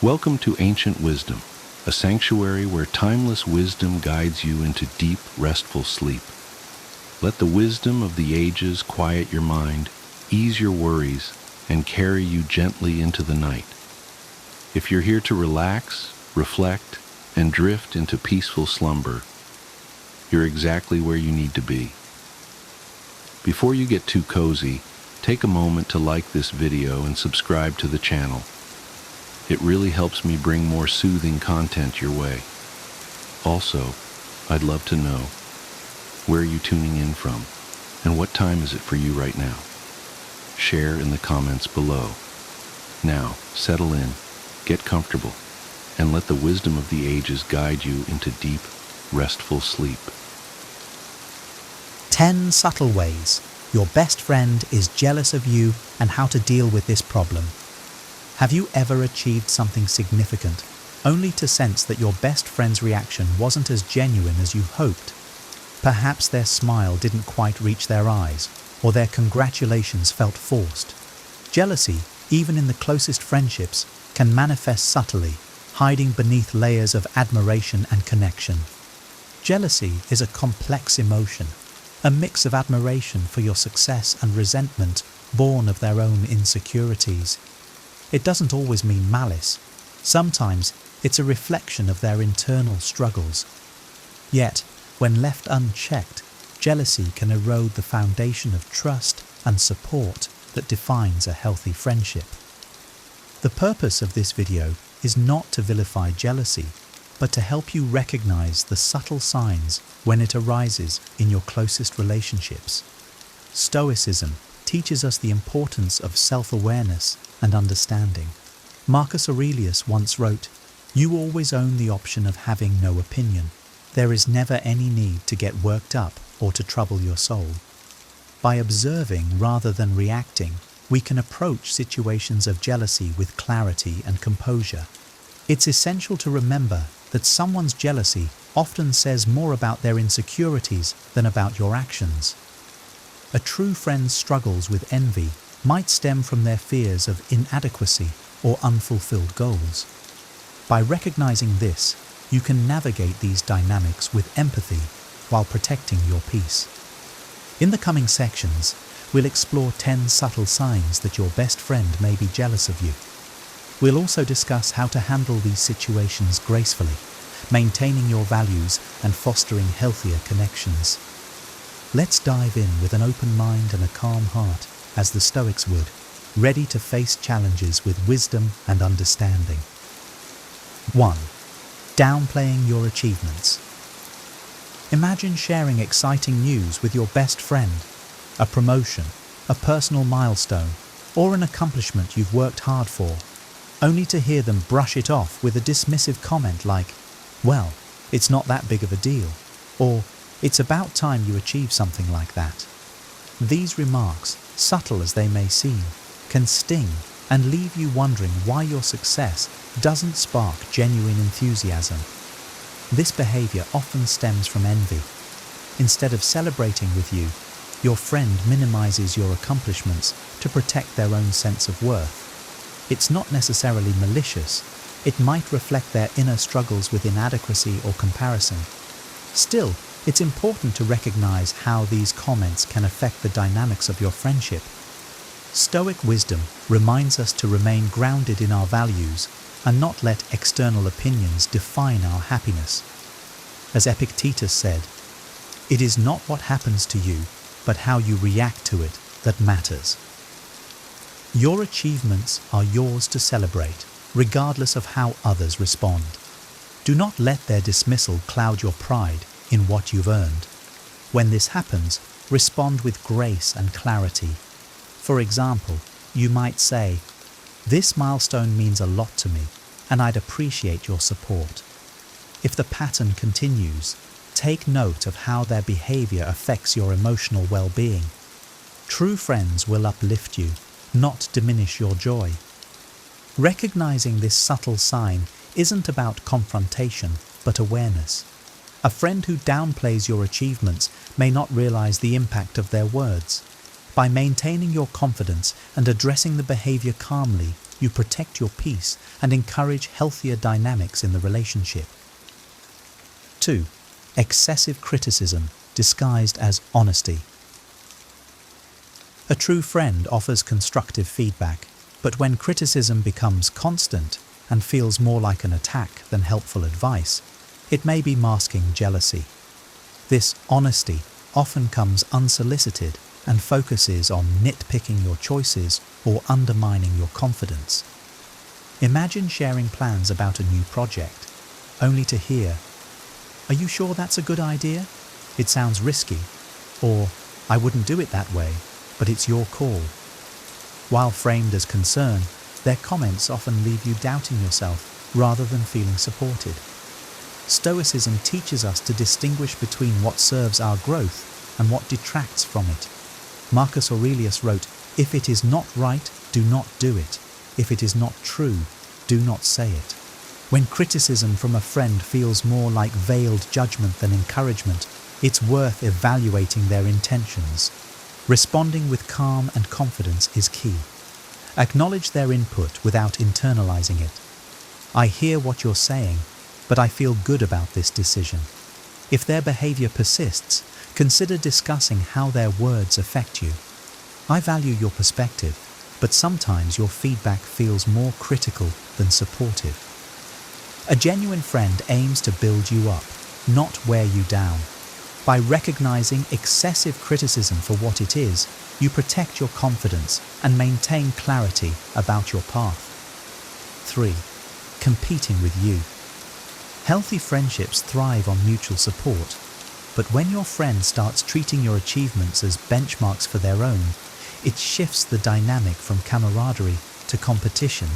Welcome to Ancient Wisdom, a sanctuary where timeless wisdom guides you into deep, restful sleep. Let the wisdom of the ages quiet your mind, ease your worries, and carry you gently into the night. If you're here to relax, reflect, and drift into peaceful slumber, you're exactly where you need to be. Before you get too cozy, take a moment to like this video and subscribe to the channel. It really helps me bring more soothing content your way. Also, I'd love to know, where are you tuning in from, and what time is it for you right now? Share in the comments below. Now, settle in, get comfortable, and let the wisdom of the ages guide you into deep, restful sleep. 10 subtle ways your best friend is jealous of you and how to deal with this problem. Have you ever achieved something significant, only to sense that your best friend's reaction wasn't as genuine as you hoped? Perhaps their smile didn't quite reach their eyes, or their congratulations felt forced. Jealousy, even in the closest friendships, can manifest subtly, hiding beneath layers of admiration and connection. Jealousy is a complex emotion, a mix of admiration for your success and resentment born of their own insecurities. It doesn't always mean malice. Sometimes it's a reflection of their internal struggles. Yet, when left unchecked, jealousy can erode the foundation of trust and support that defines a healthy friendship. The purpose of this video is not to vilify jealousy, but to help you recognize the subtle signs when it arises in your closest relationships. Stoicism teaches us the importance of self-awareness and understanding. Marcus Aurelius once wrote, "You always own the option of having no opinion. There is never any need to get worked up or to trouble your soul." By observing rather than reacting, we can approach situations of jealousy with clarity and composure. It's essential to remember that someone's jealousy often says more about their insecurities than about your actions. A true friend's struggles with envy might stem from their fears of inadequacy or unfulfilled goals. By recognizing this, you can navigate these dynamics with empathy while protecting your peace. In the coming sections, we'll explore 10 subtle signs that your best friend may be jealous of you. We'll also discuss how to handle these situations gracefully, maintaining your values and fostering healthier connections. Let's dive in with an open mind and a calm heart, as the Stoics would, ready to face challenges with wisdom and understanding. 1. Downplaying your achievements. Imagine sharing exciting news with your best friend, a promotion, a personal milestone, or an accomplishment you've worked hard for, only to hear them brush it off with a dismissive comment like, "Well, it's not that big of a deal," or "It's about time you achieve something like that." These remarks, subtle as they may seem, can sting and leave you wondering why your success doesn't spark genuine enthusiasm. This behavior often stems from envy. Instead of celebrating with you, your friend minimizes your accomplishments to protect their own sense of worth. It's not necessarily malicious. It might reflect their inner struggles with inadequacy or comparison. Still, it's important to recognize how these comments can affect the dynamics of your friendship. Stoic wisdom reminds us to remain grounded in our values and not let external opinions define our happiness. As Epictetus said, "It is not what happens to you, but how you react to it that matters." Your achievements are yours to celebrate, regardless of how others respond. Do not let their dismissal cloud your pride in what you've earned. When this happens, respond with grace and clarity. For example, you might say, "This milestone means a lot to me, and I'd appreciate your support." If the pattern continues, take note of how their behavior affects your emotional well-being. True friends will uplift you, not diminish your joy. Recognizing this subtle sign isn't about confrontation, but awareness. A friend who downplays your achievements may not realize the impact of their words. By maintaining your confidence and addressing the behavior calmly, you protect your peace and encourage healthier dynamics in the relationship. 2. Excessive criticism disguised as honesty. A true friend offers constructive feedback, but when criticism becomes constant and feels more like an attack than helpful advice, it may be masking jealousy. This honesty often comes unsolicited and focuses on nitpicking your choices or undermining your confidence. Imagine sharing plans about a new project, only to hear, "Are you sure that's a good idea? It sounds risky," or "I wouldn't do it that way, but it's your call." While framed as concern, their comments often leave you doubting yourself rather than feeling supported. Stoicism teaches us to distinguish between what serves our growth and what detracts from it. Marcus Aurelius wrote, "If it is not right, do not do it. If it is not true, do not say it." When criticism from a friend feels more like veiled judgment than encouragement, it's worth evaluating their intentions. Responding with calm and confidence is key. Acknowledge their input without internalizing it. "I hear what you're saying, but I feel good about this decision." If their behavior persists, consider discussing how their words affect you. "I value your perspective, but sometimes your feedback feels more critical than supportive." A genuine friend aims to build you up, not wear you down. By recognizing excessive criticism for what it is, you protect your confidence and maintain clarity about your path. 3. Competing with you. Healthy friendships thrive on mutual support, but when your friend starts treating your achievements as benchmarks for their own, it shifts the dynamic from camaraderie to competition.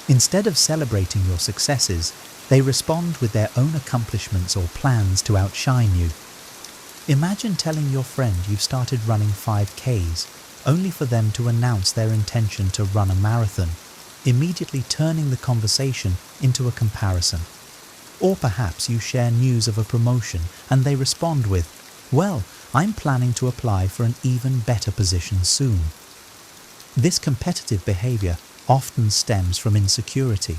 Instead of celebrating your successes, they respond with their own accomplishments or plans to outshine you. Imagine telling your friend you've started running 5Ks, only for them to announce their intention to run a marathon, immediately turning the conversation into a comparison. Or perhaps you share news of a promotion and they respond with, "Well, I'm planning to apply for an even better position soon." This competitive behavior often stems from insecurity.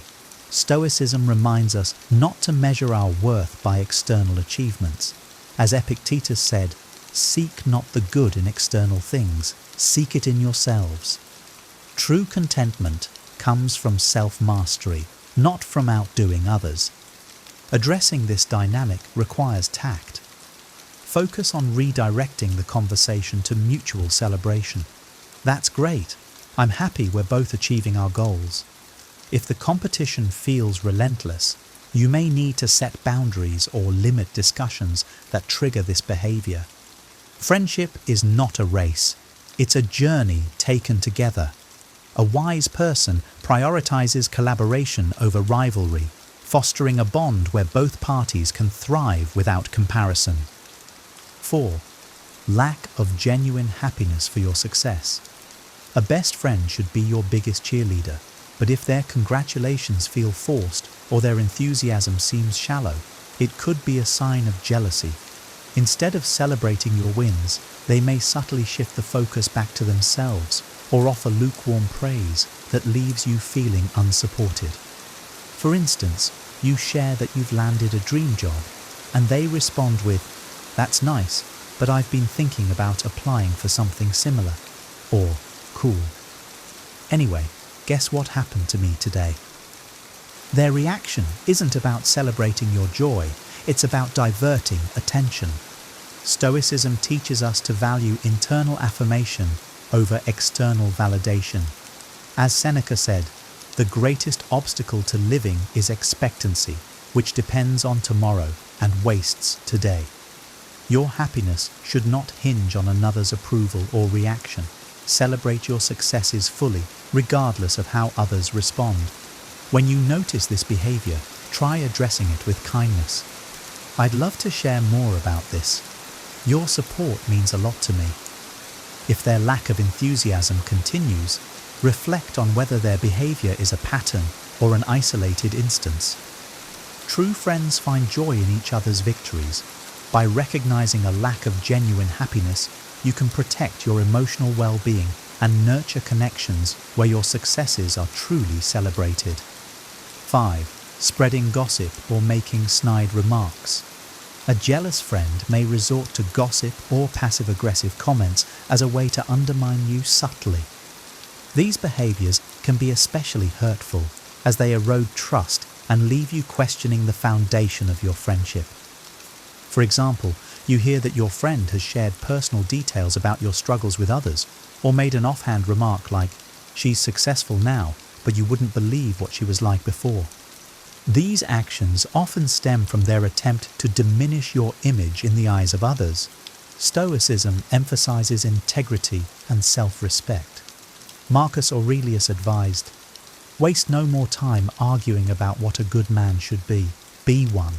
Stoicism reminds us not to measure our worth by external achievements. As Epictetus said, "Seek not the good in external things, seek it in yourselves." True contentment comes from self-mastery, not from outdoing others. Addressing this dynamic requires tact. Focus on redirecting the conversation to mutual celebration. "That's great. I'm happy we're both achieving our goals." If the competition feels relentless, you may need to set boundaries or limit discussions that trigger this behavior. Friendship is not a race. It's a journey taken together. A wise person prioritizes collaboration over rivalry, fostering a bond where both parties can thrive without comparison. 4. Lack of genuine happiness for your success. A best friend should be your biggest cheerleader, but if their congratulations feel forced or their enthusiasm seems shallow, it could be a sign of jealousy. Instead of celebrating your wins, they may subtly shift the focus back to themselves or offer lukewarm praise that leaves you feeling unsupported. For instance, you share that you've landed a dream job, and they respond with, "That's nice, but I've been thinking about applying for something similar," or "Cool. Anyway, guess what happened to me today?" Their reaction isn't about celebrating your joy, it's about diverting attention. Stoicism teaches us to value internal affirmation over external validation. As Seneca said, "The greatest obstacle to living is expectancy, which depends on tomorrow and wastes today." Your happiness should not hinge on another's approval or reaction. Celebrate your successes fully, regardless of how others respond. When you notice this behavior, try addressing it with kindness. "I'd love to share more about this. Your support means a lot to me." If their lack of enthusiasm continues, reflect on whether their behavior is a pattern or an isolated instance. True friends find joy in each other's victories. By recognizing a lack of genuine happiness, you can protect your emotional well-being and nurture connections where your successes are truly celebrated. 5. Spreading gossip or making snide remarks. A jealous friend may resort to gossip or passive-aggressive comments as a way to undermine you subtly. These behaviors can be especially hurtful as they erode trust and leave you questioning the foundation of your friendship. For example, you hear that your friend has shared personal details about your struggles with others, or made an offhand remark like, "She's successful now, but you wouldn't believe what she was like before." These actions often stem from their attempt to diminish your image in the eyes of others. Stoicism emphasizes integrity and self-respect. Marcus Aurelius advised, "Waste no more time arguing about what a good man should be. Be one."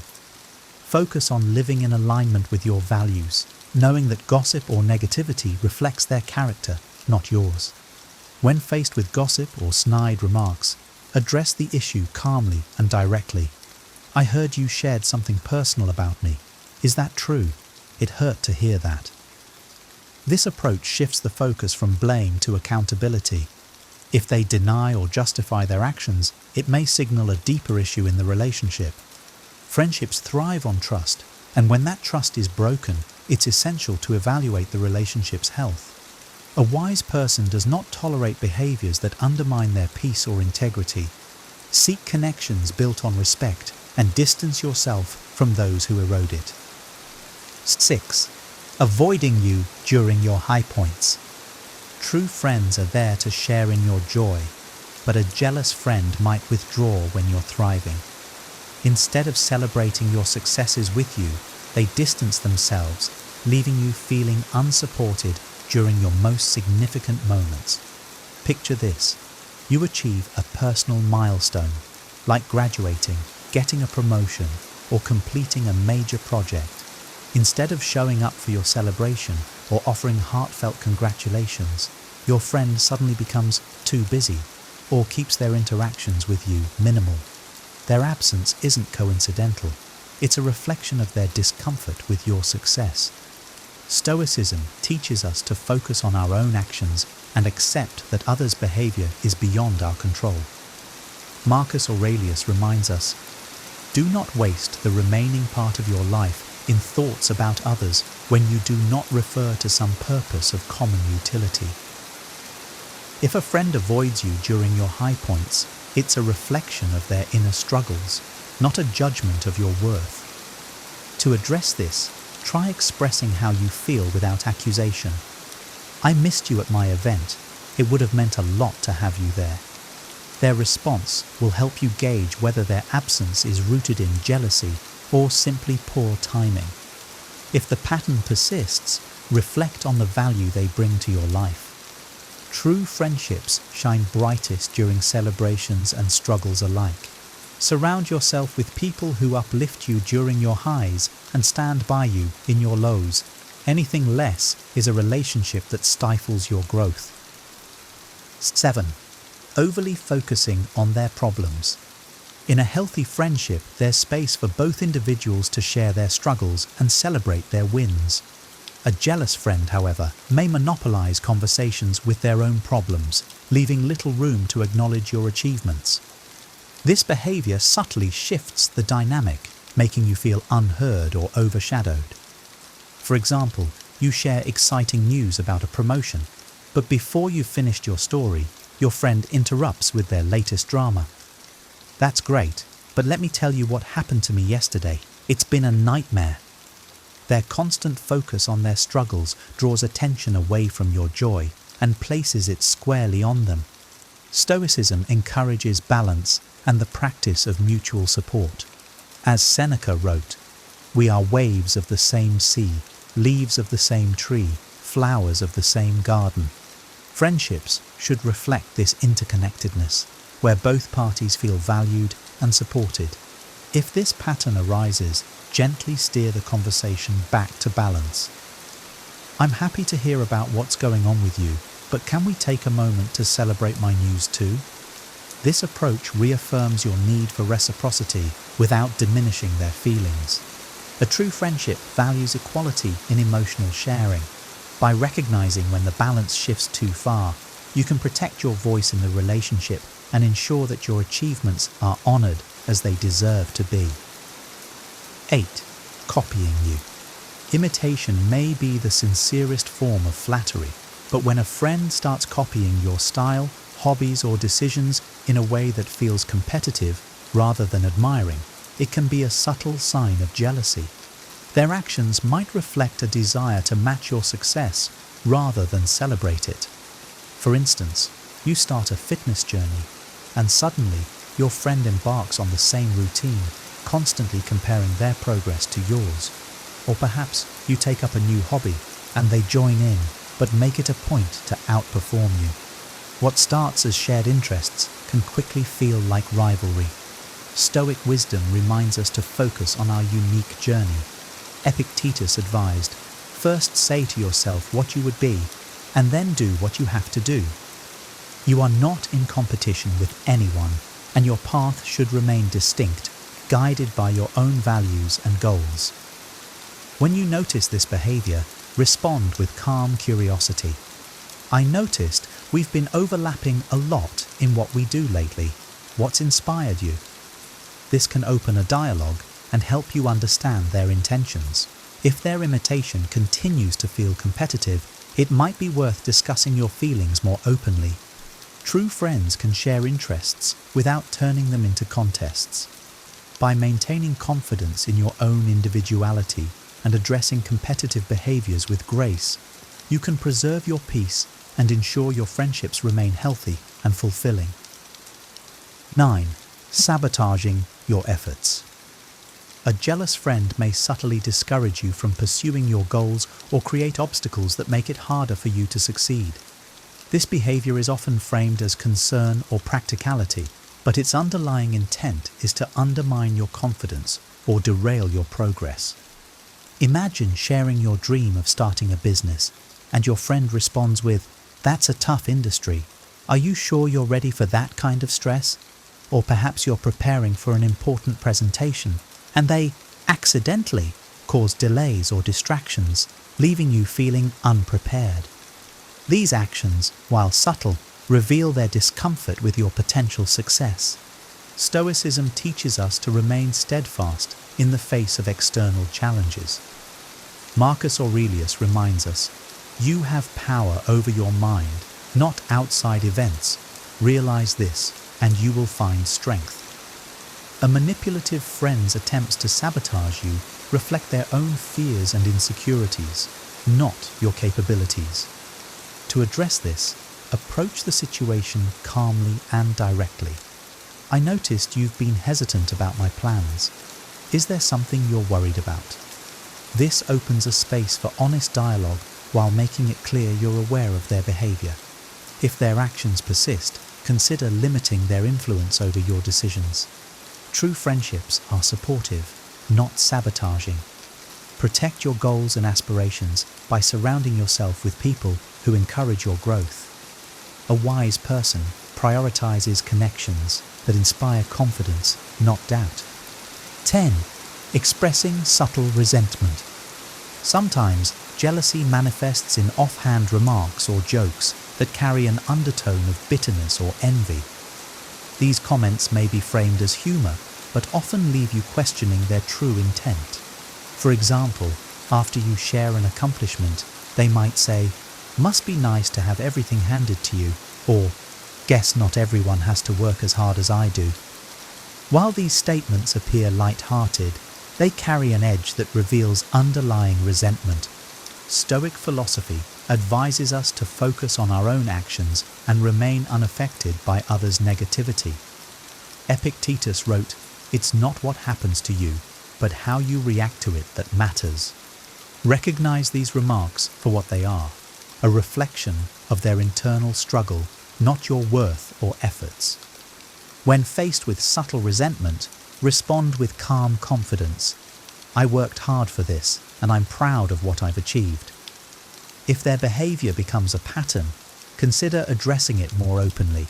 Focus on living in alignment with your values, knowing that gossip or negativity reflects their character, not yours. When faced with gossip or snide remarks, address the issue calmly and directly. "I heard you shared something personal about me. Is that true? It hurt to hear that." This approach shifts the focus from blame to accountability. If they deny or justify their actions, it may signal a deeper issue in the relationship. Friendships thrive on trust, and when that trust is broken, it's essential to evaluate the relationship's health. A wise person does not tolerate behaviors that undermine their peace or integrity. Seek connections built on respect and distance yourself from those who erode it. 6. Avoiding you during your high points. True friends are there to share in your joy, but a jealous friend might withdraw when you're thriving. Instead of celebrating your successes with you, they distance themselves, leaving you feeling unsupported during your most significant moments. Picture this. You achieve a personal milestone, like graduating, getting a promotion, or completing a major project. Instead of showing up for your celebration or offering heartfelt congratulations, your friend suddenly becomes too busy or keeps their interactions with you minimal. Their absence isn't coincidental. It's a reflection of their discomfort with your success. Stoicism teaches us to focus on our own actions and accept that others' behavior is beyond our control. Marcus Aurelius reminds us, "Do not waste the remaining part of your life in thoughts about others when you do not refer to some purpose of common utility." If a friend avoids you during your high points, it's a reflection of their inner struggles, not a judgment of your worth. To address this, try expressing how you feel without accusation. "I missed you at my event. It would have meant a lot to have you there." Their response will help you gauge whether their absence is rooted in jealousy or simply poor timing. If the pattern persists, reflect on the value they bring to your life. True friendships shine brightest during celebrations and struggles alike. Surround yourself with people who uplift you during your highs and stand by you in your lows. Anything less is a relationship that stifles your growth. 7. Overly focusing on their problems. In a healthy friendship, there's space for both individuals to share their struggles and celebrate their wins. A jealous friend, however, may monopolize conversations with their own problems, leaving little room to acknowledge your achievements. This behavior subtly shifts the dynamic, making you feel unheard or overshadowed. For example, you share exciting news about a promotion, but before you've finished your story, your friend interrupts with their latest drama. "That's great, but let me tell you what happened to me yesterday. It's been a nightmare." Their constant focus on their struggles draws attention away from your joy and places it squarely on them. Stoicism encourages balance and the practice of mutual support. As Seneca wrote, "We are waves of the same sea, leaves of the same tree, flowers of the same garden." Friendships should reflect this interconnectedness, where both parties feel valued and supported. If this pattern arises, gently steer the conversation back to balance. "I'm happy to hear about what's going on with you, but can we take a moment to celebrate my news too?" This approach reaffirms your need for reciprocity without diminishing their feelings. A true friendship values equality in emotional sharing. By recognizing when the balance shifts too far, you can protect your voice in the relationship and ensure that your achievements are honored as they deserve to be. 8. Copying you. Imitation may be the sincerest form of flattery, but when a friend starts copying your style, hobbies, or decisions in a way that feels competitive rather than admiring, it can be a subtle sign of jealousy. Their actions might reflect a desire to match your success rather than celebrate it. For instance, you start a fitness journey, and suddenly your friend embarks on the same routine, constantly comparing their progress to yours. Or perhaps you take up a new hobby, and they join in, but make it a point to outperform you. What starts as shared interests can quickly feel like rivalry. Stoic wisdom reminds us to focus on our unique journey. Epictetus advised, first say to yourself what you would be, and then do what you have to do. You are not in competition with anyone, and your path should remain distinct, guided by your own values and goals. When you notice this behavior, respond with calm curiosity. I noticed we've been overlapping a lot in what we do lately. What's inspired you? This can open a dialogue and help you understand their intentions. If their imitation continues to feel competitive, it might be worth discussing your feelings more openly. True friends can share interests without turning them into contests. By maintaining confidence in your own individuality and addressing competitive behaviors with grace, you can preserve your peace and ensure your friendships remain healthy and fulfilling. 9. Sabotaging your efforts. A jealous friend may subtly discourage you from pursuing your goals or create obstacles that make it harder for you to succeed. This behavior is often framed as concern or practicality, but its underlying intent is to undermine your confidence or derail your progress. Imagine sharing your dream of starting a business, and your friend responds with, "That's a tough industry. Are you sure you're ready for that kind of stress?" Or perhaps you're preparing for an important presentation, and they accidentally cause delays or distractions, leaving you feeling unprepared. These actions, while subtle, reveal their discomfort with your potential success. Stoicism teaches us to remain steadfast in the face of external challenges. Marcus Aurelius reminds us, "You have power over your mind, not outside events. Realize this, and you will find strength." A manipulative friend's attempts to sabotage you reflect their own fears and insecurities, not your capabilities. To address this, approach the situation calmly and directly. "I noticed you've been hesitant about my plans. Is there something you're worried about?" This opens a space for honest dialogue while making it clear you're aware of their behavior. If their actions persist, consider limiting their influence over your decisions. True friendships are supportive, not sabotaging. Protect your goals and aspirations by surrounding yourself with people who encourage your growth. A wise person prioritizes connections that inspire confidence, not doubt. 10. Expressing subtle resentment. Sometimes jealousy manifests in offhand remarks or jokes that carry an undertone of bitterness or envy. These comments may be framed as humor, but often leave you questioning their true intent. For example, after you share an accomplishment, they might say, "Must be nice to have everything handed to you," or "Guess not everyone has to work as hard as I do." While these statements appear light-hearted, they carry an edge that reveals underlying resentment. Stoic philosophy advises us to focus on our own actions and remain unaffected by others' negativity. Epictetus wrote, "It's not what happens to you, but how you react to it that matters." Recognize these remarks for what they are, a reflection of their internal struggle, not your worth or efforts. When faced with subtle resentment, respond with calm confidence. "I worked hard for this, and I'm proud of what I've achieved." If their behavior becomes a pattern, consider addressing it more openly.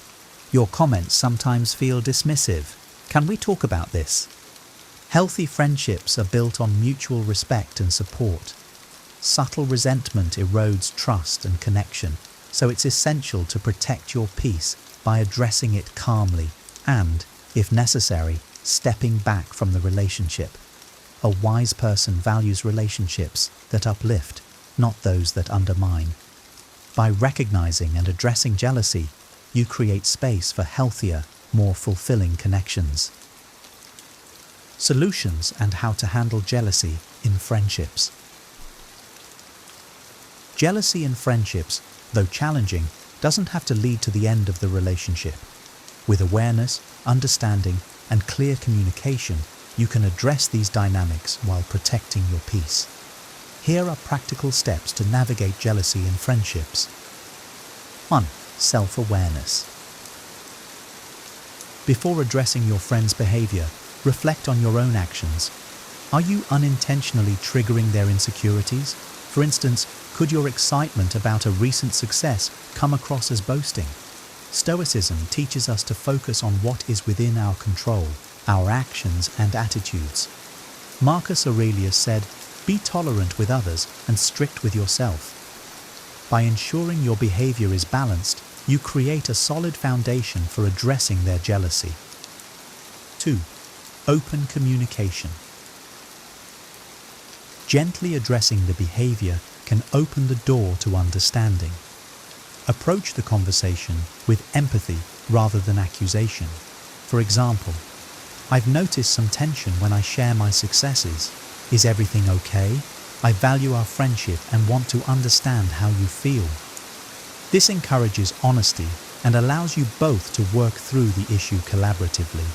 "Your comments sometimes feel dismissive. Can we talk about this?" Healthy friendships are built on mutual respect and support. subtle resentment erodes trust and connection, so it's essential to protect your peace by addressing it calmly and, if necessary, stepping back from the relationship. A wise person values relationships that uplift, not those that undermine. By recognizing and addressing jealousy, you create space for healthier, more fulfilling connections. Solutions and how to handle jealousy in friendships. Jealousy in friendships, though challenging, doesn't have to lead to the end of the relationship. With awareness, understanding, and clear communication, you can address these dynamics while protecting your peace. Here are practical steps to navigate jealousy in friendships. 1. Self-awareness. Before addressing your friend's behavior, reflect on your own actions. Are you unintentionally triggering their insecurities? For instance, could your excitement about a recent success come across as boasting? Stoicism teaches us to focus on what is within our control, our actions and attitudes. Marcus Aurelius said, "Be tolerant with others and strict with yourself." By ensuring your behavior is balanced, you create a solid foundation for addressing their jealousy. 2. Open communication. Gently addressing the behavior can open the door to understanding. Approach the conversation with empathy rather than accusation. For example, "I've noticed some tension when I share my successes. Is everything okay? I value our friendship and want to understand how you feel." This encourages honesty and allows you both to work through the issue collaboratively.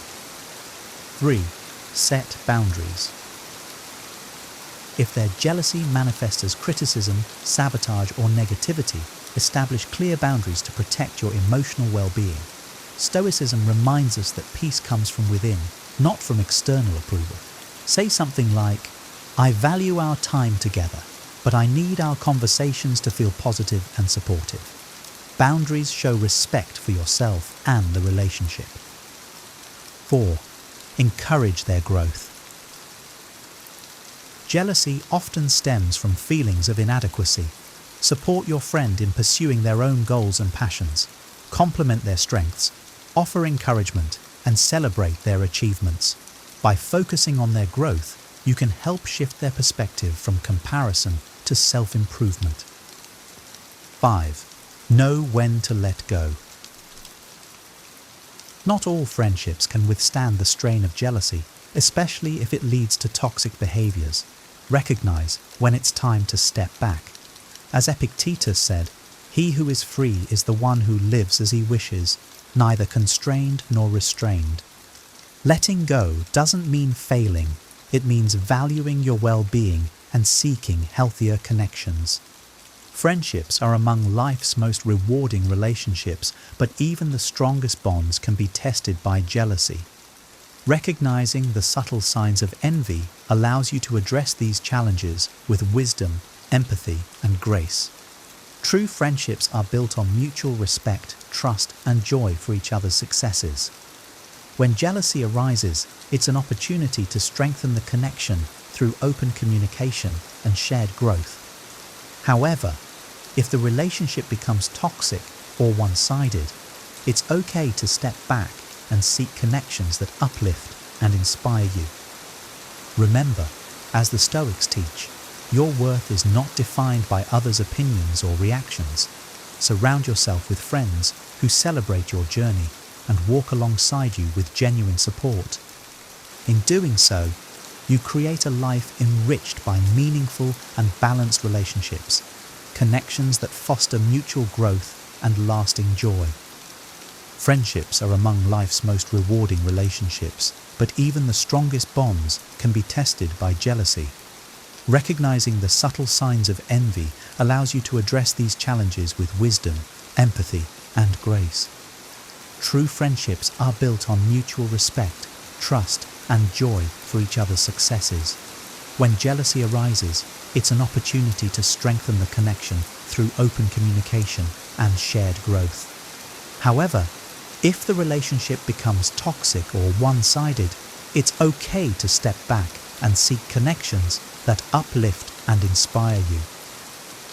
3. Set boundaries. If their jealousy manifests as criticism, sabotage, or negativity, establish clear boundaries to protect your emotional well-being. Stoicism reminds us that peace comes from within, not from external approval. Say something like, "I value our time together, but I need our conversations to feel positive and supportive." Boundaries show respect for yourself and the relationship. 4. Encourage their growth. Jealousy often stems from feelings of inadequacy. Support your friend in pursuing their own goals and passions. Complement their strengths, offer encouragement, and celebrate their achievements. By focusing on their growth, you can help shift their perspective from comparison to self-improvement. 5. Know when to let go. Not all friendships can withstand the strain of jealousy, especially if it leads to toxic behaviors. Recognize when it's time to step back. As Epictetus said, "He who is free is the one who lives as he wishes, neither constrained nor restrained." Letting go doesn't mean failing. It means valuing your well-being and seeking healthier connections. Friendships are among life's most rewarding relationships, but even the strongest bonds can be tested by jealousy. Recognizing the subtle signs of envy allows you to address these challenges with wisdom, empathy, and grace. True friendships are built on mutual respect, trust, and joy for each other's successes. When jealousy arises, it's an opportunity to strengthen the connection through open communication and shared growth. However, if the relationship becomes toxic or one-sided, it's okay to step back and seek connections that uplift and inspire you. Remember, as the Stoics teach, your worth is not defined by others' opinions or reactions. Surround yourself with friends who celebrate your journey and walk alongside you with genuine support. In doing so, you create a life enriched by meaningful and balanced relationships, connections that foster mutual growth and lasting joy. Friendships are among life's most rewarding relationships, but even the strongest bonds can be tested by jealousy. Recognizing the subtle signs of envy allows you to address these challenges with wisdom, empathy, and grace. True friendships are built on mutual respect, trust, and joy for each other's successes. When jealousy arises, it's an opportunity to strengthen the connection through open communication and shared growth. However, if the relationship becomes toxic or one-sided, it's okay to step back and seek connections that uplift and inspire you.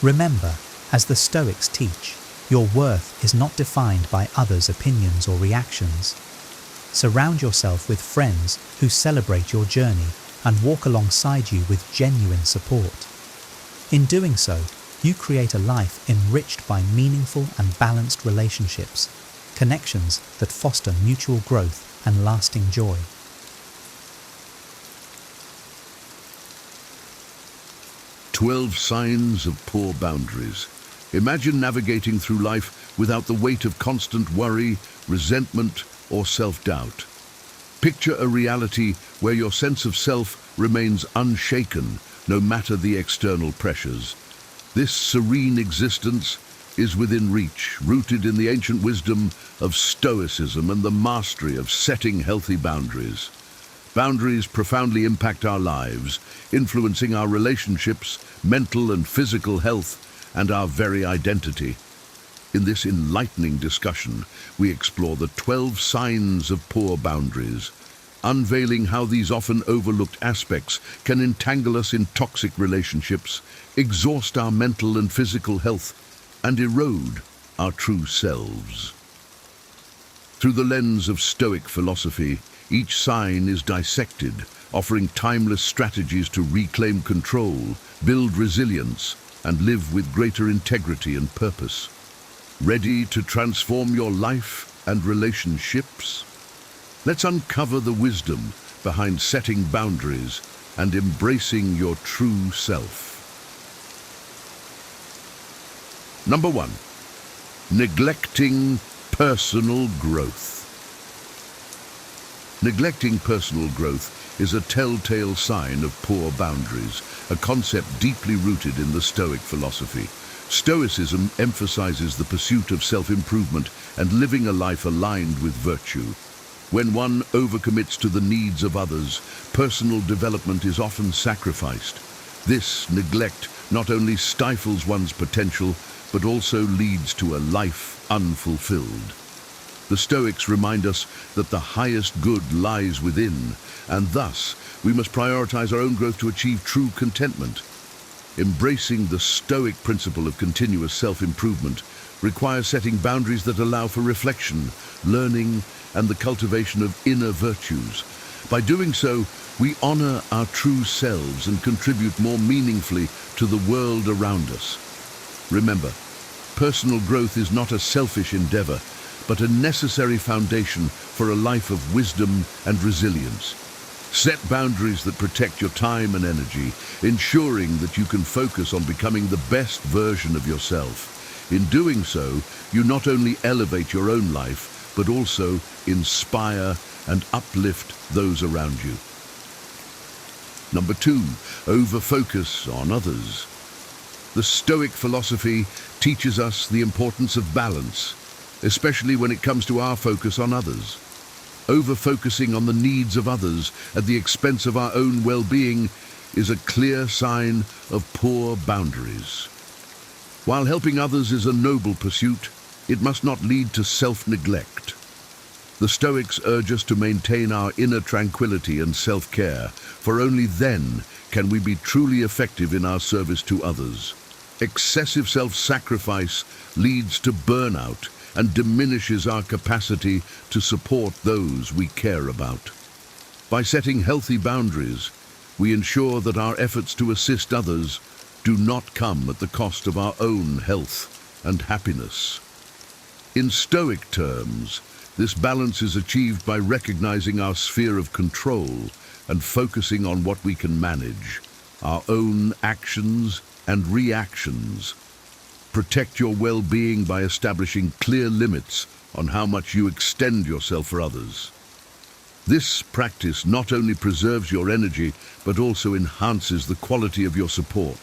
Remember, as the Stoics teach, your worth is not defined by others' opinions or reactions. Surround yourself with friends who celebrate your journey and walk alongside you with genuine support. In doing so, you create a life enriched by meaningful and balanced relationships, connections that foster mutual growth and lasting joy. "12 signs of poor boundaries." Imagine navigating through life without the weight of constant worry, resentment, or self-doubt. Picture a reality where your sense of self remains unshaken, no matter the external pressures. This serene existence is within reach, rooted in the ancient wisdom of Stoicism and the mastery of setting healthy boundaries. Boundaries profoundly impact our lives, influencing our relationships, mental and physical health, and our very identity. In this enlightening discussion, we explore the 12 signs of poor boundaries, unveiling how these often overlooked aspects can entangle us in toxic relationships, exhaust our mental and physical health, and erode our true selves. Through the lens of Stoic philosophy, each sign is dissected, offering timeless strategies to reclaim control, build resilience, and live with greater integrity and purpose. Ready to transform your life and relationships? Let's uncover the wisdom behind setting boundaries and embracing your true self. Number 1, neglecting personal growth. Neglecting personal growth is a telltale sign of poor boundaries, a concept deeply rooted in the Stoic philosophy. Stoicism emphasizes the pursuit of self-improvement and living a life aligned with virtue. When one overcommits to the needs of others, personal development is often sacrificed. This neglect not only stifles one's potential, but also leads to a life unfulfilled. The Stoics remind us that the highest good lies within, and thus we must prioritize our own growth to achieve true contentment. Embracing the Stoic principle of continuous self-improvement requires setting boundaries that allow for reflection, learning, and the cultivation of inner virtues. By doing so, we honor our true selves and contribute more meaningfully to the world around us. Remember, personal growth is not a selfish endeavor, but a necessary foundation for a life of wisdom and resilience. Set boundaries that protect your time and energy, ensuring that you can focus on becoming the best version of yourself. In doing so, you not only elevate your own life, but also inspire and uplift those around you. Number 2, over-focus on others. The Stoic philosophy teaches us the importance of balance, especially when it comes to our focus on others. Over-focusing on the needs of others at the expense of our own well-being is a clear sign of poor boundaries. While helping others is a noble pursuit, it must not lead to self-neglect. The Stoics urge us to maintain our inner tranquility and self-care, for only then can we be truly effective in our service to others. Excessive self-sacrifice leads to burnout and diminishes our capacity to support those we care about. By setting healthy boundaries, we ensure that our efforts to assist others do not come at the cost of our own health and happiness. In Stoic terms, this balance is achieved by recognizing our sphere of control and focusing on what we can manage, our own actions and reactions. Protect your well-being by establishing clear limits on how much you extend yourself for others. This practice not only preserves your energy, but also enhances the quality of your support,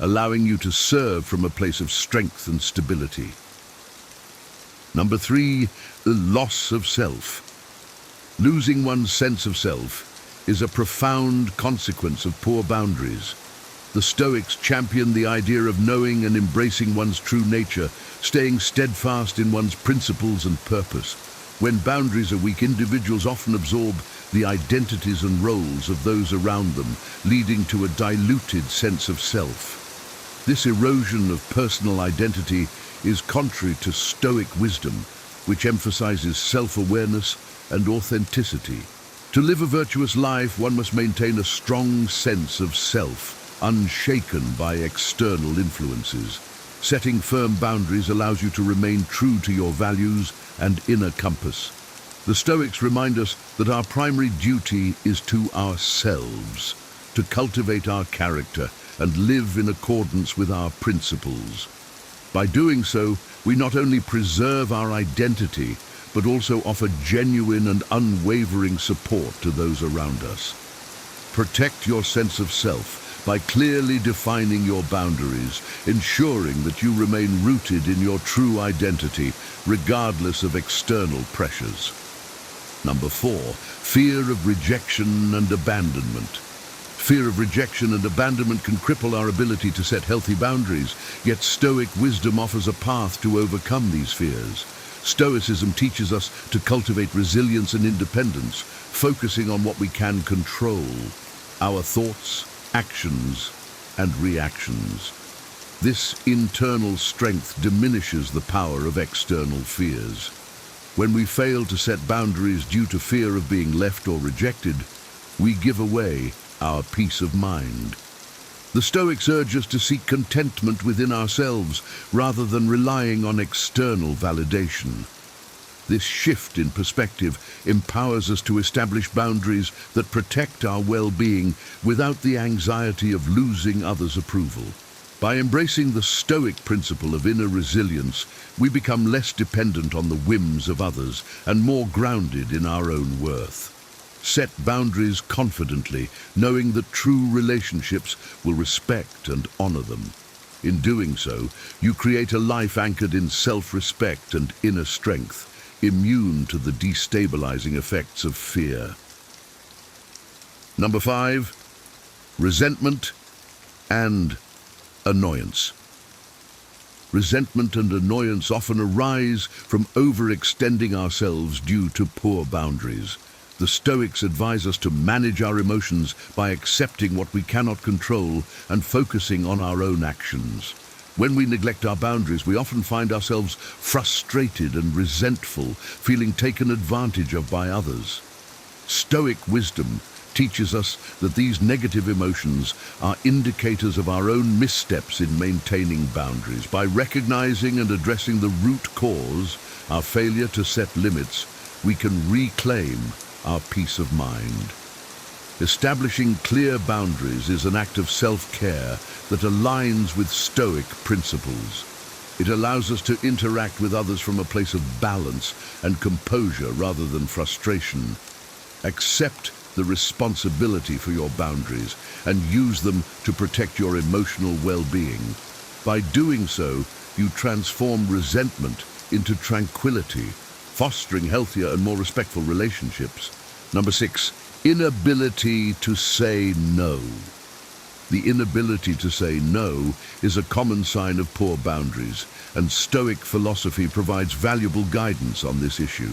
allowing you to serve from a place of strength and stability. Number 3, the loss of self. Losing one's sense of self is a profound consequence of poor boundaries. The Stoics champion the idea of knowing and embracing one's true nature, staying steadfast in one's principles and purpose. When boundaries are weak, individuals often absorb the identities and roles of those around them, leading to a diluted sense of self. This erosion of personal identity is contrary to Stoic wisdom, which emphasizes self-awareness and authenticity. To live a virtuous life, one must maintain a strong sense of self, unshaken by external influences. Setting firm boundaries allows you to remain true to your values and inner compass. The Stoics remind us that our primary duty is to ourselves, to cultivate our character and live in accordance with our principles. By doing so, we not only preserve our identity, but also offer genuine and unwavering support to those around us. Protect your sense of self by clearly defining your boundaries, ensuring that you remain rooted in your true identity, regardless of external pressures. Number 4, fear of rejection and abandonment. Fear of rejection and abandonment can cripple our ability to set healthy boundaries, yet Stoic wisdom offers a path to overcome these fears. Stoicism teaches us to cultivate resilience and independence, focusing on what we can control: our thoughts, actions, and reactions. This internal strength diminishes the power of external fears. When we fail to set boundaries due to fear of being left or rejected, we give away our peace of mind. The Stoics urge us to seek contentment within ourselves rather than relying on external validation. This shift in perspective empowers us to establish boundaries that protect our well-being without the anxiety of losing others' approval. By embracing the Stoic principle of inner resilience, we become less dependent on the whims of others and more grounded in our own worth. Set boundaries confidently, knowing that true relationships will respect and honor them. In doing so, you create a life anchored in self-respect and inner strength, immune to the destabilizing effects of fear. Number 5, resentment and annoyance. Resentment and annoyance often arise from overextending ourselves due to poor boundaries. The Stoics advise us to manage our emotions by accepting what we cannot control and focusing on our own actions. When we neglect our boundaries, we often find ourselves frustrated and resentful, feeling taken advantage of by others. Stoic wisdom teaches us that these negative emotions are indicators of our own missteps in maintaining boundaries. By recognizing and addressing the root cause, our failure to set limits, we can reclaim our peace of mind. Establishing clear boundaries is an act of self-care that aligns with Stoic principles. It allows us to interact with others from a place of balance and composure rather than frustration. Accept the responsibility for your boundaries and use them to protect your emotional well-being. By doing so, you transform resentment into tranquility, fostering healthier and more respectful relationships. Number 6, inability to say no. The inability to say no is a common sign of poor boundaries, and Stoic philosophy provides valuable guidance on this issue.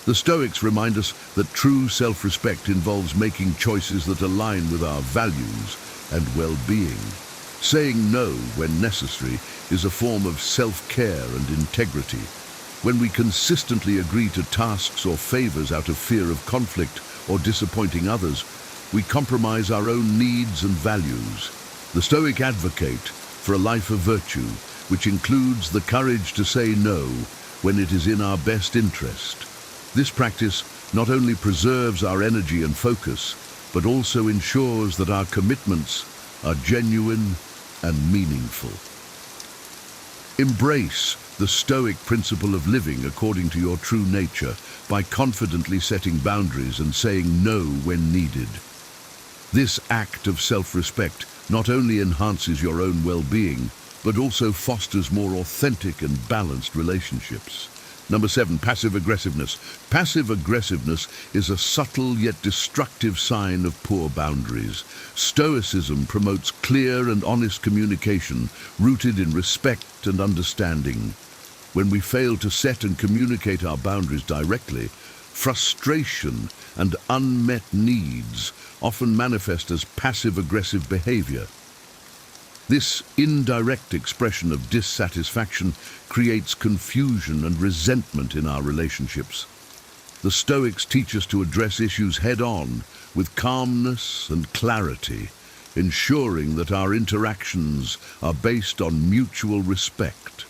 The Stoics remind us that true self-respect involves making choices that align with our values and well-being. Saying no when necessary is a form of self-care and integrity. When we consistently agree to tasks or favors out of fear of conflict or disappointing others, we compromise our own needs and values. The Stoic advocate for a life of virtue, which includes the courage to say no when it is in our best interest. This practice not only preserves our energy and focus, but also ensures that our commitments are genuine and meaningful. Embrace the Stoic principle of living according to your true nature by confidently setting boundaries and saying no when needed. This act of self-respect not only enhances your own well-being, but also fosters more authentic and balanced relationships. Number 7, passive aggressiveness. Passive aggressiveness is a subtle yet destructive sign of poor boundaries. Stoicism promotes clear and honest communication rooted in respect and understanding. When we fail to set and communicate our boundaries directly, frustration and unmet needs often manifest as passive-aggressive behavior. This indirect expression of dissatisfaction creates confusion and resentment in our relationships. The Stoics teach us to address issues head-on with calmness and clarity, ensuring that our interactions are based on mutual respect.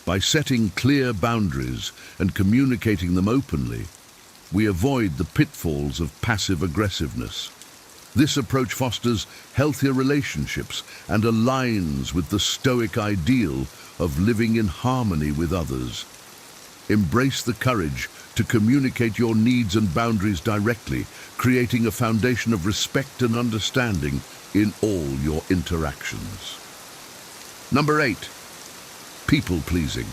By setting clear boundaries and communicating them openly, we avoid the pitfalls of passive aggressiveness. This approach fosters healthier relationships and aligns with the Stoic ideal of living in harmony with others. Embrace the courage to communicate your needs and boundaries directly, creating a foundation of respect and understanding in all your interactions. Number 8, people-pleasing.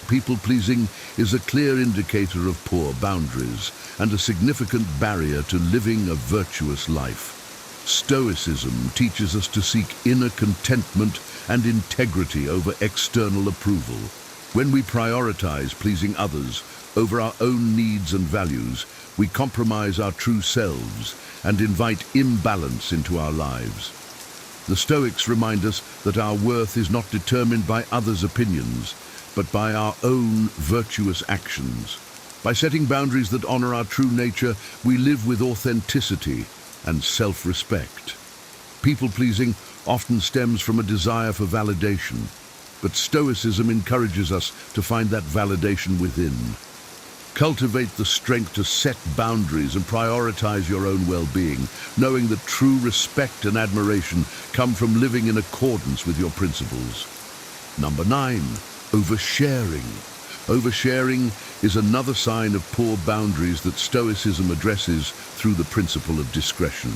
People-pleasing is a clear indicator of poor boundaries and a significant barrier to living a virtuous life. Stoicism teaches us to seek inner contentment and integrity over external approval. When we prioritize pleasing others over our own needs and values, we compromise our true selves and invite imbalance into our lives. The Stoics remind us that our worth is not determined by others' opinions, but by our own virtuous actions. By setting boundaries that honor our true nature, we live with authenticity and self-respect. People-pleasing often stems from a desire for validation, but Stoicism encourages us to find that validation within. Cultivate the strength to set boundaries and prioritize your own well-being, knowing that true respect and admiration come from living in accordance with your principles. Number 9, oversharing. Oversharing is another sign of poor boundaries that Stoicism addresses through the principle of discretion.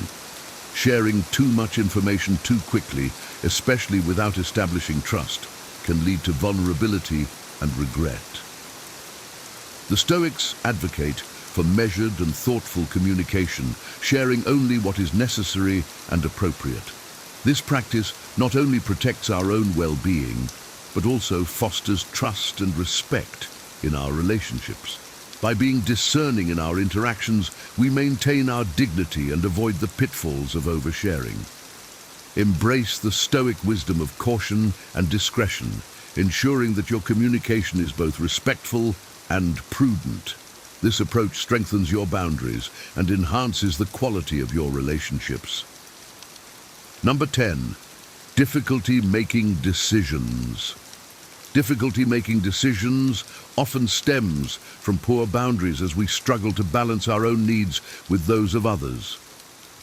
Sharing too much information too quickly, especially without establishing trust, can lead to vulnerability and regret. The Stoics advocate for measured and thoughtful communication, sharing only what is necessary and appropriate. This practice not only protects our own well-being, but also fosters trust and respect in our relationships. By being discerning in our interactions, we maintain our dignity and avoid the pitfalls of oversharing. Embrace the Stoic wisdom of caution and discretion, ensuring that your communication is both respectful and prudent. This approach strengthens your boundaries and enhances the quality of your relationships. Number 10, difficulty making decisions. Difficulty making decisions often stems from poor boundaries as we struggle to balance our own needs with those of others.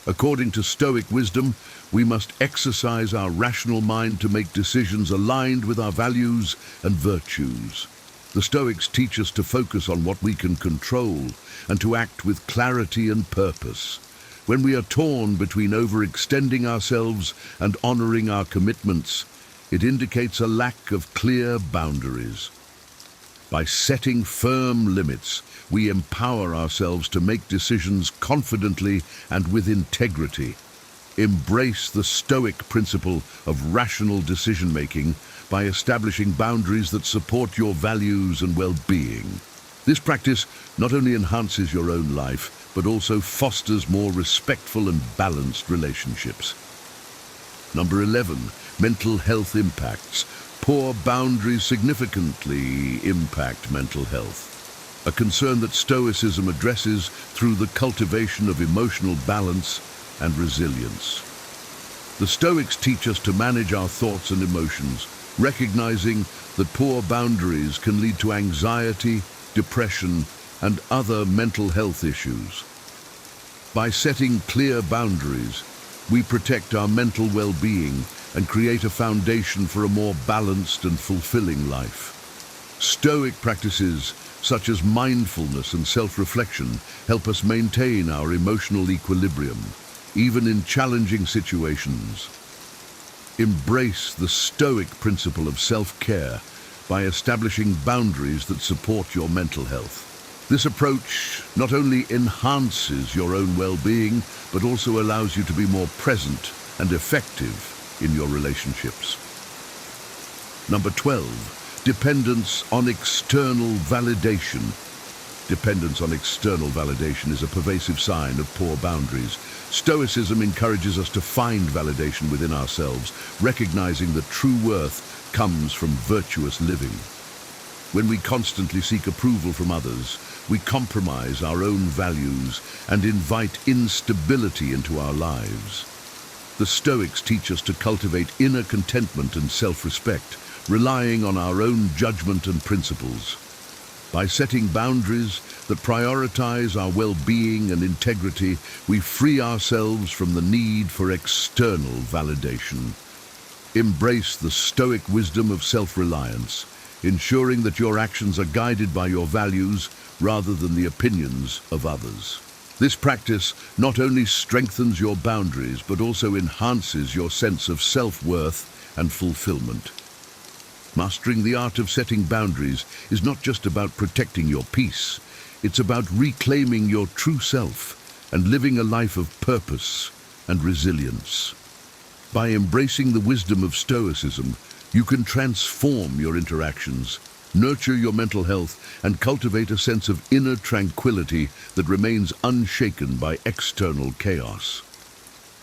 According to Stoic wisdom, we must exercise our rational mind to make decisions aligned with our values and virtues. The Stoics teach us to focus on what we can control and to act with clarity and purpose. When we are torn between overextending ourselves and honoring our commitments, it indicates a lack of clear boundaries. By setting firm limits, we empower ourselves to make decisions confidently and with integrity. Embrace the Stoic principle of rational decision-making by establishing boundaries that support your values and well-being. This practice not only enhances your own life, but also fosters more respectful and balanced relationships. Number 11, mental health impacts. Poor boundaries significantly impact mental health, a concern that Stoicism addresses through the cultivation of emotional balance and resilience. The Stoics teach us to manage our thoughts and emotions, recognizing that poor boundaries can lead to anxiety, depression, and other mental health issues. By setting clear boundaries, we protect our mental well-being and create a foundation for a more balanced and fulfilling life. Stoic practices such as mindfulness and self-reflection help us maintain our emotional equilibrium, even in challenging situations. Embrace the Stoic principle of self-care by establishing boundaries that support your mental health. This approach not only enhances your own well-being, but also allows you to be more present and effective in your relationships. Number 12, dependence on external validation. Dependence on external validation is a pervasive sign of poor boundaries. Stoicism encourages us to find validation within ourselves, recognizing that true worth comes from virtuous living. When we constantly seek approval from others, we compromise our own values and invite instability into our lives. The Stoics teach us to cultivate inner contentment and self-respect, relying on our own judgment and principles. By setting boundaries that prioritize our well-being and integrity, we free ourselves from the need for external validation. Embrace the Stoic wisdom of self-reliance, ensuring that your actions are guided by your values rather than the opinions of others. This practice not only strengthens your boundaries, but also enhances your sense of self-worth and fulfillment. Mastering the art of setting boundaries is not just about protecting your peace, it's about reclaiming your true self and living a life of purpose and resilience. By embracing the wisdom of Stoicism, you can transform your interactions, nurture your mental health, and cultivate a sense of inner tranquility that remains unshaken by external chaos.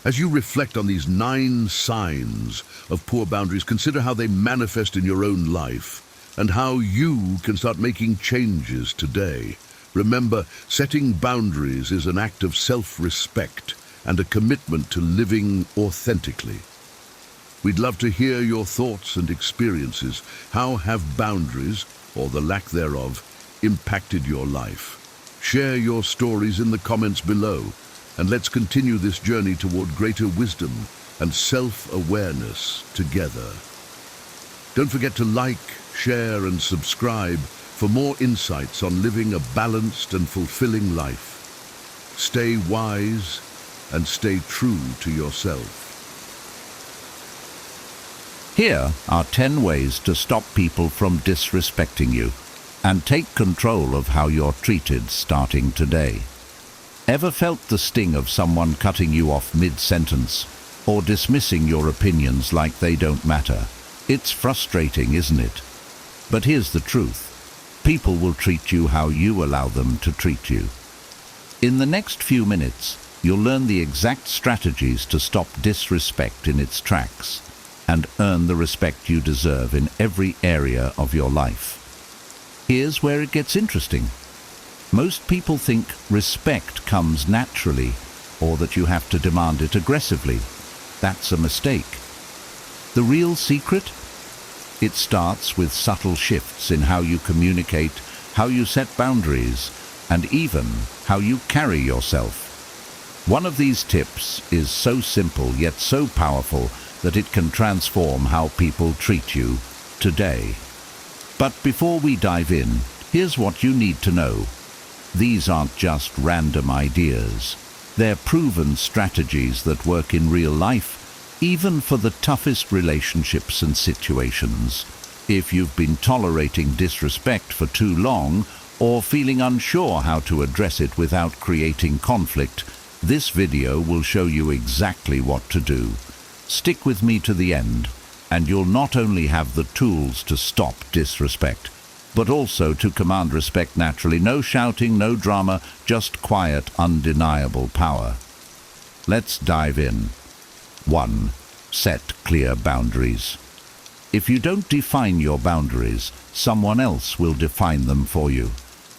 As you reflect on these 9 signs of poor boundaries, consider how they manifest in your own life and how you can start making changes today. Remember, setting boundaries is an act of self-respect and a commitment to living authentically. We'd love to hear your thoughts and experiences. How have boundaries, or the lack thereof, impacted your life? Share your stories in the comments below, and let's continue this journey toward greater wisdom and self-awareness together. Don't forget to like, share, and subscribe for more insights on living a balanced and fulfilling life. Stay wise and stay true to yourself. Here are 10 ways to stop people from disrespecting you and take control of how you're treated starting today. Ever felt the sting of someone cutting you off mid-sentence or dismissing your opinions like they don't matter? It's frustrating, isn't it? But here's the truth. People will treat you how you allow them to treat you. In the next few minutes, you'll learn the exact strategies to stop disrespect in its tracks and earn the respect you deserve in every area of your life. Here's where it gets interesting. Most people think respect comes naturally, or that you have to demand it aggressively. That's a mistake. The real secret? It starts with subtle shifts in how you communicate, how you set boundaries, and even how you carry yourself. One of these tips is so simple yet so powerful that it can transform how people treat you today. But before we dive in, here's what you need to know. These aren't just random ideas. They're proven strategies that work in real life, even for the toughest relationships and situations. If you've been tolerating disrespect for too long, or feeling unsure how to address it without creating conflict, this video will show you exactly what to do. Stick with me to the end, and you'll not only have the tools to stop disrespect, but also to command respect naturally. No shouting, no drama, just quiet, undeniable power. Let's dive in. 1. Set clear boundaries. If you don't define your boundaries, someone else will define them for you,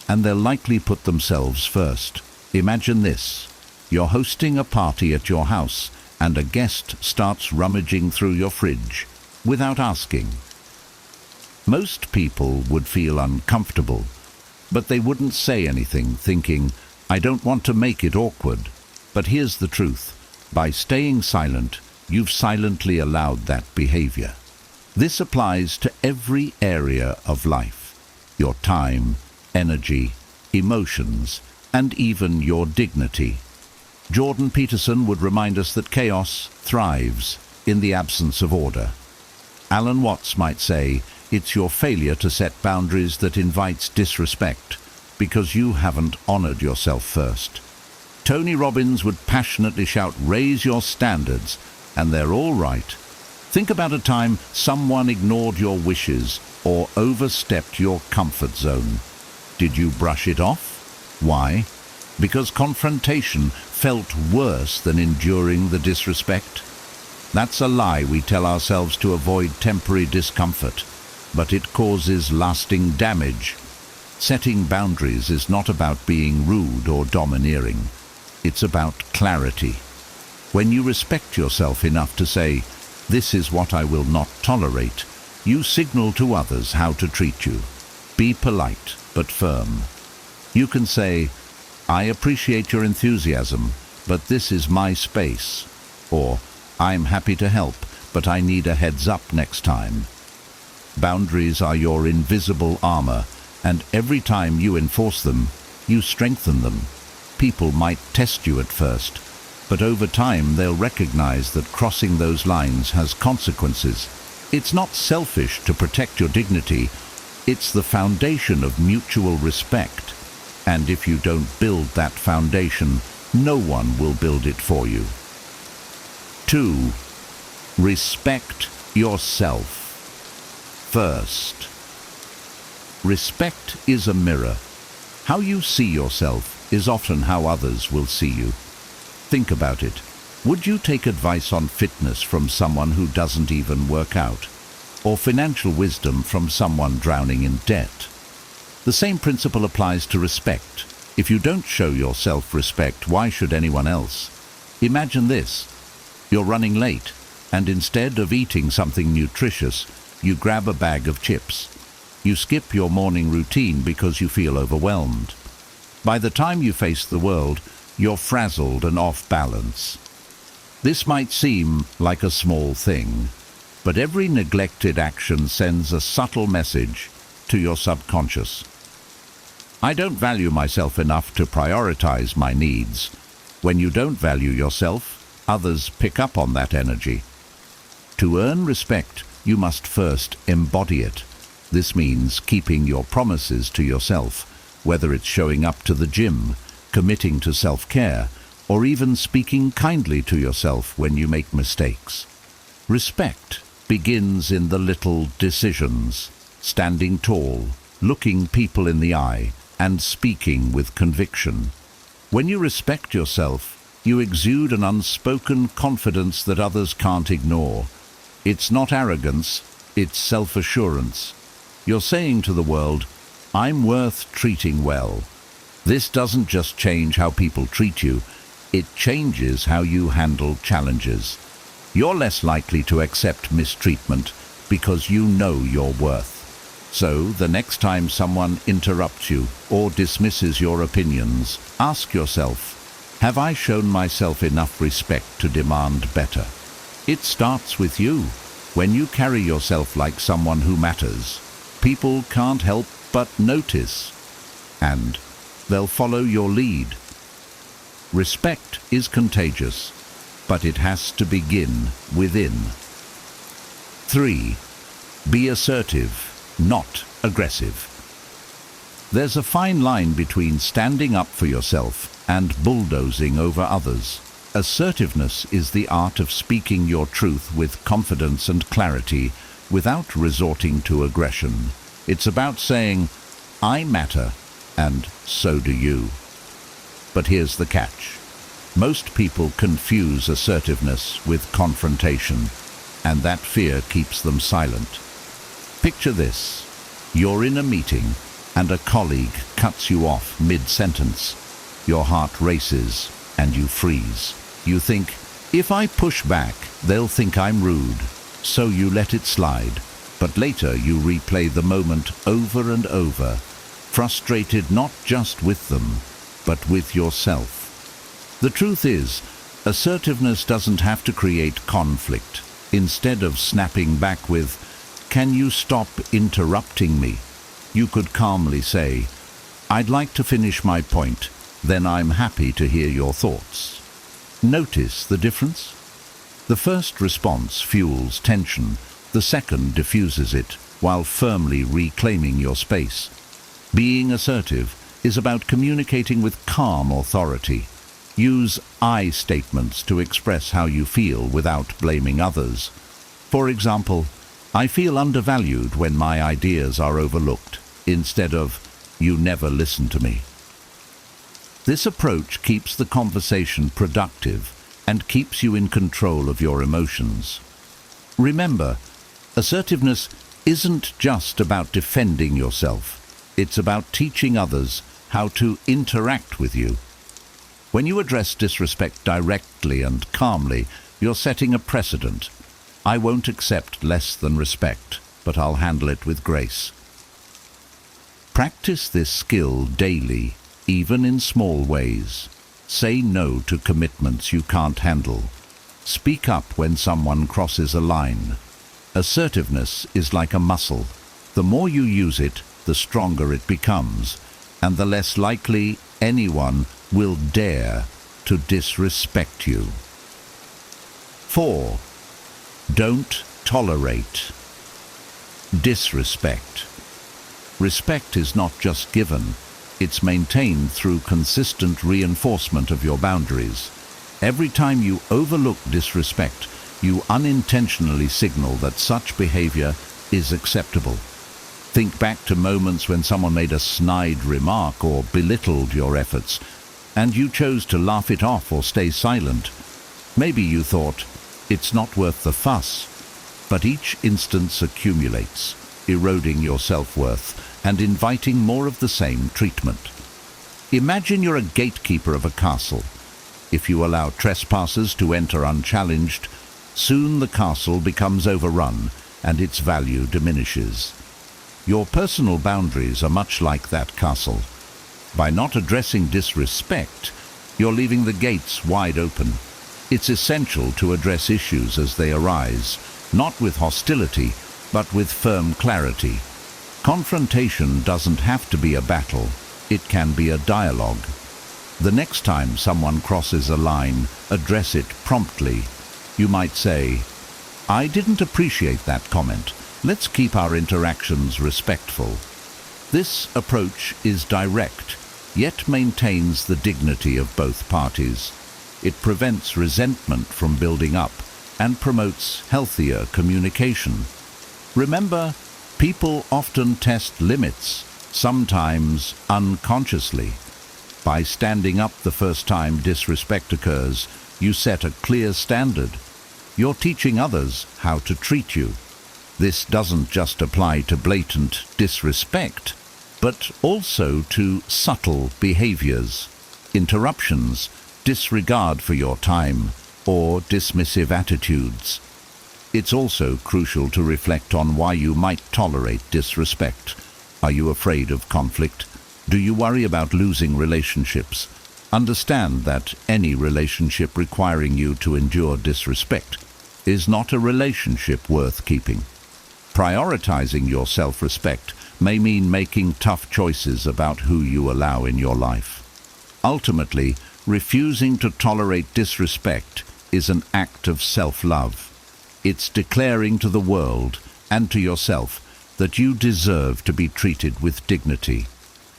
and they'll likely put themselves first. Imagine this. You're hosting a party at your house, and a guest starts rummaging through your fridge without asking. Most people would feel uncomfortable, but they wouldn't say anything, thinking, I don't want to make it awkward. But here's the truth. By staying silent, you've silently allowed that behavior. This applies to every area of life. Your time, energy, emotions, and even your dignity. Jordan Peterson would remind us that chaos thrives in the absence of order. Alan Watts might say, it's your failure to set boundaries that invites disrespect because you haven't honored yourself first. Tony Robbins would passionately shout, raise your standards, and they're all right. Think about a time someone ignored your wishes or overstepped your comfort zone. Did you brush it off? Why? Because confrontation felt worse than enduring the disrespect? That's a lie we tell ourselves to avoid temporary discomfort, but it causes lasting damage. Setting boundaries is not about being rude or domineering. It's about clarity. When you respect yourself enough to say, "This is what I will not tolerate," you signal to others how to treat you. Be polite, but firm. You can say, "I appreciate your enthusiasm, but this is my space." Or, "I'm happy to help, but I need a heads up next time." Boundaries are your invisible armor, and every time you enforce them, you strengthen them. People might test you at first, but over time they'll recognize that crossing those lines has consequences. It's not selfish to protect your dignity. It's the foundation of mutual respect. And if you don't build that foundation, no one will build it for you. 2. Respect yourself. First, respect is a mirror. How you see yourself is often how others will see you. Think about it. Would you take advice on fitness from someone who doesn't even work out? Or financial wisdom from someone drowning in debt? The same principle applies to respect. If you don't show yourself respect, why should anyone else? Imagine this. You're running late, and instead of eating something nutritious, you grab a bag of chips. You skip your morning routine because you feel overwhelmed. By the time you face the world, you're frazzled and off balance. This might seem like a small thing, but every neglected action sends a subtle message to your subconscious. I don't value myself enough to prioritize my needs. When you don't value yourself, others pick up on that energy. To earn respect, you must first embody it. This means keeping your promises to yourself, whether it's showing up to the gym, committing to self-care, or even speaking kindly to yourself when you make mistakes. Respect begins in the little decisions, standing tall, looking people in the eye, and speaking with conviction. When you respect yourself, you exude an unspoken confidence that others can't ignore. It's not arrogance, it's self-assurance. You're saying to the world, "I'm worth treating well." This doesn't just change how people treat you, it changes how you handle challenges. You're less likely to accept mistreatment because you know your worth. So, the next time someone interrupts you or dismisses your opinions, ask yourself, have I shown myself enough respect to demand better? It starts with you. When you carry yourself like someone who matters, people can't help but notice, and they'll follow your lead. Respect is contagious, but it has to begin within. 3. Be assertive, not aggressive. There's a fine line between standing up for yourself and bulldozing over others. Assertiveness is the art of speaking your truth with confidence and clarity without resorting to aggression. It's about saying, "I matter, and so do you." But here's the catch. Most people confuse assertiveness with confrontation, and that fear keeps them silent. Picture this. You're in a meeting, and a colleague cuts you off mid-sentence. Your heart races, and you freeze. You think, if I push back, they'll think I'm rude. So you let it slide. But later you replay the moment over and over, frustrated not just with them, but with yourself. The truth is, assertiveness doesn't have to create conflict. Instead of snapping back with, "Can you stop interrupting me?" you could calmly say, "I'd like to finish my point, then I'm happy to hear your thoughts." Notice the difference? The first response fuels tension, the second diffuses it, while firmly reclaiming your space. Being assertive is about communicating with calm authority. Use I statements to express how you feel without blaming others. For example, "I feel undervalued when my ideas are overlooked," instead of "you never listen to me." This approach keeps the conversation productive and keeps you in control of your emotions. Remember, assertiveness isn't just about defending yourself. It's about teaching others how to interact with you. When you address disrespect directly and calmly, you're setting a precedent. I won't accept less than respect, but I'll handle it with grace. Practice this skill daily, even in small ways. Say no to commitments you can't handle. Speak up when someone crosses a line. Assertiveness is like a muscle. The more you use it, the stronger it becomes, and the less likely anyone will dare to disrespect you. 4. Don't tolerate disrespect. Respect is not just given, it's maintained through consistent reinforcement of your boundaries. Every time you overlook disrespect, you unintentionally signal that such behavior is acceptable. Think back to moments when someone made a snide remark or belittled your efforts, and you chose to laugh it off or stay silent. Maybe you thought, it's not worth the fuss, but each instance accumulates, eroding your self-worth and inviting more of the same treatment. Imagine you're a gatekeeper of a castle. If you allow trespassers to enter unchallenged, soon the castle becomes overrun and its value diminishes. Your personal boundaries are much like that castle. By not addressing disrespect, you're leaving the gates wide open. It's essential to address issues as they arise, not with hostility, but with firm clarity. Confrontation doesn't have to be a battle. It can be a dialogue. The next time someone crosses a line, address it promptly. You might say, I didn't appreciate that comment. Let's keep our interactions respectful. This approach is direct, yet maintains the dignity of both parties. It prevents resentment from building up and promotes healthier communication. Remember, people often test limits, sometimes unconsciously. By standing up the first time disrespect occurs, you set a clear standard. You're teaching others how to treat you. This doesn't just apply to blatant disrespect, but also to subtle behaviors, interruptions, disregard for your time, or dismissive attitudes. It's also crucial to reflect on why you might tolerate disrespect. Are you afraid of conflict? Do you worry about losing relationships? Understand that any relationship requiring you to endure disrespect is not a relationship worth keeping. Prioritizing your self-respect may mean making tough choices about who you allow in your life. Ultimately, refusing to tolerate disrespect is an act of self-love. It's declaring to the world and to yourself that you deserve to be treated with dignity.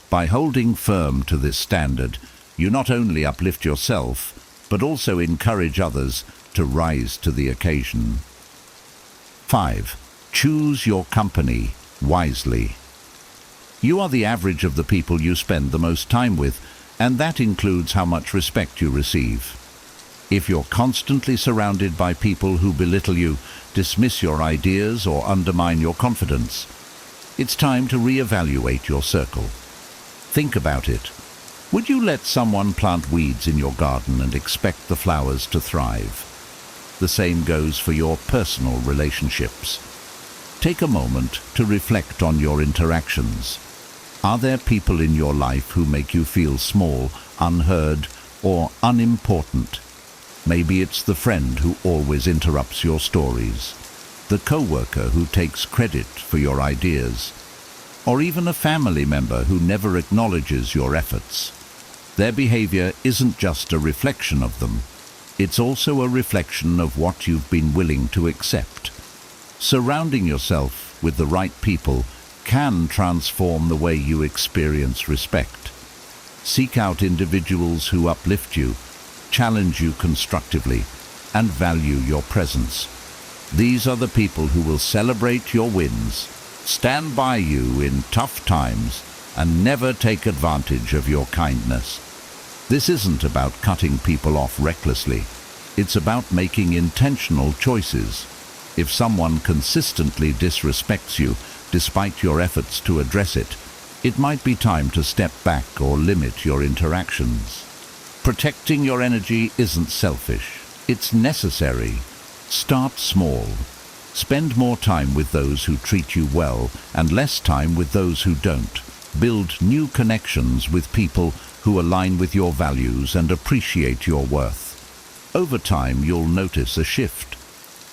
By holding firm to this standard, you not only uplift yourself, but also encourage others to rise to the occasion. 5. Choose your company wisely. You are the average of the people you spend the most time with, and that includes how much respect you receive. If you're constantly surrounded by people who belittle you, dismiss your ideas, or undermine your confidence, it's time to reevaluate your circle. Think about it. Would you let someone plant weeds in your garden and expect the flowers to thrive? The same goes for your personal relationships. Take a moment to reflect on your interactions. Are there people in your life who make you feel small, unheard, or unimportant? Maybe it's the friend who always interrupts your stories, the coworker who takes credit for your ideas, or even a family member who never acknowledges your efforts. Their behavior isn't just a reflection of them, it's also a reflection of what you've been willing to accept. Surrounding yourself with the right people can transform the way you experience respect. Seek out individuals who uplift you, challenge you constructively, and value your presence. These are the people who will celebrate your wins, stand by you in tough times, and never take advantage of your kindness. This isn't about cutting people off recklessly. It's about making intentional choices. If someone consistently disrespects you, despite your efforts to address it, it might be time to step back or limit your interactions. Protecting your energy isn't selfish. It's necessary. Start small. Spend more time with those who treat you well and less time with those who don't. Build new connections with people who align with your values and appreciate your worth. Over time, you'll notice a shift.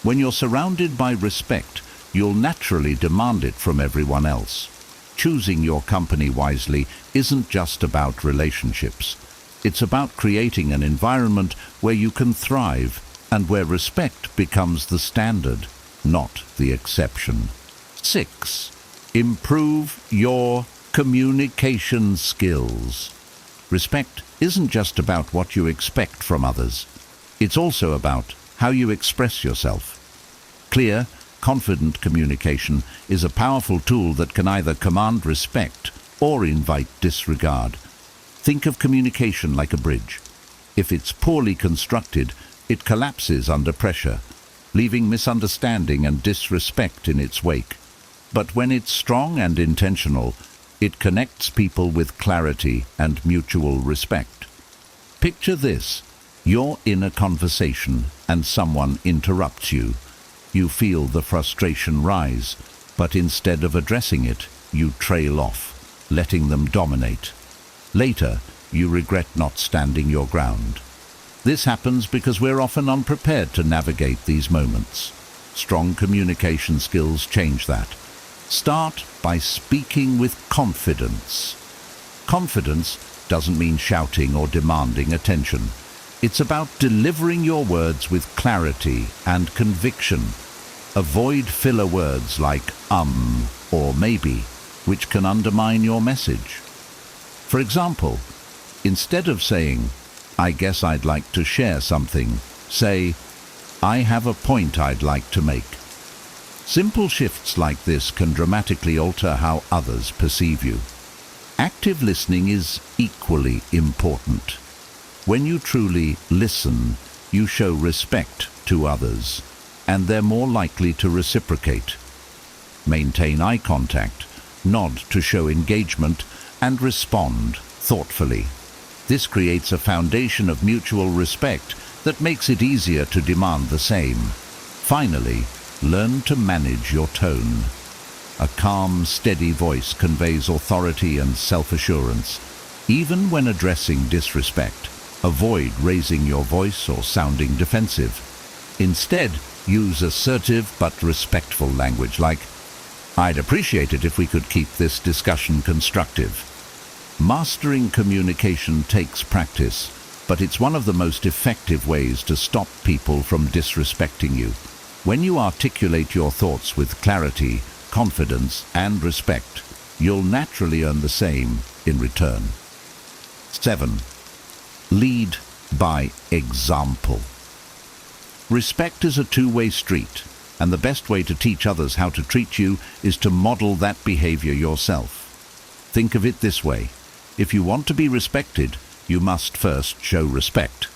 When you're surrounded by respect, you'll naturally demand it from everyone else. Choosing your company wisely isn't just about relationships. It's about creating an environment where you can thrive and where respect becomes the standard, not the exception. 6. Improve your communication skills. Respect isn't just about what you expect from others. It's also about how you express yourself. Clear, confident communication is a powerful tool that can either command respect or invite disregard. Think of communication like a bridge. If it's poorly constructed, it collapses under pressure, leaving misunderstanding and disrespect in its wake. But when it's strong and intentional, it connects people with clarity and mutual respect. Picture this. You're in a conversation and someone interrupts you. You feel the frustration rise, but instead of addressing it, you trail off, letting them dominate. Later, you regret not standing your ground. This happens because we're often unprepared to navigate these moments. Strong communication skills change that. Start by speaking with confidence. Confidence doesn't mean shouting or demanding attention. It's about delivering your words with clarity and conviction. Avoid filler words like or maybe, which can undermine your message. For example, instead of saying, "I guess I'd like to share something," say, "I have a point I'd like to make." Simple shifts like this can dramatically alter how others perceive you. Active listening is equally important. When you truly listen, you show respect to others, and they're more likely to reciprocate. Maintain eye contact, nod to show engagement, and respond thoughtfully. This creates a foundation of mutual respect that makes it easier to demand the same. Finally, learn to manage your tone. A calm, steady voice conveys authority and self-assurance. Even when addressing disrespect, avoid raising your voice or sounding defensive. Instead, use assertive but respectful language like, "I'd appreciate it if we could keep this discussion constructive." Mastering communication takes practice, but it's one of the most effective ways to stop people from disrespecting you. When you articulate your thoughts with clarity, confidence, and respect, you'll naturally earn the same in return. 7. Lead by example. Respect is a two-way street, and the best way to teach others how to treat you is to model that behavior yourself. Think of it this way. If you want to be respected, you must first show respect,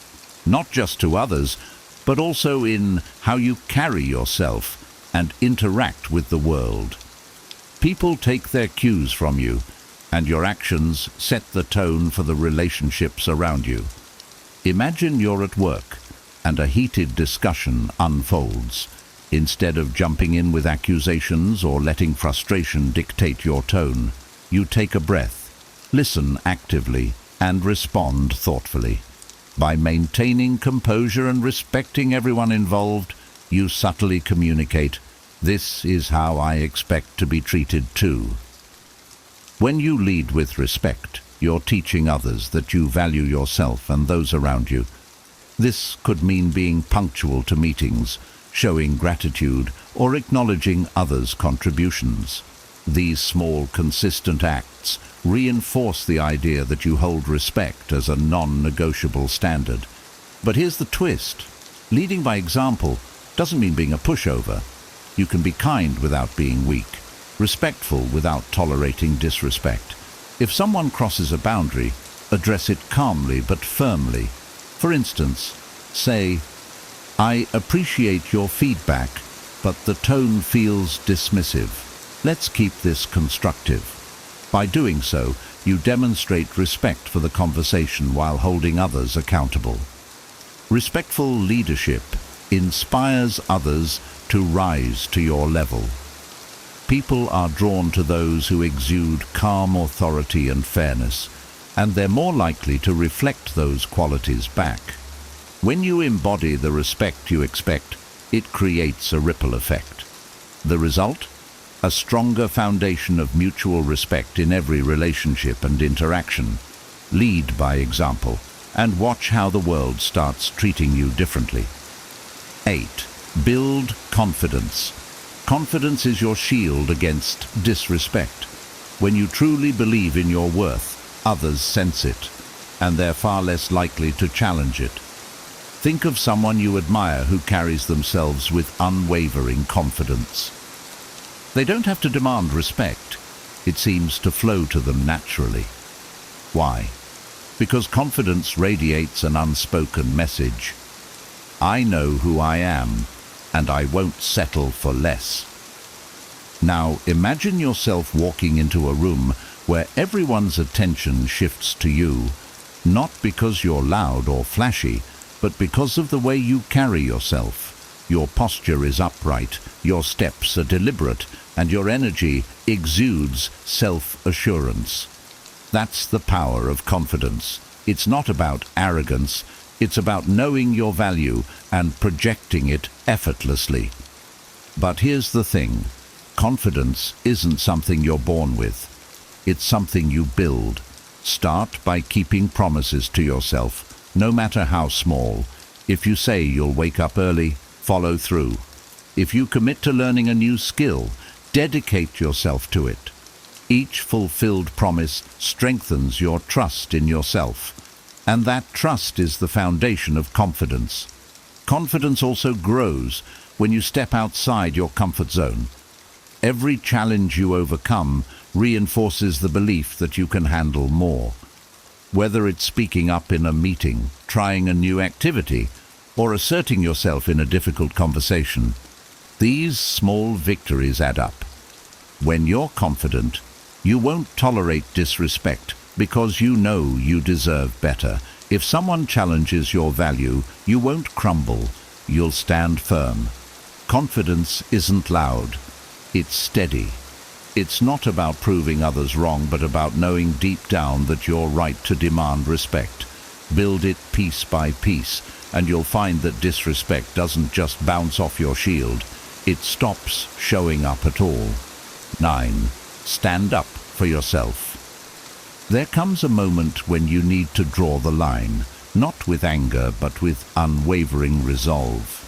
not just to others, but also in how you carry yourself and interact with the world. People take their cues from you, and your actions set the tone for the relationships around you. Imagine you're at work, and a heated discussion unfolds. Instead of jumping in with accusations or letting frustration dictate your tone, you take a breath, listen actively, and respond thoughtfully. By maintaining composure and respecting everyone involved, you subtly communicate, "This is how I expect to be treated too." When you lead with respect, you're teaching others that you value yourself and those around you. This could mean being punctual to meetings, showing gratitude, or acknowledging others' contributions. These small, consistent acts reinforce the idea that you hold respect as a non-negotiable standard. But here's the twist. Leading by example doesn't mean being a pushover. You can be kind without being weak, respectful without tolerating disrespect. If someone crosses a boundary, Address it calmly but firmly. For instance, say, "I appreciate your feedback, but the tone feels dismissive. Let's keep this constructive." By doing so, you demonstrate respect for the conversation while holding others accountable. Respectful leadership inspires others to rise to your level. People are drawn to those who exude calm authority and fairness, and they're more likely to reflect those qualities back. When you embody the respect you expect, it creates a ripple effect. The result? A stronger foundation of mutual respect in every relationship and interaction. Lead by example, and watch how the world starts treating you differently. 8. Build confidence. Confidence is your shield against disrespect. When you truly believe in your worth, others sense it, and they're far less likely to challenge it. Think of someone you admire who carries themselves with unwavering confidence. They don't have to demand respect. It seems to flow to them naturally. Why? Because confidence radiates an unspoken message. I know who I am, and I won't settle for less. Now imagine yourself walking into a room where everyone's attention shifts to you, not because you're loud or flashy, but because of the way you carry yourself. Your posture is upright, your steps are deliberate, and your energy exudes self-assurance. That's the power of confidence. It's not about arrogance, it's about knowing your value and projecting it effortlessly. But here's the thing, confidence isn't something you're born with. It's something you build. Start by keeping promises to yourself, no matter how small. If you say you'll wake up early, follow through. If you commit to learning a new skill, dedicate yourself to it. Each fulfilled promise strengthens your trust in yourself, and that trust is the foundation of confidence. Confidence also grows when you step outside your comfort zone. Every challenge you overcome reinforces the belief that you can handle more. Whether it's speaking up in a meeting, trying a new activity, or asserting yourself in a difficult conversation, these small victories add up. When you're confident, you won't tolerate disrespect because you know you deserve better. If someone challenges your value, you won't crumble, you'll stand firm. Confidence isn't loud, it's steady. It's not about proving others wrong, but about knowing deep down that you're right to demand respect. Build it piece by piece, and you'll find that disrespect doesn't just bounce off your shield, it stops showing up at all. 9. Stand up for yourself. There comes a moment when you need to draw the line, not with anger, but with unwavering resolve.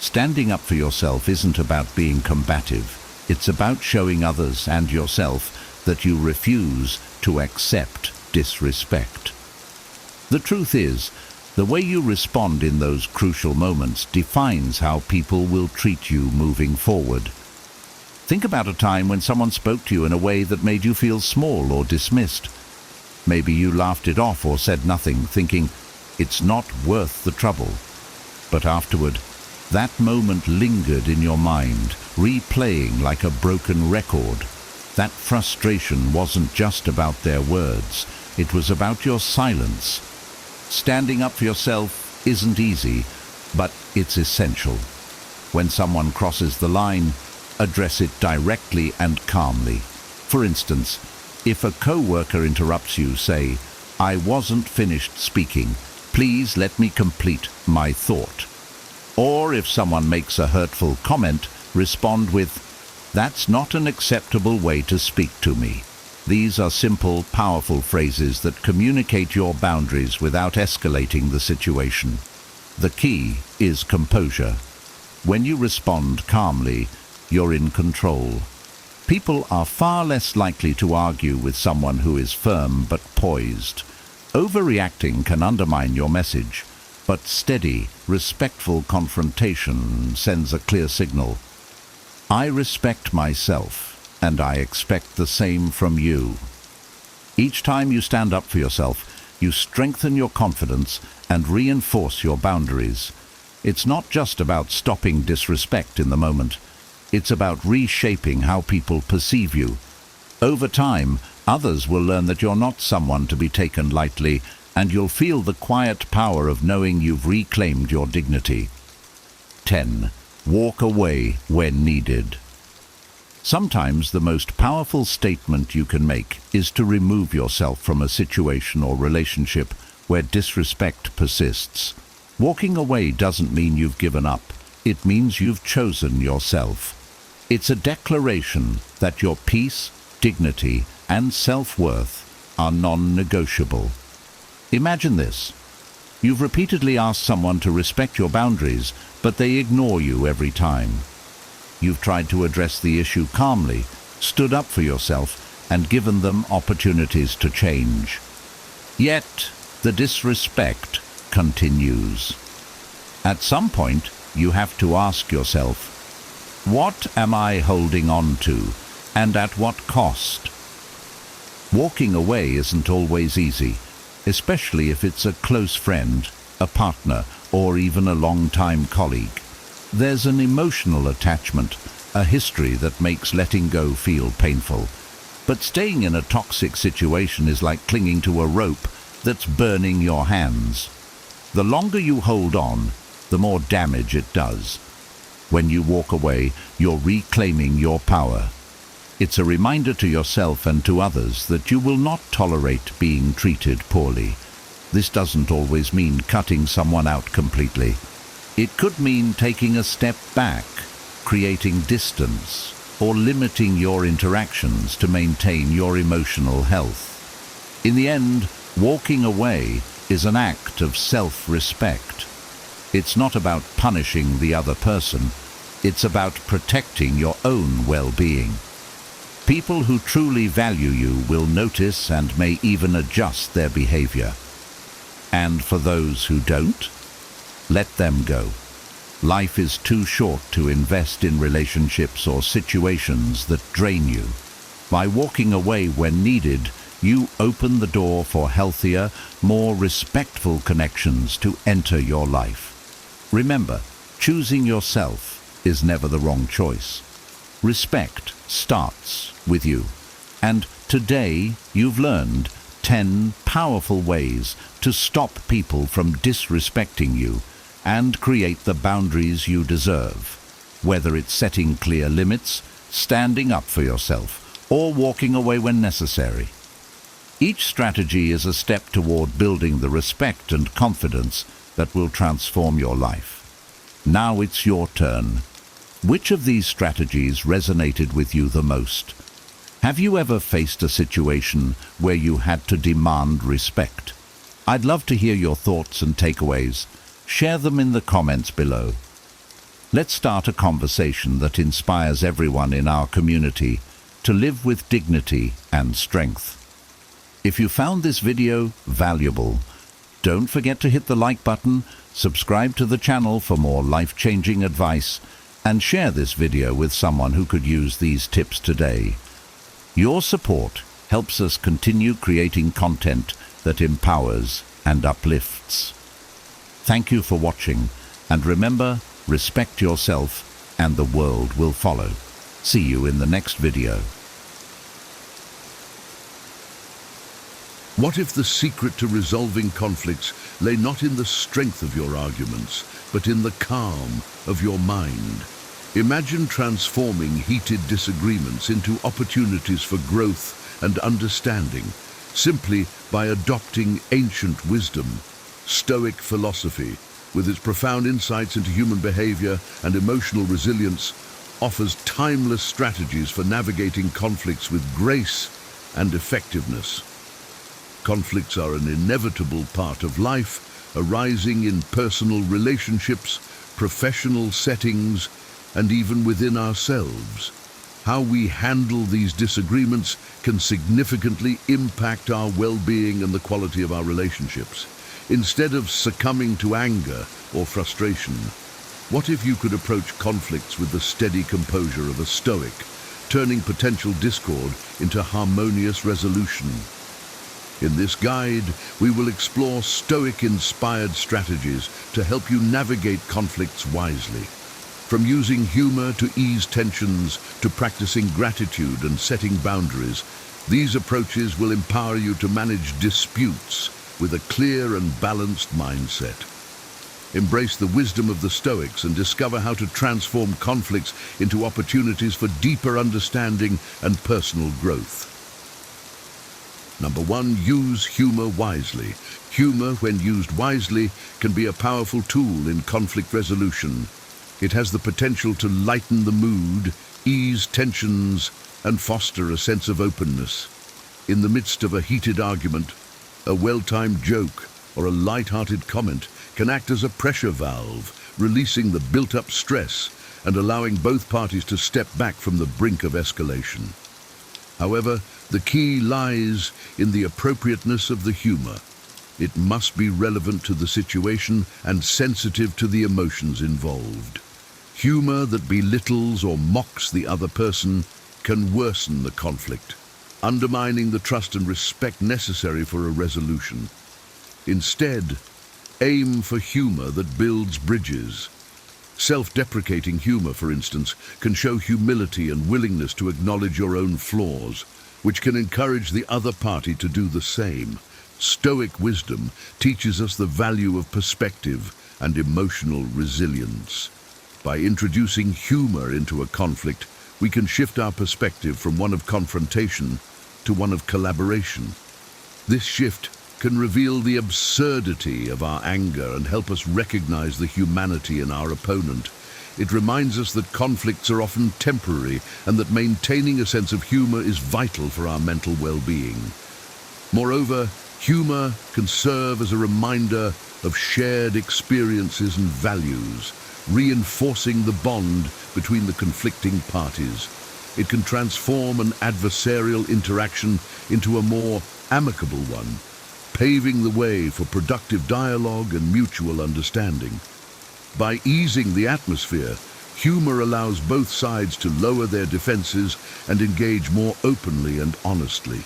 Standing up for yourself isn't about being combative. It's about showing others and yourself that you refuse to accept disrespect. The truth is, the way you respond in those crucial moments defines how people will treat you moving forward. Think about a time when someone spoke to you in a way that made you feel small or dismissed. Maybe you laughed it off or said nothing, thinking, it's not worth the trouble. But afterward, that moment lingered in your mind, replaying like a broken record. That frustration wasn't just about their words, it was about your silence. Standing up for yourself isn't easy, but it's essential. When someone crosses the line, address it directly and calmly. For instance, if a co-worker interrupts you, say, "I wasn't finished speaking. Please let me complete my thought." Or if someone makes a hurtful comment, respond with, "That's not an acceptable way to speak to me." These are simple, powerful phrases that communicate your boundaries without escalating the situation. The key is composure. When you respond calmly, you're in control. People are far less likely to argue with someone who is firm but poised. Overreacting can undermine your message, but steady, respectful confrontation sends a clear signal. I respect myself, and I expect the same from you. Each time you stand up for yourself, You strengthen your confidence and reinforce your boundaries. It's not just about stopping disrespect in the moment. It's about reshaping how people perceive you. Over time, others will learn that you're not someone to be taken lightly, and you'll feel the quiet power of knowing you've reclaimed your dignity. 10. Walk away when needed. Sometimes the most powerful statement you can make is to remove yourself from a situation or relationship where disrespect persists. Walking away doesn't mean you've given up. It means you've chosen yourself. It's a declaration that your peace, dignity, and self-worth are non-negotiable. Imagine this. You've repeatedly asked someone to respect your boundaries, but they ignore you every time. You've tried to address the issue calmly, stood up for yourself, and given them opportunities to change. Yet, the disrespect continues. At some point, you have to ask yourself, what am I holding on to, and at what cost? Walking away isn't always easy, especially if it's a close friend, a partner, or even a long-time colleague. There's an emotional attachment, a history that makes letting go feel painful. But staying in a toxic situation is like clinging to a rope that's burning your hands. The longer you hold on, the more damage it does. When you walk away, you're reclaiming your power. It's a reminder to yourself and to others that you will not tolerate being treated poorly. This doesn't always mean cutting someone out completely. It could mean taking a step back, creating distance, or limiting your interactions to maintain your emotional health. In the end, walking away is an act of self-respect. It's not about punishing the other person. It's about protecting your own well-being. People who truly value you will notice and may even adjust their behavior. And for those who don't, let them go. Life is too short to invest in relationships or situations that drain you. By walking away when needed, you open the door for healthier, more respectful connections to enter your life. Remember, choosing yourself is never the wrong choice. Respect starts with you. And today you've learned 10 powerful ways to stop people from disrespecting you and create the boundaries you deserve. Whether it's setting clear limits, standing up for yourself, or walking away when necessary. Each strategy is a step toward building the respect and confidence that will transform your life. Now it's your turn. Which of these strategies resonated with you the most? Have you ever faced a situation where you had to demand respect? I'd love to hear your thoughts and takeaways. Share them in the comments below. Let's start a conversation that inspires everyone in our community to live with dignity and strength. If you found this video valuable, don't forget to hit the like button, subscribe to the channel for more life-changing advice, and share this video with someone who could use these tips today. Your support helps us continue creating content that empowers and uplifts. Thank you for watching, and remember, respect yourself and the world will follow. See you in the next video. What if the secret to resolving conflicts lay not in the strength of your arguments, but in the calm of your mind? Imagine transforming heated disagreements into opportunities for growth and understanding, simply by adopting ancient wisdom. Stoic philosophy, with its profound insights into human behavior and emotional resilience, offers timeless strategies for navigating conflicts with grace and effectiveness. Conflicts are an inevitable part of life, arising in personal relationships, professional settings, and even within ourselves. How we handle these disagreements can significantly impact our well-being and the quality of our relationships. Instead of succumbing to anger or frustration, what if you could approach conflicts with the steady composure of a Stoic, turning potential discord into harmonious resolution? In this guide, we will explore Stoic-inspired strategies to help you navigate conflicts wisely. From using humor to ease tensions to practicing gratitude and setting boundaries, these approaches will empower you to manage disputes with a clear and balanced mindset. Embrace the wisdom of the Stoics and discover how to transform conflicts into opportunities for deeper understanding and personal growth. Number 1, use humor wisely. Humor, when used wisely, can be a powerful tool in conflict resolution. It has the potential to lighten the mood, ease tensions, and foster a sense of openness. In the midst of a heated argument, a well-timed joke or a light-hearted comment can act as a pressure valve, releasing the built-up stress and allowing both parties to step back from the brink of escalation. However, the key lies in the appropriateness of the humor. It must be relevant to the situation and sensitive to the emotions involved. Humor that belittles or mocks the other person can worsen the conflict, undermining the trust and respect necessary for a resolution. Instead, aim for humor that builds bridges. Self-deprecating humor, for instance, can show humility and willingness to acknowledge your own flaws, which can encourage the other party to do the same. Stoic wisdom teaches us the value of perspective and emotional resilience. By introducing humor into a conflict, we can shift our perspective from one of confrontation to one of collaboration. This shift can reveal the absurdity of our anger and help us recognize the humanity in our opponent. It reminds us that conflicts are often temporary and that maintaining a sense of humor is vital for our mental well-being. Moreover, humor can serve as a reminder of shared experiences and values, reinforcing the bond between the conflicting parties. It can transform an adversarial interaction into a more amicable one, paving the way for productive dialogue and mutual understanding. By easing the atmosphere, humor allows both sides to lower their defenses and engage more openly and honestly.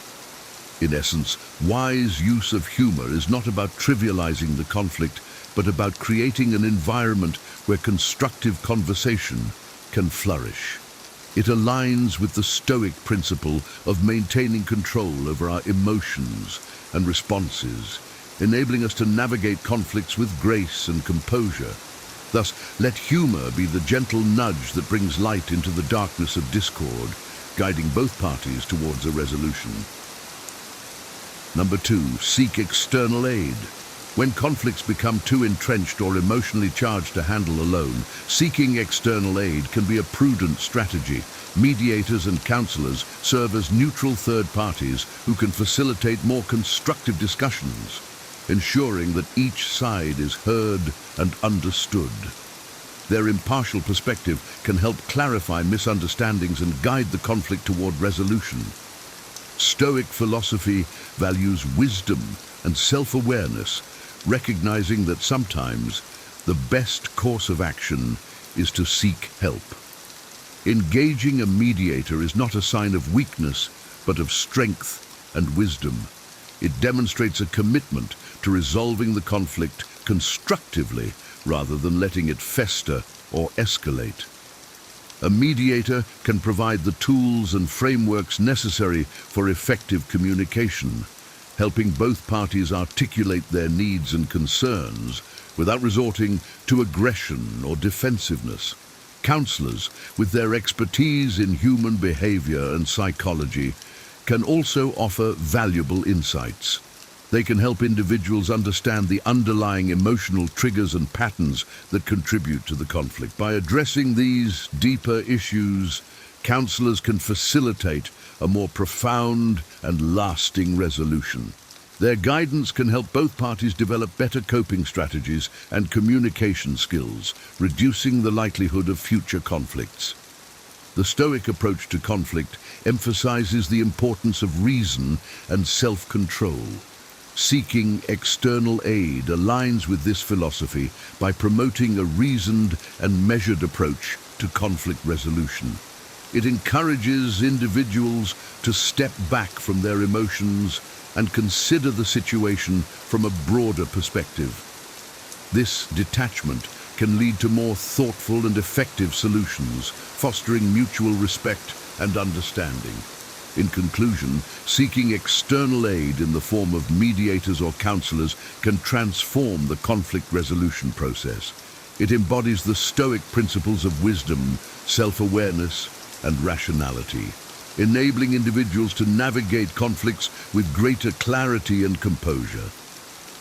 In essence, wise use of humor is not about trivializing the conflict, but about creating an environment where constructive conversation can flourish. It aligns with the Stoic principle of maintaining control over our emotions and responses, enabling us to navigate conflicts with grace and composure. Thus, let humor be the gentle nudge that brings light into the darkness of discord, guiding both parties towards a resolution. Number 2, seek external aid. When conflicts become too entrenched or emotionally charged to handle alone, seeking external aid can be a prudent strategy. Mediators and counselors serve as neutral third parties who can facilitate more constructive discussions, ensuring that each side is heard and understood. Their impartial perspective can help clarify misunderstandings and guide the conflict toward resolution. Stoic philosophy values wisdom and self-awareness, recognizing that sometimes the best course of action is to seek help. Engaging a mediator is not a sign of weakness, but of strength and wisdom. It demonstrates a commitment to resolving the conflict constructively rather than letting it fester or escalate. A mediator can provide the tools and frameworks necessary for effective communication, helping both parties articulate their needs and concerns without resorting to aggression or defensiveness. Counselors, with their expertise in human behavior and psychology, can also offer valuable insights. They can help individuals understand the underlying emotional triggers and patterns that contribute to the conflict. By addressing these deeper issues, counselors can facilitate a more profound and lasting resolution. Their guidance can help both parties develop better coping strategies and communication skills, reducing the likelihood of future conflicts. The Stoic approach to conflict emphasizes the importance of reason and self-control. Seeking external aid aligns with this philosophy by promoting a reasoned and measured approach to conflict resolution. It encourages individuals to step back from their emotions and consider the situation from a broader perspective. This detachment can lead to more thoughtful and effective solutions, fostering mutual respect and understanding. In conclusion, seeking external aid in the form of mediators or counselors can transform the conflict resolution process. It embodies the Stoic principles of wisdom, self-awareness, and rationality, enabling individuals to navigate conflicts with greater clarity and composure.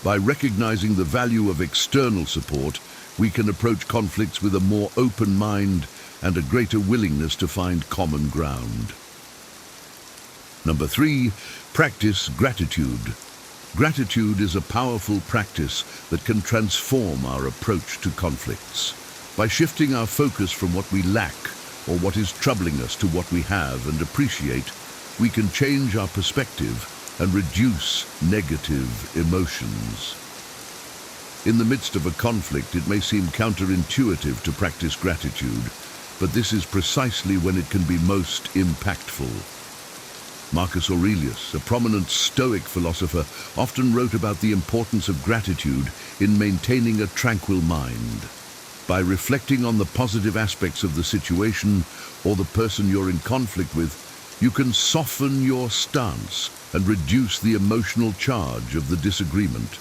By recognizing the value of external support, we can approach conflicts with a more open mind and a greater willingness to find common ground. Number 3, practice gratitude. Gratitude is a powerful practice that can transform our approach to conflicts. By shifting our focus from what we lack or what is troubling us to what we have and appreciate, we can change our perspective and reduce negative emotions. In the midst of a conflict, it may seem counterintuitive to practice gratitude, but this is precisely when it can be most impactful. Marcus Aurelius, a prominent Stoic philosopher, often wrote about the importance of gratitude in maintaining a tranquil mind. By reflecting on the positive aspects of the situation or the person you're in conflict with, you can soften your stance and reduce the emotional charge of the disagreement.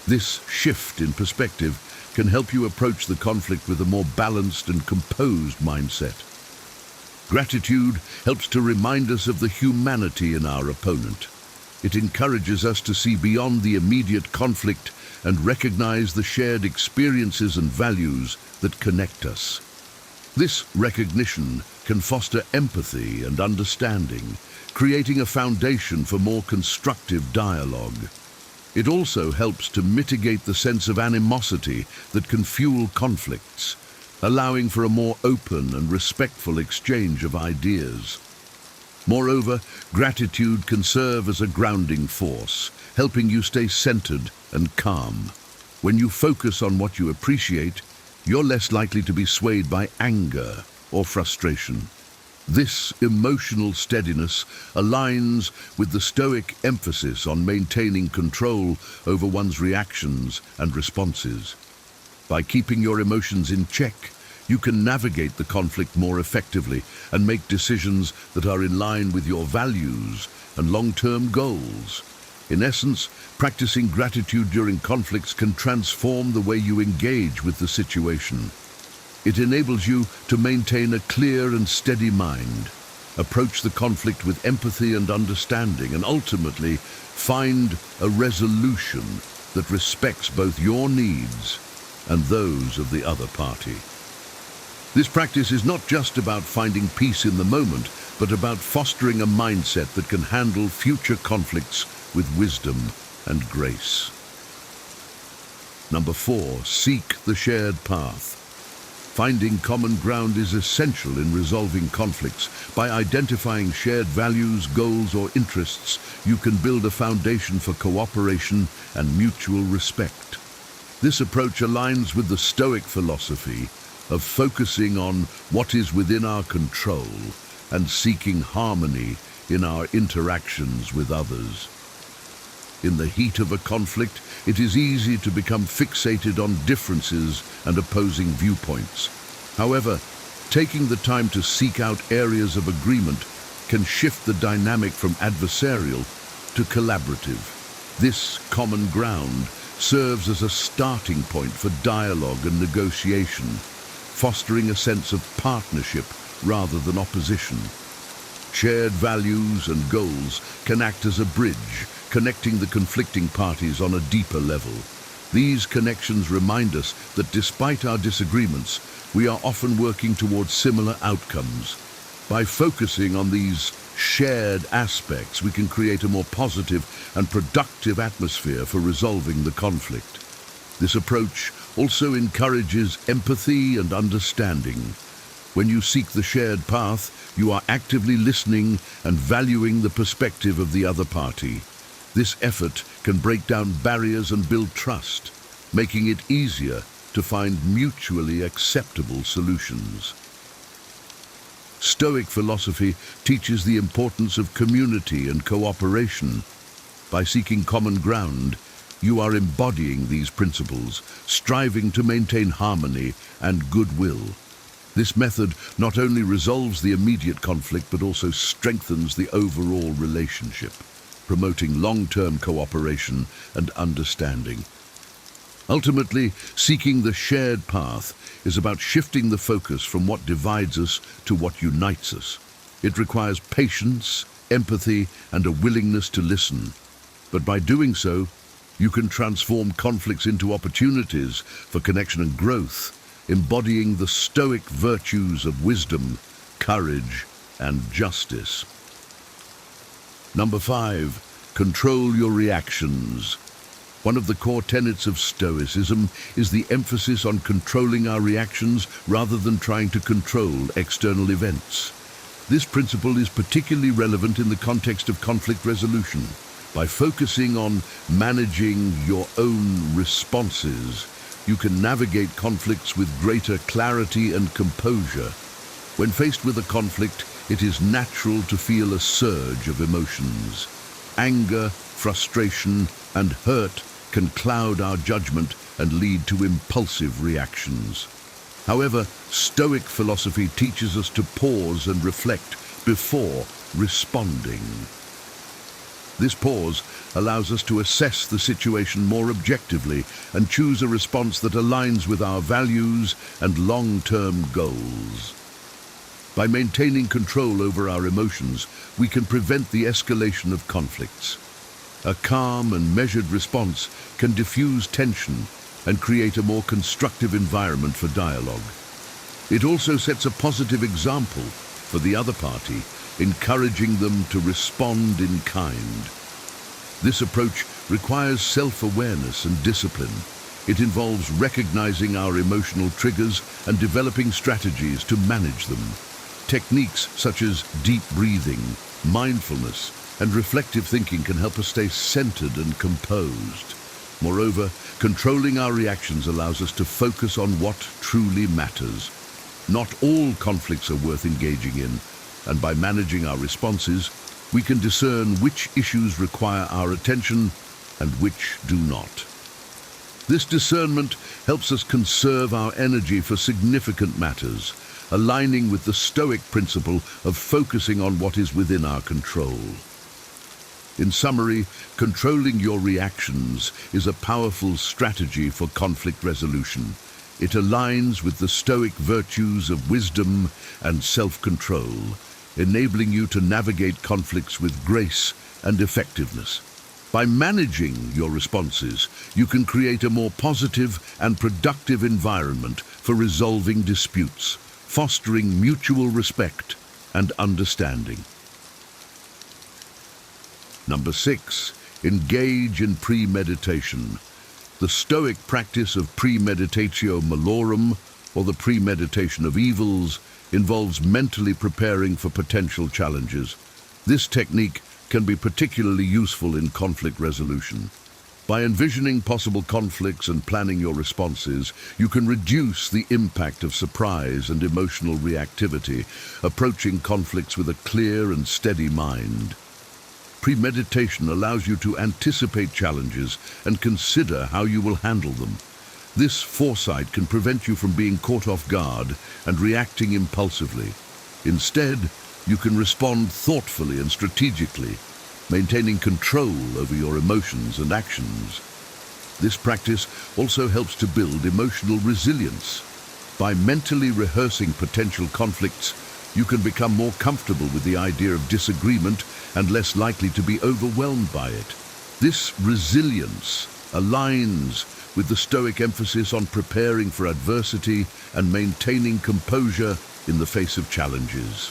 This shift in perspective can help you approach the conflict with a more balanced and composed mindset. Gratitude helps to remind us of the humanity in our opponent. It encourages us to see beyond the immediate conflict and recognize the shared experiences and values that connect us. This recognition can foster empathy and understanding, creating a foundation for more constructive dialogue. It also helps to mitigate the sense of animosity that can fuel conflicts, allowing for a more open and respectful exchange of ideas. Moreover, gratitude can serve as a grounding force, helping you stay centered and calm. When you focus on what you appreciate, you're less likely to be swayed by anger or frustration. This emotional steadiness aligns with the Stoic emphasis on maintaining control over one's reactions and responses. By keeping your emotions in check, you can navigate the conflict more effectively and make decisions that are in line with your values and long-term goals. In essence, practicing gratitude during conflicts can transform the way you engage with the situation. It enables you to maintain a clear and steady mind, approach the conflict with empathy and understanding, and ultimately find a resolution that respects both your needs and those of the other party. This practice is not just about finding peace in the moment, but about fostering a mindset that can handle future conflicts with wisdom and grace. Number 4, seek the shared path. Finding common ground is essential in resolving conflicts. By identifying shared values, goals, or interests, you can build a foundation for cooperation and mutual respect. This approach aligns with the Stoic philosophy of focusing on what is within our control and seeking harmony in our interactions with others. In the heat of a conflict, it is easy to become fixated on differences and opposing viewpoints. However, taking the time to seek out areas of agreement can shift the dynamic from adversarial to collaborative. This common ground serves as a starting point for dialogue and negotiation, fostering a sense of partnership rather than opposition. Shared values and goals can act as a bridge, connecting the conflicting parties on a deeper level. These connections remind us that despite our disagreements, we are often working towards similar outcomes. By focusing on these shared aspects, we can create a more positive and productive atmosphere for resolving the conflict. This approach also encourages empathy and understanding. When you seek the shared path, you are actively listening and valuing the perspective of the other party. This effort can break down barriers and build trust, making it easier to find mutually acceptable solutions. Stoic philosophy teaches the importance of community and cooperation. By seeking common ground, you are embodying these principles, striving to maintain harmony and goodwill. This method not only resolves the immediate conflict but also strengthens the overall relationship, promoting long-term cooperation and understanding. Ultimately, seeking the shared path is about shifting the focus from what divides us to what unites us. It requires patience, empathy, and a willingness to listen. But by doing so, you can transform conflicts into opportunities for connection and growth, embodying the Stoic virtues of wisdom, courage, and justice. Number 5, control your reactions. One of the core tenets of Stoicism is the emphasis on controlling our reactions rather than trying to control external events. This principle is particularly relevant in the context of conflict resolution. By focusing on managing your own responses, you can navigate conflicts with greater clarity and composure. When faced with a conflict, it is natural to feel a surge of emotions. Anger, frustration, and hurt can cloud our judgment and lead to impulsive reactions. However, Stoic philosophy teaches us to pause and reflect before responding. This pause allows us to assess the situation more objectively and choose a response that aligns with our values and long-term goals. By maintaining control over our emotions, we can prevent the escalation of conflicts. A calm and measured response can diffuse tension and create a more constructive environment for dialogue. It also sets a positive example for the other party, encouraging them to respond in kind. This approach requires self-awareness and discipline. It involves recognizing our emotional triggers and developing strategies to manage them. Techniques such as deep breathing, mindfulness, and reflective thinking can help us stay centered and composed. Moreover, controlling our reactions allows us to focus on what truly matters. Not all conflicts are worth engaging in, and by managing our responses, we can discern which issues require our attention and which do not. This discernment helps us conserve our energy for significant matters, aligning with the Stoic principle of focusing on what is within our control. In summary, controlling your reactions is a powerful strategy for conflict resolution. It aligns with the Stoic virtues of wisdom and self-control, enabling you to navigate conflicts with grace and effectiveness. By managing your responses, you can create a more positive and productive environment for resolving disputes, fostering mutual respect and understanding. Number 6, engage in premeditation. The Stoic practice of premeditatio malorum, or the premeditation of evils, involves mentally preparing for potential challenges. This technique can be particularly useful in conflict resolution. By envisioning possible conflicts and planning your responses, you can reduce the impact of surprise and emotional reactivity, approaching conflicts with a clear and steady mind. Premeditation allows you to anticipate challenges and consider how you will handle them. This foresight can prevent you from being caught off guard and reacting impulsively. Instead, you can respond thoughtfully and strategically, maintaining control over your emotions and actions. This practice also helps to build emotional resilience. By mentally rehearsing potential conflicts, you can become more comfortable with the idea of disagreement and less likely to be overwhelmed by it. This resilience aligns with the Stoic emphasis on preparing for adversity and maintaining composure in the face of challenges.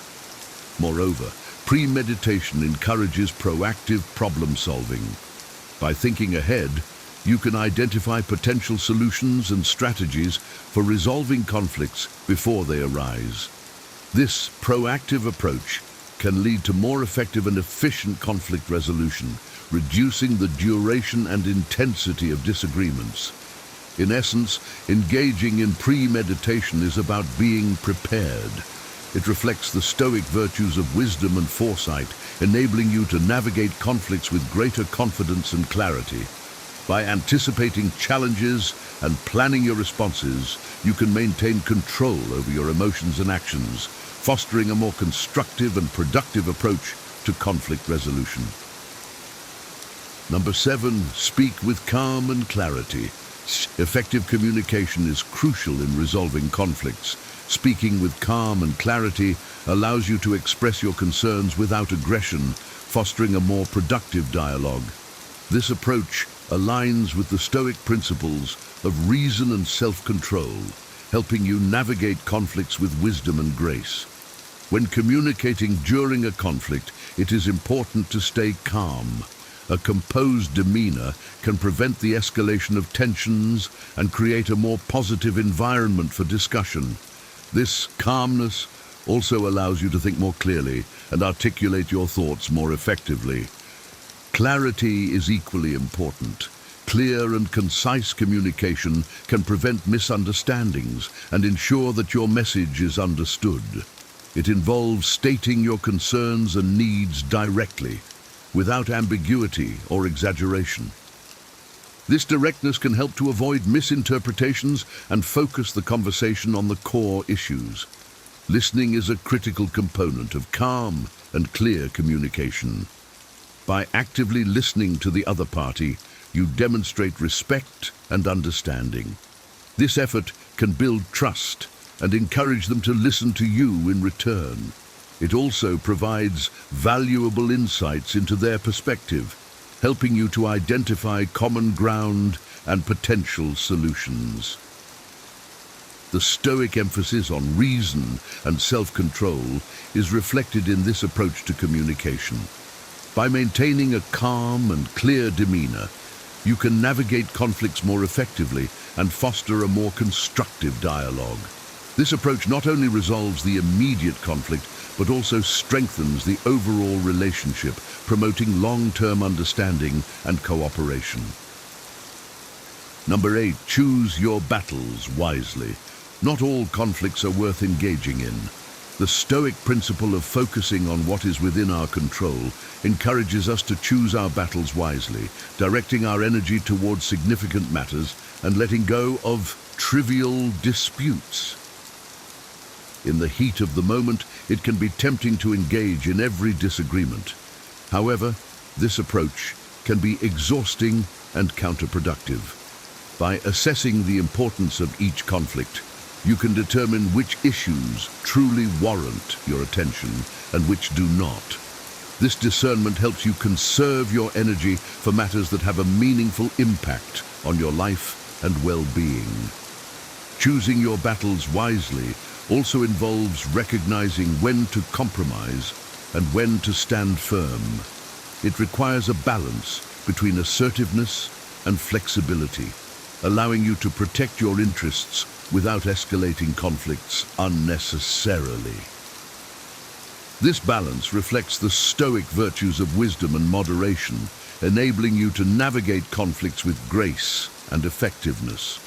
Moreover, premeditation encourages proactive problem-solving. By thinking ahead, you can identify potential solutions and strategies for resolving conflicts before they arise. This proactive approach can lead to more effective and efficient conflict resolution, reducing the duration and intensity of disagreements. In essence, engaging in premeditation is about being prepared. It reflects the Stoic virtues of wisdom and foresight, enabling you to navigate conflicts with greater confidence and clarity. By anticipating challenges and planning your responses, you can maintain control over your emotions and actions, fostering a more constructive and productive approach to conflict resolution. Number 7, speak with calm and clarity. Effective communication is crucial in resolving conflicts. Speaking with calm and clarity allows you to express your concerns without aggression, fostering a more productive dialogue. This approach aligns with the Stoic principles of reason and self-control, helping you navigate conflicts with wisdom and grace. When communicating during a conflict, it is important to stay calm. A composed demeanor can prevent the escalation of tensions and create a more positive environment for discussion. This calmness also allows you to think more clearly and articulate your thoughts more effectively. Clarity is equally important. Clear and concise communication can prevent misunderstandings and ensure that your message is understood. It involves stating your concerns and needs directly, without ambiguity or exaggeration. This directness can help to avoid misinterpretations and focus the conversation on the core issues. Listening is a critical component of calm and clear communication. By actively listening to the other party, you demonstrate respect and understanding. This effort can build trust and encourage them to listen to you in return. It also provides valuable insights into their perspective, helping you to identify common ground and potential solutions. The Stoic emphasis on reason and self-control is reflected in this approach to communication. By maintaining a calm and clear demeanor, you can navigate conflicts more effectively and foster a more constructive dialogue. This approach not only resolves the immediate conflict, but also strengthens the overall relationship, promoting long-term understanding and cooperation. Number 8, choose your battles wisely. Not all conflicts are worth engaging in. The Stoic principle of focusing on what is within our control encourages us to choose our battles wisely, directing our energy towards significant matters and letting go of trivial disputes. In the heat of the moment, it can be tempting to engage in every disagreement. However, this approach can be exhausting and counterproductive. By assessing the importance of each conflict, you can determine which issues truly warrant your attention and which do not. This discernment helps you conserve your energy for matters that have a meaningful impact on your life and well-being. Choosing your battles wisely also involves recognizing when to compromise and when to stand firm. It requires a balance between assertiveness and flexibility, allowing you to protect your interests without escalating conflicts unnecessarily. This balance reflects the Stoic virtues of wisdom and moderation, enabling you to navigate conflicts with grace and effectiveness.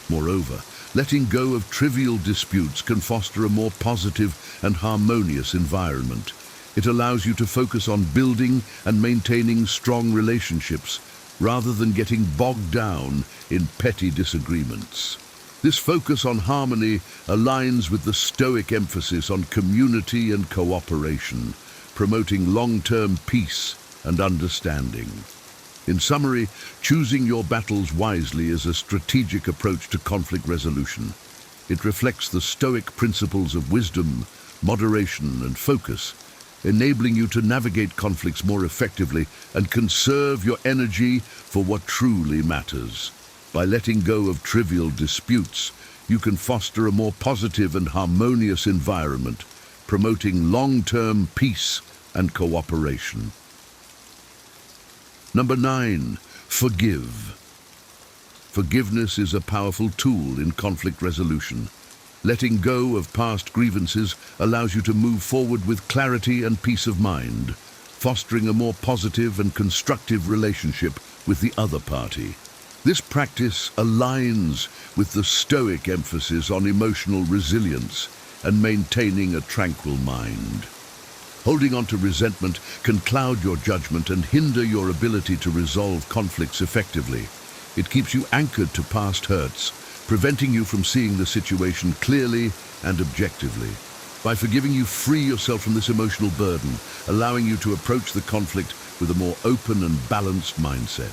Moreover, letting go of trivial disputes can foster a more positive and harmonious environment. It allows you to focus on building and maintaining strong relationships rather than getting bogged down in petty disagreements. This focus on harmony aligns with the Stoic emphasis on community and cooperation, promoting long-term peace and understanding. In summary, choosing your battles wisely is a strategic approach to conflict resolution. It reflects the Stoic principles of wisdom, moderation, and focus, enabling you to navigate conflicts more effectively and conserve your energy for what truly matters. By letting go of trivial disputes, you can foster a more positive and harmonious environment, promoting long-term peace and cooperation. Number 9, forgive. Forgiveness is a powerful tool in conflict resolution. Letting go of past grievances allows you to move forward with clarity and peace of mind, fostering a more positive and constructive relationship with the other party. This practice aligns with the Stoic emphasis on emotional resilience, and maintaining a tranquil mind. Holding on to resentment can cloud your judgment and hinder your ability to resolve conflicts effectively. It keeps you anchored to past hurts, preventing you from seeing the situation clearly and objectively. By forgiving, you free yourself from this emotional burden, allowing you to approach the conflict with a more open and balanced mindset.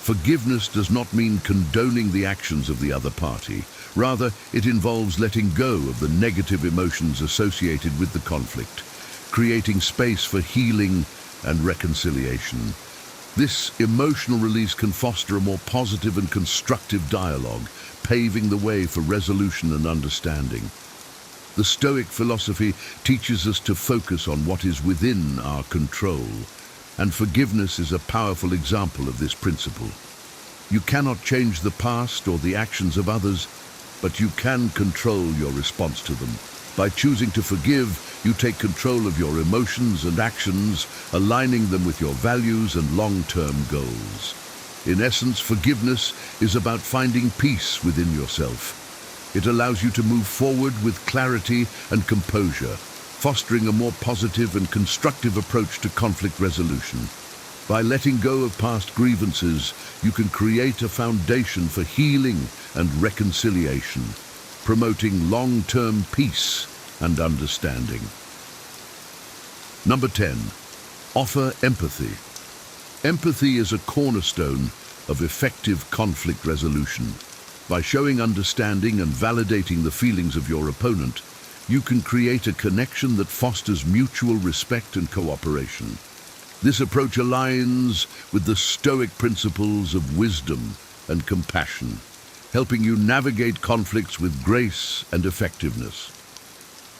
Forgiveness does not mean condoning the actions of the other party. Rather, it involves letting go of the negative emotions associated with the conflict, creating space for healing and reconciliation. This emotional release can foster a more positive and constructive dialogue, paving the way for resolution and understanding. The Stoic philosophy teaches us to focus on what is within our control, and forgiveness is a powerful example of this principle. You cannot change the past or the actions of others, but you can control your response to them. By choosing to forgive, you take control of your emotions and actions, aligning them with your values and long-term goals. In essence, forgiveness is about finding peace within yourself. It allows you to move forward with clarity and composure, fostering a more positive and constructive approach to conflict resolution. By letting go of past grievances, you can create a foundation for healing and reconciliation, promoting long-term peace and understanding. Number 10, offer empathy. Empathy is a cornerstone of effective conflict resolution. By showing understanding and validating the feelings of your opponent, you can create a connection that fosters mutual respect and cooperation. This approach aligns with the Stoic principles of wisdom and compassion, helping you navigate conflicts with grace and effectiveness.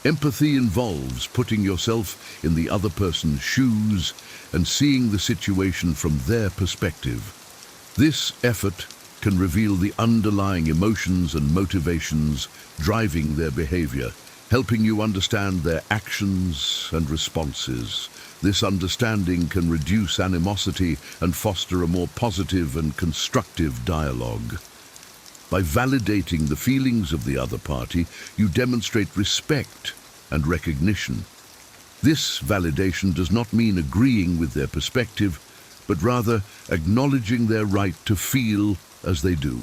Empathy involves putting yourself in the other person's shoes and seeing the situation from their perspective. This effort can reveal the underlying emotions and motivations driving their behavior, helping you understand their actions and responses. This understanding can reduce animosity and foster a more positive and constructive dialogue. By validating the feelings of the other party, you demonstrate respect and recognition. This validation does not mean agreeing with their perspective, but rather acknowledging their right to feel as they do.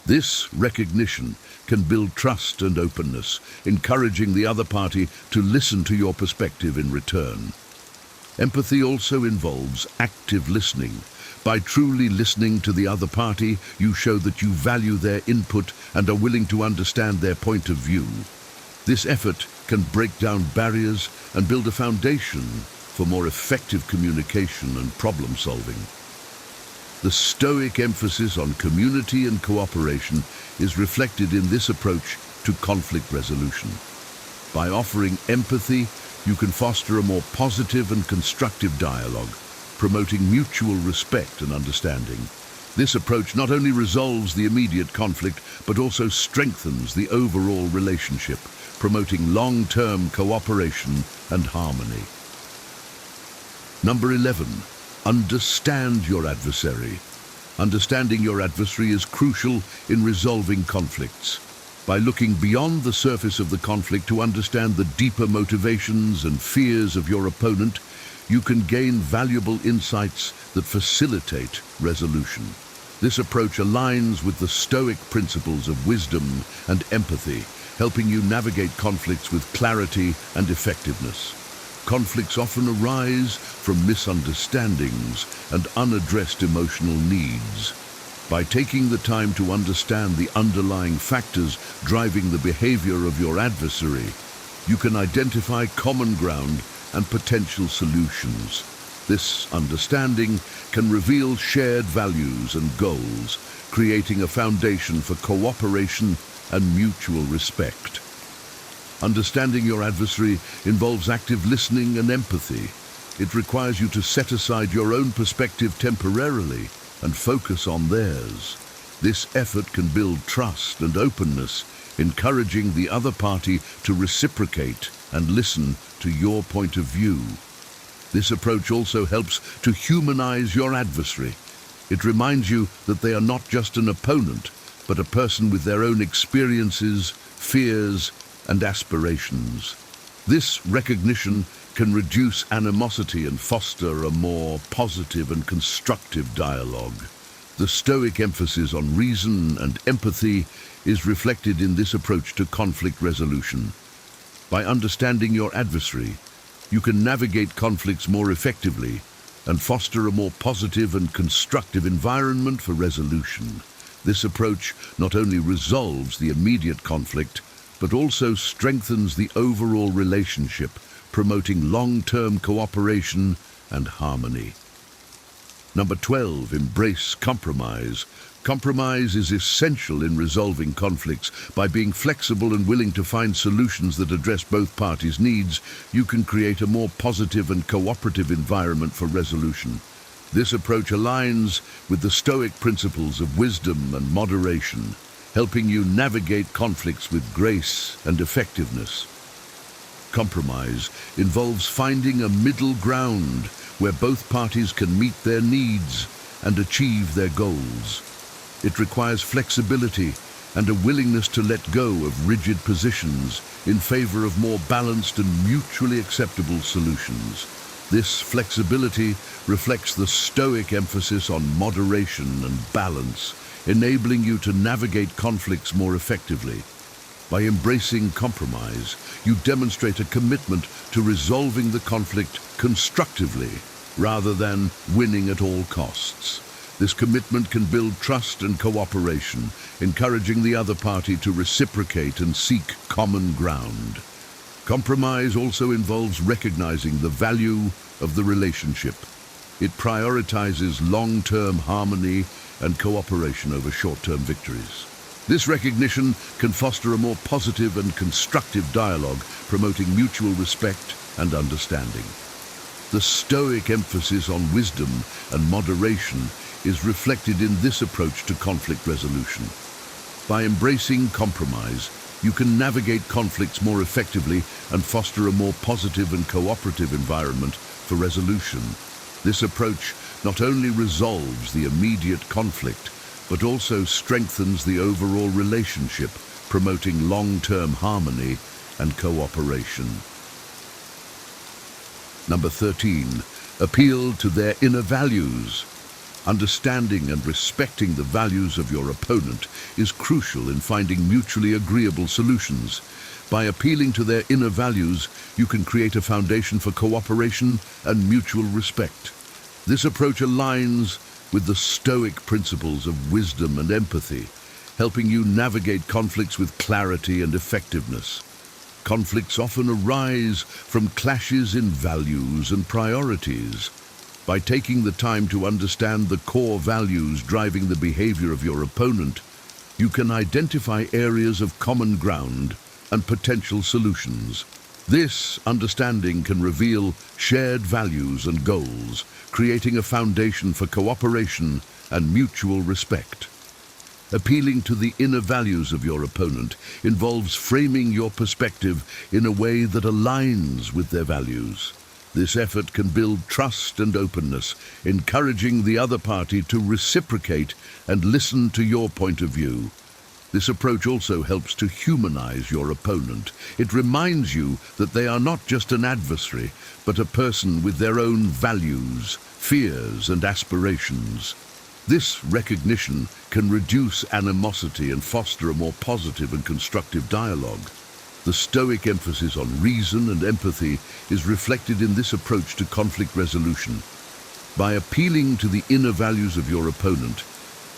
This recognition can build trust and openness, encouraging the other party to listen to your perspective in return. Empathy also involves active listening. By truly listening to the other party, you show that you value their input and are willing to understand their point of view. This effort can break down barriers and build a foundation for more effective communication and problem solving. The Stoic emphasis on community and cooperation is reflected in this approach to conflict resolution. By offering empathy, you can foster a more positive and constructive dialogue, promoting mutual respect and understanding. This approach not only resolves the immediate conflict, but also strengthens the overall relationship, promoting long-term cooperation and harmony. Number 11. Understand your adversary. Understanding your adversary is crucial in resolving conflicts. By looking beyond the surface of the conflict to understand the deeper motivations and fears of your opponent, you can gain valuable insights that facilitate resolution. This approach aligns with the Stoic principles of wisdom and empathy, helping you navigate conflicts with clarity and effectiveness. Conflicts often arise from misunderstandings and unaddressed emotional needs. By taking the time to understand the underlying factors driving the behavior of your adversary, you can identify common ground and potential solutions. This understanding can reveal shared values and goals, creating a foundation for cooperation and mutual respect. Understanding your adversary involves active listening and empathy. It requires you to set aside your own perspective temporarily and focus on theirs. This effort can build trust and openness, encouraging the other party to reciprocate and listen to your point of view. This approach also helps to humanize your adversary. It reminds you that they are not just an opponent, but a person with their own experiences, fears, and aspirations. This recognition can reduce animosity and foster a more positive and constructive dialogue. The Stoic emphasis on reason and empathy is reflected in this approach to conflict resolution. By understanding your adversary, you can navigate conflicts more effectively and foster a more positive and constructive environment for resolution. This approach not only resolves the immediate conflict, but also strengthens the overall relationship, promoting long-term cooperation and harmony. Number 12, embrace compromise. Compromise is essential in resolving conflicts. By being flexible and willing to find solutions that address both parties' needs, you can create a more positive and cooperative environment for resolution. This approach aligns with the Stoic principles of wisdom and moderation, helping you navigate conflicts with grace and effectiveness. Compromise involves finding a middle ground where both parties can meet their needs and achieve their goals. It requires flexibility and a willingness to let go of rigid positions in favor of more balanced and mutually acceptable solutions. This flexibility reflects the Stoic emphasis on moderation and balance, enabling you to navigate conflicts more effectively. By embracing compromise, you demonstrate a commitment to resolving the conflict constructively rather than winning at all costs. This commitment can build trust and cooperation, encouraging the other party to reciprocate and seek common ground. Compromise also involves recognizing the value of the relationship. It prioritizes long-term harmony and cooperation over short-term victories. This recognition can foster a more positive and constructive dialogue, promoting mutual respect and understanding. The Stoic emphasis on wisdom and moderation is reflected in this approach to conflict resolution. By embracing compromise, you can navigate conflicts more effectively and foster a more positive and cooperative environment for resolution. This approach not only resolves the immediate conflict, but also strengthens the overall relationship, promoting long-term harmony and cooperation. Number 13, appeal to their inner values. Understanding and respecting the values of your opponent is crucial in finding mutually agreeable solutions. By appealing to their inner values, you can create a foundation for cooperation and mutual respect. This approach aligns with the Stoic principles of wisdom and empathy, helping you navigate conflicts with clarity and effectiveness. Conflicts often arise from clashes in values and priorities. By taking the time to understand the core values driving the behavior of your opponent, you can identify areas of common ground and potential solutions. This understanding can reveal shared values and goals, creating a foundation for cooperation and mutual respect. Appealing to the inner values of your opponent involves framing your perspective in a way that aligns with their values. This effort can build trust and openness, encouraging the other party to reciprocate and listen to your point of view. This approach also helps to humanize your opponent. It reminds you that they are not just an adversary, but a person with their own values, fears, and aspirations. This recognition can reduce animosity and foster a more positive and constructive dialogue. The Stoic emphasis on reason and empathy is reflected in this approach to conflict resolution. By appealing to the inner values of your opponent,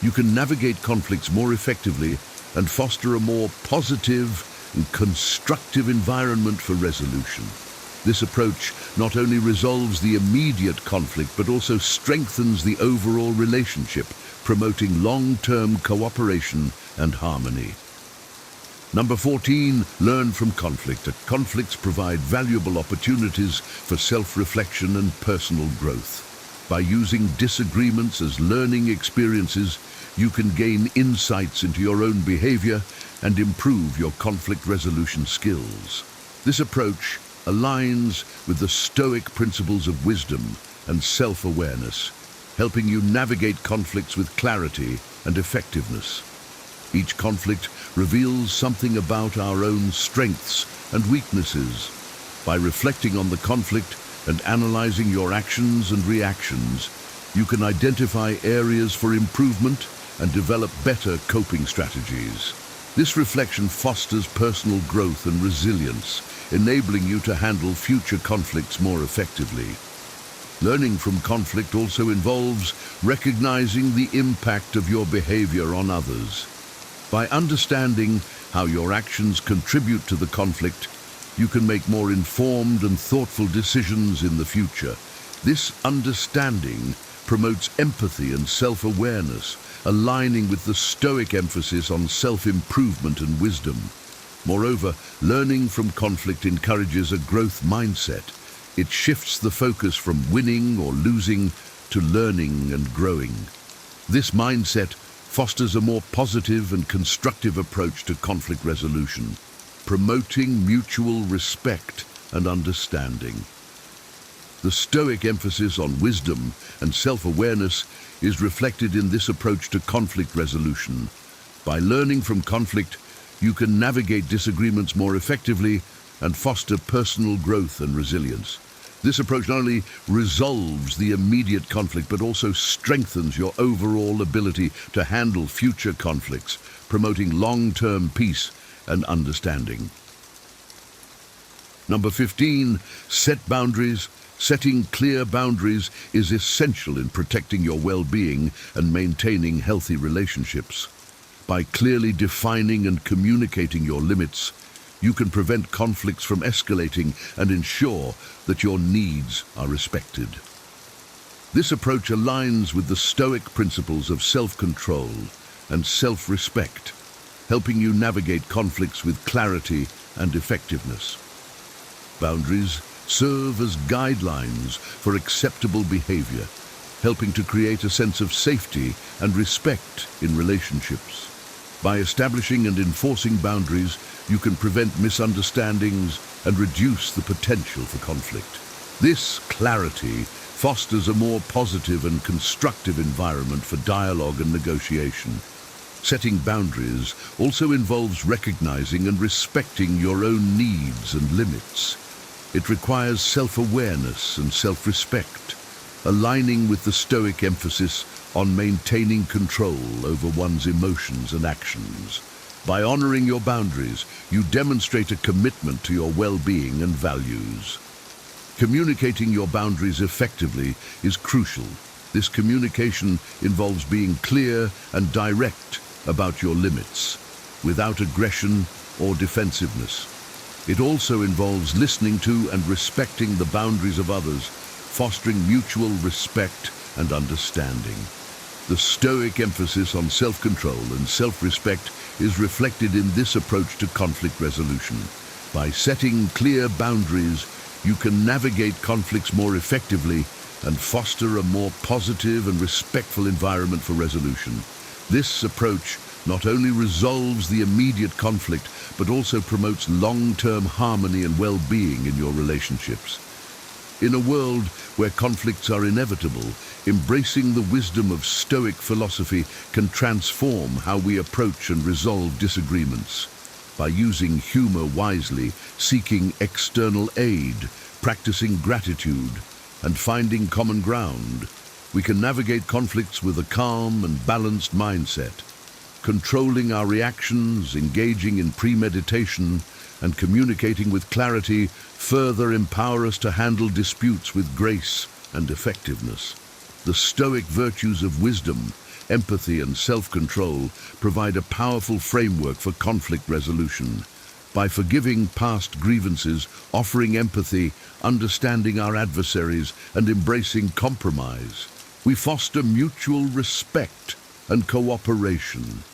you can navigate conflicts more effectively and foster a more positive and constructive environment for resolution. This approach not only resolves the immediate conflict, but also strengthens the overall relationship, promoting long-term cooperation and harmony. Number 14, learn from conflict. Conflicts provide valuable opportunities for self-reflection and personal growth. By using disagreements as learning experiences, you can gain insights into your own behavior and improve your conflict resolution skills. This approach aligns with the Stoic principles of wisdom and self-awareness, helping you navigate conflicts with clarity and effectiveness. Each conflict reveals something about our own strengths and weaknesses. By reflecting on the conflict and analyzing your actions and reactions, you can identify areas for improvement and develop better coping strategies. This reflection fosters personal growth and resilience, enabling you to handle future conflicts more effectively. Learning from conflict also involves recognizing the impact of your behavior on others. By understanding how your actions contribute to the conflict, you can make more informed and thoughtful decisions in the future. This understanding promotes empathy and self-awareness, aligning with the Stoic emphasis on self-improvement and wisdom. Moreover, learning from conflict encourages a growth mindset. It shifts the focus from winning or losing to learning and growing. This mindset fosters a more positive and constructive approach to conflict resolution, promoting mutual respect and understanding. The Stoic emphasis on wisdom and self-awareness is reflected in this approach to conflict resolution. By learning from conflict, you can navigate disagreements more effectively and foster personal growth and resilience. This approach not only resolves the immediate conflict, but also strengthens your overall ability to handle future conflicts, promoting long-term peace and understanding. Number 15, set boundaries. Setting clear boundaries is essential in protecting your well-being and maintaining healthy relationships. By clearly defining and communicating your limits, you can prevent conflicts from escalating and ensure that your needs are respected. This approach aligns with the Stoic principles of self-control and self-respect, helping you navigate conflicts with clarity and effectiveness. Boundaries serve as guidelines for acceptable behavior, helping to create a sense of safety and respect in relationships. By establishing and enforcing boundaries, you can prevent misunderstandings and reduce the potential for conflict. This clarity fosters a more positive and constructive environment for dialogue and negotiation. Setting boundaries also involves recognizing and respecting your own needs and limits. It requires self-awareness and self-respect, aligning with the Stoic emphasis on maintaining control over one's emotions and actions. By honoring your boundaries, you demonstrate a commitment to your well-being and values. Communicating your boundaries effectively is crucial. This communication involves being clear and direct about your limits, without aggression or defensiveness. It also involves listening to and respecting the boundaries of others, fostering mutual respect and understanding. The Stoic emphasis on self-control and self-respect is reflected in this approach to conflict resolution. By setting clear boundaries, you can navigate conflicts more effectively and foster a more positive and respectful environment for resolution. This approach not only resolves the immediate conflict, but also promotes long-term harmony and well-being in your relationships. In a world where conflicts are inevitable, embracing the wisdom of Stoic philosophy can transform how we approach and resolve disagreements. By using humor wisely, seeking external aid, practicing gratitude, and finding common ground, we can navigate conflicts with a calm and balanced mindset. Controlling our reactions, engaging in premeditation, and communicating with clarity further empower us to handle disputes with grace and effectiveness. The Stoic virtues of wisdom, empathy, and self-control provide a powerful framework for conflict resolution. By forgiving past grievances, offering empathy, understanding our adversaries, and embracing compromise, we foster mutual respect and cooperation.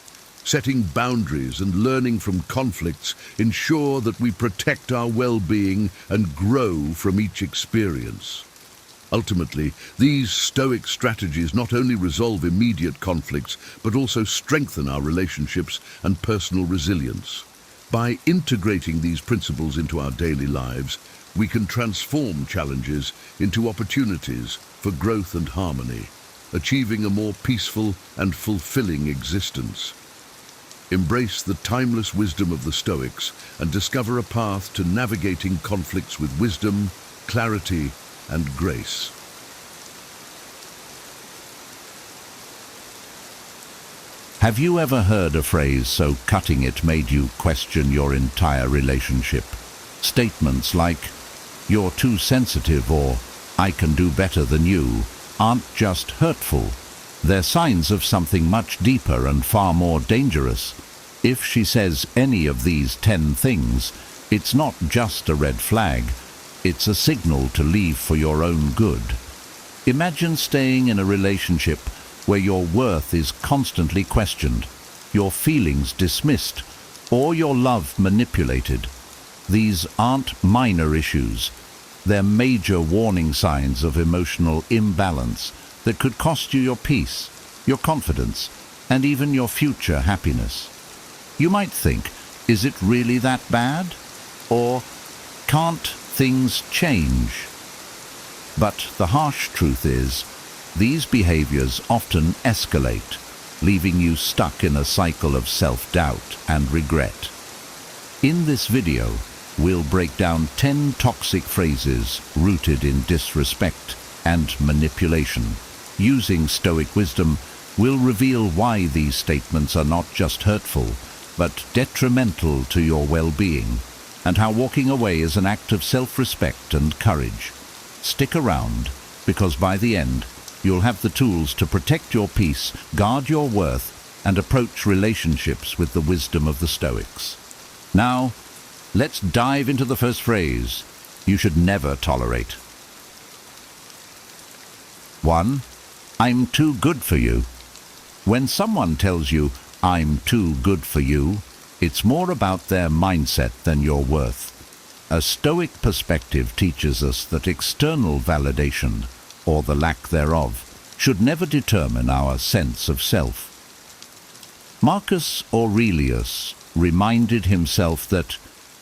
Setting boundaries and learning from conflicts ensure that we protect our well-being and grow from each experience. Ultimately, these Stoic strategies not only resolve immediate conflicts, but also strengthen our relationships and personal resilience. By integrating these principles into our daily lives, we can transform challenges into opportunities for growth and harmony, achieving a more peaceful and fulfilling existence. Embrace the timeless wisdom of the Stoics and discover a path to navigating conflicts with wisdom, clarity, and grace. Have you ever heard a phrase so cutting it made you question your entire relationship? Statements like, "You're too sensitive," or "I can do better than you," aren't just hurtful. They're signs of something much deeper and far more dangerous. If she says any of these 10 things, it's not just a red flag. It's a signal to leave for your own good. Imagine staying in a relationship where your worth is constantly questioned, your feelings dismissed, or your love manipulated. These aren't minor issues. They're major warning signs of emotional imbalance that could cost you your peace, your confidence, and even your future happiness. You might think, is it really that bad? Or can't things change? But the harsh truth is, these behaviors often escalate, leaving you stuck in a cycle of self-doubt and regret. In this video, we'll break down 10 toxic phrases rooted in disrespect and manipulation. Using Stoic wisdom, we'll reveal why these statements are not just hurtful, but detrimental to your well-being, and how walking away is an act of self-respect and courage. Stick around, because by the end, you'll have the tools to protect your peace, guard your worth, and approach relationships with the wisdom of the Stoics. Now, let's dive into the first phrase you should never tolerate. 1. I'm too good for you. When someone tells you, "I'm too good for you," it's more about their mindset than your worth. A Stoic perspective teaches us that external validation, or the lack thereof, should never determine our sense of self. Marcus Aurelius reminded himself that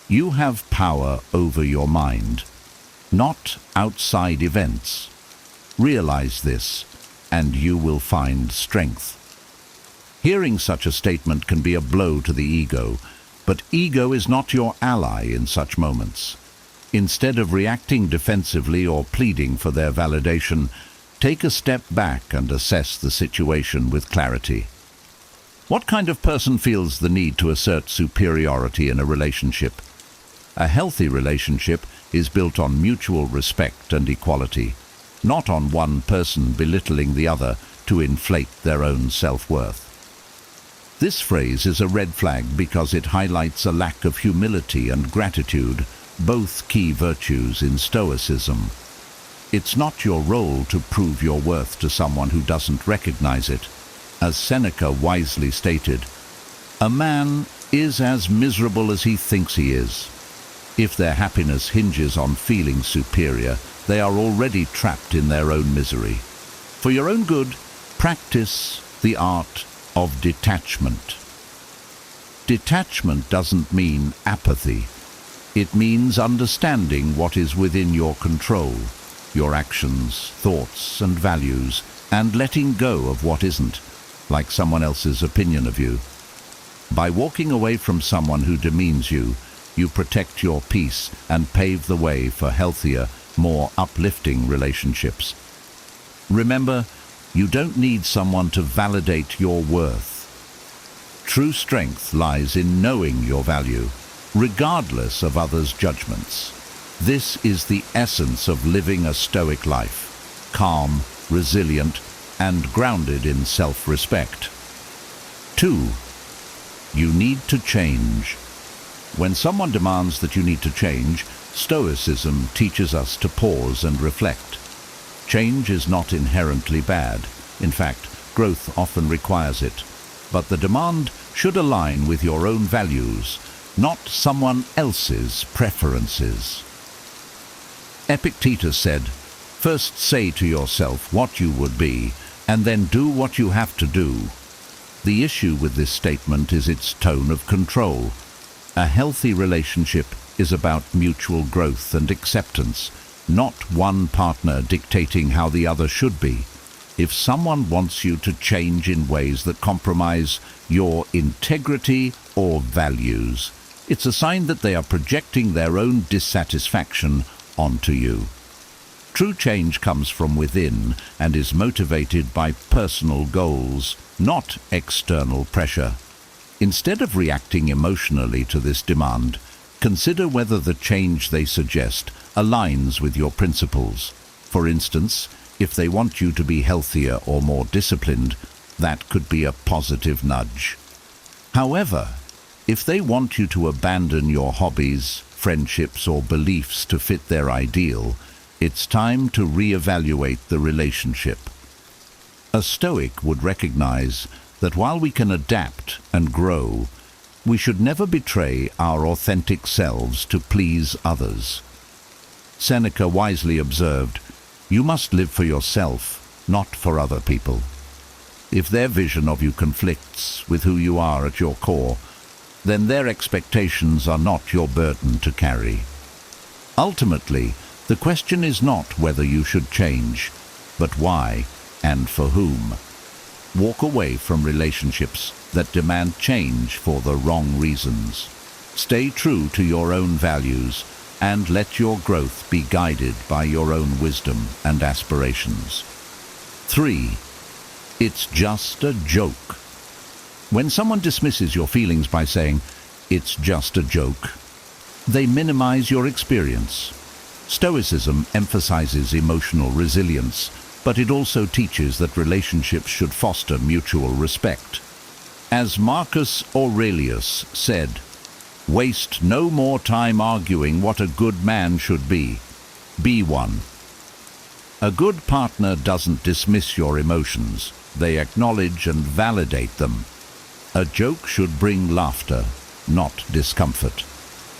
you have power over your mind, not outside events. Realize this, and you will find strength. Hearing such a statement can be a blow to the ego, but ego is not your ally in such moments. Instead of reacting defensively or pleading for their validation, take a step back and assess the situation with clarity. What kind of person feels the need to assert superiority in a relationship? A healthy relationship is built on mutual respect and equality, not on one person belittling the other to inflate their own self-worth. This phrase is a red flag because it highlights a lack of humility and gratitude, both key virtues in Stoicism. It's not your role to prove your worth to someone who doesn't recognize it. As Seneca wisely stated, "A man is as miserable as he thinks he is." If their happiness hinges on feeling superior, they are already trapped in their own misery. For your own good, practice the art of detachment. Detachment doesn't mean apathy. It means understanding what is within your control, your actions, thoughts, and values, and letting go of what isn't, like someone else's opinion of you. By walking away from someone who demeans you, you protect your peace and pave the way for healthier, more uplifting relationships. Remember, you don't need someone to validate your worth. True strength lies in knowing your value, regardless of others' judgments. This is the essence of living a Stoic life, calm, resilient, and grounded in self-respect. 2. You need to change. When someone demands that you need to change, Stoicism teaches us to pause and reflect. Change is not inherently bad. In fact, growth often requires it. But the demand should align with your own values, not someone else's preferences. Epictetus said, "First say to yourself what you would be, and then do what you have to do." The issue with this statement is its tone of control. A healthy relationship is about mutual growth and acceptance, not one partner dictating how the other should be. If someone wants you to change in ways that compromise your integrity or values, it's a sign that they are projecting their own dissatisfaction onto you. True change comes from within and is motivated by personal goals, not external pressure. Instead of reacting emotionally to this demand, consider whether the change they suggest aligns with your principles. For instance, if they want you to be healthier or more disciplined, that could be a positive nudge. However, if they want you to abandon your hobbies, friendships, or beliefs to fit their ideal, it's time to reevaluate the relationship. A Stoic would recognize that while we can adapt and grow, we should never betray our authentic selves to please others. Seneca wisely observed, "You must live for yourself, not for other people." If their vision of you conflicts with who you are at your core, then their expectations are not your burden to carry. Ultimately, the question is not whether you should change, but why and for whom. Walk away from relationships that demand change for the wrong reasons. Stay true to your own values and let your growth be guided by your own wisdom and aspirations. 3. It's just a joke. When someone dismisses your feelings by saying, "It's just a joke," they minimize your experience. Stoicism emphasizes emotional resilience, but it also teaches that relationships should foster mutual respect. As Marcus Aurelius said, "Waste no more time arguing what a good man should be. Be one." A good partner doesn't dismiss your emotions. They acknowledge and validate them. A joke should bring laughter, not discomfort.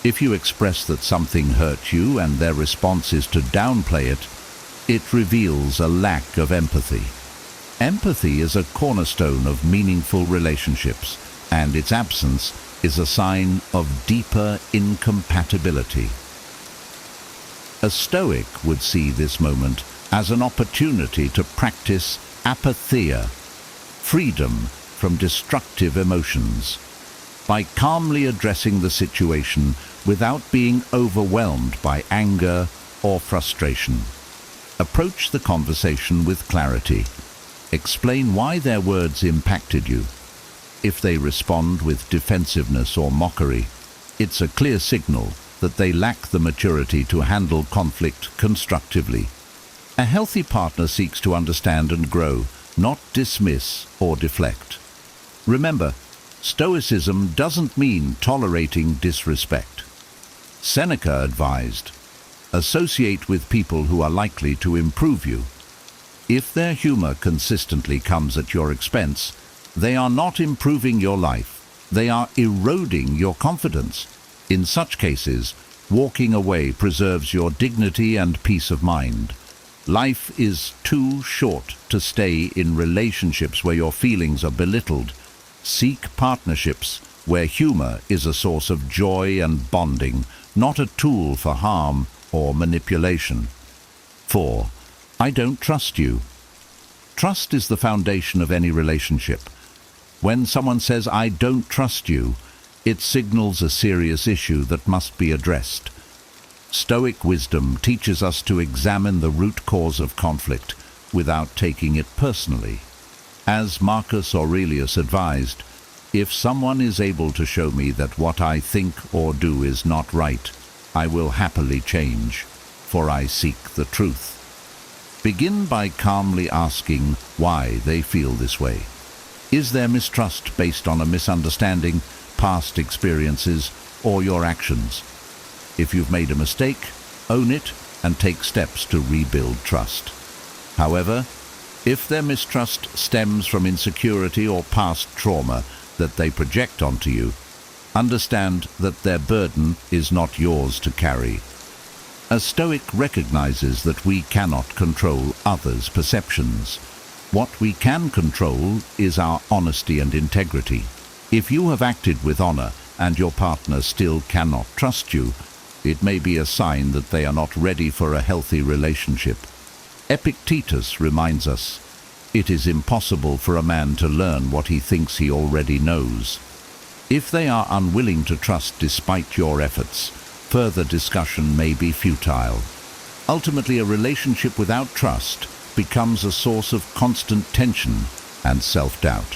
If you express that something hurt you and their response is to downplay it, it reveals a lack of empathy. Empathy is a cornerstone of meaningful relationships, and its absence is a sign of deeper incompatibility. A Stoic would see this moment as an opportunity to practice apatheia, freedom from destructive emotions. By calmly addressing the situation without being overwhelmed by anger or frustration. Approach the conversation with clarity. Explain why their words impacted you. If they respond with defensiveness or mockery, it's a clear signal that they lack the maturity to handle conflict constructively. A healthy partner seeks to understand and grow, not dismiss or deflect. Remember, Stoicism doesn't mean tolerating disrespect. Seneca advised, "Associate with people who are likely to improve you." If their humor consistently comes at your expense, they are not improving your life. They are eroding your confidence. In such cases, walking away preserves your dignity and peace of mind. Life is too short to stay in relationships where your feelings are belittled. Seek partnerships where humor is a source of joy and bonding, not a tool for harm or manipulation. 4. I don't trust you. Trust is the foundation of any relationship. When someone says, "I don't trust you," it signals a serious issue that must be addressed. Stoic wisdom teaches us to examine the root cause of conflict without taking it personally. As Marcus Aurelius advised, "If someone is able to show me that what I think or do is not right, I will happily change, for I seek the truth." Begin by calmly asking why they feel this way. Is their mistrust based on a misunderstanding, past experiences, or your actions? If you've made a mistake, own it and take steps to rebuild trust. However, if their mistrust stems from insecurity or past trauma that they project onto you, understand that their burden is not yours to carry. A Stoic recognizes that we cannot control others' perceptions. What we can control is our honesty and integrity. If you have acted with honor and your partner still cannot trust you, it may be a sign that they are not ready for a healthy relationship. Epictetus reminds us, It is impossible for a man to learn what he thinks he already knows. If they are unwilling to trust despite your efforts, further discussion may be futile. Ultimately, a relationship without trust becomes a source of constant tension and self-doubt.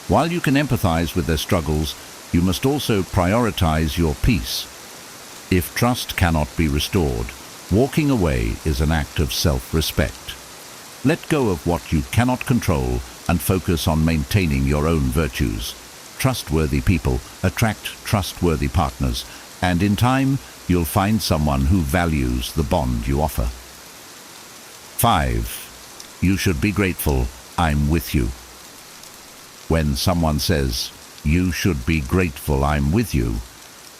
While you can empathize with their struggles, you must also prioritize your peace. If trust cannot be restored, walking away is an act of self-respect. Let go of what you cannot control and focus on maintaining your own virtues. Trustworthy people attract trustworthy partners, and in time, you'll find someone who values the bond you offer. 5. You should be grateful, I'm with you. When someone says, you should be grateful, I'm with you,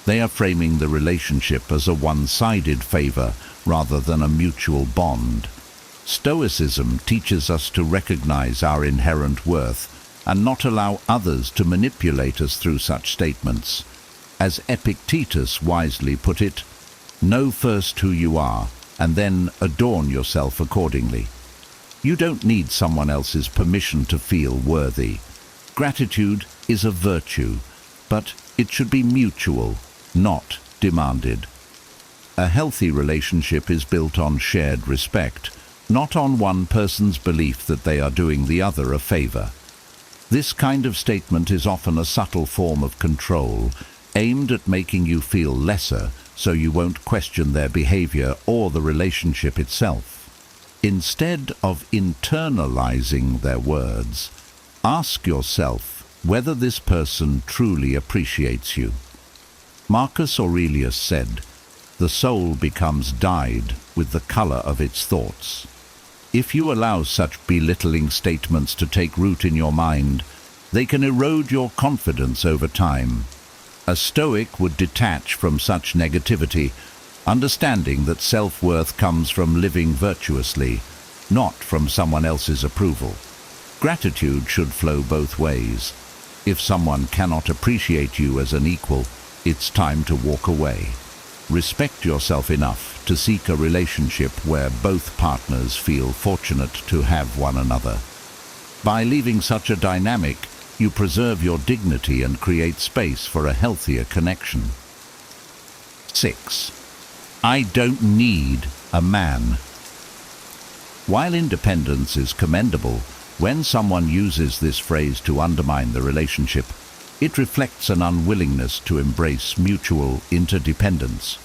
they are framing the relationship as a one-sided favor rather than a mutual bond. Stoicism teaches us to recognize our inherent worth and not allow others to manipulate us through such statements. As Epictetus wisely put it, know first who you are and then adorn yourself accordingly. You don't need someone else's permission to feel worthy. Gratitude is a virtue, but it should be mutual, not demanded. A healthy relationship is built on shared respect, not on one person's belief that they are doing the other a favor. This kind of statement is often a subtle form of control, aimed at making you feel lesser so you won't question their behavior or the relationship itself. Instead of internalizing their words, ask yourself whether this person truly appreciates you. Marcus Aurelius said, "The soul becomes dyed with the color of its thoughts." If you allow such belittling statements to take root in your mind, they can erode your confidence over time. A Stoic would detach from such negativity, understanding that self-worth comes from living virtuously, not from someone else's approval. Gratitude should flow both ways. If someone cannot appreciate you as an equal, it's time to walk away. Respect yourself enough to seek a relationship where both partners feel fortunate to have one another. By leaving such a dynamic, you preserve your dignity and create space for a healthier connection. 6. I don't need a man. While independence is commendable, when someone uses this phrase to undermine the relationship, it reflects an unwillingness to embrace mutual interdependence.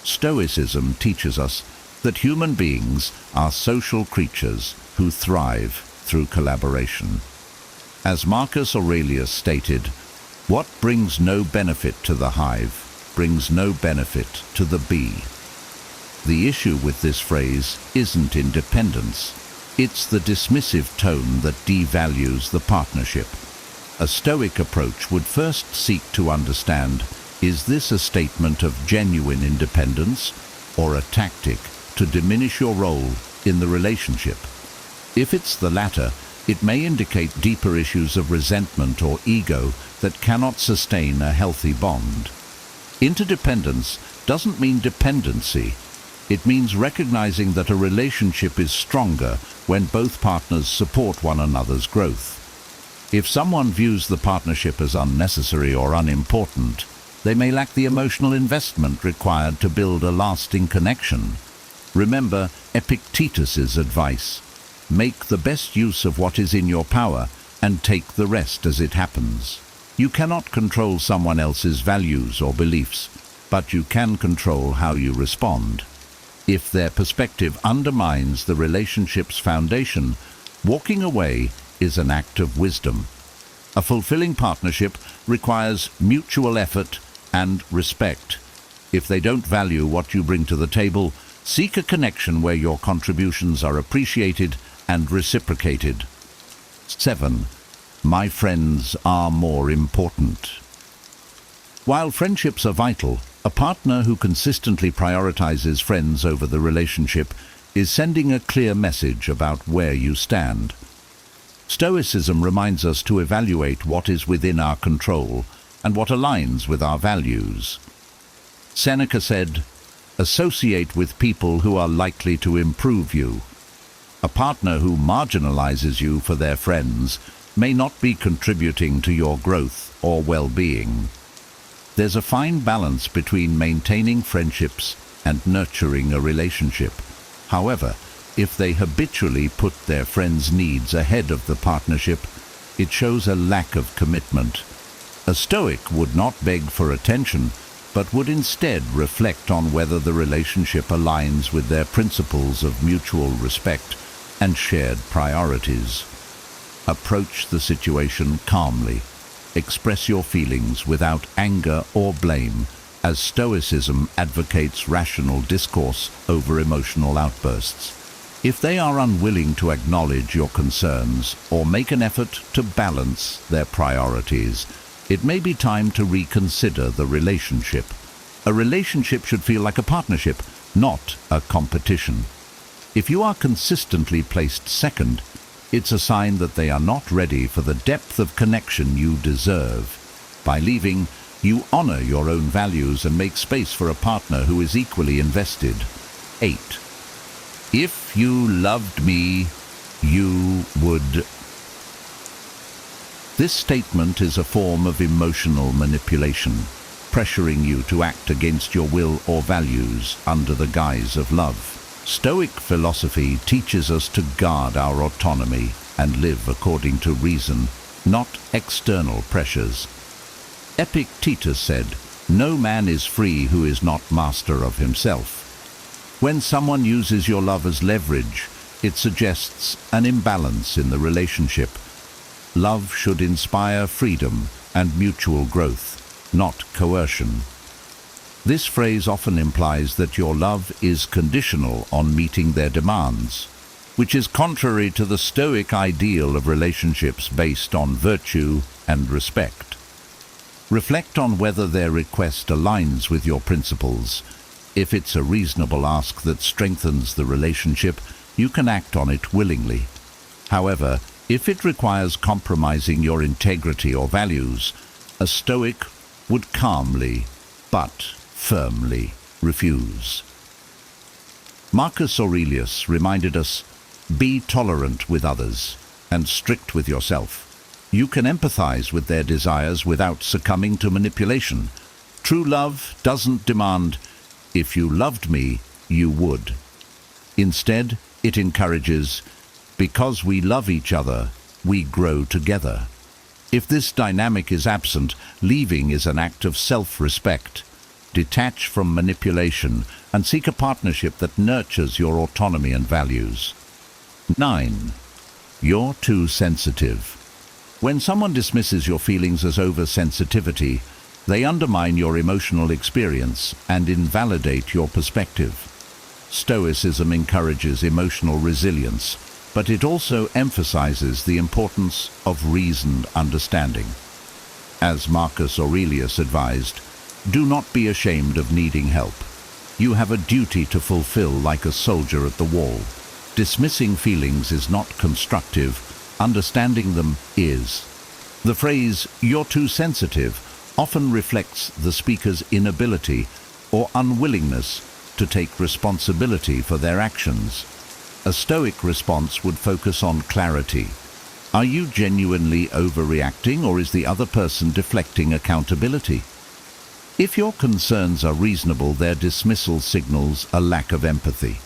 Stoicism teaches us that human beings are social creatures who thrive through collaboration. As Marcus Aurelius stated, "What brings no benefit to the hive brings no benefit to the bee." The issue with this phrase isn't independence. It's the dismissive tone that devalues the partnership. A Stoic approach would first seek to understand, is this a statement of genuine independence or a tactic to diminish your role in the relationship? If it's the latter, it may indicate deeper issues of resentment or ego that cannot sustain a healthy bond. Interdependence doesn't mean dependency. It means recognizing that a relationship is stronger when both partners support one another's growth. If someone views the partnership as unnecessary or unimportant, they may lack the emotional investment required to build a lasting connection. Remember Epictetus's advice: make the best use of what is in your power and take the rest as it happens. You cannot control someone else's values or beliefs, but you can control how you respond. If their perspective undermines the relationship's foundation, walking away is an act of wisdom. A fulfilling partnership requires mutual effort and respect. If they don't value what you bring to the table, seek a connection where your contributions are appreciated and reciprocated. 7. My friends are more important. While friendships are vital, a partner who consistently prioritizes friends over the relationship is sending a clear message about where you stand. Stoicism reminds us to evaluate what is within our control and what aligns with our values. Seneca said, "Associate with people who are likely to improve you." A partner who marginalizes you for their friends may not be contributing to your growth or well-being. There's a fine balance between maintaining friendships and nurturing a relationship. However, if they habitually put their friends' needs ahead of the partnership, it shows a lack of commitment. A Stoic would not beg for attention, but would instead reflect on whether the relationship aligns with their principles of mutual respect and shared priorities. Approach the situation calmly. Express your feelings without anger or blame, as Stoicism advocates rational discourse over emotional outbursts. If they are unwilling to acknowledge your concerns or make an effort to balance their priorities, it may be time to reconsider the relationship. A relationship should feel like a partnership, not a competition. If you are consistently placed second, it's a sign that they are not ready for the depth of connection you deserve. By leaving, you honor your own values and make space for a partner who is equally invested. 8. If you loved me, you would. This statement is a form of emotional manipulation, pressuring you to act against your will or values under the guise of love. Stoic philosophy teaches us to guard our autonomy and live according to reason, not external pressures. Epictetus said, "No man is free who is not master of himself." When someone uses your love as leverage, it suggests an imbalance in the relationship. Love should inspire freedom and mutual growth, not coercion. This phrase often implies that your love is conditional on meeting their demands, which is contrary to the Stoic ideal of relationships based on virtue and respect. Reflect on whether their request aligns with your principles. If it's a reasonable ask that strengthens the relationship, you can act on it willingly. However, if it requires compromising your integrity or values, a Stoic would calmly but firmly refuse. Marcus Aurelius reminded us, "Be tolerant with others and strict with yourself. You can empathize with their desires without succumbing to manipulation. True love doesn't demand, 'If you loved me, you would.' Instead, it encourages, 'Because we love each other, we grow together.' If this dynamic is absent, leaving is an act of self-respect. Detach from manipulation and seek a partnership that nurtures your autonomy and values. 9. You're too sensitive. When someone dismisses your feelings as oversensitivity, they undermine your emotional experience and invalidate your perspective. Stoicism encourages emotional resilience, but it also emphasizes the importance of reasoned understanding. As Marcus Aurelius advised, do not be ashamed of needing help. You have a duty to fulfill like a soldier at the wall. Dismissing feelings is not constructive, understanding them is. The phrase, "you're too sensitive," often reflects the speaker's inability or unwillingness to take responsibility for their actions. A Stoic response would focus on clarity. Are you genuinely overreacting, or is the other person deflecting accountability? If your concerns are reasonable, their dismissal signals a lack of empathy.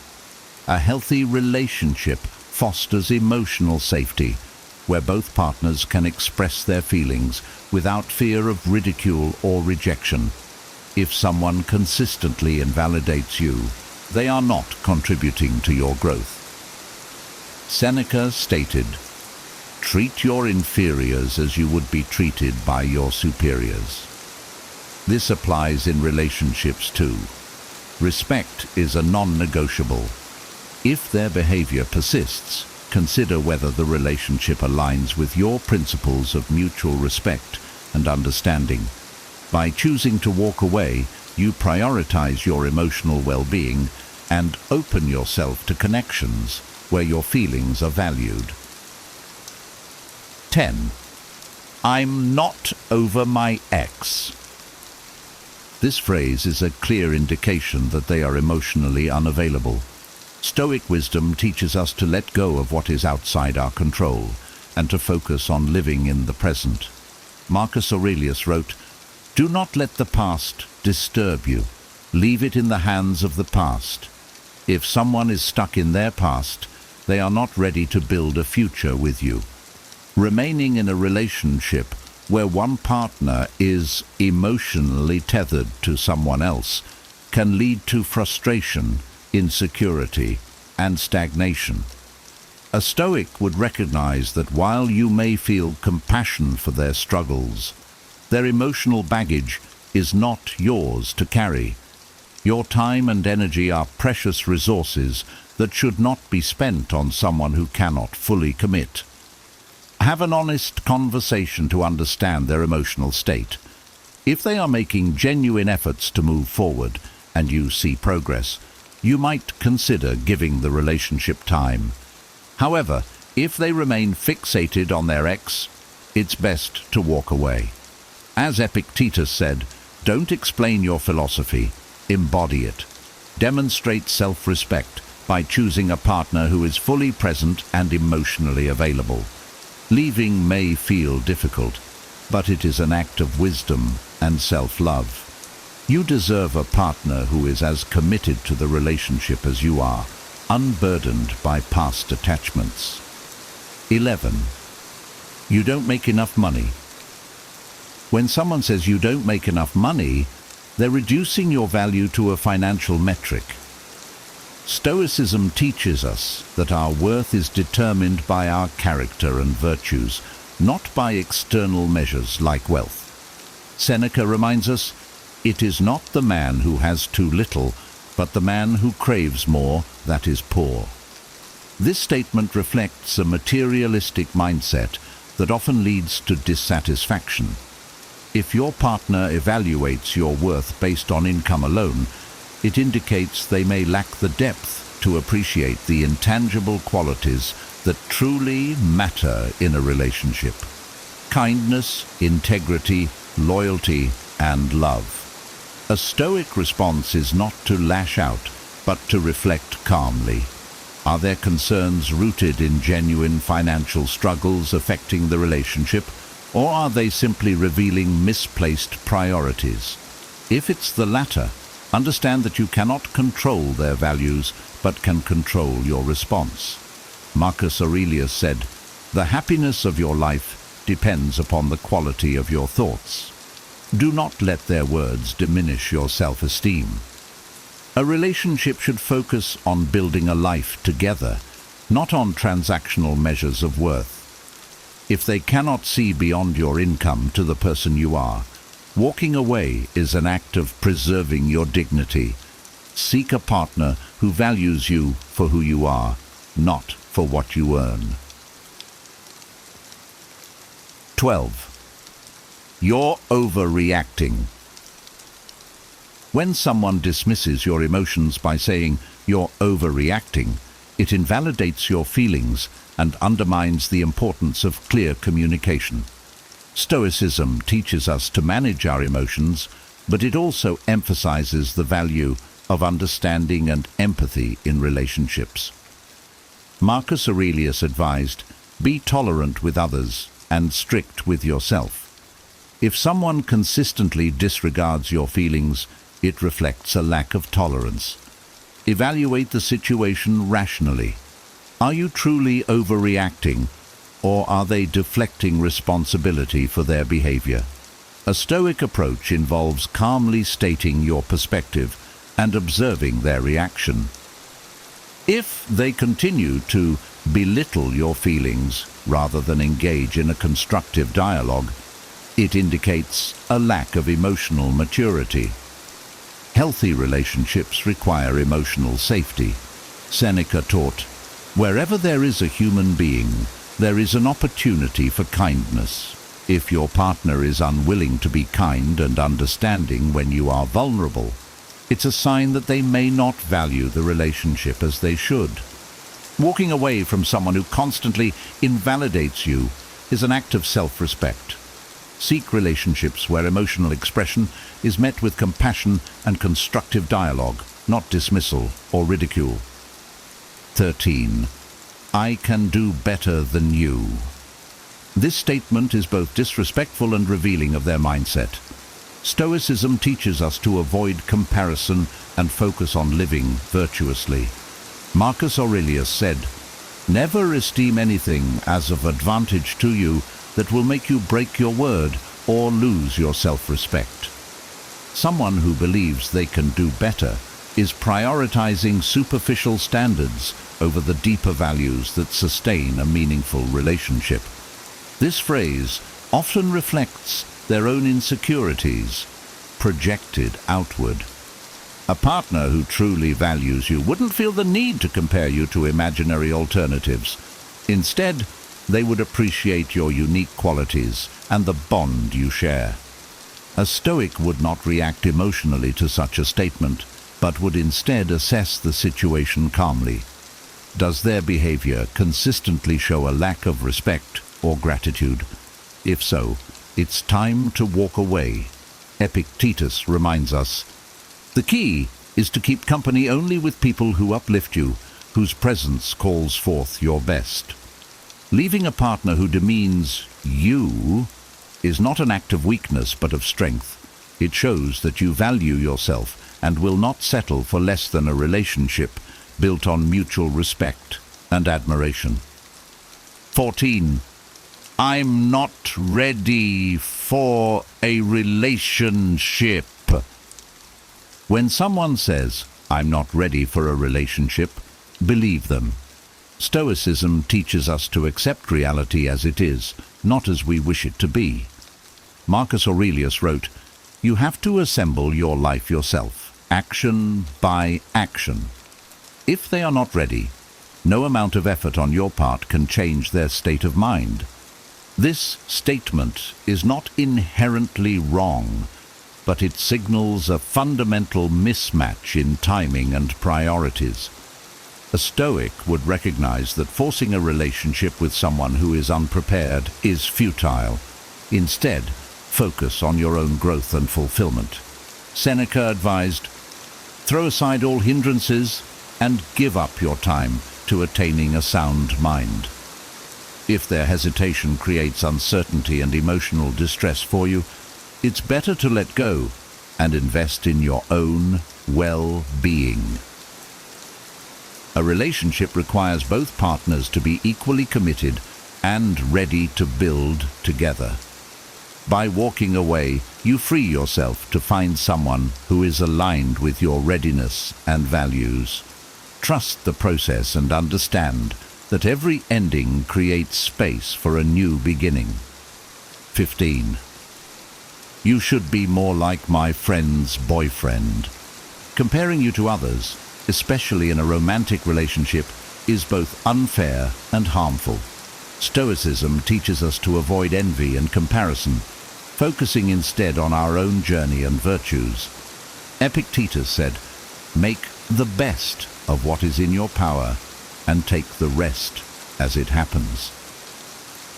A healthy relationship fosters emotional safety, where both partners can express their feelings without fear of ridicule or rejection. If someone consistently invalidates you, they are not contributing to your growth. Seneca stated, "Treat your inferiors as you would be treated by your superiors." This applies in relationships too. Respect is a non-negotiable. If their behavior persists, consider whether the relationship aligns with your principles of mutual respect and understanding. By choosing to walk away, you prioritize your emotional well-being and open yourself to connections where your feelings are valued. 10. I'm not over my ex. This phrase is a clear indication that they are emotionally unavailable. Stoic wisdom teaches us to let go of what is outside our control and to focus on living in the present. Marcus Aurelius wrote, "Do not let the past disturb you. Leave it in the hands of the past. If someone is stuck in their past, they are not ready to build a future with you." Remaining in a relationship where one partner is emotionally tethered to someone else can lead to frustration, insecurity, and stagnation. A Stoic would recognize that while you may feel compassion for their struggles, their emotional baggage is not yours to carry. Your time and energy are precious resources that should not be spent on someone who cannot fully commit. Have an honest conversation to understand their emotional state. If they are making genuine efforts to move forward and you see progress, you might consider giving the relationship time. However, if they remain fixated on their ex, it's best to walk away. As Epictetus said, don't explain your philosophy, embody it. Demonstrate self-respect by choosing a partner who is fully present and emotionally available. Leaving may feel difficult, but it is an act of wisdom and self-love. You deserve a partner who is as committed to the relationship as you are, unburdened by past attachments. 11. You don't make enough money. When someone says you don't make enough money, they're reducing your value to a financial metric. Stoicism teaches us that our worth is determined by our character and virtues, not by external measures like wealth. Seneca reminds us, "It is not the man who has too little, but the man who craves more that is poor." This statement reflects a materialistic mindset that often leads to dissatisfaction. If your partner evaluates your worth based on income alone, it indicates they may lack the depth to appreciate the intangible qualities that truly matter in a relationship: kindness, integrity, loyalty, and love. A Stoic response is not to lash out, but to reflect calmly. Are their concerns rooted in genuine financial struggles affecting the relationship, or are they simply revealing misplaced priorities? If it's the latter, understand that you cannot control their values, but can control your response. Marcus Aurelius said, "The happiness of your life depends upon the quality of your thoughts." Do not let their words diminish your self-esteem. A relationship should focus on building a life together, not on transactional measures of worth. If they cannot see beyond your income to the person you are, walking away is an act of preserving your dignity. Seek a partner who values you for who you are, not for what you earn. 12. You're overreacting. When someone dismisses your emotions by saying you're overreacting, it invalidates your feelings and undermines the importance of clear communication. Stoicism teaches us to manage our emotions, but it also emphasizes the value of understanding and empathy in relationships. Marcus Aurelius advised, "Be tolerant with others and strict with yourself." If someone consistently disregards your feelings, it reflects a lack of tolerance. Evaluate the situation rationally. Are you truly overreacting, or are they deflecting responsibility for their behavior? A Stoic approach involves calmly stating your perspective and observing their reaction. If they continue to belittle your feelings rather than engage in a constructive dialogue, it indicates a lack of emotional maturity. Healthy relationships require emotional safety. Seneca taught, "Wherever there is a human being, there is an opportunity for kindness. If your partner is unwilling to be kind and understanding when you are vulnerable, it's a sign that they may not value the relationship as they should." Walking away from someone who constantly invalidates you is an act of self-respect. Seek relationships where emotional expression is met with compassion and constructive dialogue, not dismissal or ridicule. 13. I can do better than you. This statement is both disrespectful and revealing of their mindset. Stoicism teaches us to avoid comparison and focus on living virtuously. Marcus Aurelius said, "Never esteem anything as of advantage to you that will make you break your word or lose your self-respect." Someone who believes they can do better is prioritizing superficial standards over the deeper values that sustain a meaningful relationship. This phrase often reflects their own insecurities, projected outward. A partner who truly values you wouldn't feel the need to compare you to imaginary alternatives. Instead, they would appreciate your unique qualities and the bond you share. A Stoic would not react emotionally to such a statement, but would instead assess the situation calmly. Does their behavior consistently show a lack of respect or gratitude? If so, it's time to walk away. Epictetus reminds us, the key is to keep company only with people who uplift you, whose presence calls forth your best. Leaving a partner who demeans you is not an act of weakness but of strength. It shows that you value yourself and will not settle for less than a relationship built on mutual respect and admiration. 14. I'm not ready for a relationship. When someone says, I'm not ready for a relationship, believe them. Stoicism teaches us to accept reality as it is, not as we wish it to be. Marcus Aurelius wrote, "You have to assemble your life yourself, action by action." If they are not ready, no amount of effort on your part can change their state of mind. This statement is not inherently wrong, but it signals a fundamental mismatch in timing and priorities. A Stoic would recognize that forcing a relationship with someone who is unprepared is futile. Instead, focus on your own growth and fulfillment. Seneca advised, throw aside all hindrances and give up your time to attaining a sound mind. If their hesitation creates uncertainty and emotional distress for you, it's better to let go and invest in your own well-being. A relationship requires both partners to be equally committed and ready to build together. By walking away, you free yourself to find someone who is aligned with your readiness and values. Trust the process and understand that every ending creates space for a new beginning. 15. You should be more like my friend's boyfriend. Comparing you to others, especially in a romantic relationship, is both unfair and harmful. Stoicism teaches us to avoid envy and comparison, focusing instead on our own journey and virtues. Epictetus said, make the best of what is in your power and take the rest as it happens.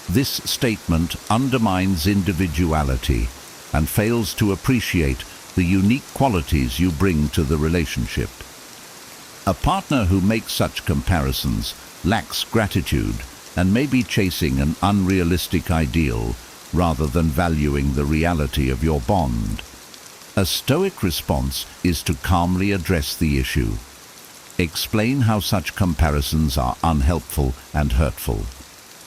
This statement undermines individuality and fails to appreciate the unique qualities you bring to the relationship. A partner who makes such comparisons lacks gratitude and may be chasing an unrealistic ideal rather than valuing the reality of your bond. A Stoic response is to calmly address the issue. Explain how such comparisons are unhelpful and hurtful.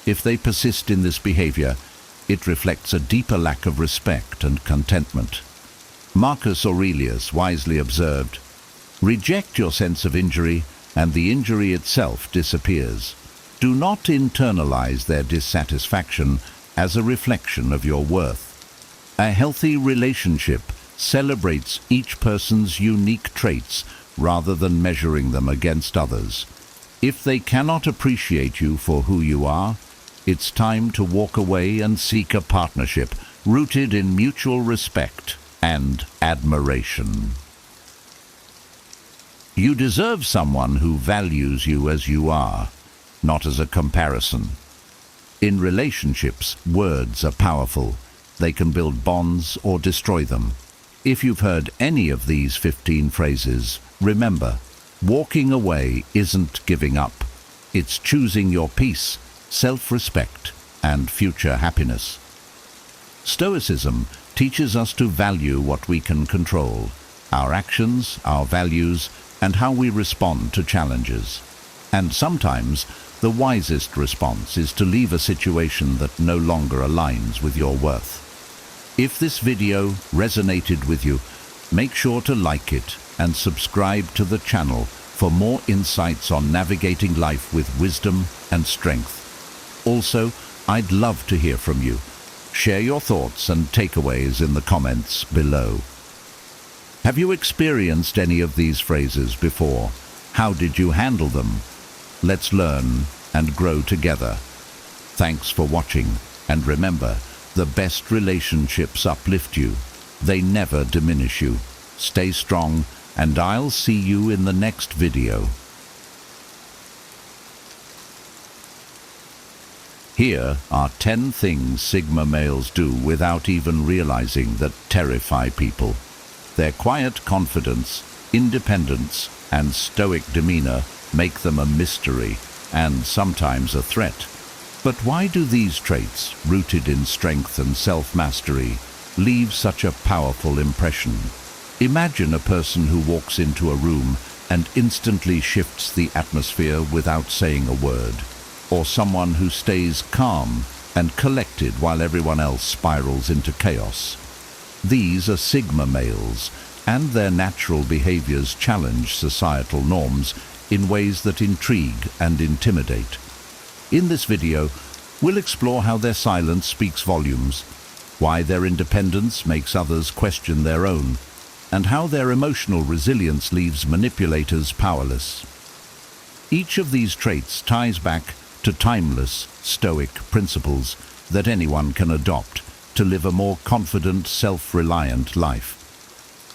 If they persist in this behavior, it reflects a deeper lack of respect and contentment. Marcus Aurelius wisely observed, reject your sense of injury, and the injury itself disappears. Do not internalize their dissatisfaction as a reflection of your worth. A healthy relationship celebrates each person's unique traits rather than measuring them against others. If they cannot appreciate you for who you are, it's time to walk away and seek a partnership rooted in mutual respect and admiration. You deserve someone who values you as you are, not as a comparison. In relationships, words are powerful. They can build bonds or destroy them. If you've heard any of these 15 phrases, remember, Walking away isn't giving up. It's choosing your peace, self-respect, and future happiness. Stoicism teaches us to value what we can control, our actions, our values, and how we respond to challenges. And sometimes, the wisest response is to leave a situation that no longer aligns with your worth. If this video resonated with you, make sure to like it and subscribe to the channel for more insights on navigating life with wisdom and strength. Also, I'd love to hear from you. Share your thoughts and takeaways in the comments below. Have you experienced any of these phrases before? How did you handle them? Let's learn and grow together. Thanks for watching, and remember, the best relationships uplift you. They never diminish you. Stay strong, and I'll see you in the next video. Here are 10 things Sigma males do without even realizing that terrify people. Their quiet confidence, independence, and stoic demeanor make them a mystery and sometimes a threat. But why do these traits, rooted in strength and self-mastery, leave such a powerful impression? Imagine a person who walks into a room and instantly shifts the atmosphere without saying a word, or someone who stays calm and collected while everyone else spirals into chaos. These are Sigma males, and their natural behaviors challenge societal norms in ways that intrigue and intimidate. In this video, we'll explore how their silence speaks volumes, why their independence makes others question their own, and how their emotional resilience leaves manipulators powerless. Each of these traits ties back to timeless, stoic principles that anyone can adopt to live a more confident, self-reliant life.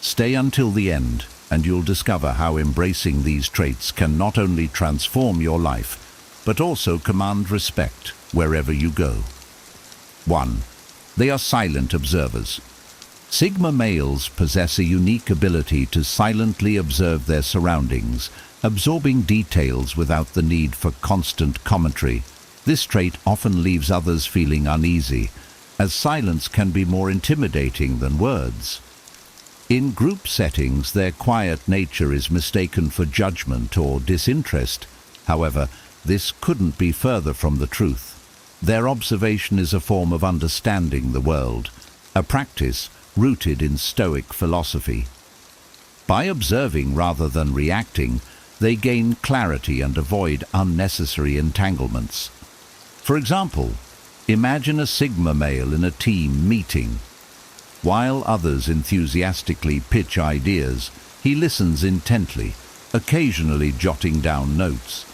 Stay until the end, and you'll discover how embracing these traits can not only transform your life, but also command respect wherever you go. 1. They are silent observers. Sigma males possess a unique ability to silently observe their surroundings, absorbing details without the need for constant commentary. This trait often leaves others feeling uneasy, as silence can be more intimidating than words. In group settings, their quiet nature is mistaken for judgment or disinterest. However, this couldn't be further from the truth. Their observation is a form of understanding the world, a practice rooted in Stoic philosophy. By observing rather than reacting, they gain clarity and avoid unnecessary entanglements. For example, imagine a Sigma male in a team meeting. While others enthusiastically pitch ideas, he listens intently, occasionally jotting down notes.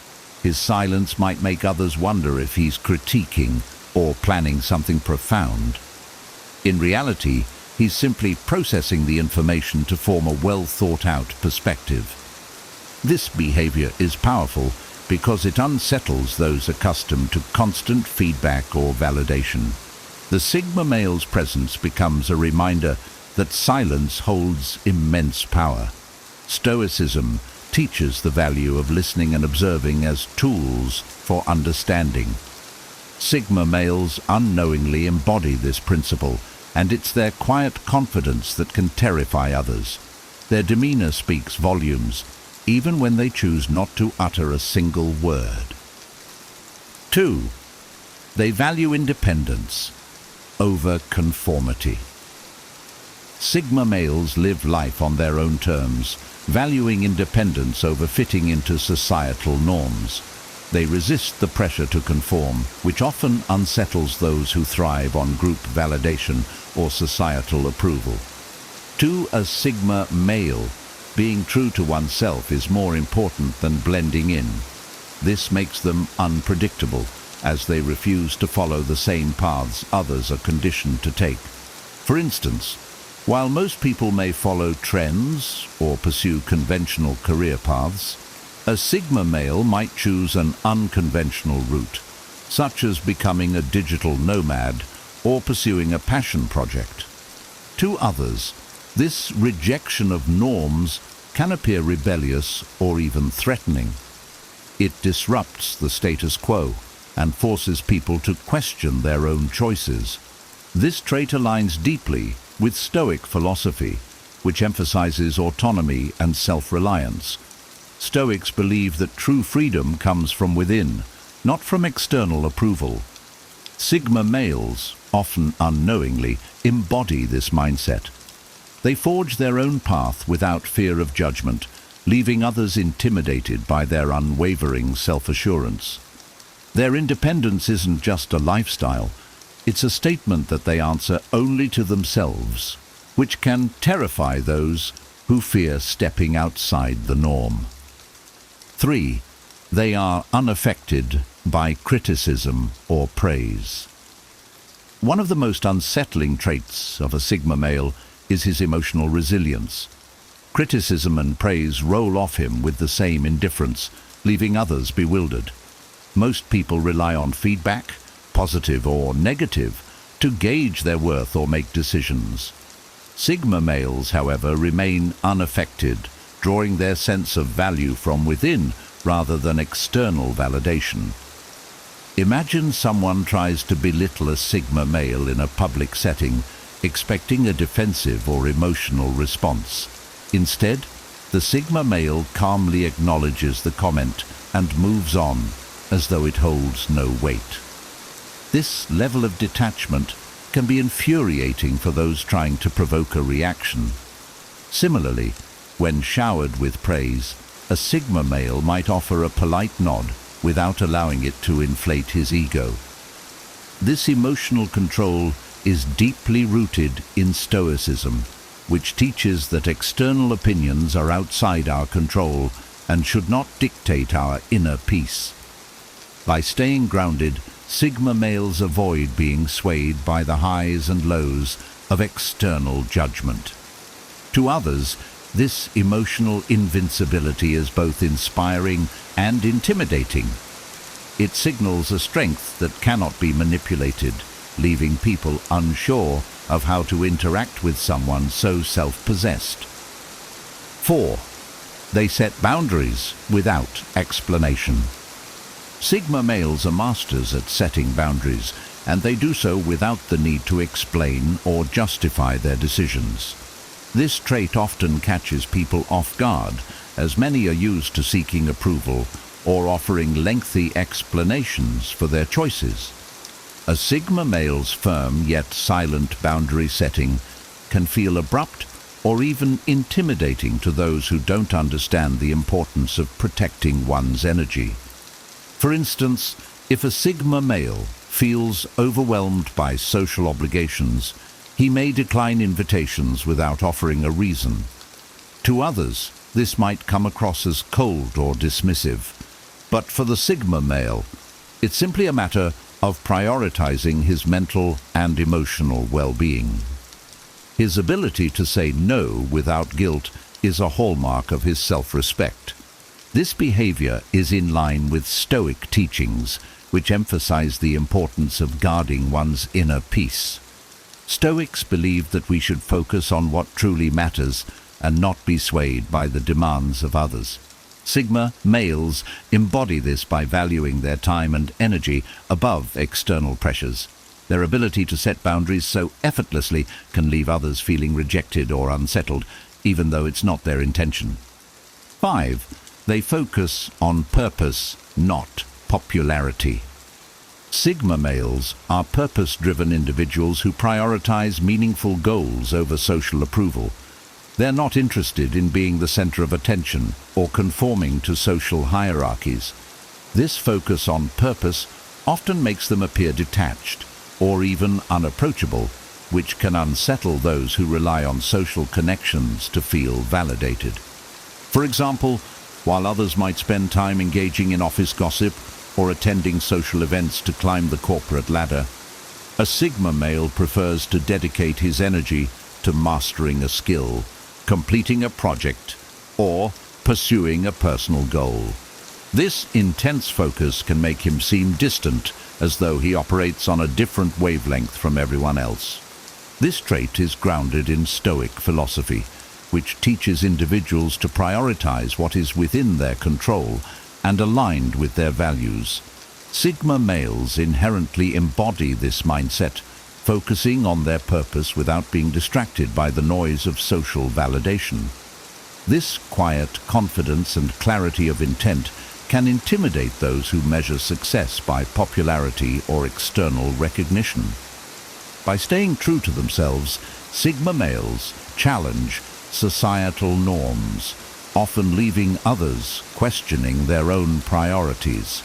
His silence might make others wonder if he's critiquing or planning something profound. In reality, he's simply processing the information to form a well-thought-out perspective. This behavior is powerful because it unsettles those accustomed to constant feedback or validation. The Sigma male's presence becomes a reminder that silence holds immense power. Stoicism teaches the value of listening and observing as tools for understanding. Sigma males unknowingly embody this principle, and it's their quiet confidence that can terrify others. Their demeanor speaks volumes, even when they choose not to utter a single word. 2. They value independence over conformity. Sigma males live life on their own terms, valuing independence over fitting into societal norms. They resist the pressure to conform, which often unsettles those who thrive on group validation or societal approval. To a Sigma male, being true to oneself is more important than blending in. This makes them unpredictable, as they refuse to follow the same paths others are conditioned to take. For instance, while most people may follow trends or pursue conventional career paths, a Sigma male might choose an unconventional route, such as becoming a digital nomad or pursuing a passion project. To others, this rejection of norms can appear rebellious or even threatening. It disrupts the status quo and forces people to question their own choices. This trait aligns deeply with Stoic philosophy, which emphasizes autonomy and self-reliance. Stoics believe that true freedom comes from within, not from external approval. Sigma males, often unknowingly, embody this mindset. They forge their own path without fear of judgment, leaving others intimidated by their unwavering self-assurance. Their independence isn't just a lifestyle, it's a statement that they answer only to themselves, which can terrify those who fear stepping outside the norm. 3. They are unaffected by criticism or praise. One of the most unsettling traits of a Sigma male is his emotional resilience. Criticism and praise roll off him with the same indifference, leaving others bewildered. Most people rely on feedback, positive or negative, to gauge their worth or make decisions. Sigma males, however, remain unaffected, drawing their sense of value from within rather than external validation. Imagine someone tries to belittle a Sigma male in a public setting, expecting a defensive or emotional response. Instead, the Sigma male calmly acknowledges the comment and moves on as though it holds no weight. This level of detachment can be infuriating for those trying to provoke a reaction. Similarly, when showered with praise, a Sigma male might offer a polite nod without allowing it to inflate his ego. This emotional control is deeply rooted in Stoicism, which teaches that external opinions are outside our control and should not dictate our inner peace. By staying grounded, Sigma males avoid being swayed by the highs and lows of external judgment. To others, this emotional invincibility is both inspiring and intimidating. It signals a strength that cannot be manipulated, leaving people unsure of how to interact with someone so self-possessed. 4. They set boundaries without explanation. Sigma males are masters at setting boundaries, and they do so without the need to explain or justify their decisions. This trait often catches people off guard, as many are used to seeking approval or offering lengthy explanations for their choices. A Sigma male's firm yet silent boundary setting can feel abrupt or even intimidating to those who don't understand the importance of protecting one's energy. For instance, if a Sigma male feels overwhelmed by social obligations, he may decline invitations without offering a reason. To others, this might come across as cold or dismissive, but for the Sigma male, it's simply a matter of prioritizing his mental and emotional well-being. His ability to say no without guilt is a hallmark of his self-respect. This behavior is in line with Stoic teachings, which emphasize the importance of guarding one's inner peace. Stoics believe that we should focus on what truly matters and not be swayed by the demands of others. Sigma males embody this by valuing their time and energy above external pressures. Their ability to set boundaries so effortlessly can leave others feeling rejected or unsettled, even though it's not their intention. 5. They focus on purpose, not popularity. Sigma males are purpose-driven individuals who prioritize meaningful goals over social approval. They're not interested in being the center of attention or conforming to social hierarchies. This focus on purpose often makes them appear detached or even unapproachable, which can unsettle those who rely on social connections to feel validated. For example, while others might spend time engaging in office gossip or attending social events to climb the corporate ladder, a Sigma male prefers to dedicate his energy to mastering a skill, completing a project, or pursuing a personal goal. This intense focus can make him seem distant, as though he operates on a different wavelength from everyone else. This trait is grounded in Stoic philosophy, which teaches individuals to prioritize what is within their control and aligned with their values. Sigma males inherently embody this mindset, focusing on their purpose without being distracted by the noise of social validation. This quiet confidence and clarity of intent can intimidate those who measure success by popularity or external recognition. By staying true to themselves, Sigma males challenge societal norms, often leaving others questioning their own priorities.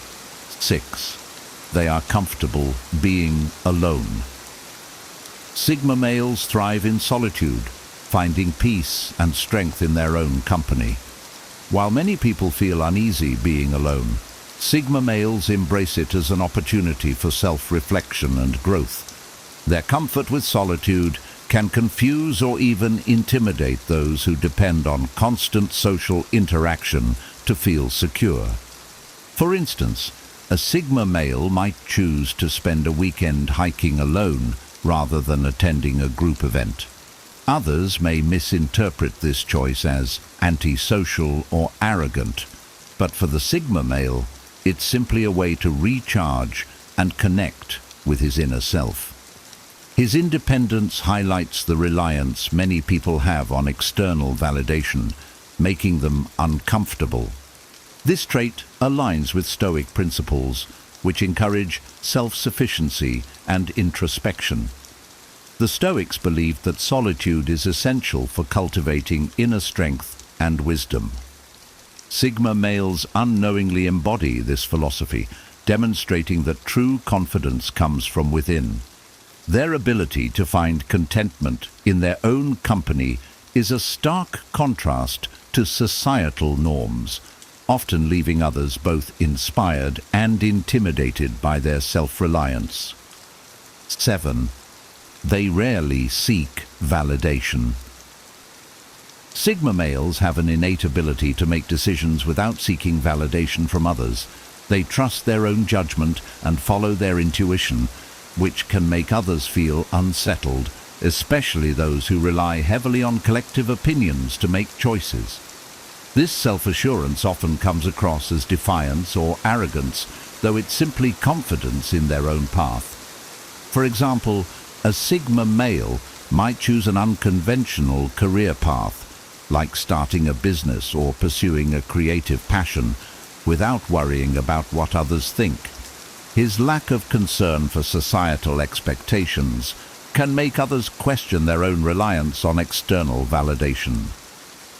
6. They are comfortable being alone. Sigma males thrive in solitude, finding peace and strength in their own company. While many people feel uneasy being alone, Sigma males embrace it as an opportunity for self-reflection and growth. Their comfort with solitude can confuse or even intimidate those who depend on constant social interaction to feel secure. For instance, a Sigma male might choose to spend a weekend hiking alone rather than attending a group event. Others may misinterpret this choice as antisocial or arrogant, but for the Sigma male, it's simply a way to recharge and connect with his inner self. His independence highlights the reliance many people have on external validation, making them uncomfortable. This trait aligns with Stoic principles, which encourage self-sufficiency and introspection. The Stoics believed that solitude is essential for cultivating inner strength and wisdom. Sigma males unknowingly embody this philosophy, demonstrating that true confidence comes from within. Their ability to find contentment in their own company is a stark contrast to societal norms, often leaving others both inspired and intimidated by their self-reliance. 7. They rarely seek validation. Sigma males have an innate ability to make decisions without seeking validation from others. They trust their own judgment and follow their intuition, which can make others feel unsettled, especially those who rely heavily on collective opinions to make choices. This self-assurance often comes across as defiance or arrogance, though it's simply confidence in their own path. For example, a Sigma male might choose an unconventional career path, like starting a business or pursuing a creative passion, without worrying about what others think. His lack of concern for societal expectations can make others question their own reliance on external validation.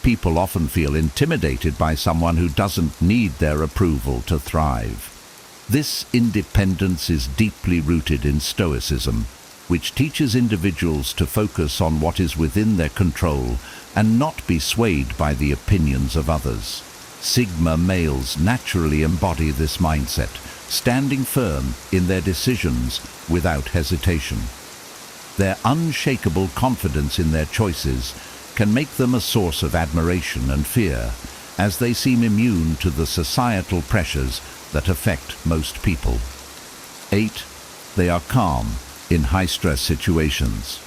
People often feel intimidated by someone who doesn't need their approval to thrive. This independence is deeply rooted in Stoicism, which teaches individuals to focus on what is within their control and not be swayed by the opinions of others. Sigma males naturally embody this mindset, standing firm in their decisions without hesitation. Their unshakable confidence in their choices can make them a source of admiration and fear, as they seem immune to the societal pressures that affect most people. 8. They are calm in high-stress situations.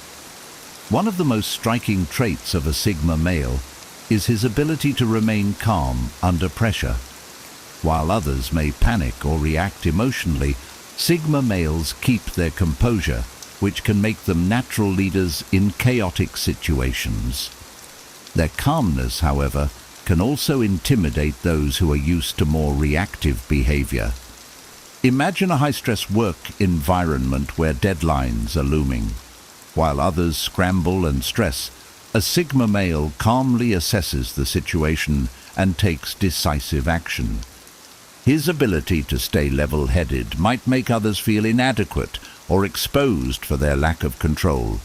One of the most striking traits of a Sigma male is his ability to remain calm under pressure. While others may panic or react emotionally, Sigma males keep their composure, which can make them natural leaders in chaotic situations. Their calmness, however, can also intimidate those who are used to more reactive behavior. Imagine a high-stress work environment where deadlines are looming. While others scramble and stress, a Sigma male calmly assesses the situation and takes decisive action. His ability to stay level-headed might make others feel inadequate or exposed for their lack of control.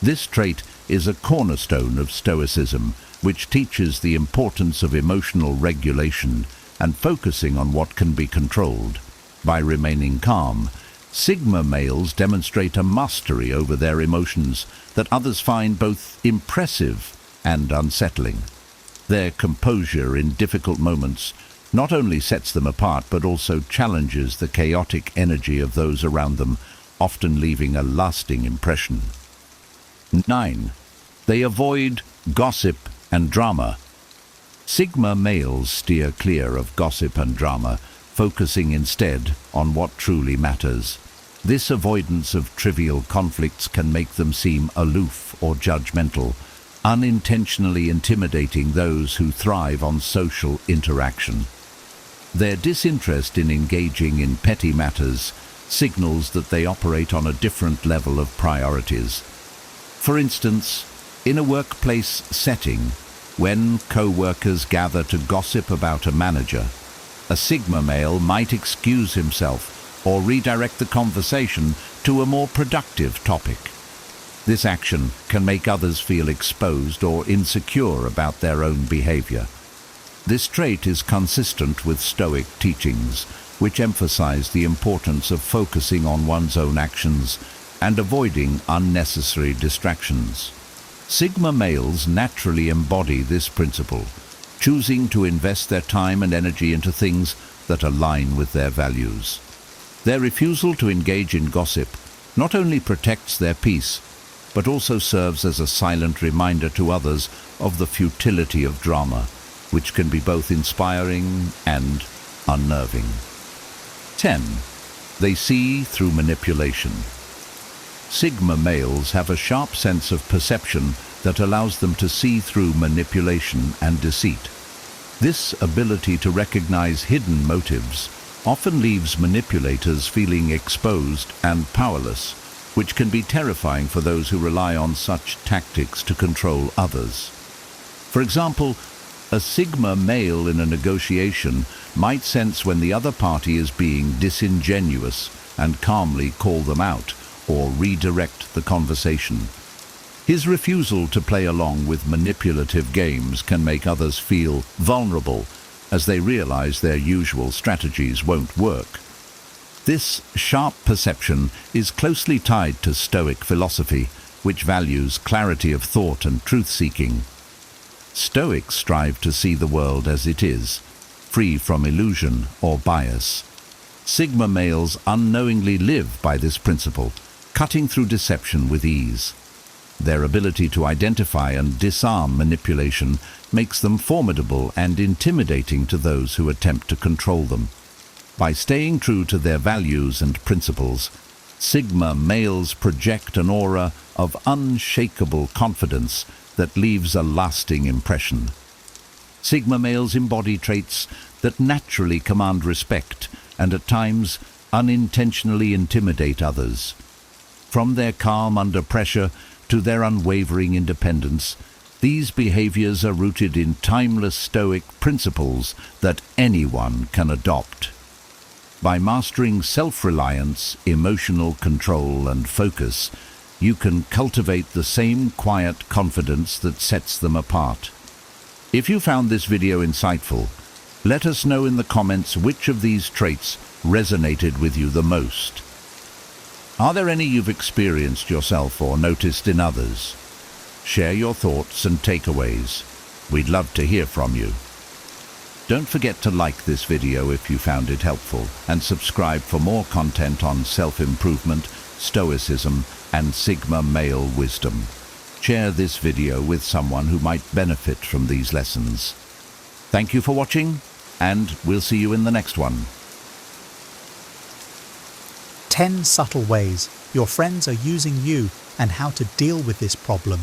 This trait is a cornerstone of Stoicism, which teaches the importance of emotional regulation and focusing on what can be controlled. By remaining calm, Sigma males demonstrate a mastery over their emotions that others find both impressive and unsettling. Their composure in difficult moments not only sets them apart but also challenges the chaotic energy of those around them, often leaving a lasting impression. 9. They avoid gossip and drama. Sigma males steer clear of gossip and drama, focusing instead on what truly matters. This avoidance of trivial conflicts can make them seem aloof or judgmental, unintentionally intimidating those who thrive on social interaction. Their disinterest in engaging in petty matters signals that they operate on a different level of priorities. For instance, in a workplace setting, when co-workers gather to gossip about a manager, a Sigma male might excuse himself or redirect the conversation to a more productive topic. This action can make others feel exposed or insecure about their own behavior. This trait is consistent with Stoic teachings, which emphasize the importance of focusing on one's own actions and avoiding unnecessary distractions. Sigma males naturally embody this principle, choosing to invest their time and energy into things that align with their values. Their refusal to engage in gossip not only protects their peace, but also serves as a silent reminder to others of the futility of drama, which can be both inspiring and unnerving. 10. They see through manipulation. Sigma males have a sharp sense of perception that allows them to see through manipulation and deceit. This ability to recognize hidden motives often leaves manipulators feeling exposed and powerless, which can be terrifying for those who rely on such tactics to control others. For example, a Sigma male in a negotiation might sense when the other party is being disingenuous and calmly call them out or redirect the conversation. His refusal to play along with manipulative games can make others feel vulnerable as they realize their usual strategies won't work. This sharp perception is closely tied to Stoic philosophy, which values clarity of thought and truth-seeking. Stoics strive to see the world as it is, free from illusion or bias. Sigma males unknowingly live by this principle, cutting through deception with ease. Their ability to identify and disarm manipulation makes them formidable and intimidating to those who attempt to control them. By staying true to their values and principles, Sigma males project an aura of unshakable confidence that leaves a lasting impression. Sigma males embody traits that naturally command respect and at times unintentionally intimidate others. From their calm under pressure to their unwavering independence, these behaviors are rooted in timeless Stoic principles that anyone can adopt. By mastering self-reliance, emotional control, and focus, you can cultivate the same quiet confidence that sets them apart. If you found this video insightful, let us know in the comments which of these traits resonated with you the most. Are there any you've experienced yourself or noticed in others? Share your thoughts and takeaways. We'd love to hear from you. Don't forget to like this video if you found it helpful and subscribe for more content on self-improvement, Stoicism, and Sigma male wisdom. Share this video with someone who might benefit from these lessons. Thank you for watching, and we'll see you in the next one. 10 subtle ways your friends are using you and how to deal with this problem.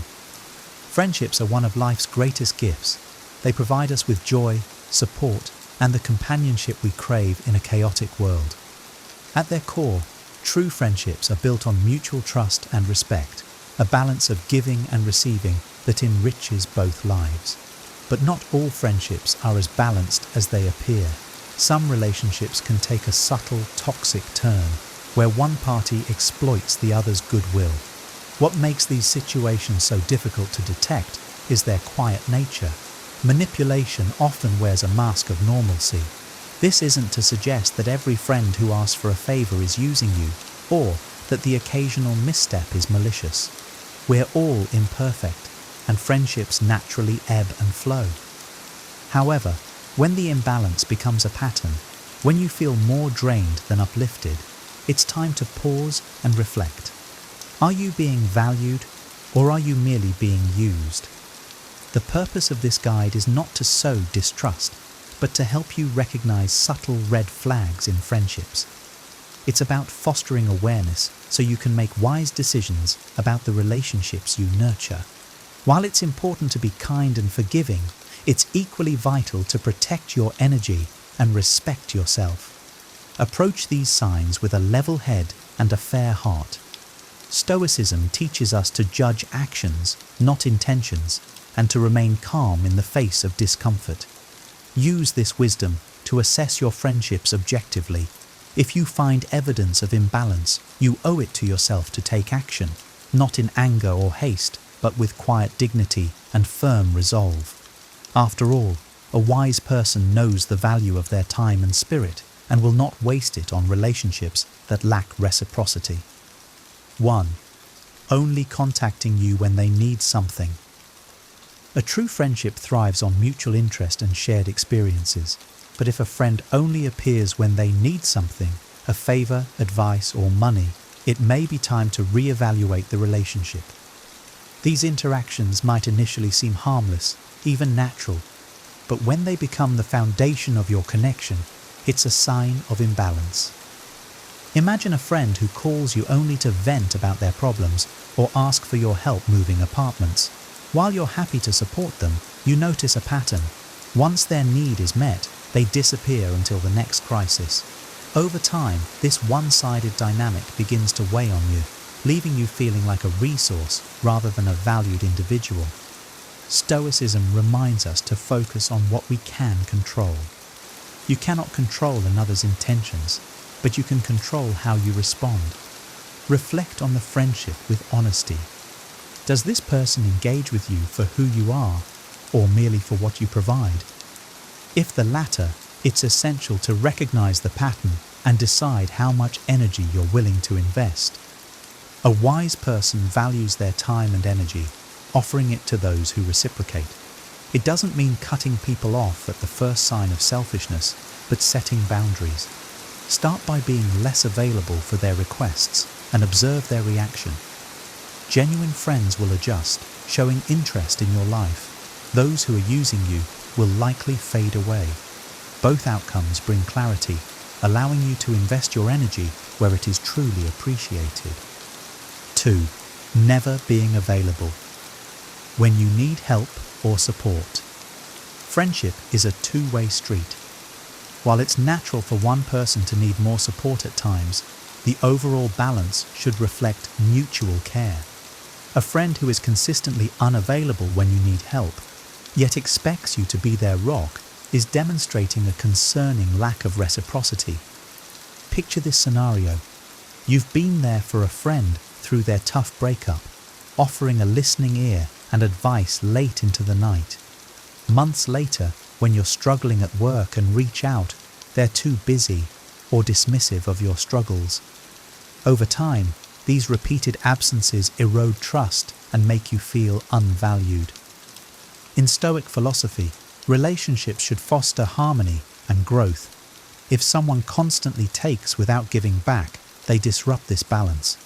Friendships are one of life's greatest gifts. They provide us with joy, support, and the companionship we crave in a chaotic world. At their core, true friendships are built on mutual trust and respect, a balance of giving and receiving that enriches both lives. But not all friendships are as balanced as they appear. Some relationships can take a subtle, toxic turn, where one party exploits the other's goodwill. What makes these situations so difficult to detect is their quiet nature. Manipulation often wears a mask of normalcy. This isn't to suggest that every friend who asks for a favor is using you, or that the occasional misstep is malicious. We're all imperfect, and friendships naturally ebb and flow. However, when the imbalance becomes a pattern, when you feel more drained than uplifted, it's time to pause and reflect. Are you being valued, or are you merely being used? The purpose of this guide is not to sow distrust, but to help you recognize subtle red flags in friendships. It's about fostering awareness so you can make wise decisions about the relationships you nurture. While it's important to be kind and forgiving, it's equally vital to protect your energy and respect yourself. Approach these signs with a level head and a fair heart. Stoicism teaches us to judge actions, not intentions, and to remain calm in the face of discomfort. Use this wisdom to assess your friendships objectively. If you find evidence of imbalance, you owe it to yourself to take action, not in anger or haste, but with quiet dignity and firm resolve. After all, a wise person knows the value of their time and spirit and will not waste it on relationships that lack reciprocity. 1. Only contacting you when they need something. A true friendship thrives on mutual interest and shared experiences, but if a friend only appears when they need something, a favor, advice, or money, it may be time to reevaluate the relationship. These interactions might initially seem harmless, even natural, but when they become the foundation of your connection, it's a sign of imbalance. Imagine a friend who calls you only to vent about their problems or ask for your help moving apartments. While you're happy to support them, you notice a pattern. Once their need is met, they disappear until the next crisis. Over time, this one-sided dynamic begins to weigh on you, leaving you feeling like a resource rather than a valued individual. Stoicism reminds us to focus on what we can control. You cannot control another's intentions, but you can control how you respond. Reflect on the friendship with honesty. Does this person engage with you for who you are, or merely for what you provide? If the latter, it's essential to recognize the pattern and decide how much energy you're willing to invest. A wise person values their time and energy, offering it to those who reciprocate. It doesn't mean cutting people off at the first sign of selfishness, but setting boundaries. Start by being less available for their requests and observe their reaction. Genuine friends will adjust, showing interest in your life. Those who are using you will likely fade away. Both outcomes bring clarity, allowing you to invest your energy where it is truly appreciated. 2. Never being available. When you need help or support. Friendship is a two-way street. While it's natural for one person to need more support at times, the overall balance should reflect mutual care. A friend who is consistently unavailable when you need help, yet expects you to be their rock, is demonstrating a concerning lack of reciprocity. Picture this scenario. You've been there for a friend through their tough breakup, offering a listening ear and advice late into the night. Months later, when you're struggling at work and reach out, they're too busy or dismissive of your struggles. Over time, these repeated absences erode trust and make you feel unvalued. In Stoic philosophy, relationships should foster harmony and growth. If someone constantly takes without giving back, they disrupt this balance.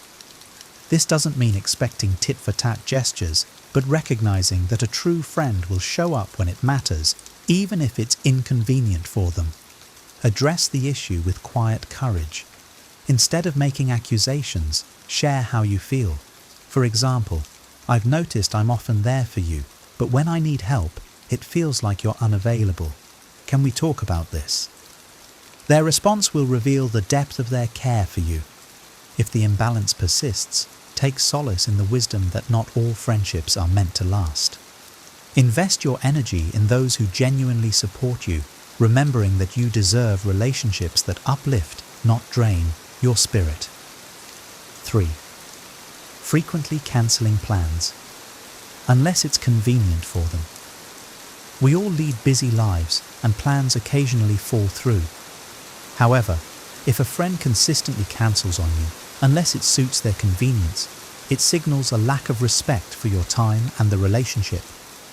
This doesn't mean expecting tit-for-tat gestures, but recognizing that a true friend will show up when it matters, even if it's inconvenient for them. Address the issue with quiet courage. Instead of making accusations, share how you feel. For example, I've noticed I'm often there for you, but when I need help, it feels like you're unavailable. Can we talk about this? Their response will reveal the depth of their care for you. If the imbalance persists, take solace in the wisdom that not all friendships are meant to last. Invest your energy in those who genuinely support you, remembering that you deserve relationships that uplift, not drain, your spirit. 3. Frequently cancelling plans, unless it's convenient for them. We all lead busy lives, and plans occasionally fall through. However, if a friend consistently cancels on you, unless it suits their convenience, it signals a lack of respect for your time and the relationship.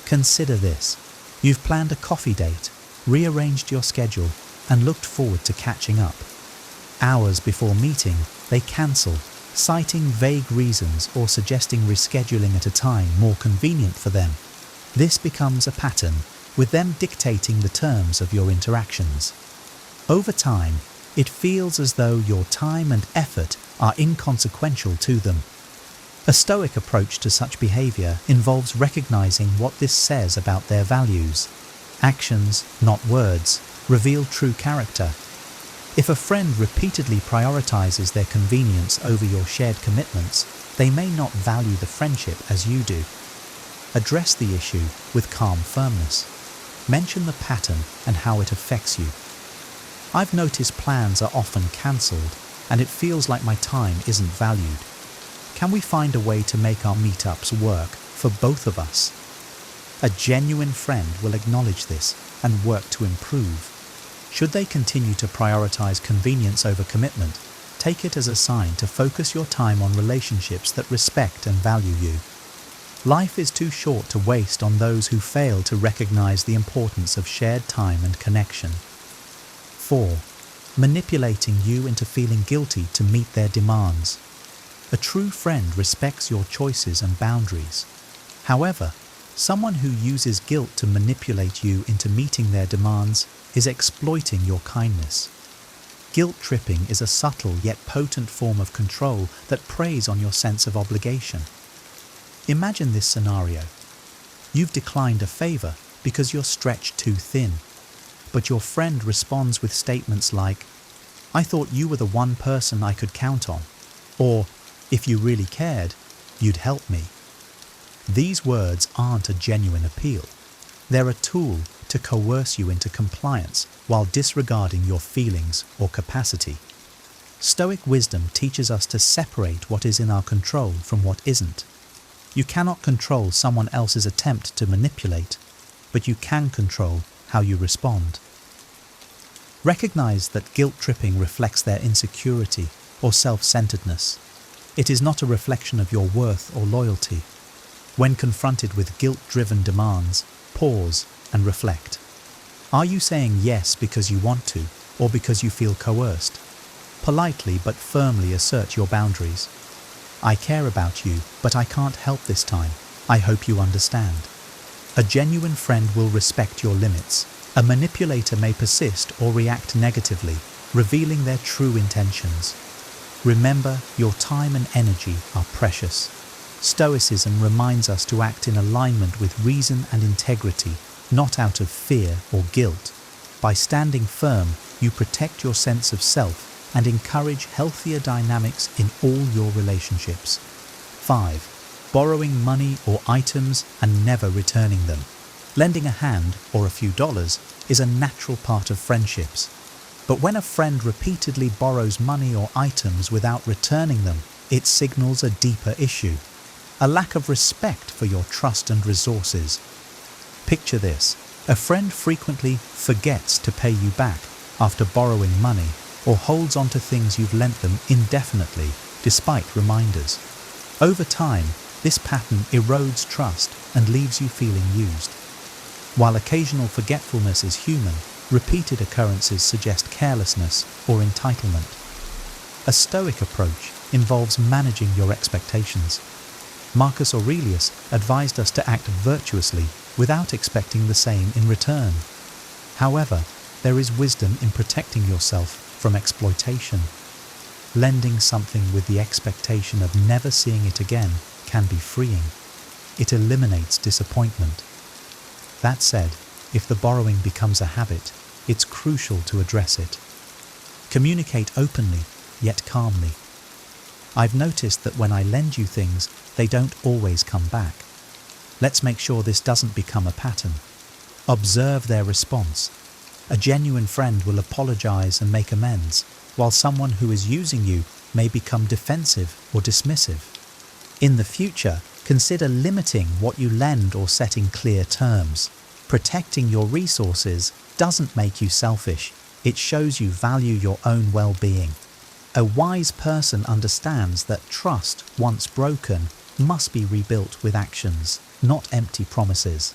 Consider this. You've planned a coffee date, rearranged your schedule, and looked forward to catching up. Hours before meeting, they cancel, citing vague reasons or suggesting rescheduling at a time more convenient for them. This becomes a pattern, with them dictating the terms of your interactions. Over time, it feels as though your time and effort are inconsequential to them. A Stoic approach to such behavior involves recognizing what this says about their values. Actions, not words, reveal true character. If a friend repeatedly prioritizes their convenience over your shared commitments, they may not value the friendship as you do. Address the issue with calm firmness. Mention the pattern and how it affects you. I've noticed plans are often cancelled, and it feels like my time isn't valued. Can we find a way to make our meetups work for both of us? A genuine friend will acknowledge this and work to improve. Should they continue to prioritize convenience over commitment, take it as a sign to focus your time on relationships that respect and value you. Life is too short to waste on those who fail to recognize the importance of shared time and connection. 4. Manipulating you into feeling guilty to meet their demands. A true friend respects your choices and boundaries. However, someone who uses guilt to manipulate you into meeting their demands is exploiting your kindness. Guilt tripping is a subtle yet potent form of control that preys on your sense of obligation. Imagine this scenario. You've declined a favor because you're stretched too thin, but your friend responds with statements like, "I thought you were the one person I could count on," or, "If you really cared, you'd help me." These words aren't a genuine appeal. They're a tool to coerce you into compliance while disregarding your feelings or capacity. Stoic wisdom teaches us to separate what is in our control from what isn't. You cannot control someone else's attempt to manipulate, but you can control how you respond. Recognize that guilt tripping reflects their insecurity or self-centeredness. It is not a reflection of your worth or loyalty. When confronted with guilt-driven demands, pause and reflect. Are you saying yes because you want to, or because you feel coerced? Politely but firmly assert your boundaries. "I care about you, but I can't help this time. I hope you understand." A genuine friend will respect your limits. A manipulator may persist or react negatively, revealing their true intentions. Remember, your time and energy are precious. Stoicism reminds us to act in alignment with reason and integrity, not out of fear or guilt. By standing firm, you protect your sense of self and encourage healthier dynamics in all your relationships. 5. Borrowing money or items and never returning them. Lending a hand or a few dollars is a natural part of friendships. But when a friend repeatedly borrows money or items without returning them, it signals a deeper issue, a lack of respect for your trust and resources. Picture this: a friend frequently forgets to pay you back after borrowing money, or holds on to things you've lent them indefinitely, despite reminders. Over time, this pattern erodes trust and leaves you feeling used. While occasional forgetfulness is human, repeated occurrences suggest carelessness or entitlement. A Stoic approach involves managing your expectations. Marcus Aurelius advised us to act virtuously without expecting the same in return. However, there is wisdom in protecting yourself from exploitation. Lending something with the expectation of never seeing it again can be freeing. It eliminates disappointment. That said, if the borrowing becomes a habit, it's crucial to address it. Communicate openly, yet calmly. I've noticed that when I lend you things, they don't always come back. Let's make sure this doesn't become a pattern. Observe their response. A genuine friend will apologize and make amends, while someone who is using you may become defensive or dismissive. In the future, consider limiting what you lend or setting clear terms. Protecting your resources doesn't make you selfish. It shows you value your own well-being. A wise person understands that trust, once broken, must be rebuilt with actions, not empty promises.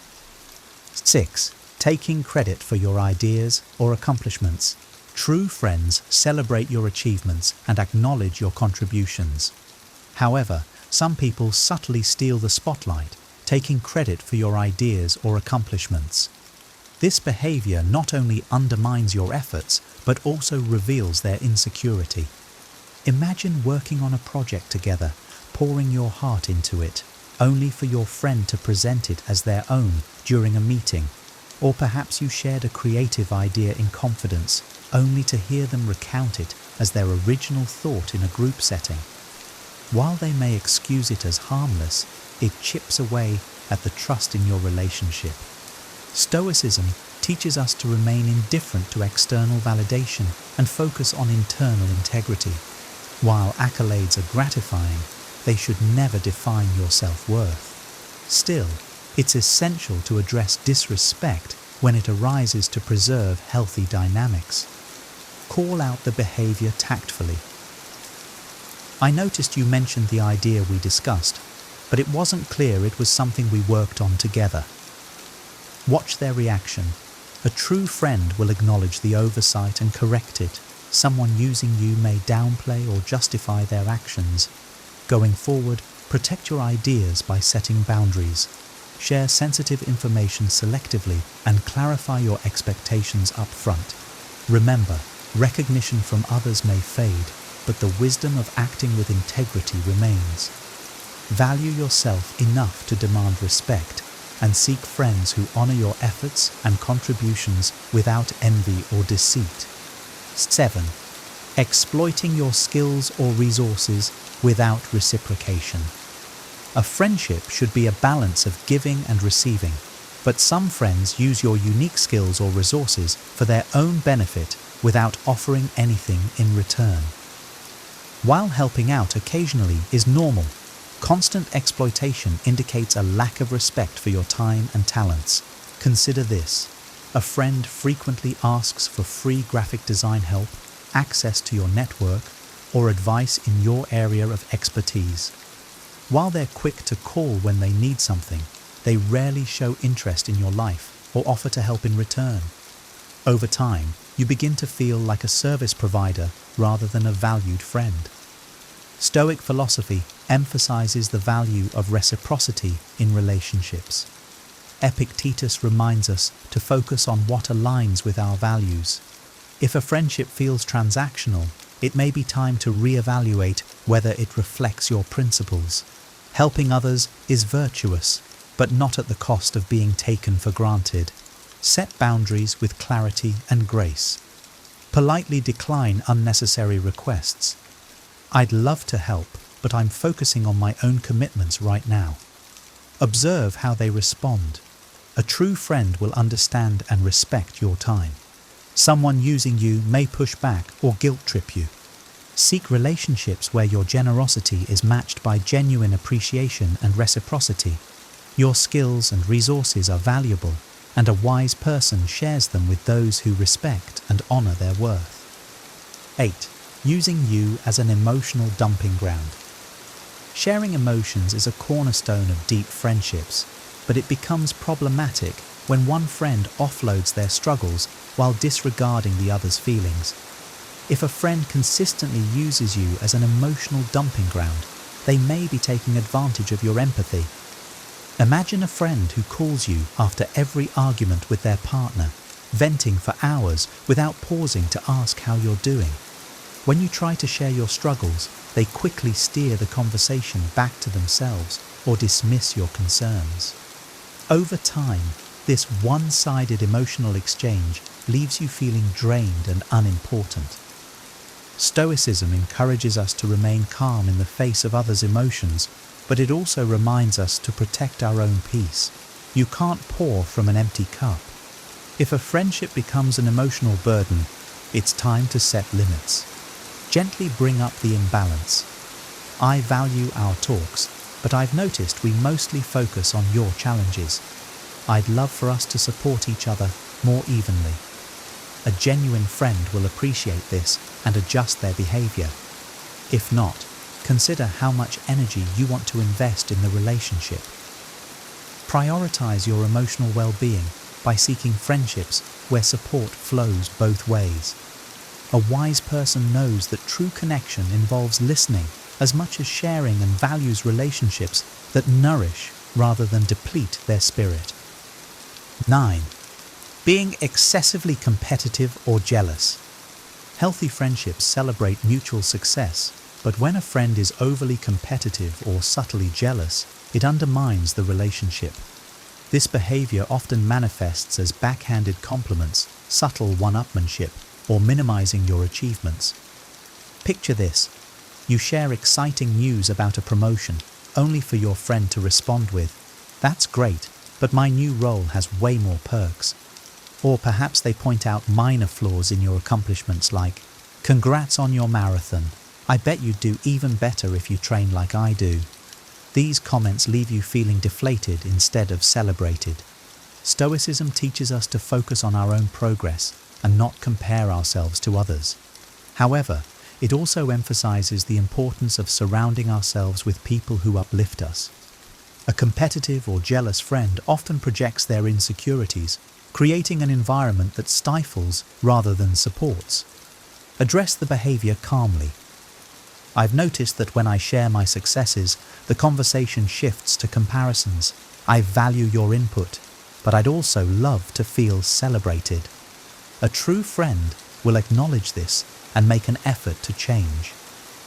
6. Taking credit for your ideas or accomplishments. True friends celebrate your achievements and acknowledge your contributions. However, some people subtly steal the spotlight, taking credit for your ideas or accomplishments. This behavior not only undermines your efforts, but also reveals their insecurity. Imagine working on a project together, pouring your heart into it, only for your friend to present it as their own during a meeting. Or perhaps you shared a creative idea in confidence, only to hear them recount it as their original thought in a group setting. While they may excuse it as harmless, it chips away at the trust in your relationship. Stoicism teaches us to remain indifferent to external validation and focus on internal integrity. While accolades are gratifying, they should never define your self-worth. Still, it's essential to address disrespect when it arises to preserve healthy dynamics. Call out the behavior tactfully. I noticed you mentioned the idea we discussed, but it wasn't clear it was something we worked on together. Watch their reaction. A true friend will acknowledge the oversight and correct it. Someone using you may downplay or justify their actions. Going forward, protect your ideas by setting boundaries. Share sensitive information selectively and clarify your expectations up front. Remember, recognition from others may fade, but the wisdom of acting with integrity remains. Value yourself enough to demand respect and seek friends who honor your efforts and contributions without envy or deceit. 7. Exploiting your skills or resources without reciprocation. A friendship should be a balance of giving and receiving, but some friends use your unique skills or resources for their own benefit without offering anything in return. While helping out occasionally is normal, constant exploitation indicates a lack of respect for your time and talents. Consider this. A friend frequently asks for free graphic design help, access to your network, or advice in your area of expertise. While they're quick to call when they need something, they rarely show interest in your life or offer to help in return. Over time, you begin to feel like a service provider rather than a valued friend. Stoic philosophy emphasizes the value of reciprocity in relationships. Epictetus reminds us to focus on what aligns with our values. If a friendship feels transactional, it may be time to reevaluate whether it reflects your principles. Helping others is virtuous, but not at the cost of being taken for granted. Set boundaries with clarity and grace. Politely decline unnecessary requests. I'd love to help, but I'm focusing on my own commitments right now. Observe how they respond. A true friend will understand and respect your time. Someone using you may push back or guilt trip you. Seek relationships where your generosity is matched by genuine appreciation and reciprocity. Your skills and resources are valuable, and a wise person shares them with those who respect and honor their worth. 8. Using you as an emotional dumping ground. Sharing emotions is a cornerstone of deep friendships, but it becomes problematic when one friend offloads their struggles while disregarding the other's feelings. If a friend consistently uses you as an emotional dumping ground, they may be taking advantage of your empathy. Imagine a friend who calls you after every argument with their partner, venting for hours without pausing to ask how you're doing. When you try to share your struggles, they quickly steer the conversation back to themselves or dismiss your concerns. Over time, this one-sided emotional exchange leaves you feeling drained and unimportant. Stoicism encourages us to remain calm in the face of others' emotions, but it also reminds us to protect our own peace. You can't pour from an empty cup. If a friendship becomes an emotional burden, it's time to set limits. Gently bring up the imbalance. I value our talks, but I've noticed we mostly focus on your challenges. I'd love for us to support each other more evenly. A genuine friend will appreciate this and adjust their behavior. If not, consider how much energy you want to invest in the relationship. Prioritize your emotional well-being by seeking friendships where support flows both ways. A wise person knows that true connection involves listening as much as sharing and values relationships that nourish rather than deplete their spirit. 9. Being excessively competitive or jealous. Healthy friendships celebrate mutual success, but when a friend is overly competitive or subtly jealous, it undermines the relationship. This behavior often manifests as backhanded compliments, subtle one-upmanship, or minimizing your achievements. Picture this. You share exciting news about a promotion, only for your friend to respond with, "That's great, but my new role has way more perks." Or perhaps they point out minor flaws in your accomplishments like, "Congrats on your marathon. I bet you'd do even better if you train like I do." These comments leave you feeling deflated instead of celebrated. Stoicism teaches us to focus on our own progress and not compare ourselves to others. However, it also emphasizes the importance of surrounding ourselves with people who uplift us. A competitive or jealous friend often projects their insecurities, creating an environment that stifles rather than supports. Address the behavior calmly. I've noticed that when I share my successes, the conversation shifts to comparisons. "I value your input, but I'd also love to feel celebrated." A true friend will acknowledge this and make an effort to change.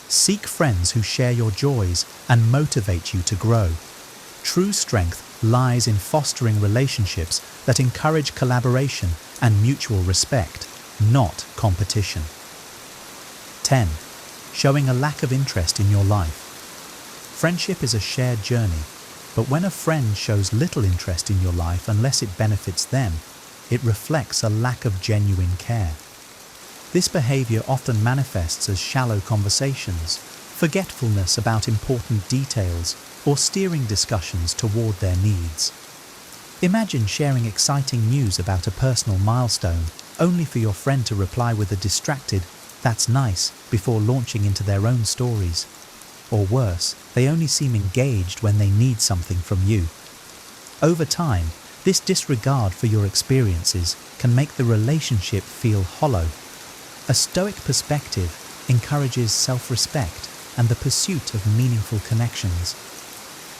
Seek friends who share your joys and motivate you to grow. True strength lies in fostering relationships that encourage collaboration and mutual respect, not competition. 10. Showing a lack of interest in your life. Friendship is a shared journey, but when a friend shows little interest in your life unless it benefits them, it reflects a lack of genuine care. This behavior often manifests as shallow conversations, forgetfulness about important details, or steering discussions toward their needs. Imagine sharing exciting news about a personal milestone, only for your friend to reply with a distracted, "That's nice," before launching into their own stories. Or worse, they only seem engaged when they need something from you. Over time, this disregard for your experiences can make the relationship feel hollow. A Stoic perspective encourages self-respect and the pursuit of meaningful connections.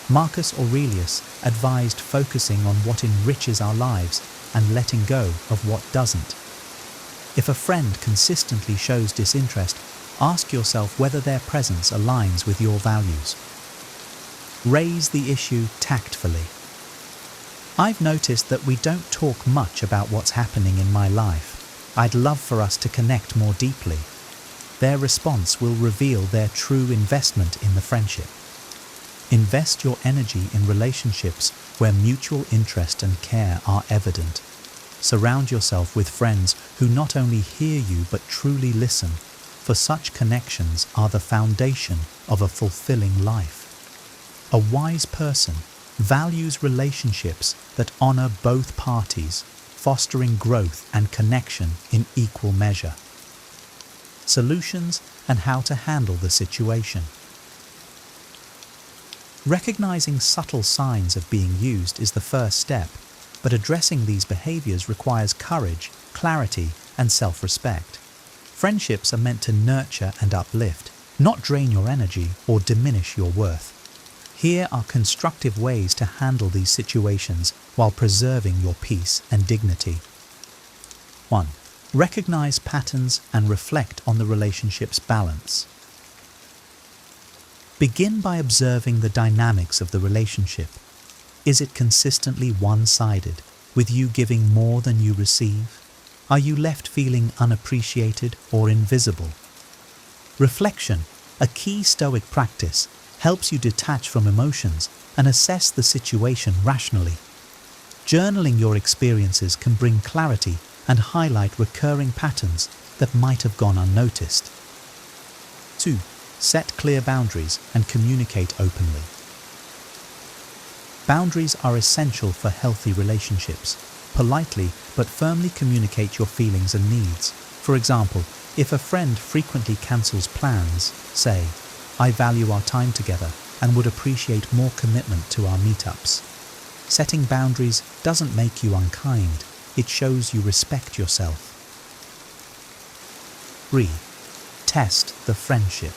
Marcus Aurelius advised focusing on what enriches our lives and letting go of what doesn't. If a friend consistently shows disinterest, ask yourself whether their presence aligns with your values. Raise the issue tactfully. I've noticed that we don't talk much about what's happening in my life. I'd love for us to connect more deeply. Their response will reveal their true investment in the friendship. Invest your energy in relationships where mutual interest and care are evident. Surround yourself with friends who not only hear you but truly listen, for such connections are the foundation of a fulfilling life. A wise person values relationships that honor both parties, fostering growth and connection in equal measure. Solutions and how to handle the situation. Recognizing subtle signs of being used is the first step, but addressing these behaviors requires courage, clarity, and self-respect. Friendships are meant to nurture and uplift, not drain your energy or diminish your worth. Here are constructive ways to handle these situations while preserving your peace and dignity. 1. Recognize patterns and reflect on the relationship's balance. Begin by observing the dynamics of the relationship. Is it consistently one-sided, with you giving more than you receive? Are you left feeling unappreciated or invisible? Reflection, a key Stoic practice, helps you detach from emotions and assess the situation rationally. Journaling your experiences can bring clarity and highlight recurring patterns that might have gone unnoticed. 2. Set clear boundaries and communicate openly. Boundaries are essential for healthy relationships. Politely but firmly communicate your feelings and needs. For example, if a friend frequently cancels plans, say, "I value our time together and would appreciate more commitment to our meetups." Setting boundaries doesn't make you unkind, it shows you respect yourself. 3. Test the friendship.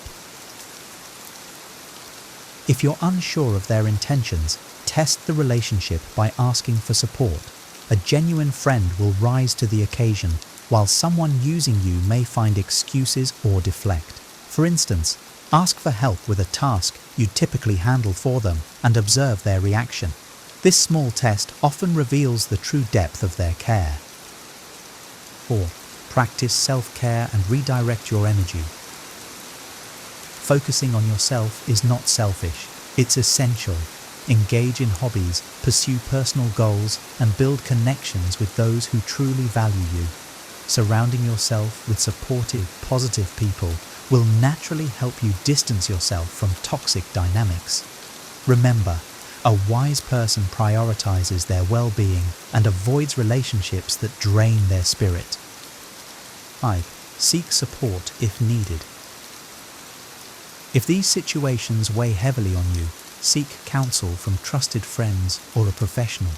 If you're unsure of their intentions, Test the relationship by asking for support. A genuine friend will rise to the occasion, while someone using you may find excuses or deflect. For instance, ask for help with a task you typically handle for them and observe their reaction. This small test often reveals the true depth of their care. 4. Practice self-care and redirect your energy. Focusing on yourself is not selfish, it's essential. Engage in hobbies, pursue personal goals, and build connections with those who truly value you. Surrounding yourself with supportive, positive people will naturally help you distance yourself from toxic dynamics. Remember, a wise person prioritizes their well-being and avoids relationships that drain their spirit. 5. Seek support if needed. If these situations weigh heavily on you, seek counsel from trusted friends or a professional.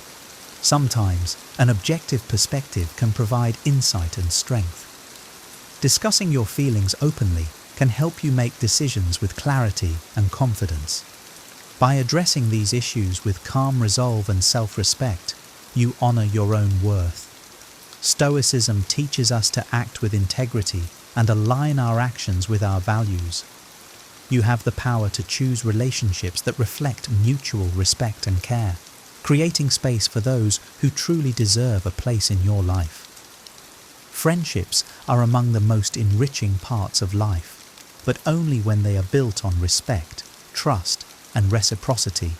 Sometimes, an objective perspective can provide insight and strength. Discussing your feelings openly can help you make decisions with clarity and confidence. By addressing these issues with calm resolve and self-respect, you honor your own worth. Stoicism teaches us to act with integrity and align our actions with our values. You have the power to choose relationships that reflect mutual respect and care, creating space for those who truly deserve a place in your life. Friendships are among the most enriching parts of life, but only when they are built on respect, trust, and reciprocity.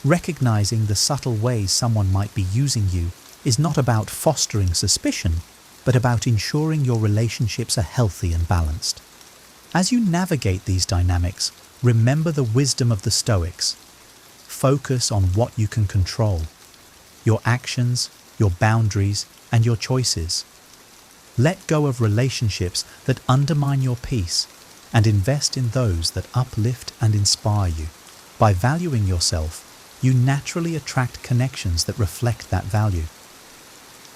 Recognizing the subtle ways someone might be using you is not about fostering suspicion, but about ensuring your relationships are healthy and balanced. As you navigate these dynamics, remember the wisdom of the Stoics. Focus on what you can control: your actions, your boundaries, and your choices. Let go of relationships that undermine your peace and invest in those that uplift and inspire you. By valuing yourself, you naturally attract connections that reflect that value.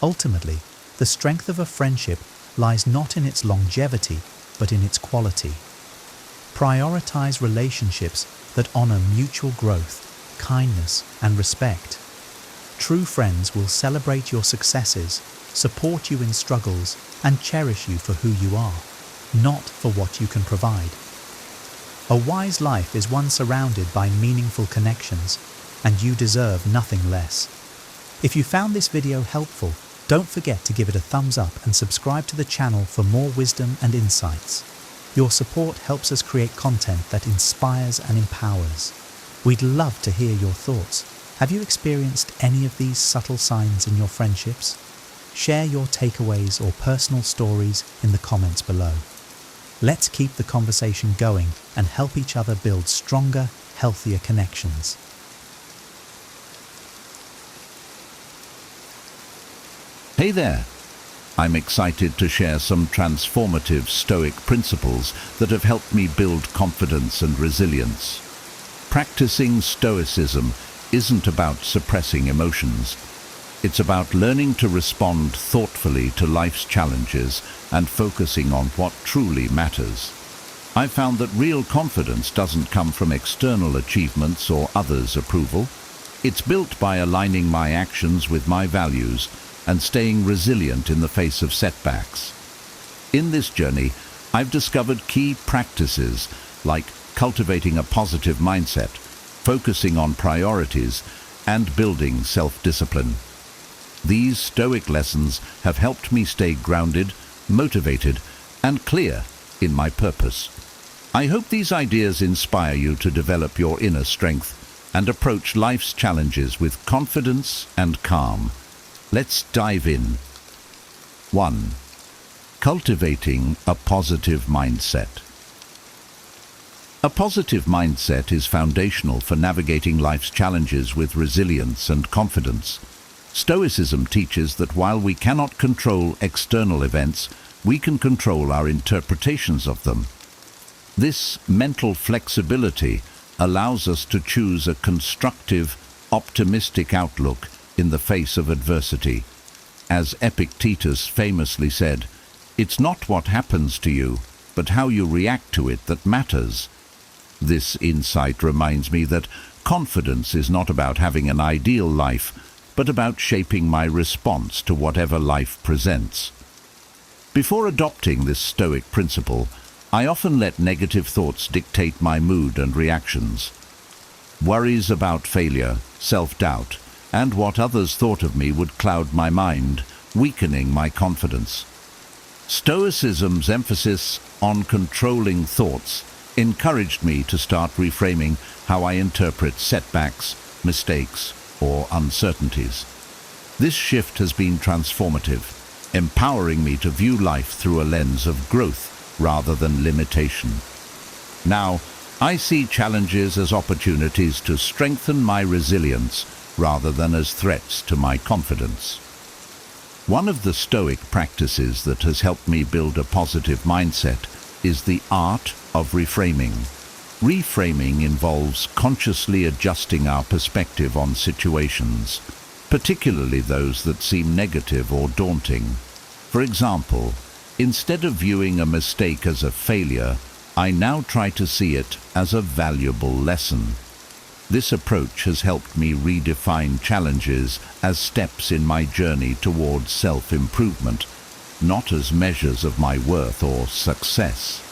Ultimately, the strength of a friendship lies not in its longevity, but in its quality. Prioritize relationships that honor mutual growth, kindness, and respect. True friends will celebrate your successes, support you in struggles, and cherish you for who you are, not for what you can provide. A wise life is one surrounded by meaningful connections, and you deserve nothing less. If you found this video helpful, don't forget to give it a thumbs up and subscribe to the channel for more wisdom and insights. Your support helps us create content that inspires and empowers. We'd love to hear your thoughts. Have you experienced any of these subtle signs in your friendships? Share your takeaways or personal stories in the comments below. Let's keep the conversation going and help each other build stronger, healthier connections. Hey there! I'm excited to share some transformative Stoic principles that have helped me build confidence and resilience. Practicing Stoicism isn't about suppressing emotions. It's about learning to respond thoughtfully to life's challenges and focusing on what truly matters. I've found that real confidence doesn't come from external achievements or others' approval. It's built by aligning my actions with my values and staying resilient in the face of setbacks. In this journey, I've discovered key practices like cultivating a positive mindset, focusing on priorities, and building self-discipline. These Stoic lessons have helped me stay grounded, motivated, and clear in my purpose. I hope these ideas inspire you to develop your inner strength and approach life's challenges with confidence and calm. Let's dive in. 1. Cultivating a positive mindset. A positive mindset is foundational for navigating life's challenges with resilience and confidence. Stoicism teaches that while we cannot control external events, we can control our interpretations of them. This mental flexibility allows us to choose a constructive, optimistic outlook in the face of adversity. As Epictetus famously said, "It's not what happens to you, but how you react to it that matters." This insight reminds me that Confidence is not about having an ideal life, but about shaping my response to whatever life presents. Before adopting this Stoic principle, I often let negative thoughts dictate my mood and reactions. Worries about failure, self-doubt, and what others thought of me would cloud my mind, weakening my confidence. Stoicism's emphasis on controlling thoughts encouraged me to start reframing how I interpret setbacks, mistakes, or uncertainties. This shift has been transformative, empowering me to view life through a lens of growth rather than limitation. Now, I see challenges as opportunities to strengthen my resilience rather than as threats to my confidence. One of the Stoic practices that has helped me build a positive mindset is the art of reframing. Reframing involves consciously adjusting our perspective on situations, particularly those that seem negative or daunting. For example, instead of viewing a mistake as a failure, I now try to see it as a valuable lesson. This approach has helped me redefine challenges as steps in my journey towards self-improvement, not as measures of my worth or success.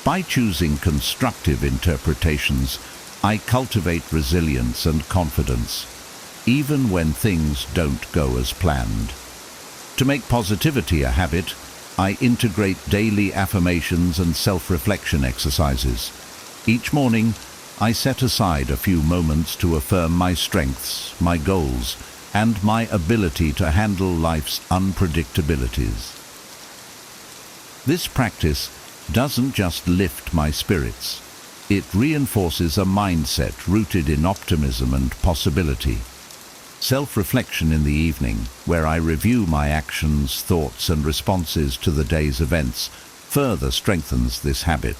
By choosing constructive interpretations, I cultivate resilience and confidence, even when things don't go as planned. To make positivity a habit, I integrate daily affirmations and self-reflection exercises. Each morning, I set aside a few moments to affirm my strengths, my goals, and my ability to handle life's unpredictabilities. This practice doesn't just lift my spirits, it reinforces a mindset rooted in optimism and possibility. Self-reflection in the evening, where I review my actions, thoughts, and responses to the day's events, further strengthens this habit.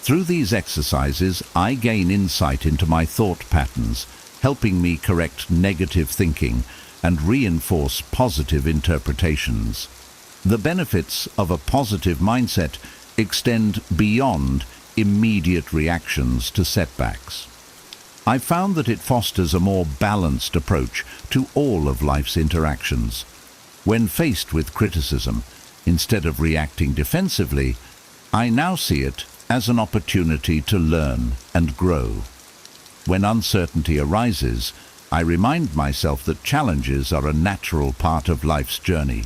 Through these exercises, I gain insight into my thought patterns, helping me correct negative thinking and reinforce positive interpretations. The benefits of a positive mindset extend beyond immediate reactions to setbacks. I found that it fosters a more balanced approach to all of life's interactions. When faced with criticism, instead of reacting defensively, I now see it as an opportunity to learn and grow. When uncertainty arises, I remind myself that challenges are a natural part of life's journey.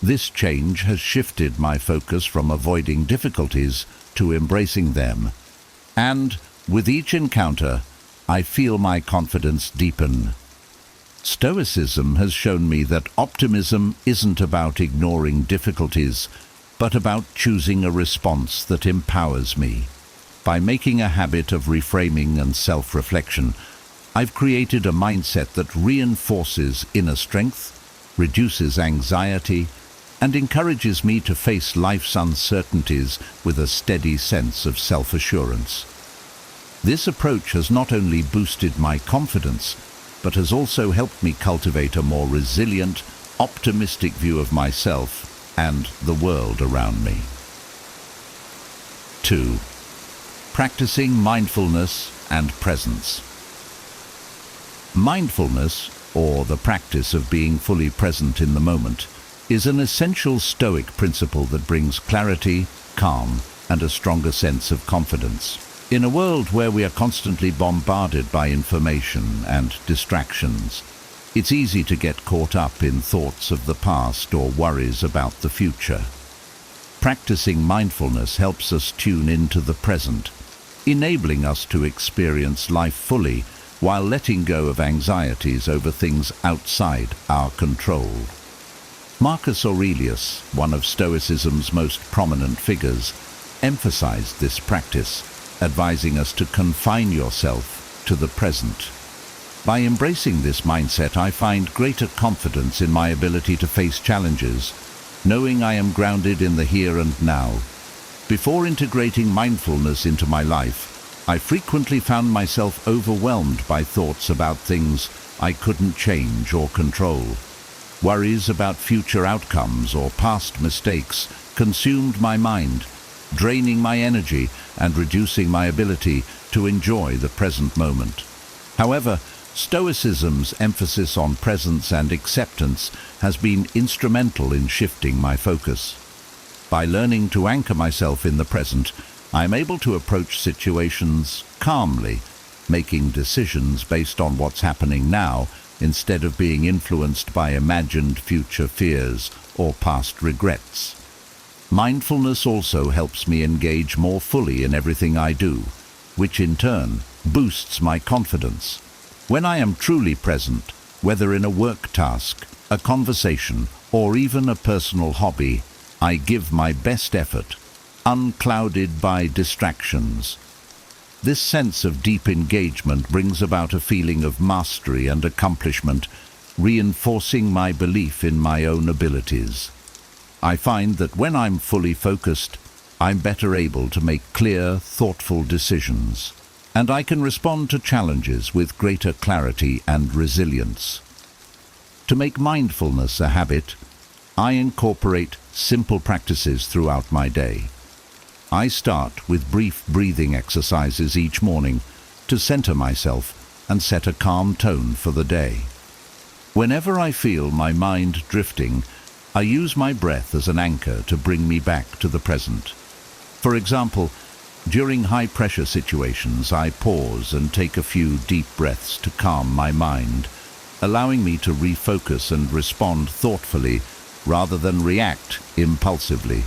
This change has shifted my focus from avoiding difficulties to embracing them. And with each encounter, I feel my confidence deepen. Stoicism has shown me that optimism isn't about ignoring difficulties, but about choosing a response that empowers me. By making a habit of reframing and self-reflection, I've created a mindset that reinforces inner strength, reduces anxiety, and encourages me to face life's uncertainties with a steady sense of self-assurance. This approach has not only boosted my confidence, but has also helped me cultivate a more resilient, optimistic view of myself and the world around me. 2. Practicing mindfulness and presence. Mindfulness, or the practice of being fully present in the moment, is an essential Stoic principle that brings clarity, calm, and a stronger sense of confidence. In a world where we are constantly bombarded by information and distractions, it's easy to get caught up in thoughts of the past or worries about the future. Practicing mindfulness helps us tune into the present, enabling us to experience life fully while letting go of anxieties over things outside our control. Marcus Aurelius, one of Stoicism's most prominent figures, emphasized this practice, advising us to confine yourself to the present. By embracing this mindset, I find greater confidence in my ability to face challenges, knowing I am grounded in the here and now. Before integrating mindfulness into my life, I frequently found myself overwhelmed by thoughts about things I couldn't change or control. Worries about future outcomes or past mistakes consumed my mind, draining my energy and reducing my ability to enjoy the present moment. However, Stoicism's emphasis on presence and acceptance has been instrumental in shifting my focus. By learning to anchor myself in the present, I am able to approach situations calmly, making decisions based on what's happening now instead of being influenced by imagined future fears or past regrets. Mindfulness also helps me engage more fully in everything I do, which in turn boosts my confidence. When I am truly present, whether in a work task, a conversation, or even a personal hobby, I give my best effort, unclouded by distractions. This sense of deep engagement brings about a feeling of mastery and accomplishment, reinforcing my belief in my own abilities. I find that when I'm fully focused, I'm better able to make clear, thoughtful decisions, and I can respond to challenges with greater clarity and resilience. To make mindfulness a habit, I incorporate simple practices throughout my day. I start with brief breathing exercises each morning to center myself and set a calm tone for the day. Whenever I feel my mind drifting, I use my breath as an anchor to bring me back to the present. For example, during high-pressure situations, I pause and take a few deep breaths to calm my mind, allowing me to refocus and respond thoughtfully rather than react impulsively.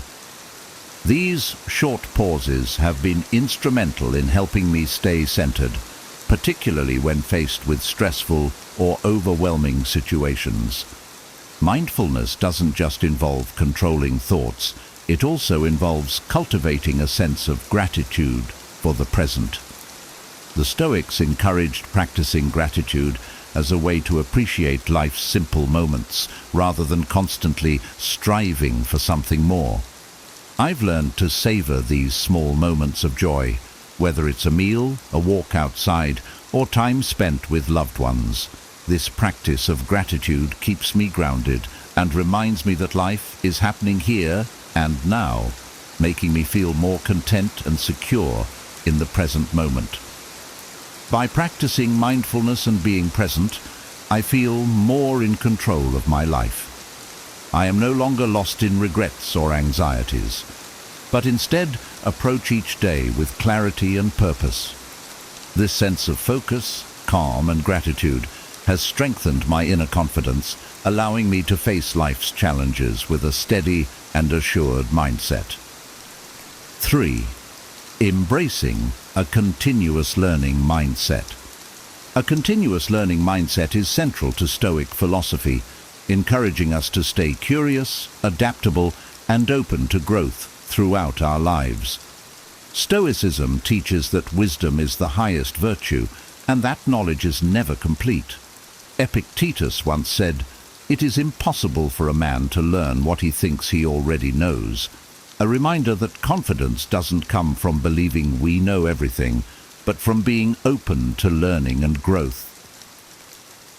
These short pauses have been instrumental in helping me stay centered, particularly when faced with stressful or overwhelming situations. Mindfulness doesn't just involve controlling thoughts, it also involves cultivating a sense of gratitude for the present. The Stoics encouraged practicing gratitude as a way to appreciate life's simple moments rather than constantly striving for something more. I've learned to savor these small moments of joy, whether it's a meal, a walk outside, or time spent with loved ones. This practice of gratitude keeps me grounded and reminds me that life is happening here and now, making me feel more content and secure in the present moment. By practicing mindfulness and being present, I feel more in control of my life. I am no longer lost in regrets or anxieties, but instead approach each day with clarity and purpose. This sense of focus, calm, and gratitude has strengthened my inner confidence, allowing me to face life's challenges with a steady and assured mindset. 3. Embracing a continuous learning mindset. A continuous learning mindset is central to Stoic philosophy, encouraging us to stay curious, adaptable, and open to growth throughout our lives. Stoicism teaches that wisdom is the highest virtue, and that knowledge is never complete. Epictetus once said, "It is impossible for a man to learn what he thinks he already knows," a reminder that confidence doesn't come from believing we know everything, but from being open to learning and growth.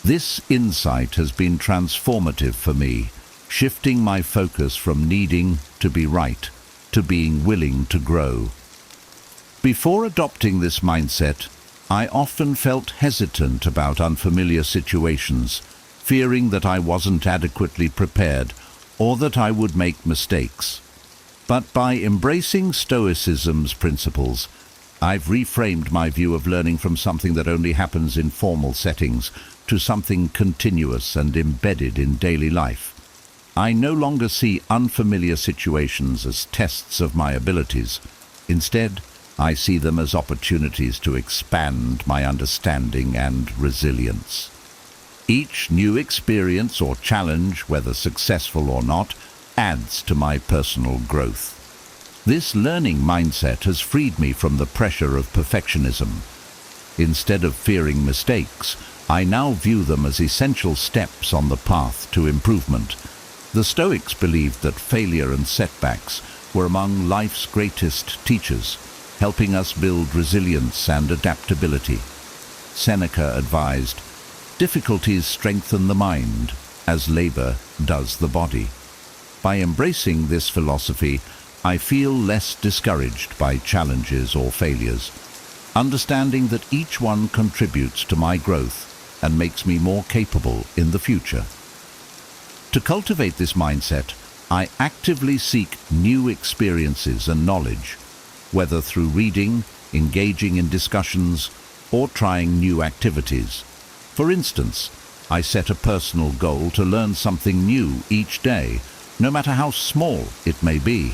This insight has been transformative for me, shifting my focus from needing to be right to being willing to grow. Before adopting this mindset, I often felt hesitant about unfamiliar situations, fearing that I wasn't adequately prepared or that I would make mistakes. But by embracing Stoicism's principles, I've reframed my view of learning from something that only happens in formal settings to something continuous and embedded in daily life. I no longer see unfamiliar situations as tests of my abilities. Instead, I see them as opportunities to expand my understanding and resilience. Each new experience or challenge, whether successful or not, adds to my personal growth. This learning mindset has freed me from the pressure of perfectionism. Instead of fearing mistakes, I now view them as essential steps on the path to improvement. The Stoics believed that failure and setbacks were among life's greatest teachers, helping us build resilience and adaptability. Seneca advised, "Difficulties strengthen the mind, as labor does the body." By embracing this philosophy, I feel less discouraged by challenges or failures. understanding that each one contributes to my growth and makes me more capable in the future. To cultivate this mindset, I actively seek new experiences and knowledge, whether through reading, engaging in discussions, or trying new activities. For instance, I set a personal goal to learn something new each day, no matter how small it may be.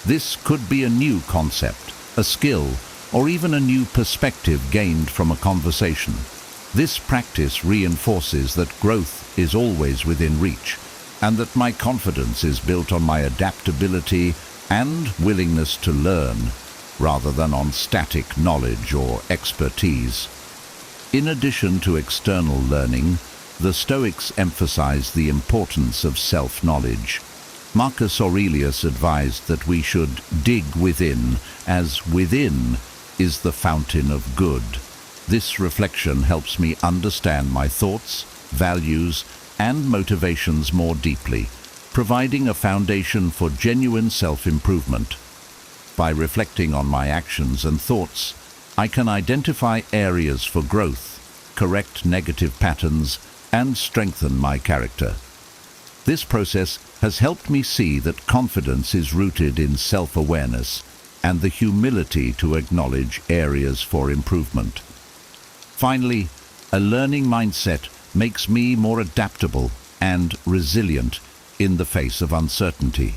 This could be a new concept, a skill, or even a new perspective gained from a conversation. This practice reinforces that growth is always within reach, and that my confidence is built on my adaptability and willingness to learn, rather than on static knowledge or expertise. In addition to external learning, the Stoics emphasize the importance of self-knowledge. Marcus Aurelius advised that we should dig within, as within is the fountain of good. This reflection helps me understand my thoughts, values, and motivations more deeply, providing a foundation for genuine self-improvement. By reflecting on my actions and thoughts, I can identify areas for growth, correct negative patterns, and strengthen my character. This process has helped me see that confidence is rooted in self-awareness and the humility to acknowledge areas for improvement. Finally, a learning mindset makes me more adaptable and resilient in the face of uncertainty.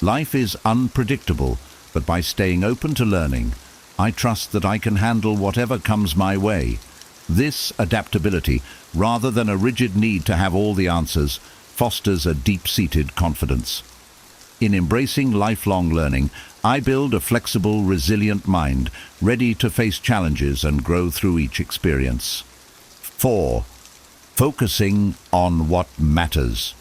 Life is unpredictable, but by staying open to learning, I trust that I can handle whatever comes my way. This adaptability, rather than a rigid need to have all the answers, fosters a deep-seated confidence. In embracing lifelong learning, I build a flexible, resilient mind, ready to face challenges and grow through each experience. 4. Focusing on what matters.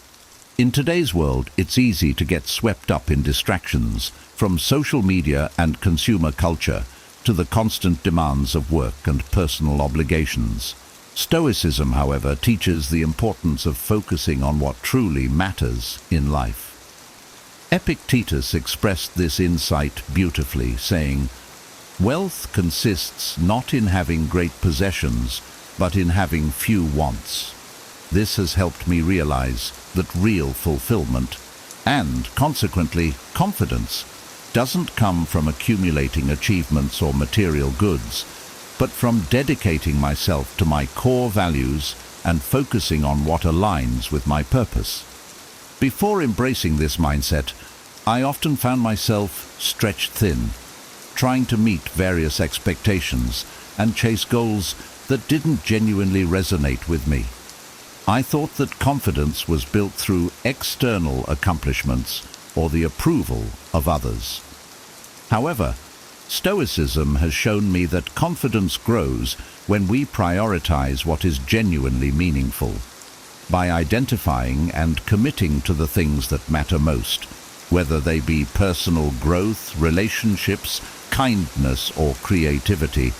In today's world, it's easy to get swept up in distractions, from social media and consumer culture to the constant demands of work and personal obligations. Stoicism, however, teaches the importance of focusing on what truly matters in life. Epictetus expressed this insight beautifully, saying, "Wealth consists not in having great possessions, but in having few wants." This has helped me realize that real fulfillment, and consequently confidence, doesn't come from accumulating achievements or material goods, but from dedicating myself to my core values and focusing on what aligns with my purpose. Before embracing this mindset, I often found myself stretched thin, trying to meet various expectations and chase goals that didn't genuinely resonate with me. I thought that confidence was built through external accomplishments or the approval of others. However, Stoicism has shown me that confidence grows when we prioritize what is genuinely meaningful. By identifying and committing to the things that matter most, whether they be personal growth, relationships, kindness, or creativity,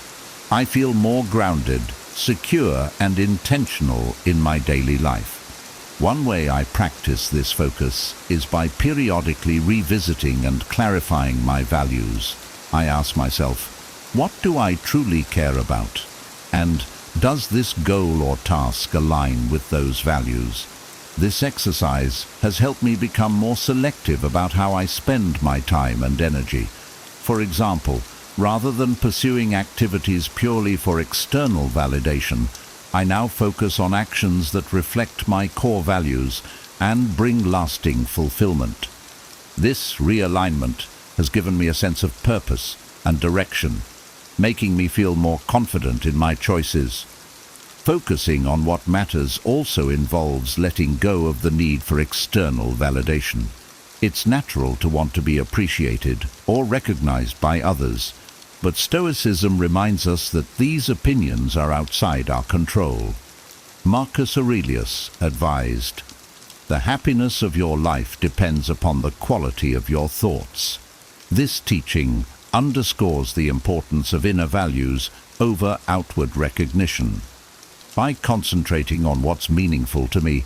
I feel more grounded, secure, and intentional in my daily life. One way I practice this focus is by periodically revisiting and clarifying my values. I ask myself, what do I truly care about? And does this goal or task align with those values? This exercise has helped me become more selective about how I spend my time and energy. For example, rather than pursuing activities purely for external validation, I now focus on actions that reflect my core values and bring lasting fulfillment. This realignment has given me a sense of purpose and direction, making me feel more confident in my choices. Focusing on what matters also involves letting go of the need for external validation. It's natural to want to be appreciated or recognized by others, but Stoicism reminds us that these opinions are outside our control. Marcus Aurelius advised, "The happiness of your life depends upon the quality of your thoughts." This teaching underscores the importance of inner values over outward recognition. By concentrating on what's meaningful to me,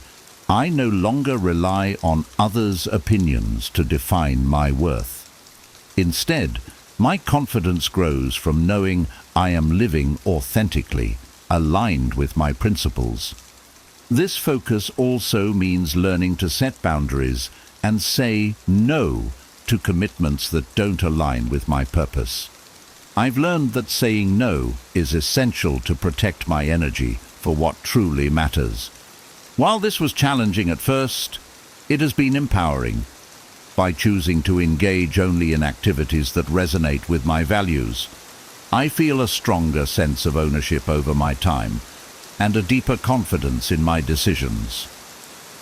I no longer rely on others' opinions to define my worth. Instead, My confidence grows from knowing I am living authentically, aligned with my principles. This focus also means learning to set boundaries and say no to commitments that don't align with my purpose. I've learned that saying no is essential to protect my energy for what truly matters. While this was challenging at first, it has been empowering. By choosing to engage only in activities that resonate with my values, I feel a stronger sense of ownership over my time and a deeper confidence in my decisions.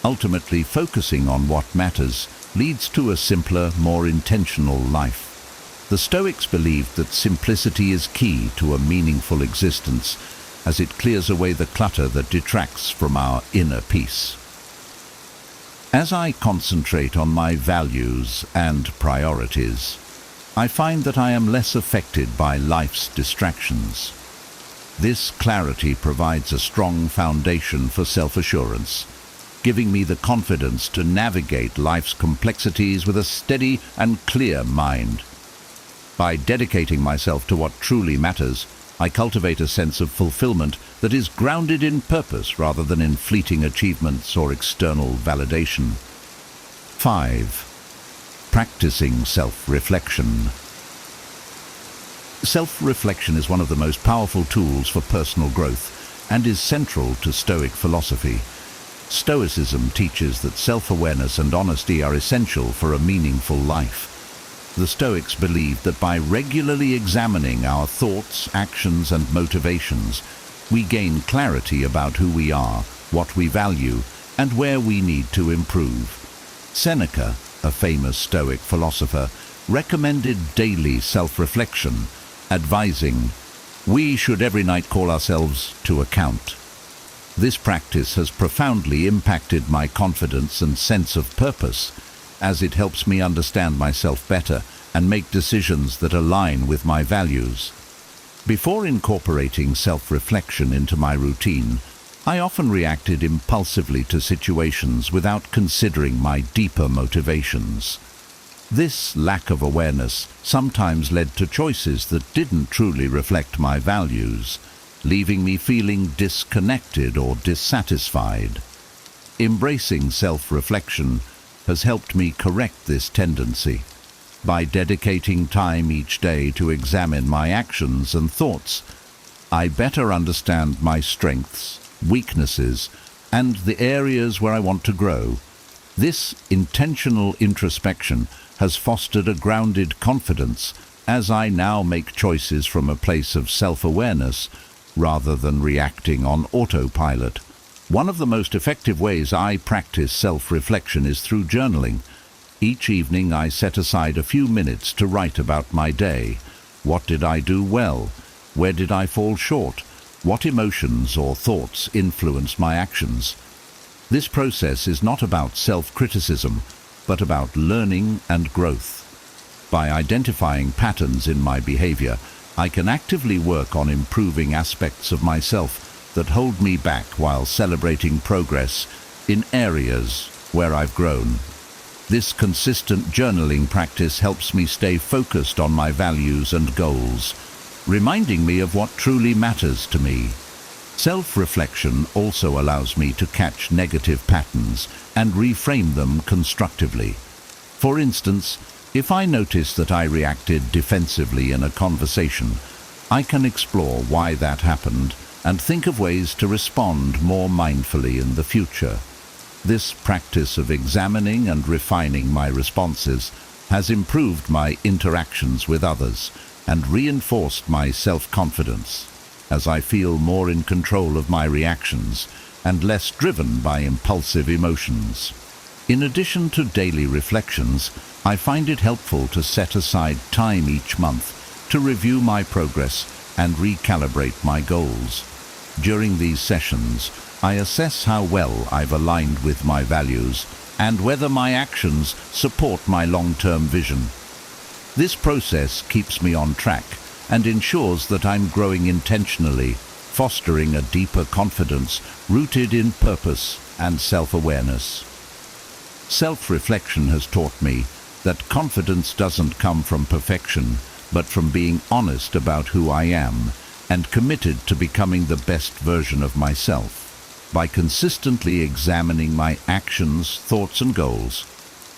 Ultimately, focusing on what matters leads to a simpler, more intentional life. The Stoics believed that simplicity is key to a meaningful existence, as it clears away the clutter that detracts from our inner peace. As I concentrate on my values and priorities, I find that I am less affected by life's distractions. This clarity provides a strong foundation for self-assurance, giving me the confidence to navigate life's complexities with a steady and clear mind. By dedicating myself to what truly matters, I cultivate a sense of fulfillment that is grounded in purpose rather than in fleeting achievements or external validation. 5. Practicing self-reflection. Self-reflection is one of the most powerful tools for personal growth and is central to Stoic philosophy. Stoicism teaches that self-awareness and honesty are essential for a meaningful life. The Stoics believed that by regularly examining our thoughts, actions, and motivations, we gain clarity about who we are, what we value, and where we need to improve. Seneca, a famous Stoic philosopher, recommended daily self-reflection, advising, "We should every night call ourselves to account." This practice has profoundly impacted my confidence and sense of purpose, as it helps me understand myself better and make decisions that align with my values. Before incorporating self-reflection into my routine, I often reacted impulsively to situations without considering my deeper motivations. This lack of awareness sometimes led to choices that didn't truly reflect my values, leaving me feeling disconnected or dissatisfied. Embracing self-reflection has helped me correct this tendency. By dedicating time each day to examine my actions and thoughts, I better understand my strengths, weaknesses, and the areas where I want to grow. This intentional introspection has fostered a grounded confidence as I now make choices from a place of self-awareness rather than reacting on autopilot. One of the most effective ways I practice self-reflection is through journaling. Each evening I set aside a few minutes to write about my day. What did I do well? Where did I fall short? What emotions or thoughts influenced my actions? This process is not about self-criticism, but about learning and growth. By identifying patterns in my behavior, I can actively work on improving aspects of myself that hold me back while celebrating progress in areas where I've grown. This consistent journaling practice helps me stay focused on my values and goals, reminding me of what truly matters to me. Self-reflection also allows me to catch negative patterns and reframe them constructively. For instance, if I notice that I reacted defensively in a conversation, I can explore why that happened and think of ways to respond more mindfully in the future. This practice of examining and refining my responses has improved my interactions with others and reinforced my self-confidence, as I feel more in control of my reactions and less driven by impulsive emotions. In addition to daily reflections, I find it helpful to set aside time each month to review my progress and recalibrate my goals. During these sessions, I assess how well I've aligned with my values and whether my actions support my long-term vision. This process keeps me on track and ensures that I'm growing intentionally, fostering a deeper confidence rooted in purpose and self-awareness. Self-reflection has taught me that confidence doesn't come from perfection, but from being honest about who I am and committed to becoming the best version of myself. By consistently examining my actions, thoughts, and goals,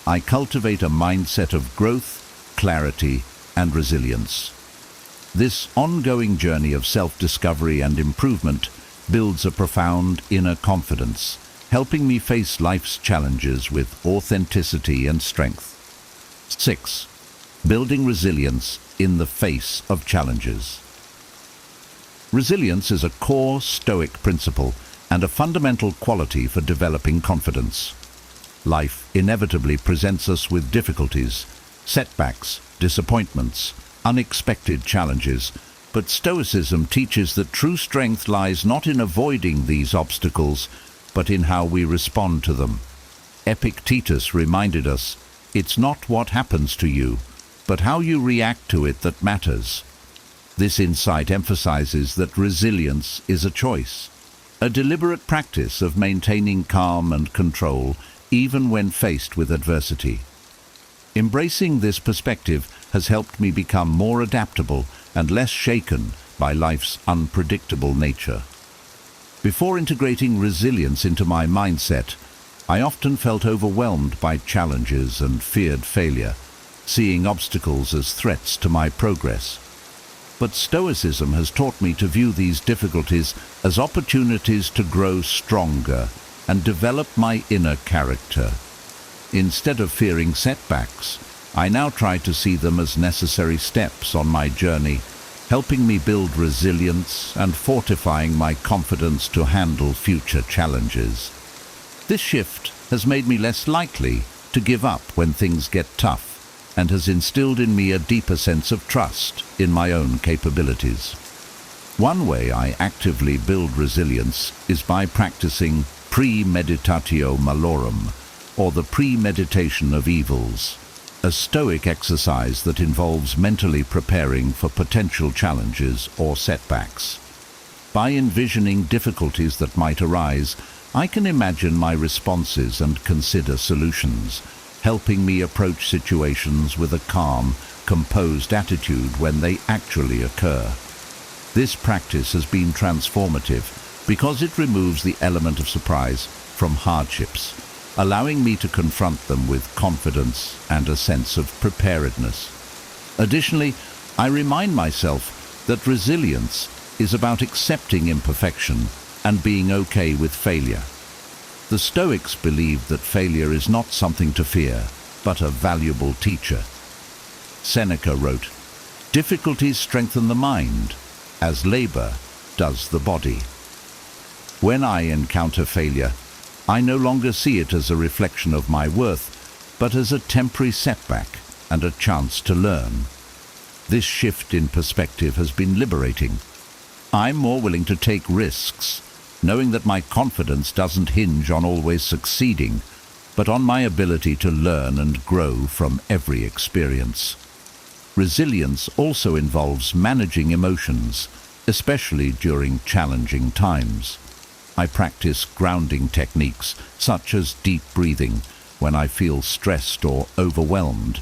I cultivate a mindset of growth, clarity, and resilience. This ongoing journey of self-discovery and improvement builds a profound inner confidence, helping me face life's challenges with authenticity and strength. 6. Building resilience in the face of challenges. Resilience is a core Stoic principle and a fundamental quality for developing confidence. Life inevitably presents us with difficulties, setbacks, disappointments, unexpected challenges, but Stoicism teaches that true strength lies not in avoiding these obstacles, but in how we respond to them. Epictetus reminded us, "It's not what happens to you, but how you react to it that matters." This insight emphasizes that resilience is a choice, a deliberate practice of maintaining calm and control even when faced with adversity. Embracing this perspective has helped me become more adaptable and less shaken by life's unpredictable nature. Before integrating resilience into my mindset, I often felt overwhelmed by challenges and feared failure, seeing obstacles as threats to my progress. But Stoicism has taught me to view these difficulties as opportunities to grow stronger and develop my inner character. Instead of fearing setbacks, I now try to see them as necessary steps on my journey, helping me build resilience and fortifying my confidence to handle future challenges. This shift has made me less likely to give up when things get tough, and has instilled in me a deeper sense of trust in my own capabilities. One way I actively build resilience is by practicing premeditatio malorum, or the premeditation of evils, a Stoic exercise that involves mentally preparing for potential challenges or setbacks. By envisioning difficulties that might arise, I can imagine my responses and consider solutions, helping me approach situations with a calm, composed attitude when they actually occur. This practice has been transformative because it removes the element of surprise from hardships, allowing me to confront them with confidence and a sense of preparedness. Additionally, I remind myself that resilience is about accepting imperfection and being okay with failure. The Stoics believed that failure is not something to fear, but a valuable teacher. Seneca wrote, "Difficulties strengthen the mind, as labor does the body." When I encounter failure, I no longer see it as a reflection of my worth, but as a temporary setback and a chance to learn. This shift in perspective has been liberating. I'm more willing to take risks, knowing that my confidence doesn't hinge on always succeeding, but on my ability to learn and grow from every experience. Resilience also involves managing emotions, especially during challenging times. I practice grounding techniques such as deep breathing when I feel stressed or overwhelmed.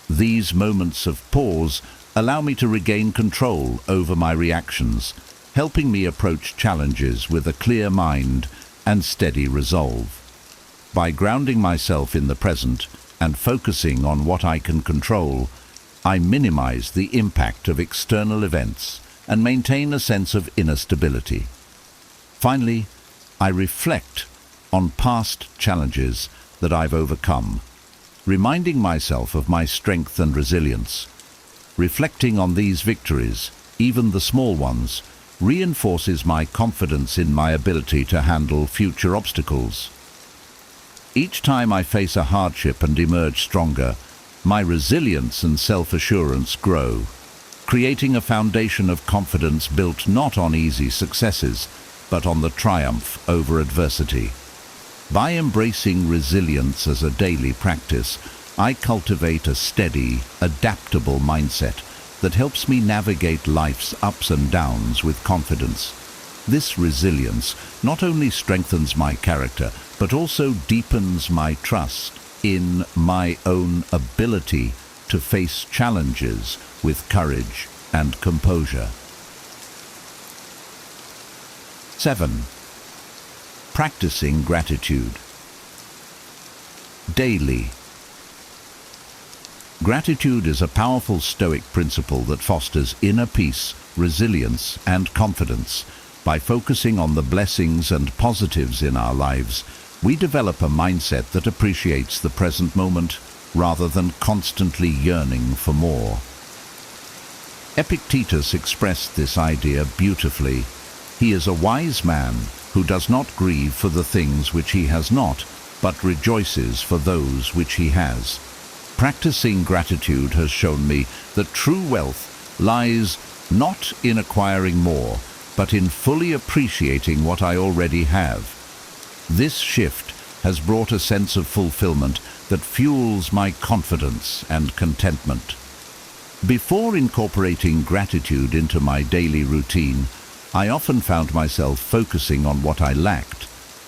These moments of pause allow me to regain control over my reactions, helping me approach challenges with a clear mind and steady resolve. By grounding myself in the present and focusing on what I can control, I minimize the impact of external events and maintain a sense of inner stability. Finally, I reflect on past challenges that I've overcome, reminding myself of my strength and resilience. Reflecting on these victories, even the small ones, reinforces my confidence in my ability to handle future obstacles. Each time I face a hardship and emerge stronger, my resilience and self-assurance grow, creating a foundation of confidence built not on easy successes, but on the triumph over adversity. By embracing resilience as a daily practice, I cultivate a steady, adaptable mindset that helps me navigate life's ups and downs with confidence. This resilience not only strengthens my character, but also deepens my trust in my own ability to face challenges with courage and composure. 7. Practicing gratitude. Daily. Gratitude is a powerful Stoic principle that fosters inner peace, resilience, and confidence. By focusing on the blessings and positives in our lives, we develop a mindset that appreciates the present moment rather than constantly yearning for more. Epictetus expressed this idea beautifully. He is a wise man who does not grieve for the things which he has not, but rejoices for those which he has. Practicing gratitude has shown me that true wealth lies not in acquiring more, but in fully appreciating what I already have. This shift has brought a sense of fulfillment that fuels my confidence and contentment. Before incorporating gratitude into my daily routine, I often found myself focusing on what I lacked.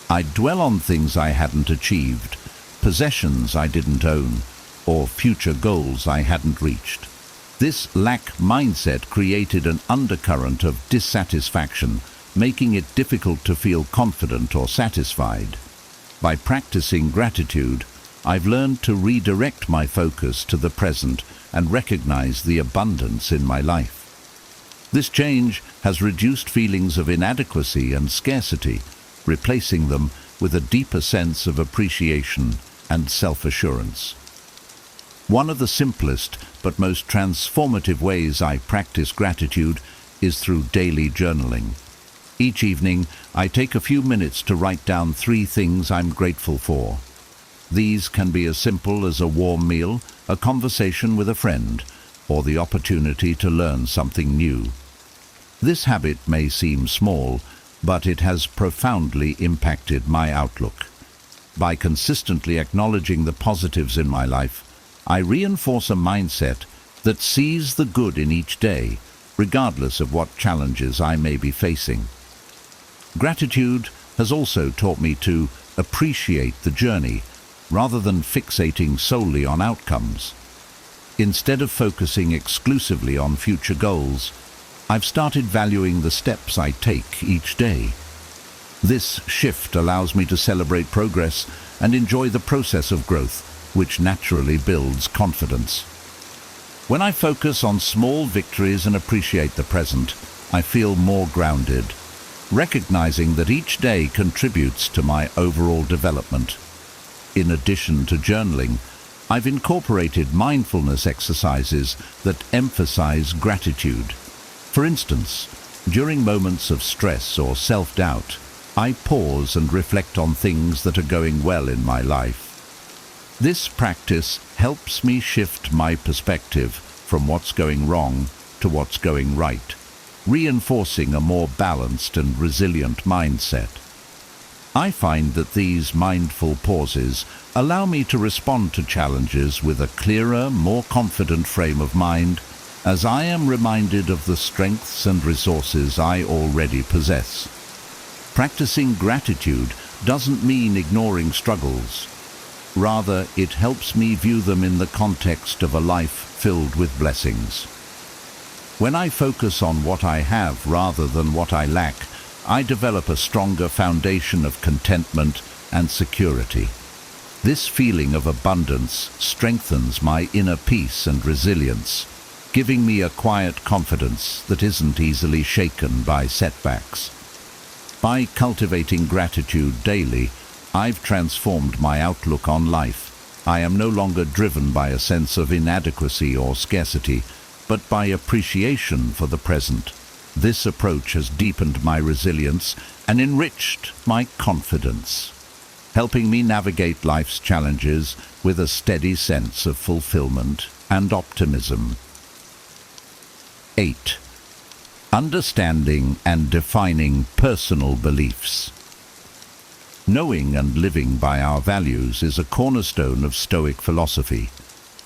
I'd dwell on things I hadn't achieved, possessions I didn't own, or future goals I hadn't reached. This lack mindset created an undercurrent of dissatisfaction, making it difficult to feel confident or satisfied. By practicing gratitude, I've learned to redirect my focus to the present and recognize the abundance in my life. This change has reduced feelings of inadequacy and scarcity, replacing them with a deeper sense of appreciation and self-assurance. One of the simplest but most transformative ways I practice gratitude is through daily journaling. Each evening, I take a few minutes to write down 3 things I'm grateful for. These can be as simple as a warm meal, a conversation with a friend, or the opportunity to learn something new. This habit may seem small, but it has profoundly impacted my outlook. By consistently acknowledging the positives in my life, I reinforce a mindset that sees the good in each day, regardless of what challenges I may be facing. Gratitude has also taught me to appreciate the journey, rather than fixating solely on outcomes. Instead of focusing exclusively on future goals, I've started valuing the steps I take each day. This shift allows me to celebrate progress and enjoy the process of growth, which naturally builds confidence. When I focus on small victories and appreciate the present, I feel more grounded, recognizing that each day contributes to my overall development. In addition to journaling, I've incorporated mindfulness exercises that emphasize gratitude. For instance, during moments of stress or self-doubt, I pause and reflect on things that are going well in my life. This practice helps me shift my perspective from what's going wrong to what's going right, reinforcing a more balanced and resilient mindset. I find that these mindful pauses allow me to respond to challenges with a clearer, more confident frame of mind, as I am reminded of the strengths and resources I already possess. Practicing gratitude doesn't mean ignoring struggles. Rather, it helps me view them in the context of a life filled with blessings. When I focus on what I have rather than what I lack, I develop a stronger foundation of contentment and security. This feeling of abundance strengthens my inner peace and resilience, giving me a quiet confidence that isn't easily shaken by setbacks. By cultivating gratitude daily, I've transformed my outlook on life. I am no longer driven by a sense of inadequacy or scarcity, but by appreciation for the present. This approach has deepened my resilience and enriched my confidence, helping me navigate life's challenges with a steady sense of fulfillment and optimism. 8. Understanding and defining personal beliefs. Knowing and living by our values is a cornerstone of Stoic philosophy,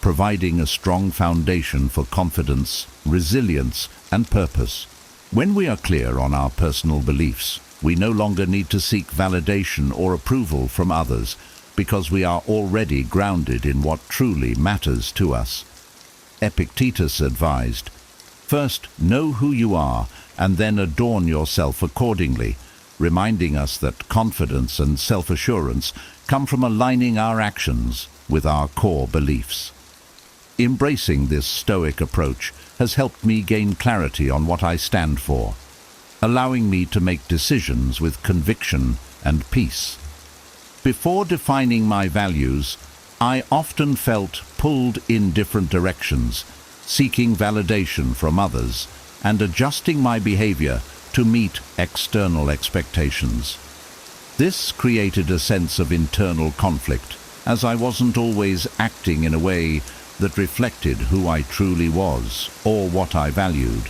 providing a strong foundation for confidence, resilience, and purpose. When we are clear on our personal beliefs, we no longer need to seek validation or approval from others because we are already grounded in what truly matters to us. Epictetus advised, "First, know who you are, and then adorn yourself accordingly," reminding us that confidence and self-assurance come from aligning our actions with our core beliefs. Embracing this Stoic approach has helped me gain clarity on what I stand for, allowing me to make decisions with conviction and peace. Before defining my values, I often felt pulled in different directions, seeking validation from others and adjusting my behavior to meet external expectations. This created a sense of internal conflict, as I wasn't always acting in a way that reflected who I truly was or what I valued.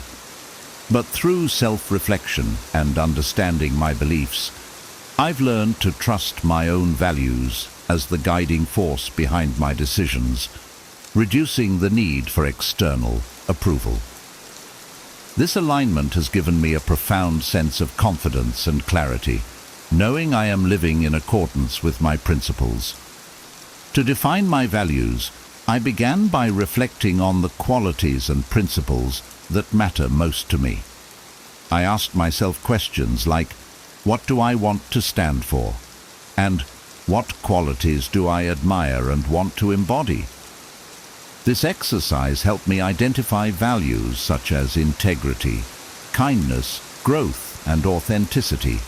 But through self-reflection and understanding my beliefs, I've learned to trust my own values as the guiding force behind my decisions, reducing the need for external approval. This alignment has given me a profound sense of confidence and clarity, knowing I am living in accordance with my principles. To define my values, I began by reflecting on the qualities and principles that matter most to me. I asked myself questions like, what do I want to stand for? And what qualities do I admire and want to embody? This exercise helped me identify values such as integrity, kindness, growth, and authenticity.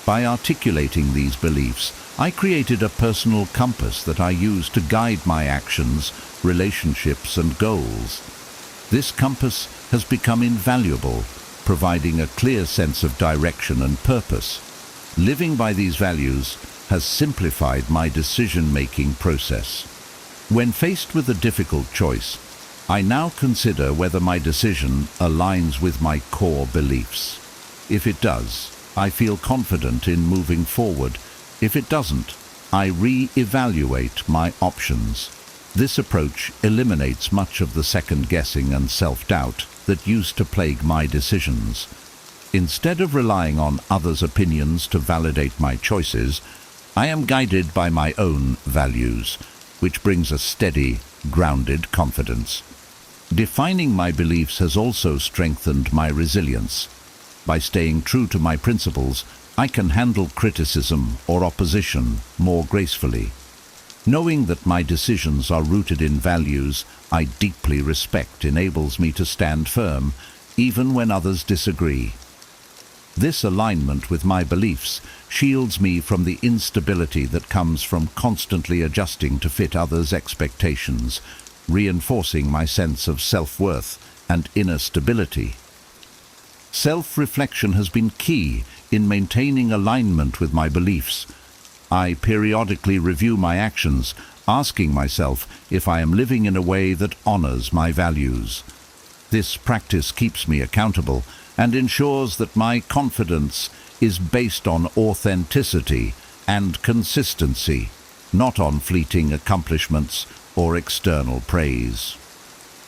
By articulating these beliefs, I created a personal compass that I use to guide my actions, relationships, and goals. This compass has become invaluable, providing a clear sense of direction and purpose. Living by these values has simplified my decision-making process. When faced with a difficult choice, I now consider whether my decision aligns with my core beliefs. If it does, I feel confident in moving forward. If it doesn't, I re-evaluate my options. This approach eliminates much of the second-guessing and self-doubt that used to plague my decisions. Instead of relying on others' opinions to validate my choices, I am guided by my own values, which brings a steady, grounded confidence. Defining my beliefs has also strengthened my resilience. By staying true to my principles, I can handle criticism or opposition more gracefully. Knowing that my decisions are rooted in values I deeply respect enables me to stand firm, even when others disagree. This alignment with my beliefs shields me from the instability that comes from constantly adjusting to fit others' expectations, reinforcing my sense of self-worth and inner stability. Self-reflection has been key in maintaining alignment with my beliefs. I periodically review my actions, asking myself if I am living in a way that honors my values. This practice keeps me accountable and ensures that my confidence is based on authenticity and consistency, not on fleeting accomplishments or external praise.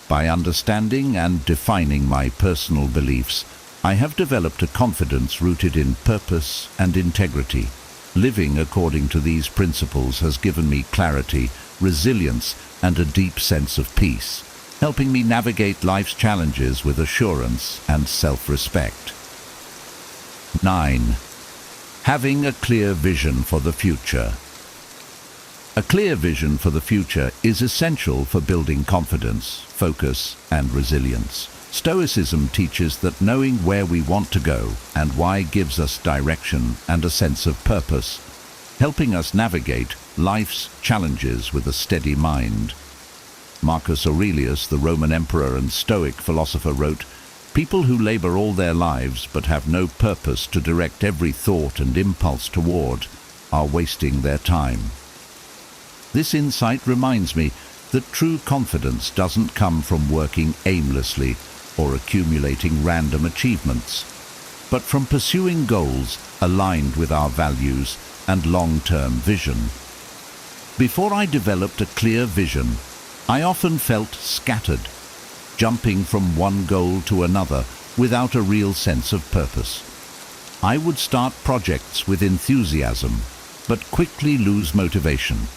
By understanding and defining my personal beliefs, I have developed a confidence rooted in purpose and integrity. Living according to these principles has given me clarity, resilience, and a deep sense of peace, helping me navigate life's challenges with assurance and self-respect. 9. Having a clear vision for the future. A clear vision for the future is essential for building confidence, focus, and resilience. Stoicism teaches that knowing where we want to go and why gives us direction and a sense of purpose, helping us navigate life's challenges with a steady mind. Marcus Aurelius, the Roman emperor and Stoic philosopher, wrote, "People who labor all their lives but have no purpose to direct every thought and impulse toward are wasting their time." This insight reminds me that true confidence doesn't come from working aimlessly or accumulating random achievements, but from pursuing goals aligned with our values and long-term vision. Before I developed a clear vision, I often felt scattered, jumping from one goal to another without a real sense of purpose. I would start projects with enthusiasm, but quickly lose motivation.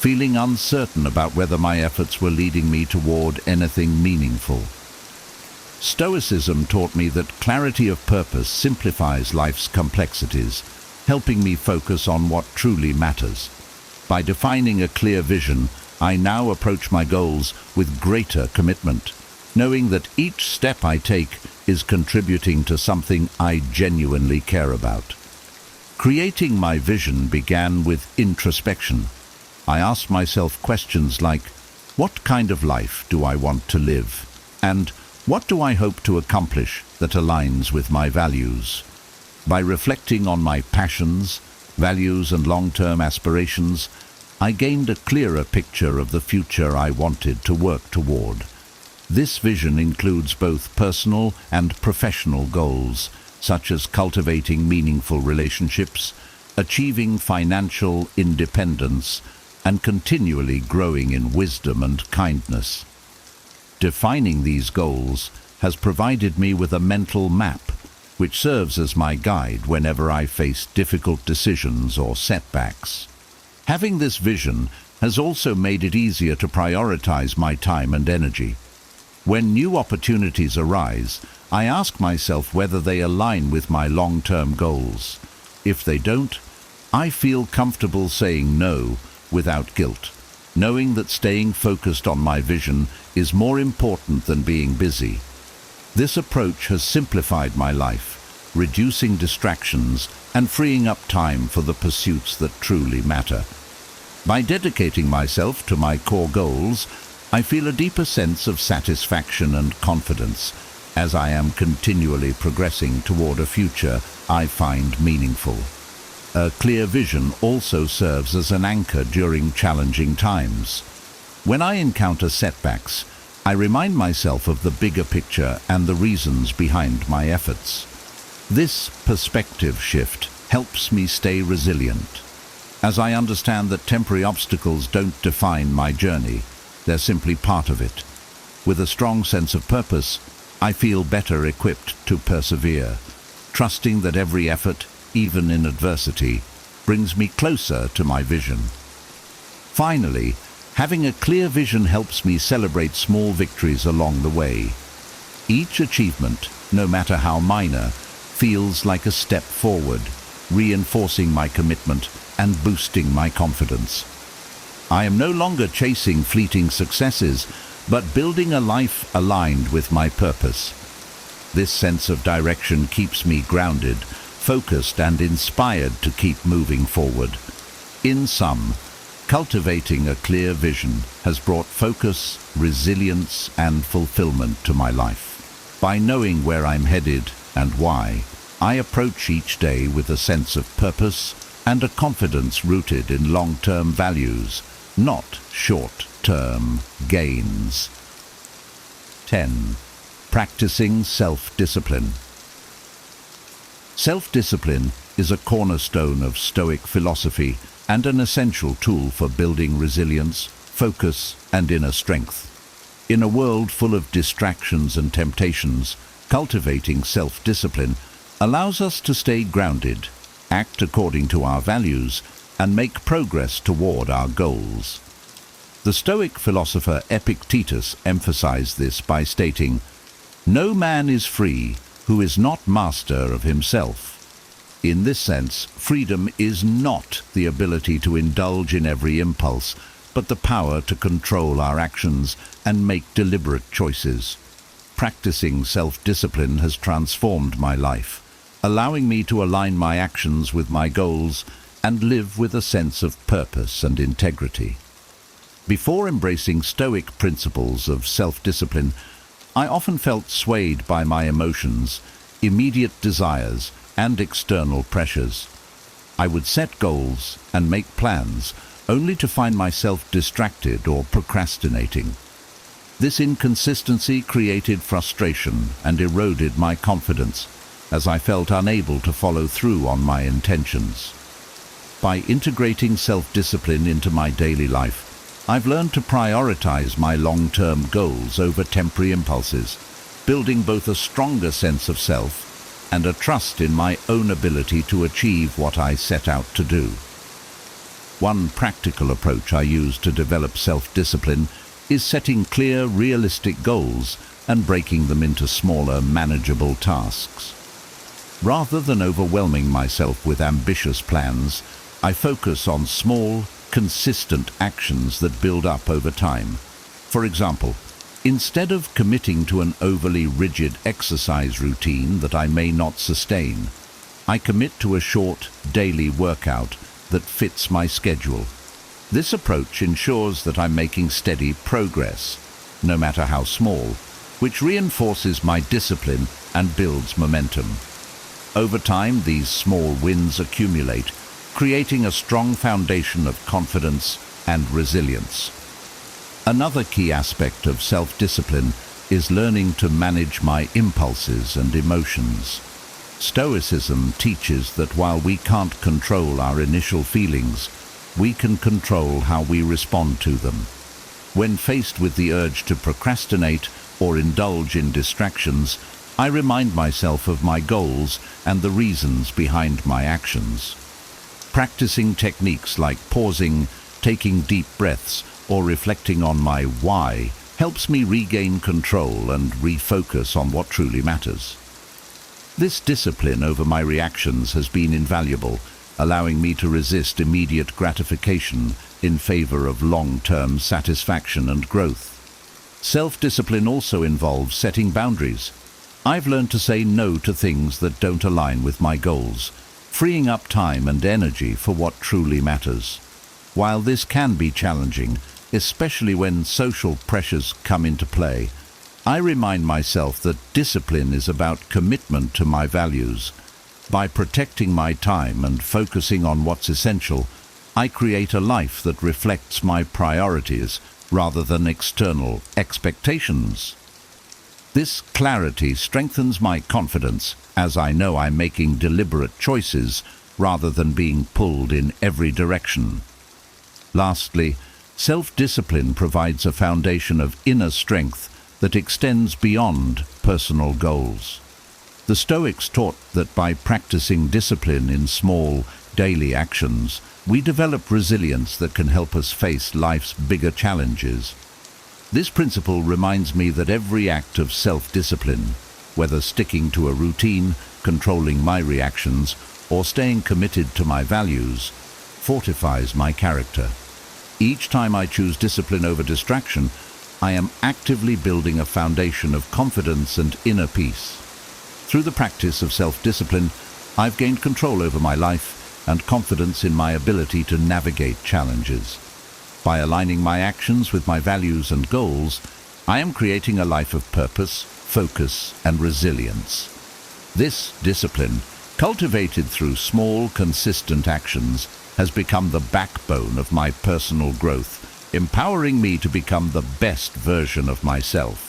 feeling uncertain about whether my efforts were leading me toward anything meaningful. Stoicism taught me that clarity of purpose simplifies life's complexities, helping me focus on what truly matters. By defining a clear vision, I now approach my goals with greater commitment, knowing that each step I take is contributing to something I genuinely care about. Creating my vision began with introspection. I asked myself questions like, what kind of life do I want to live? And what do I hope to accomplish that aligns with my values? By reflecting on my passions, values and long-term aspirations, I gained a clearer picture of the future I wanted to work toward. This vision includes both personal and professional goals, such as cultivating meaningful relationships, achieving financial independence, and continually growing in wisdom and kindness. Defining these goals has provided me with a mental map, which serves as my guide whenever I face difficult decisions or setbacks. Having this vision has also made it easier to prioritize my time and energy. When new opportunities arise, I ask myself whether they align with my long-term goals. If they don't, I feel comfortable saying no without guilt, knowing that staying focused on my vision is more important than being busy. This approach has simplified my life, reducing distractions and freeing up time for the pursuits that truly matter. By dedicating myself to my core goals, I feel a deeper sense of satisfaction and confidence as I am continually progressing toward a future I find meaningful. A clear vision also serves as an anchor during challenging times. When I encounter setbacks, I remind myself of the bigger picture and the reasons behind my efforts. This perspective shift helps me stay resilient, as I understand that temporary obstacles don't define my journey. They're simply part of it. With a strong sense of purpose, I feel better equipped to persevere, trusting that every effort, even in adversity, brings me closer to my vision. Finally, having a clear vision helps me celebrate small victories along the way. Each achievement, no matter how minor, feels like a step forward, reinforcing my commitment and boosting my confidence. I am no longer chasing fleeting successes, but building a life aligned with my purpose. This sense of direction keeps me grounded, focused and inspired to keep moving forward. In sum, cultivating a clear vision has brought focus, resilience and fulfillment to my life. By knowing where I'm headed and why, I approach each day with a sense of purpose and a confidence rooted in long-term values, not short-term gains. 10. Practicing self-discipline. Self-discipline is a cornerstone of Stoic philosophy and an essential tool for building resilience, focus, and inner strength. In a world full of distractions and temptations, cultivating self-discipline allows us to stay grounded, act according to our values, and make progress toward our goals. The Stoic philosopher Epictetus emphasized this by stating, "No man is free who is not master of himself." In this sense, freedom is not the ability to indulge in every impulse, but the power to control our actions and make deliberate choices. Practicing self-discipline has transformed my life, allowing me to align my actions with my goals and live with a sense of purpose and integrity. Before embracing Stoic principles of self-discipline, I often felt swayed by my emotions, immediate desires, and external pressures. I would set goals and make plans, only to find myself distracted or procrastinating. This inconsistency created frustration and eroded my confidence, as I felt unable to follow through on my intentions. By integrating self-discipline into my daily life, I've learned to prioritize my long-term goals over temporary impulses, building both a stronger sense of self and a trust in my own ability to achieve what I set out to do. One practical approach I use to develop self-discipline is setting clear, realistic goals and breaking them into smaller, manageable tasks. Rather than overwhelming myself with ambitious plans, I focus on small, consistent actions that build up over time. For example, instead of committing to an overly rigid exercise routine that I may not sustain, I commit to a short, daily workout that fits my schedule. This approach ensures that I'm making steady progress, no matter how small, which reinforces my discipline and builds momentum. Over time, these small wins accumulate, creating a strong foundation of confidence and resilience. Another key aspect of self-discipline is learning to manage my impulses and emotions. Stoicism teaches that while we can't control our initial feelings, we can control how we respond to them. When faced with the urge to procrastinate or indulge in distractions, I remind myself of my goals and the reasons behind my actions. Practicing techniques like pausing, taking deep breaths, or reflecting on my why helps me regain control and refocus on what truly matters. This discipline over my reactions has been invaluable, allowing me to resist immediate gratification in favor of long-term satisfaction and growth. Self-discipline also involves setting boundaries. I've learned to say no to things that don't align with my goals, freeing up time and energy for what truly matters. While this can be challenging, especially when social pressures come into play, I remind myself that discipline is about commitment to my values. By protecting my time and focusing on what's essential, I create a life that reflects my priorities rather than external expectations. This clarity strengthens my confidence, as I know I'm making deliberate choices rather than being pulled in every direction. Lastly, self-discipline provides a foundation of inner strength that extends beyond personal goals. The Stoics taught that by practicing discipline in small, daily actions, we develop resilience that can help us face life's bigger challenges. This principle reminds me that every act of self-discipline, whether sticking to a routine, controlling my reactions, or staying committed to my values, fortifies my character. Each time I choose discipline over distraction, I am actively building a foundation of confidence and inner peace. Through the practice of self-discipline, I've gained control over my life and confidence in my ability to navigate challenges. By aligning my actions with my values and goals, I am creating a life of purpose, focus, and resilience. This discipline, cultivated through small, consistent actions, has become the backbone of my personal growth, empowering me to become the best version of myself.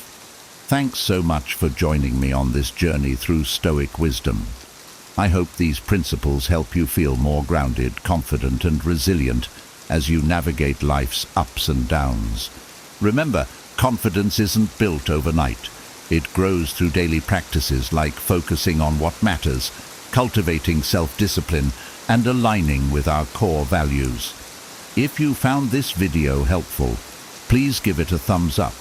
Thanks so much for joining me on this journey through Stoic wisdom. I hope these principles help you feel more grounded, confident, and resilient as you navigate life's ups and downs. Remember, confidence isn't built overnight. It grows through daily practices like focusing on what matters, cultivating self-discipline, and aligning with our core values. If you found this video helpful, please give it a thumbs up,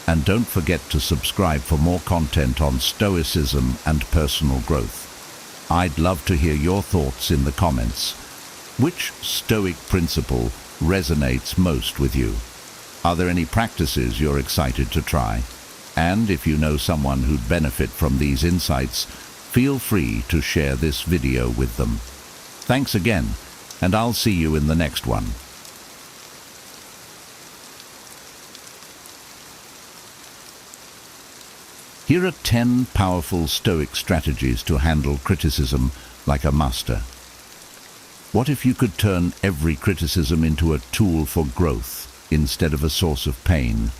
and don't forget to subscribe for more content on Stoicism and personal growth. I'd love to hear your thoughts in the comments. Which Stoic principle resonates most with you? Are there any practices you're excited to try? And if you know someone who'd benefit from these insights, feel free to share this video with them. Thanks again, and I'll see you in the next one. Here are 10 powerful Stoic strategies to handle criticism like a master. What if you could turn every criticism into a tool for growth instead of a source of pain?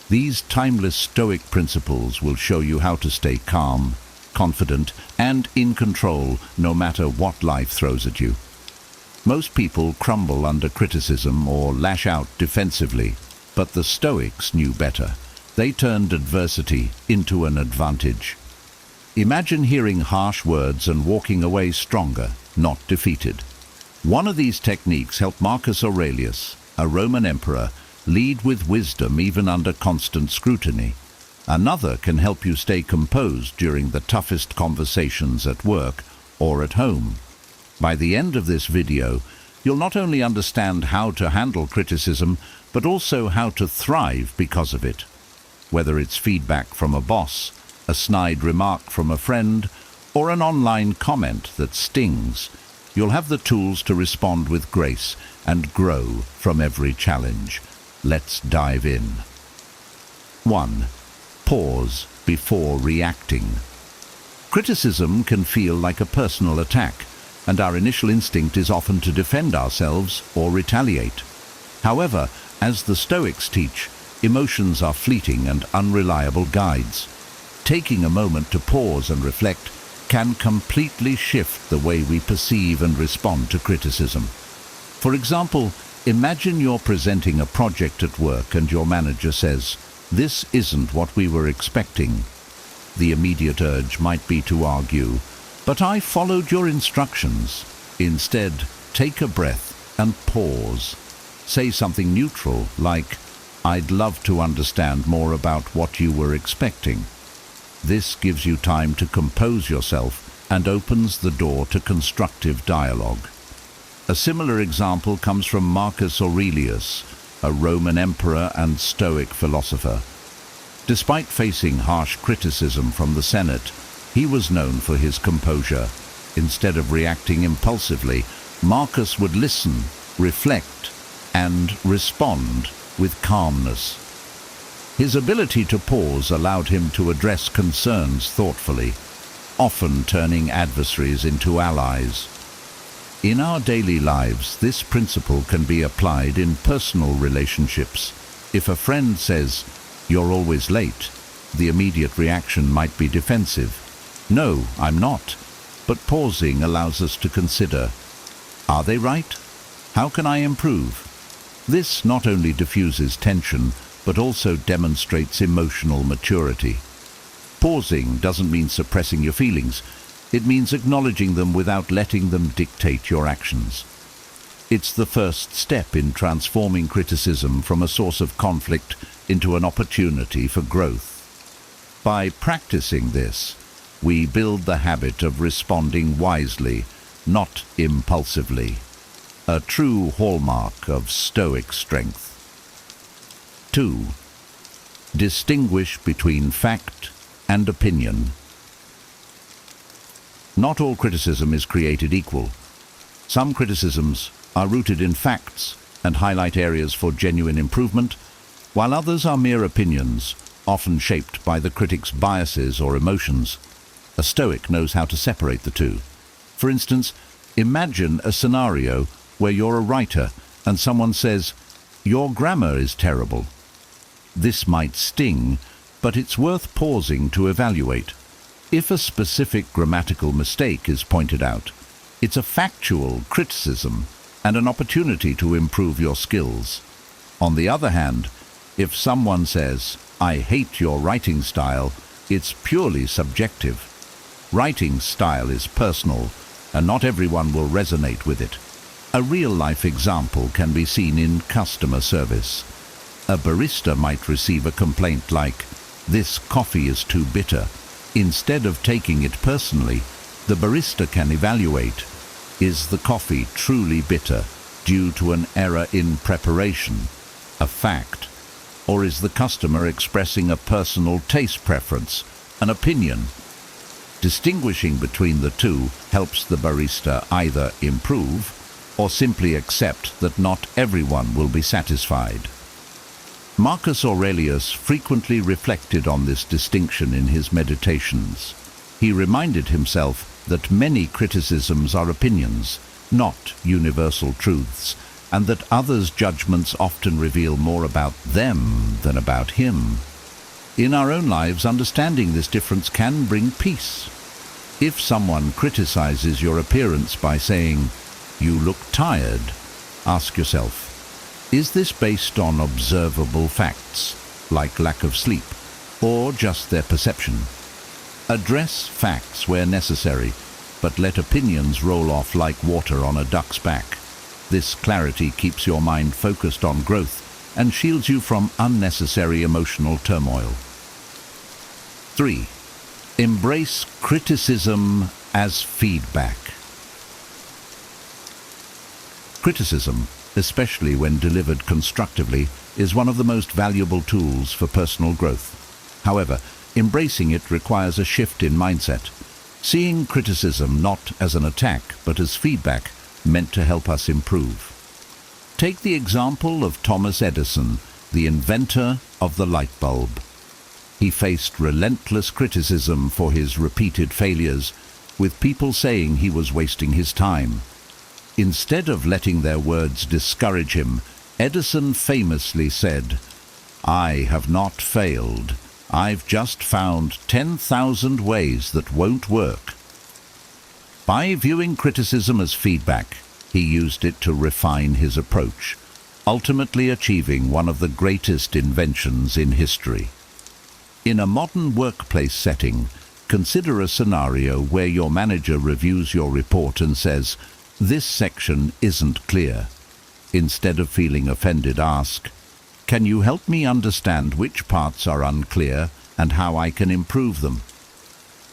These timeless Stoic principles will show you how to stay calm, confident, and in control no matter what life throws at you. Most people crumble under criticism or lash out defensively, but the Stoics knew better. They turned adversity into an advantage. Imagine hearing harsh words and walking away stronger, not defeated. One of these techniques helped Marcus Aurelius, a Roman emperor, lead with wisdom even under constant scrutiny. Another can help you stay composed during the toughest conversations at work or at home. By the end of this video, you'll not only understand how to handle criticism, but also how to thrive because of it. Whether it's feedback from a boss, a snide remark from a friend, or an online comment that stings, you'll have the tools to respond with grace and grow from every challenge. Let's dive in. 1. Pause before reacting. Criticism can feel like a personal attack, and our initial instinct is often to defend ourselves or retaliate. However, as the Stoics teach, emotions are fleeting and unreliable guides. Taking a moment to pause and reflect can completely shift the way we perceive and respond to criticism. For example, imagine you're presenting a project at work and your manager says, "This isn't what we were expecting." The immediate urge might be to argue, "But I followed your instructions." Instead, take a breath and pause. Say something neutral like, "I'd love to understand more about what you were expecting." This gives you time to compose yourself and opens the door to constructive dialogue. A similar example comes from Marcus Aurelius, a Roman emperor and Stoic philosopher. Despite facing harsh criticism from the Senate, he was known for his composure. Instead of reacting impulsively, Marcus would listen, reflect, and respond with calmness. His ability to pause allowed him to address concerns thoughtfully, often turning adversaries into allies. In our daily lives, this principle can be applied in personal relationships. If a friend says, "You're always late," the immediate reaction might be defensive. "No, I'm not." But pausing allows us to consider, are they right? How can I improve? This not only diffuses tension, but also demonstrates emotional maturity. Pausing doesn't mean suppressing your feelings. It means acknowledging them without letting them dictate your actions. It's the first step in transforming criticism from a source of conflict into an opportunity for growth. By practicing this, we build the habit of responding wisely, not impulsively, a true hallmark of Stoic strength. 2. Distinguish between fact and opinion. Not all criticism is created equal. Some criticisms are rooted in facts and highlight areas for genuine improvement, while others are mere opinions, often shaped by the critic's biases or emotions. A Stoic knows how to separate the two. For instance, imagine a scenario where you're a writer and someone says, "Your grammar is terrible." This might sting, but it's worth pausing to evaluate. If a specific grammatical mistake is pointed out, it's a factual criticism and an opportunity to improve your skills. On the other hand, if someone says, "I hate your writing style," it's purely subjective. Writing style is personal, and not everyone will resonate with it. A real-life example can be seen in customer service. A barista might receive a complaint like, "This coffee is too bitter." Instead of taking it personally, the barista can evaluate, is the coffee truly bitter due to an error in preparation, a fact, or is the customer expressing a personal taste preference, an opinion? Distinguishing between the two helps the barista either improve or simply accept that not everyone will be satisfied. Marcus Aurelius frequently reflected on this distinction in his meditations. He reminded himself that many criticisms are opinions, not universal truths, and that others' judgments often reveal more about them than about him. In our own lives, understanding this difference can bring peace. If someone criticizes your appearance by saying, "You look tired," ask yourself, is this based on observable facts, like lack of sleep, or just their perception? Address facts where necessary, but let opinions roll off like water on a duck's back. This clarity keeps your mind focused on growth and shields you from unnecessary emotional turmoil. 3. Embrace criticism as feedback. Criticism, especially when delivered constructively, is one of the most valuable tools for personal growth. However, embracing it requires a shift in mindset, seeing criticism not as an attack but as feedback meant to help us improve. Take the example of Thomas Edison, the inventor of the light bulb. He faced relentless criticism for his repeated failures, with people saying he was wasting his time. Instead of letting their words discourage him, Edison famously said, "I have not failed. I've just found 10,000 ways that won't work." By viewing criticism as feedback, he used it to refine his approach, ultimately achieving one of the greatest inventions in history. In a modern workplace setting, consider a scenario where your manager reviews your report and says, "This section isn't clear." Instead of feeling offended, ask, "Can you help me understand which parts are unclear and how I can improve them?"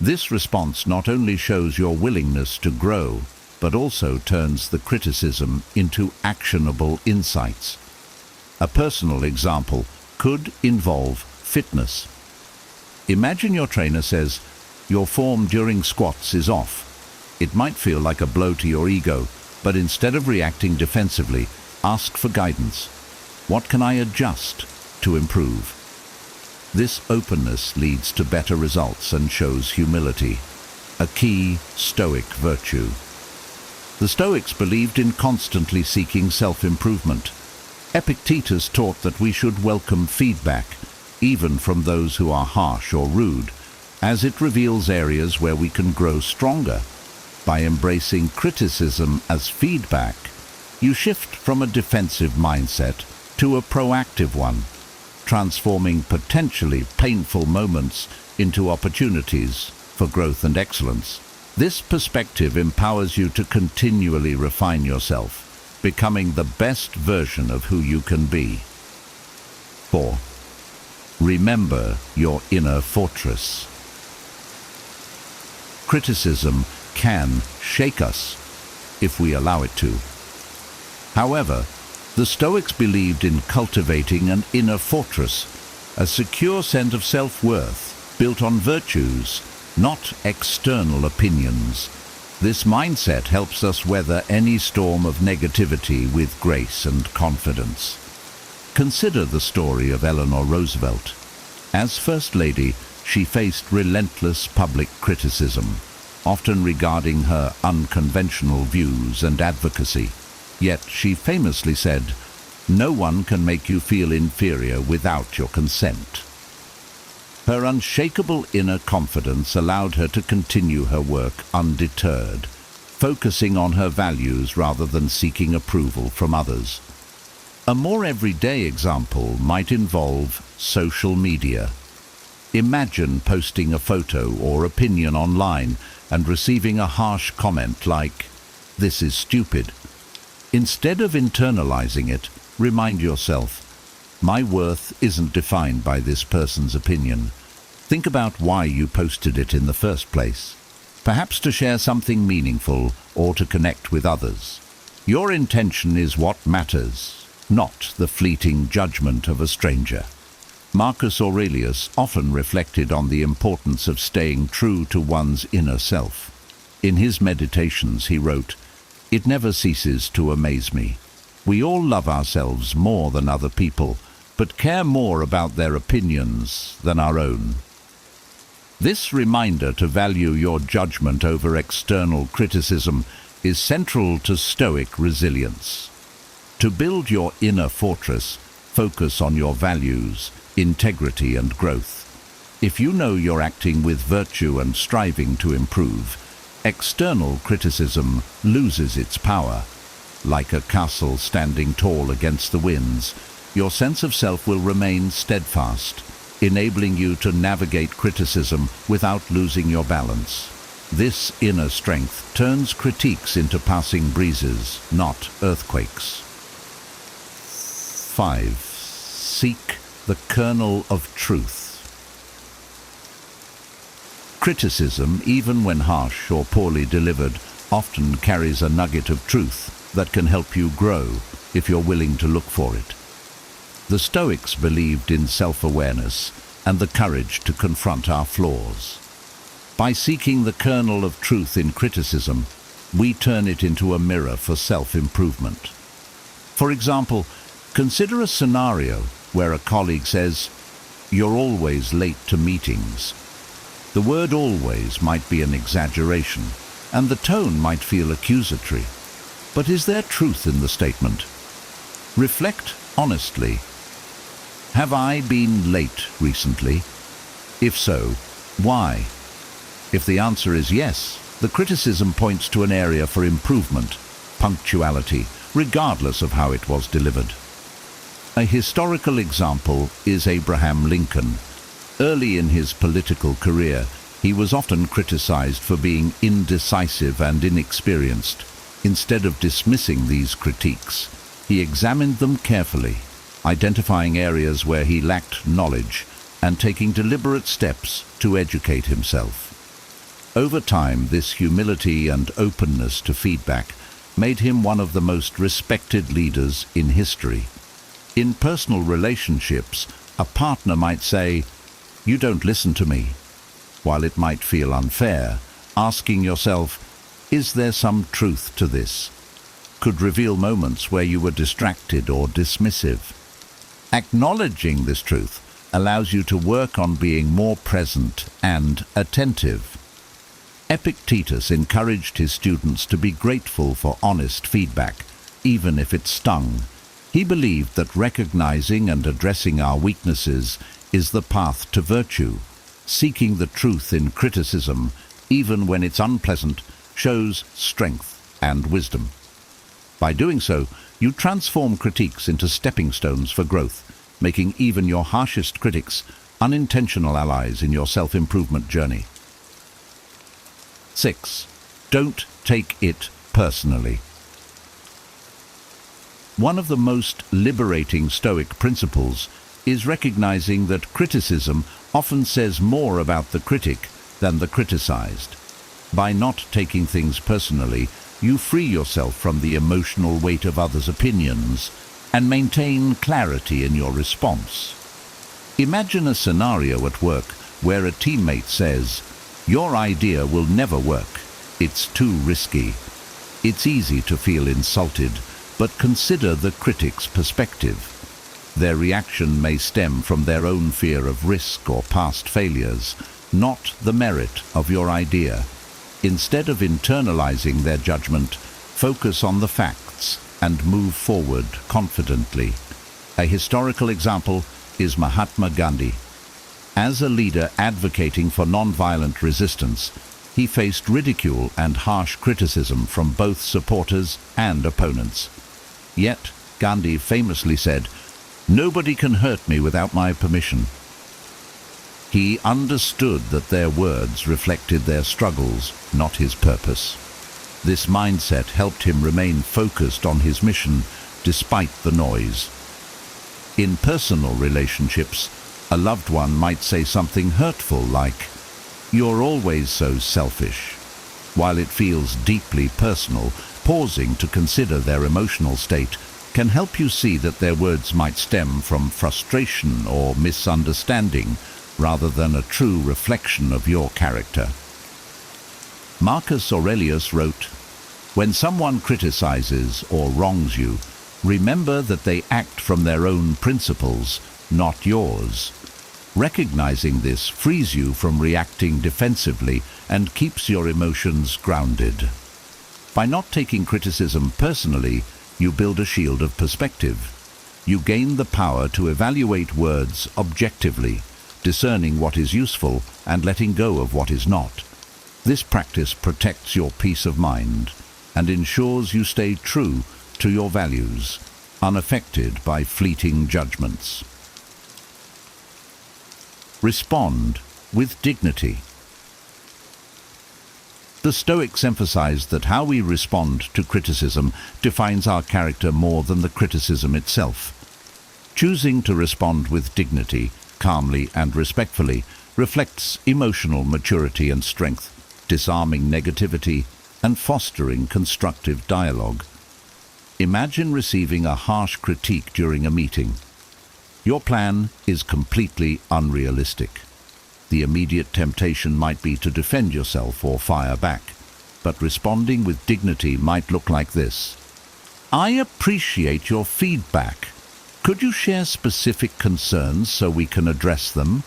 This response not only shows your willingness to grow, but also turns the criticism into actionable insights. A personal example could involve fitness. Imagine your trainer says, "Your form during squats is off." It might feel like a blow to your ego, but instead of reacting defensively, ask for guidance. What can I adjust to improve? This openness leads to better results and shows humility, a key Stoic virtue. The Stoics believed in constantly seeking self-improvement. Epictetus taught that we should welcome feedback, even from those who are harsh or rude, as it reveals areas where we can grow stronger. By embracing criticism as feedback, you shift from a defensive mindset to a proactive one, transforming potentially painful moments into opportunities for growth and excellence. This perspective empowers you to continually refine yourself, becoming the best version of who you can be. 4. Remember your inner fortress. Criticism can shake us if we allow it to. However, the Stoics believed in cultivating an inner fortress, a secure sense of self-worth built on virtues, not external opinions. This mindset helps us weather any storm of negativity with grace and confidence. Consider the story of Eleanor Roosevelt. As First Lady, she faced relentless public criticism, often regarding her unconventional views and advocacy. Yet she famously said, "No one can make you feel inferior without your consent." Her unshakable inner confidence allowed her to continue her work undeterred, focusing on her values rather than seeking approval from others. A more everyday example might involve social media. Imagine posting a photo or opinion online and receiving a harsh comment like, "This is stupid." Instead of internalizing it, remind yourself, my worth isn't defined by this person's opinion. Think about why you posted it in the first place. Perhaps to share something meaningful or to connect with others. Your intention is what matters, not the fleeting judgment of a stranger. Marcus Aurelius often reflected on the importance of staying true to one's inner self. In his meditations he wrote, "It never ceases to amaze me. We all love ourselves more than other people, but care more about their opinions than our own." This reminder to value your judgment over external criticism is central to Stoic resilience. To build your inner fortress, focus on your values, integrity and growth. If you know you're acting with virtue and striving to improve, external criticism loses its power. Like a castle standing tall against the winds, your sense of self will remain steadfast, enabling you to navigate criticism without losing your balance. This inner strength turns critiques into passing breezes, not earthquakes. 5. Seek the kernel of truth. Criticism, even when harsh or poorly delivered, often carries a nugget of truth that can help you grow if you're willing to look for it. The Stoics believed in self-awareness and the courage to confront our flaws. By seeking the kernel of truth in criticism, we turn it into a mirror for self-improvement. For example, consider a scenario where a colleague says, "You're always late to meetings." The word "always" might be an exaggeration, and the tone might feel accusatory. But is there truth in the statement? Reflect honestly. Have I been late recently? If so, why? If the answer is yes, the criticism points to an area for improvement, punctuality, regardless of how it was delivered. A historical example is Abraham Lincoln. Early in his political career, he was often criticized for being indecisive and inexperienced. Instead of dismissing these critiques, he examined them carefully, identifying areas where he lacked knowledge and taking deliberate steps to educate himself. Over time, this humility and openness to feedback made him one of the most respected leaders in history. In personal relationships, a partner might say, "You don't listen to me." While it might feel unfair, asking yourself, "Is there some truth to this?" could reveal moments where you were distracted or dismissive. Acknowledging this truth allows you to work on being more present and attentive. Epictetus encouraged his students to be grateful for honest feedback, even if it stung. He believed that recognizing and addressing our weaknesses is the path to virtue. Seeking the truth in criticism, even when it's unpleasant, shows strength and wisdom. By doing so, you transform critiques into stepping stones for growth, making even your harshest critics unintentional allies in your self-improvement journey. 6. Don't take it personally. One of the most liberating Stoic principles is recognizing that criticism often says more about the critic than the criticized. By not taking things personally, you free yourself from the emotional weight of others' opinions and maintain clarity in your response. Imagine a scenario at work where a teammate says, "Your idea will never work. It's too risky." It's easy to feel insulted, but consider the critic's perspective. Their reaction may stem from their own fear of risk or past failures, not the merit of your idea. Instead of internalizing their judgment, focus on the facts and move forward confidently. A historical example is Mahatma Gandhi. As a leader advocating for nonviolent resistance, he faced ridicule and harsh criticism from both supporters and opponents. Yet, Gandhi famously said, "Nobody can hurt me without my permission." He understood that their words reflected their struggles, not his purpose. This mindset helped him remain focused on his mission despite the noise. In personal relationships, a loved one might say something hurtful like, "You're always so selfish." While it feels deeply personal, pausing to consider their emotional state can help you see that their words might stem from frustration or misunderstanding rather than a true reflection of your character. Marcus Aurelius wrote, "When someone criticizes or wrongs you, remember that they act from their own principles, not yours." Recognizing this frees you from reacting defensively and keeps your emotions grounded. By not taking criticism personally, you build a shield of perspective. You gain the power to evaluate words objectively, discerning what is useful and letting go of what is not. This practice protects your peace of mind and ensures you stay true to your values, unaffected by fleeting judgments. Respond with dignity. The Stoics emphasize that how we respond to criticism defines our character more than the criticism itself. Choosing to respond with dignity, calmly and respectfully reflects emotional maturity and strength, disarming negativity and fostering constructive dialogue. Imagine receiving a harsh critique during a meeting. Your plan is completely unrealistic. The immediate temptation might be to defend yourself or fire back, but responding with dignity might look like this. I appreciate your feedback. Could you share specific concerns so we can address them?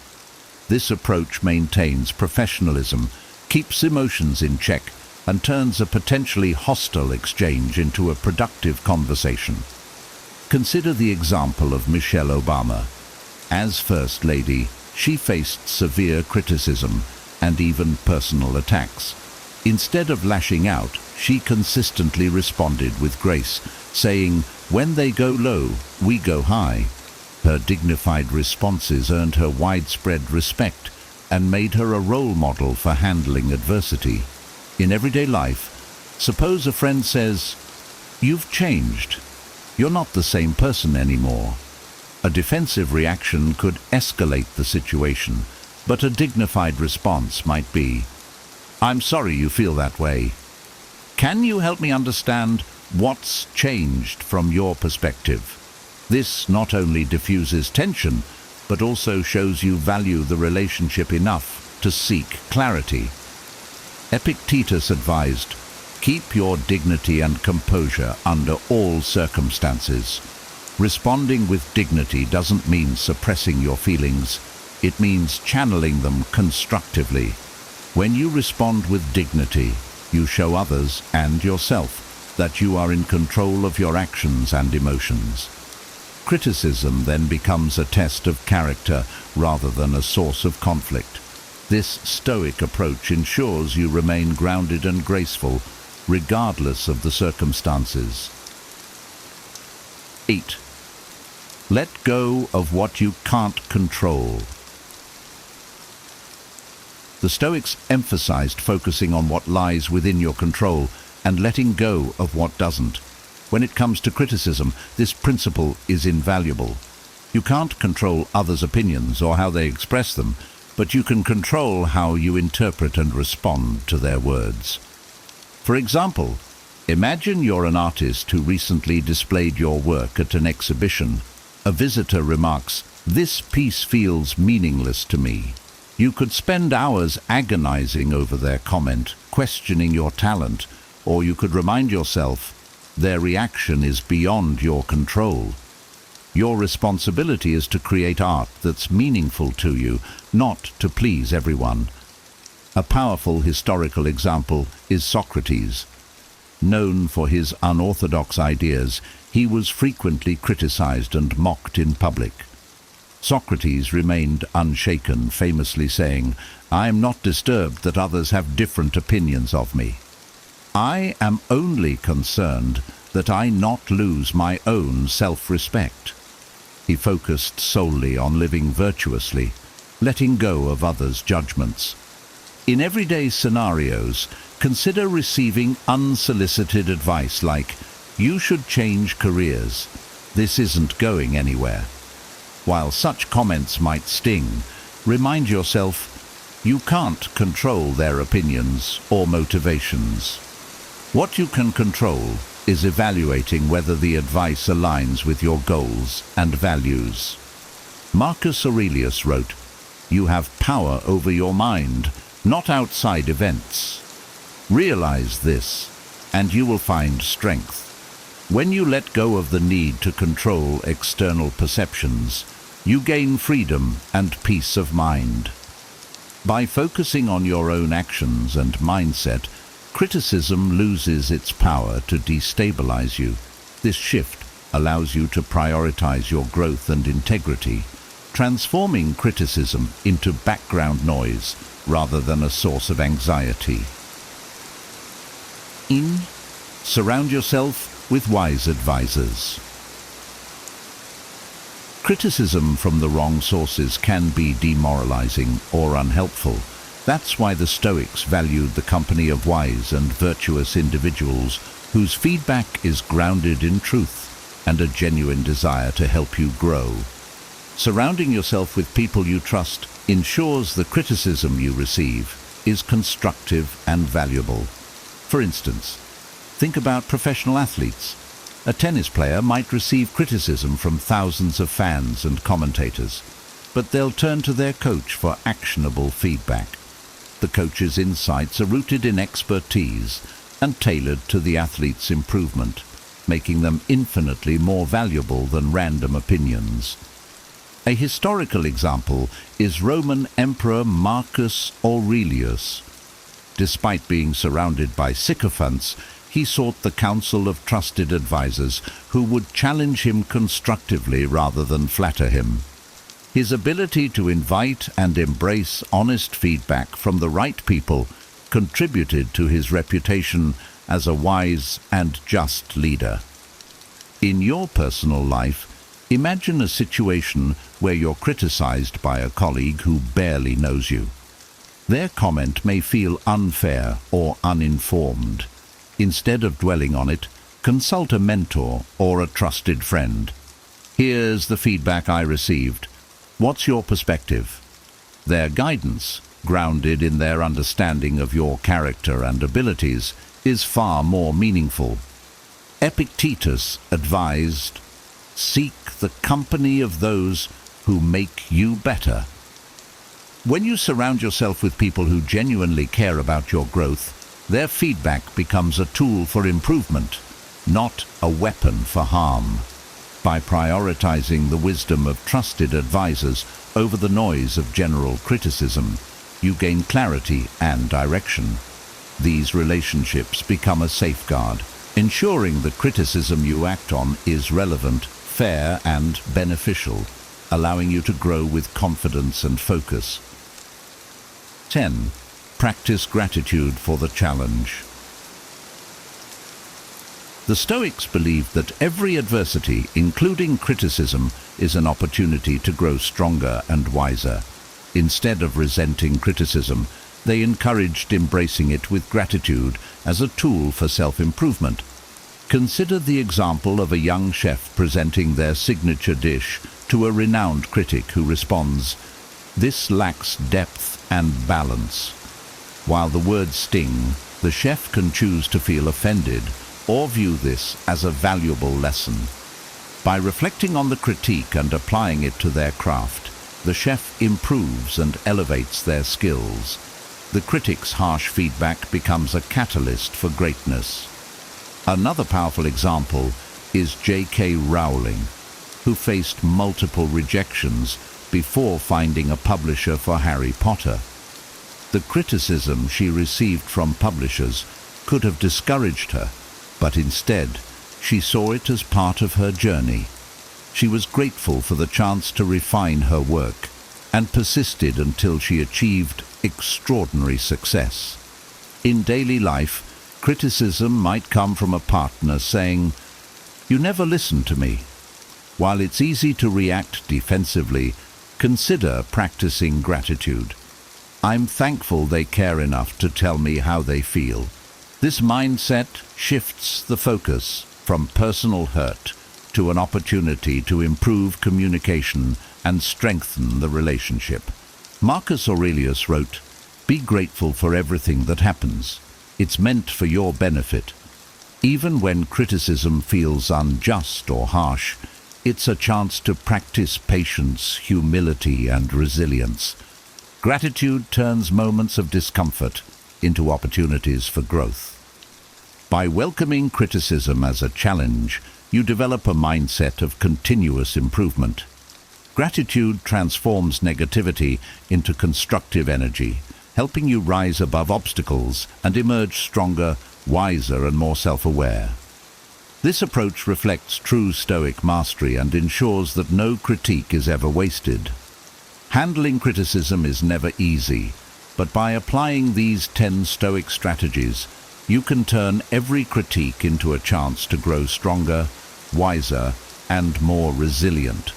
This approach maintains professionalism, keeps emotions in check, and turns a potentially hostile exchange into a productive conversation. Consider the example of Michelle Obama. As First Lady, she faced severe criticism and even personal attacks. Instead of lashing out, she consistently responded with grace, saying, "When they go low, we go high." Her dignified responses earned her widespread respect and made her a role model for handling adversity. In everyday life, suppose a friend says, "You've changed. You're not the same person anymore." A defensive reaction could escalate the situation, but a dignified response might be, "I'm sorry you feel that way. Can you help me understand what's changed from your perspective?" This not only diffuses tension, but also shows you value the relationship enough to seek clarity. Epictetus advised, "Keep your dignity and composure under all circumstances." Responding with dignity doesn't mean suppressing your feelings. It means channeling them constructively. When you respond with dignity, you show others and yourself that you are in control of your actions and emotions. Criticism then becomes a test of character rather than a source of conflict. This Stoic approach ensures you remain grounded and graceful, regardless of the circumstances. 8. Let go of what you can't control. The Stoics emphasized focusing on what lies within your control and letting go of what doesn't. When it comes to criticism, this principle is invaluable. You can't control others' opinions or how they express them, but you can control how you interpret and respond to their words. For example, imagine you're an artist who recently displayed your work at an exhibition. A visitor remarks, "This piece feels meaningless to me." You could spend hours agonizing over their comment, questioning your talent, or you could remind yourself, their reaction is beyond your control. Your responsibility is to create art that's meaningful to you, not to please everyone. A powerful historical example is Socrates. Known for his unorthodox ideas, he was frequently criticized and mocked in public. Socrates remained unshaken, famously saying, "I am not disturbed that others have different opinions of me. I am only concerned that I not lose my own self-respect." He focused solely on living virtuously, letting go of others' judgments. In everyday scenarios, consider receiving unsolicited advice like, "You should change careers. This isn't going anywhere." While such comments might sting, remind yourself, you can't control their opinions or motivations. What you can control is evaluating whether the advice aligns with your goals and values. Marcus Aurelius wrote, "You have power over your mind, not outside events." Realize this, and you will find strength. When you let go of the need to control external perceptions, you gain freedom and peace of mind. By focusing on your own actions and mindset, criticism loses its power to destabilize you. This shift allows you to prioritize your growth and integrity, transforming criticism into background noise rather than a source of anxiety. Surround yourself with wise advisors. Criticism from the wrong sources can be demoralizing or unhelpful. That's why the Stoics valued the company of wise and virtuous individuals whose feedback is grounded in truth and a genuine desire to help you grow. Surrounding yourself with people you trust ensures the criticism you receive is constructive and valuable. For instance, think about professional athletes. A tennis player might receive criticism from thousands of fans and commentators, but they'll turn to their coach for actionable feedback. The coach's insights are rooted in expertise and tailored to the athlete's improvement, making them infinitely more valuable than random opinions. A historical example is Roman Emperor Marcus Aurelius. Despite being surrounded by sycophants, he sought the counsel of trusted advisors who would challenge him constructively rather than flatter him. His ability to invite and embrace honest feedback from the right people contributed to his reputation as a wise and just leader. In your personal life, imagine a situation where you're criticized by a colleague who barely knows you. Their comment may feel unfair or uninformed. Instead of dwelling on it, consult a mentor or a trusted friend. Here's the feedback I received. What's your perspective? Their guidance, grounded in their understanding of your character and abilities, is far more meaningful. Epictetus advised, "Seek the company of those who make you better." When you surround yourself with people who genuinely care about your growth, their feedback becomes a tool for improvement, not a weapon for harm. By prioritizing the wisdom of trusted advisors over the noise of general criticism, you gain clarity and direction. These relationships become a safeguard, ensuring the criticism you act on is relevant, fair, and beneficial, allowing you to grow with confidence and focus. 10. Practice gratitude for the challenge. The Stoics believed that every adversity, including criticism, is an opportunity to grow stronger and wiser. Instead of resenting criticism, they encouraged embracing it with gratitude as a tool for self-improvement. Consider the example of a young chef presenting their signature dish to a renowned critic who responds, "This lacks depth and balance." While the words sting, the chef can choose to feel offended or view this as a valuable lesson. By reflecting on the critique and applying it to their craft, the chef improves and elevates their skills. The critic's harsh feedback becomes a catalyst for greatness. Another powerful example is J.K. Rowling, who faced multiple rejections before finding a publisher for Harry Potter. The criticism she received from publishers could have discouraged her, but instead, she saw it as part of her journey. She was grateful for the chance to refine her work and persisted until she achieved extraordinary success. In daily life, criticism might come from a partner saying, "You never listen to me." While it's easy to react defensively, consider practicing gratitude. I'm thankful they care enough to tell me how they feel. This mindset shifts the focus from personal hurt to an opportunity to improve communication and strengthen the relationship. Marcus Aurelius wrote, "Be grateful for everything that happens. It's meant for your benefit." Even when criticism feels unjust or harsh, it's a chance to practice patience, humility, and resilience. Gratitude turns moments of discomfort into opportunities for growth. By welcoming criticism as a challenge, you develop a mindset of continuous improvement. Gratitude transforms negativity into constructive energy, helping you rise above obstacles and emerge stronger, wiser, and more self-aware. This approach reflects true Stoic mastery and ensures that no critique is ever wasted. Handling criticism is never easy, but by applying these 10 Stoic strategies, you can turn every critique into a chance to grow stronger, wiser, and more resilient.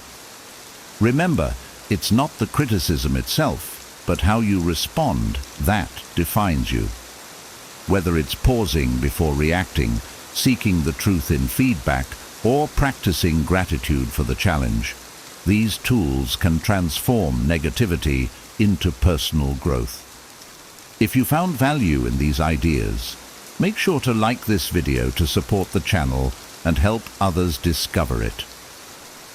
Remember, it's not the criticism itself, but how you respond, that defines you. Whether it's pausing before reacting, seeking the truth in feedback, or practicing gratitude for the challenge, these tools can transform negativity into personal growth. If you found value in these ideas, make sure to like this video to support the channel and help others discover it.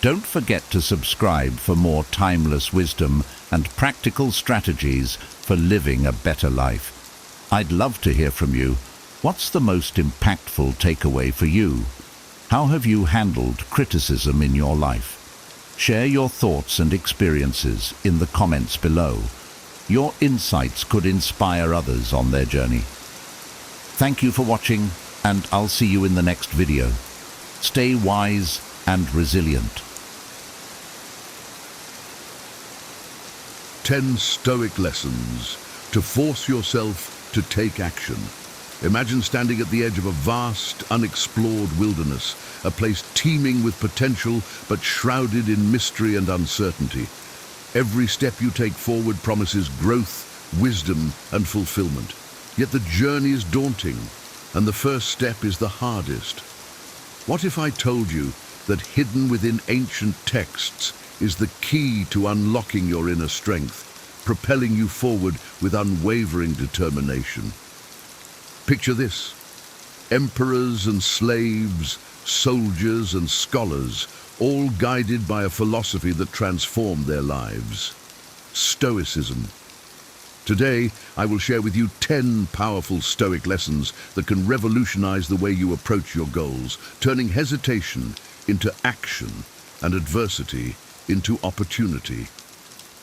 Don't forget to subscribe for more timeless wisdom and practical strategies for living a better life. I'd love to hear from you. What's the most impactful takeaway for you? How have you handled criticism in your life? Share your thoughts and experiences in the comments below. Your insights could inspire others on their journey. Thank you for watching, and I'll see you in the next video. Stay wise and resilient. 10 Stoic lessons to force yourself to take action. Imagine standing at the edge of a vast, unexplored wilderness, a place teeming with potential but shrouded in mystery and uncertainty. Every step you take forward promises growth, wisdom, and fulfillment. Yet the journey is daunting, and the first step is the hardest. What if I told you that hidden within ancient texts is the key to unlocking your inner strength, propelling you forward with unwavering determination? Picture this: emperors and slaves, soldiers and scholars, all guided by a philosophy that transformed their lives: Stoicism. Today, I will share with you 10 powerful Stoic lessons that can revolutionize the way you approach your goals, turning hesitation into action and adversity into opportunity.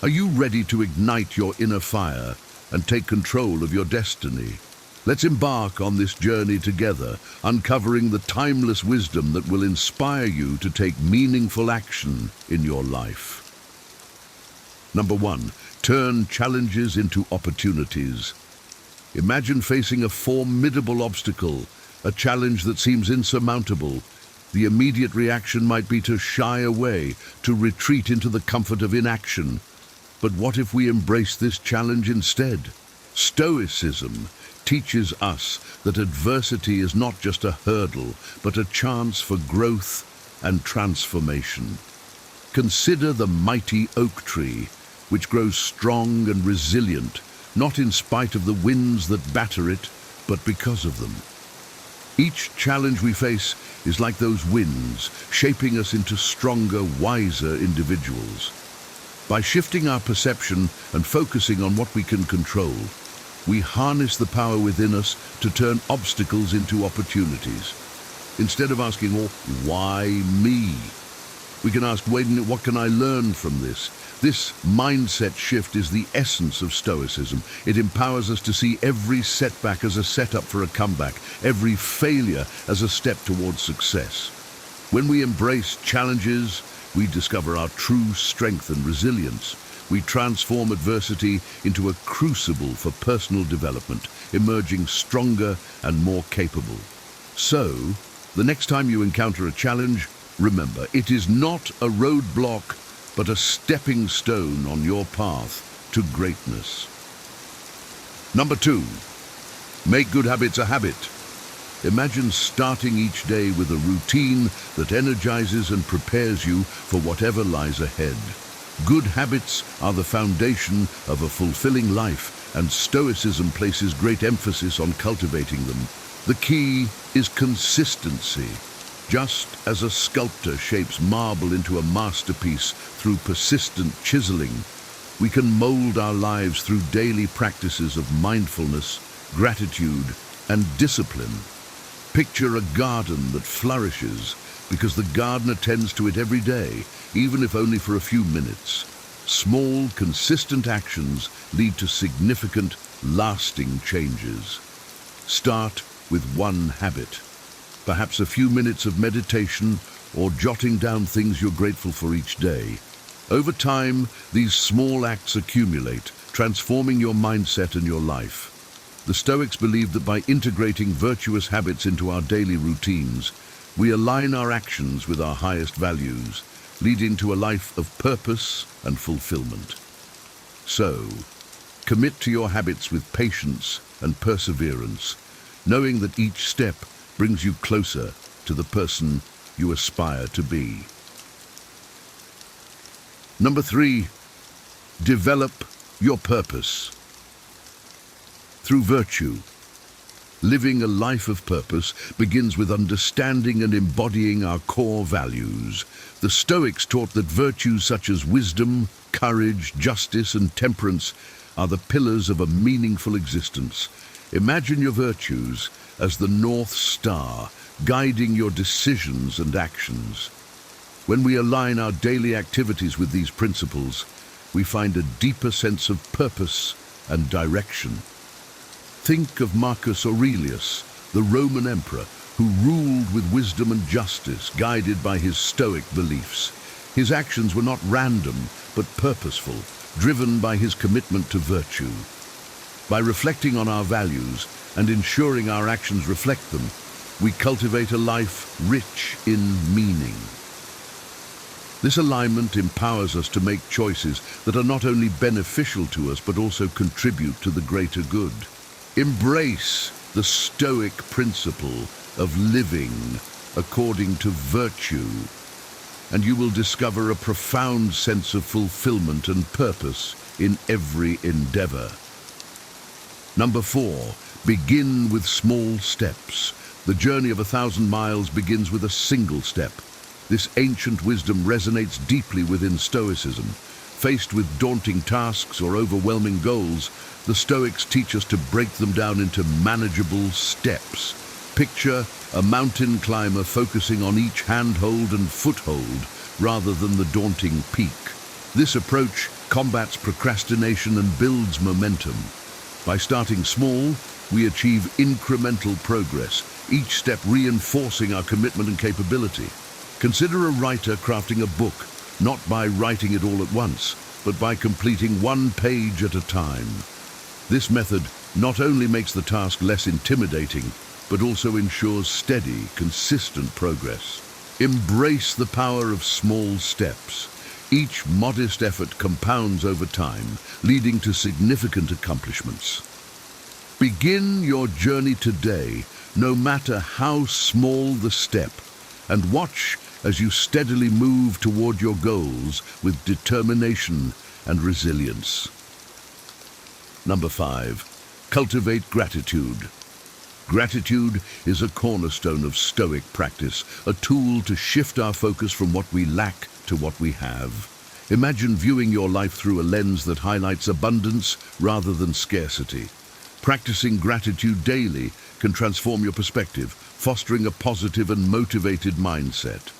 Are you ready to ignite your inner fire and take control of your destiny? Let's embark on this journey together, uncovering the timeless wisdom that will inspire you to take meaningful action in your life. Number 1, turn challenges into opportunities. Imagine facing a formidable obstacle, a challenge that seems insurmountable. The immediate reaction might be to shy away, to retreat into the comfort of inaction. But what if we embrace this challenge instead? Stoicism teaches us that adversity is not just a hurdle, but a chance for growth and transformation. Consider the mighty oak tree, which grows strong and resilient, not in spite of the winds that batter it, but because of them. Each challenge we face is like those winds, shaping us into stronger, wiser individuals. By shifting our perception and focusing on what we can control, we harness the power within us to turn obstacles into opportunities. Instead of asking, "Oh, why me?" we can ask, "Wait a minute, what can I learn from this?" This mindset shift is the essence of Stoicism. It empowers us to see every setback as a setup for a comeback, every failure as a step towards success. When we embrace challenges, we discover our true strength and resilience. We transform adversity into a crucible for personal development, emerging stronger and more capable. So, the next time you encounter a challenge, remember, it is not a roadblock, but a stepping stone on your path to greatness. Number 2, make good habits a habit. Imagine starting each day with a routine that energizes and prepares you for whatever lies ahead. Good habits are the foundation of a fulfilling life, and Stoicism places great emphasis on cultivating them. The key is consistency. Just as a sculptor shapes marble into a masterpiece through persistent chiseling, we can mold our lives through daily practices of mindfulness, gratitude, and discipline. Picture a garden that flourishes because the gardener tends to it every day, even if only for a few minutes. Small, consistent actions lead to significant, lasting changes. Start with one habit. Perhaps a few minutes of meditation or jotting down things you're grateful for each day. Over time, these small acts accumulate, transforming your mindset and your life. The Stoics believed that by integrating virtuous habits into our daily routines, we align our actions with our highest values, leading to a life of purpose and fulfillment. So, Commit to your habits with patience and perseverance, knowing that each step brings you closer to the person you aspire to be. Number 3, develop your purpose. Through virtue, living a life of purpose begins with understanding and embodying our core values. The Stoics taught that virtues such as wisdom, courage, justice, and temperance are the pillars of a meaningful existence. Imagine your virtues as the North Star, guiding your decisions and actions. When we align our daily activities with these principles, we find a deeper sense of purpose and direction. Think of Marcus Aurelius, the Roman emperor, who ruled with wisdom and justice, guided by his Stoic beliefs. His actions were not random, but purposeful, driven by his commitment to virtue. By reflecting on our values and ensuring our actions reflect them, we cultivate a life rich in meaning. This alignment empowers us to make choices that are not only beneficial to us, but also contribute to the greater good. Embrace the Stoic principle of living according to virtue, and you will discover a profound sense of fulfillment and purpose in every endeavor. Number 4, begin with small steps. The journey of 1,000 miles begins with a single step. This ancient wisdom resonates deeply within Stoicism. Faced with daunting tasks or overwhelming goals, the Stoics teach us to break them down into manageable steps. Picture a mountain climber focusing on each handhold and foothold rather than the daunting peak. This approach combats procrastination and builds momentum. By starting small, we achieve incremental progress, each step reinforcing our commitment and capability. Consider a writer crafting a book, not by writing it all at once, but by completing one page at a time. This method not only makes the task less intimidating, but also ensures steady, consistent progress. Embrace the power of small steps. Each modest effort compounds over time, leading to significant accomplishments. Begin your journey today, no matter how small the step, and watch as you steadily move toward your goals with determination and resilience. Number 5, cultivate gratitude. Gratitude is a cornerstone of Stoic practice, a tool to shift our focus from what we lack to what we have. Imagine viewing your life through a lens that highlights abundance rather than scarcity. Practicing gratitude daily can transform your perspective, fostering a positive and motivated mindset.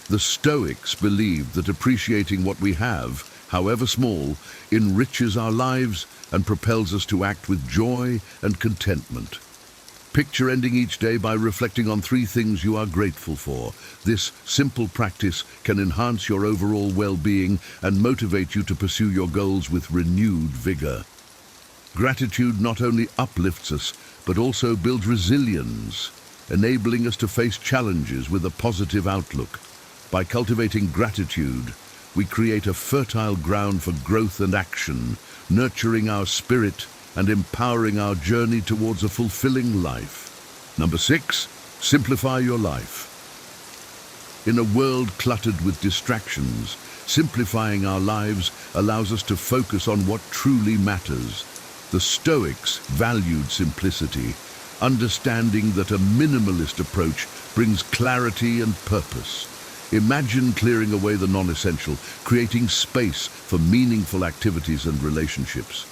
The Stoics believed that appreciating what we have, however small, enriches our lives and propels us to act with joy and contentment. Picture ending each day by reflecting on 3 things you are grateful for. This simple practice can enhance your overall well-being and motivate you to pursue your goals with renewed vigor. Gratitude not only uplifts us, but also builds resilience, enabling us to face challenges with a positive outlook. By cultivating gratitude, we create a fertile ground for growth and action, nurturing our spirit and empowering our journey towards a fulfilling life. Number 6, simplify your life. In a world cluttered with distractions, simplifying our lives allows us to focus on what truly matters. The Stoics valued simplicity, understanding that a minimalist approach brings clarity and purpose. Imagine clearing away the non-essential, creating space for meaningful activities and relationships.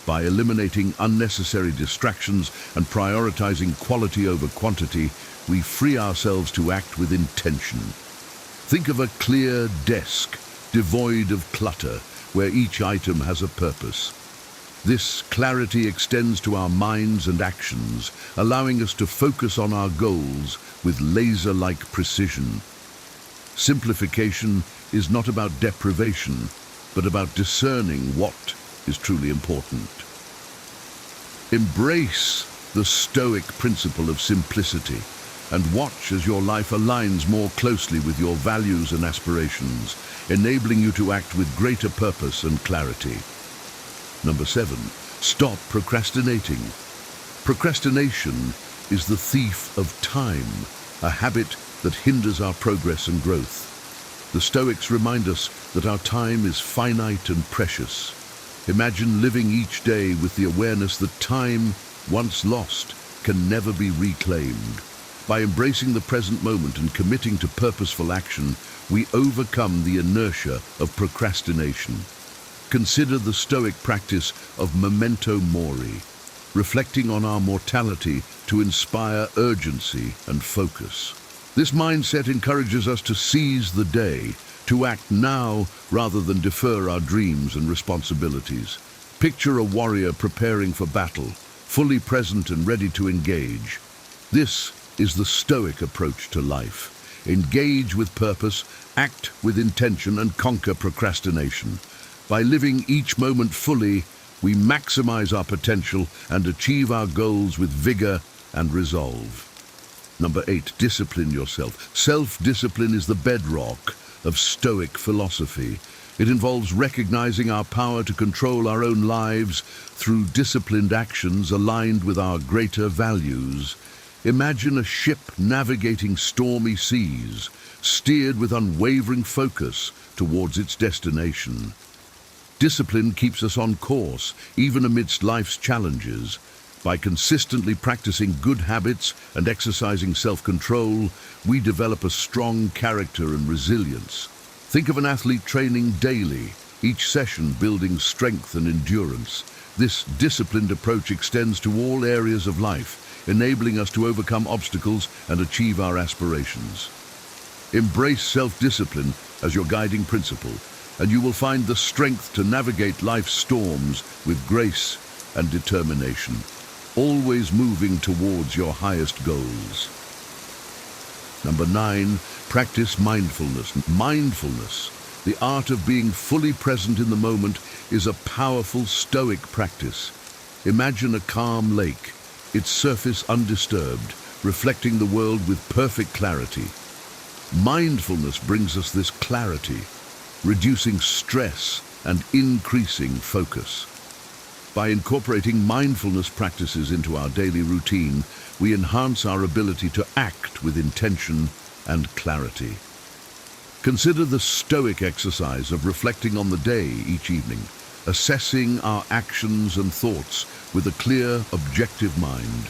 By eliminating unnecessary distractions and prioritizing quality over quantity, we free ourselves to act with intention. Think of a clear desk, devoid of clutter, where each item has a purpose. This clarity extends to our minds and actions, allowing us to focus on our goals with laser-like precision. Simplification is not about deprivation, but about discerning what is truly important. Embrace the Stoic principle of simplicity and watch as your life aligns more closely with your values and aspirations, enabling you to act with greater purpose and clarity. Number 7, Stop procrastinating. Procrastination is the thief of time, a habit that hinders our progress and growth. The Stoics remind us that our time is finite and precious. Imagine living each day with the awareness that time, once lost, can never be reclaimed. By embracing the present moment and committing to purposeful action, we overcome the inertia of procrastination. Consider the Stoic practice of memento mori, reflecting on our mortality to inspire urgency and focus. This mindset encourages us to seize the day, to act now rather than defer our dreams and responsibilities. Picture a warrior preparing for battle, fully present and ready to engage. This is the Stoic approach to life. Engage with purpose, act with intention, and conquer procrastination. By living each moment fully, we maximize our potential and achieve our goals with vigor and resolve. Number 8, discipline yourself. Self-discipline is the bedrock of Stoic philosophy. It involves recognizing our power to control our own lives through disciplined actions aligned with our greater values. Imagine a ship navigating stormy seas, steered with unwavering focus towards its destination. Discipline keeps us on course, even amidst life's challenges. By consistently practicing good habits and exercising self-control, we develop a strong character and resilience. Think of an athlete training daily, each session building strength and endurance. This disciplined approach extends to all areas of life, enabling us to overcome obstacles and achieve our aspirations. Embrace self-discipline as your guiding principle, and you will find the strength to navigate life's storms with grace and determination, always moving towards your highest goals. Number 9, practice mindfulness. Mindfulness, the art of being fully present in the moment, is a powerful Stoic practice. Imagine a calm lake, its surface undisturbed, reflecting the world with perfect clarity. Mindfulness brings us this clarity, reducing stress and increasing focus. By incorporating mindfulness practices into our daily routine, we enhance our ability to act with intention and clarity. Consider the Stoic exercise of reflecting on the day each evening, assessing our actions and thoughts with a clear, objective mind.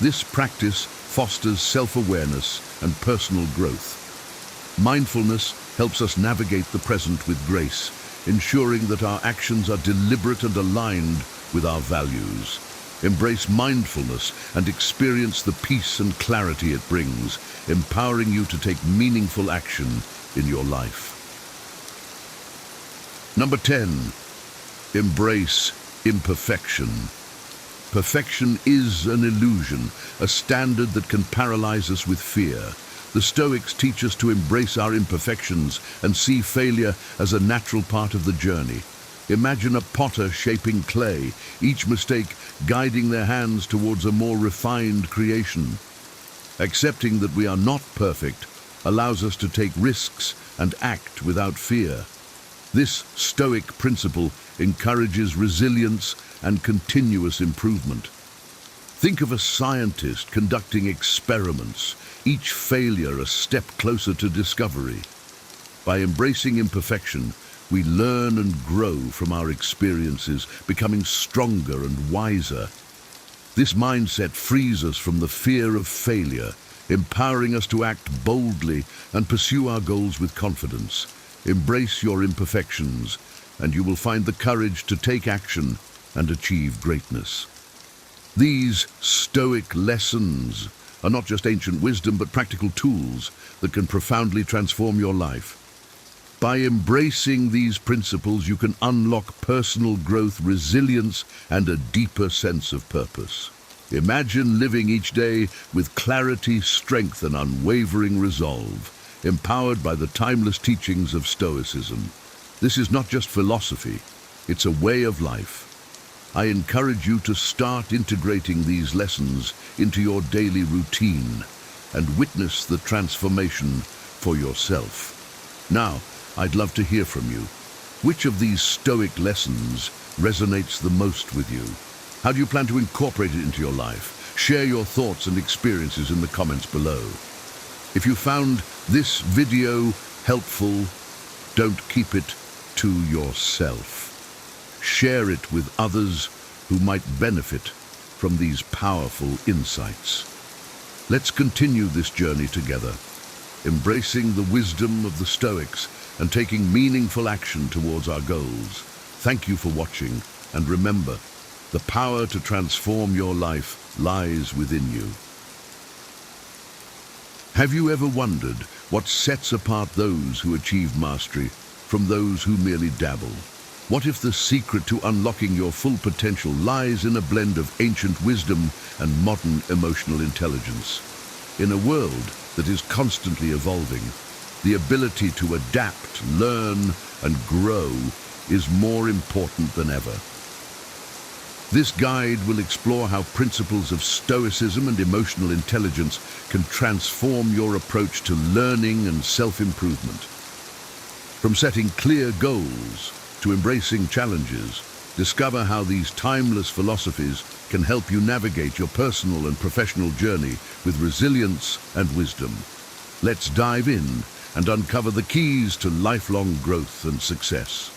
This practice fosters self-awareness and personal growth. Mindfulness helps us navigate the present with grace, ensuring that our actions are deliberate and aligned with our values. Embrace mindfulness and experience the peace and clarity it brings, empowering you to take meaningful action in your life. Number 10, embrace imperfection. Perfection is an illusion, a standard that can paralyze us with fear. The Stoics teach us to embrace our imperfections and see failure as a natural part of the journey. Imagine a potter shaping clay, each mistake guiding their hands towards a more refined creation. Accepting that we are not perfect allows us to take risks and act without fear. This Stoic principle encourages resilience and continuous improvement. Think of a scientist conducting experiments, each failure a step closer to discovery. By embracing imperfection, we learn and grow from our experiences, becoming stronger and wiser. This mindset frees us from the fear of failure, empowering us to act boldly and pursue our goals with confidence. Embrace your imperfections, and you will find the courage to take action and achieve greatness. These Stoic lessons are not just ancient wisdom, but practical tools that can profoundly transform your life. By embracing these principles, you can unlock personal growth, resilience, and a deeper sense of purpose. Imagine living each day with clarity, strength, and unwavering resolve, empowered by the timeless teachings of Stoicism. This is not just philosophy, it's a way of life. I encourage you to start integrating these lessons into your daily routine and witness the transformation for yourself. Now, I'd love to hear from you. Which of these Stoic lessons resonates the most with you? How do you plan to incorporate it into your life? Share your thoughts and experiences in the comments below. If you found this video helpful, don't keep it to yourself. Share it with others who might benefit from these powerful insights. Let's continue this journey together, embracing the wisdom of the Stoics and taking meaningful action towards our goals. Thank you for watching, and remember, the power to transform your life lies within you. Have you ever wondered what sets apart those who achieve mastery from those who merely dabble? What if the secret to unlocking your full potential lies in a blend of ancient wisdom and modern emotional intelligence? In a world that is constantly evolving, the ability to adapt, learn, and grow is more important than ever. This guide will explore how principles of Stoicism and emotional intelligence can transform your approach to learning and self-improvement. From setting clear goals to embracing challenges, discover how these timeless philosophies can help you navigate your personal and professional journey with resilience and wisdom. Let's dive in and uncover the keys to lifelong growth and success.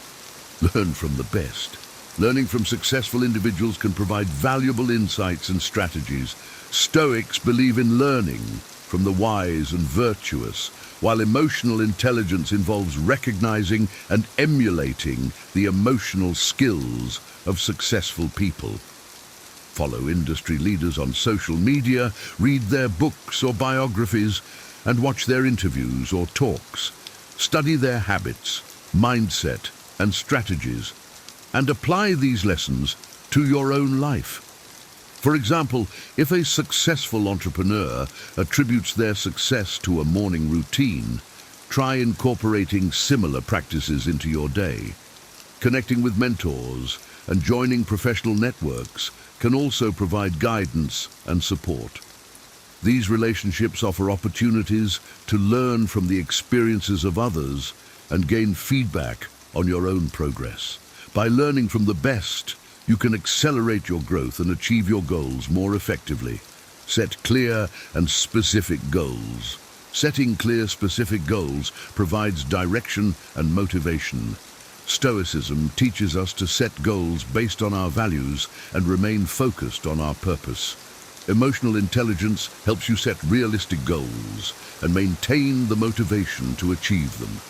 Learn from the best. Learning from successful individuals can provide valuable insights and strategies. Stoics believe in learning from the wise and virtuous, while emotional intelligence involves recognizing and emulating the emotional skills of successful people. Follow industry leaders on social media, read their books or biographies, and watch their interviews or talks. Study their habits, mindset, and strategies, and apply these lessons to your own life. For example, if a successful entrepreneur attributes their success to a morning routine, try incorporating similar practices into your day. Connecting with mentors and joining professional networks can also provide guidance and support. These relationships offer opportunities to learn from the experiences of others and gain feedback on your own progress. By learning from the best, you can accelerate your growth and achieve your goals more effectively. Set clear and specific goals. Setting clear, specific goals provides direction and motivation. Stoicism teaches us to set goals based on our values and remain focused on our purpose. Emotional intelligence helps you set realistic goals and maintain the motivation to achieve them.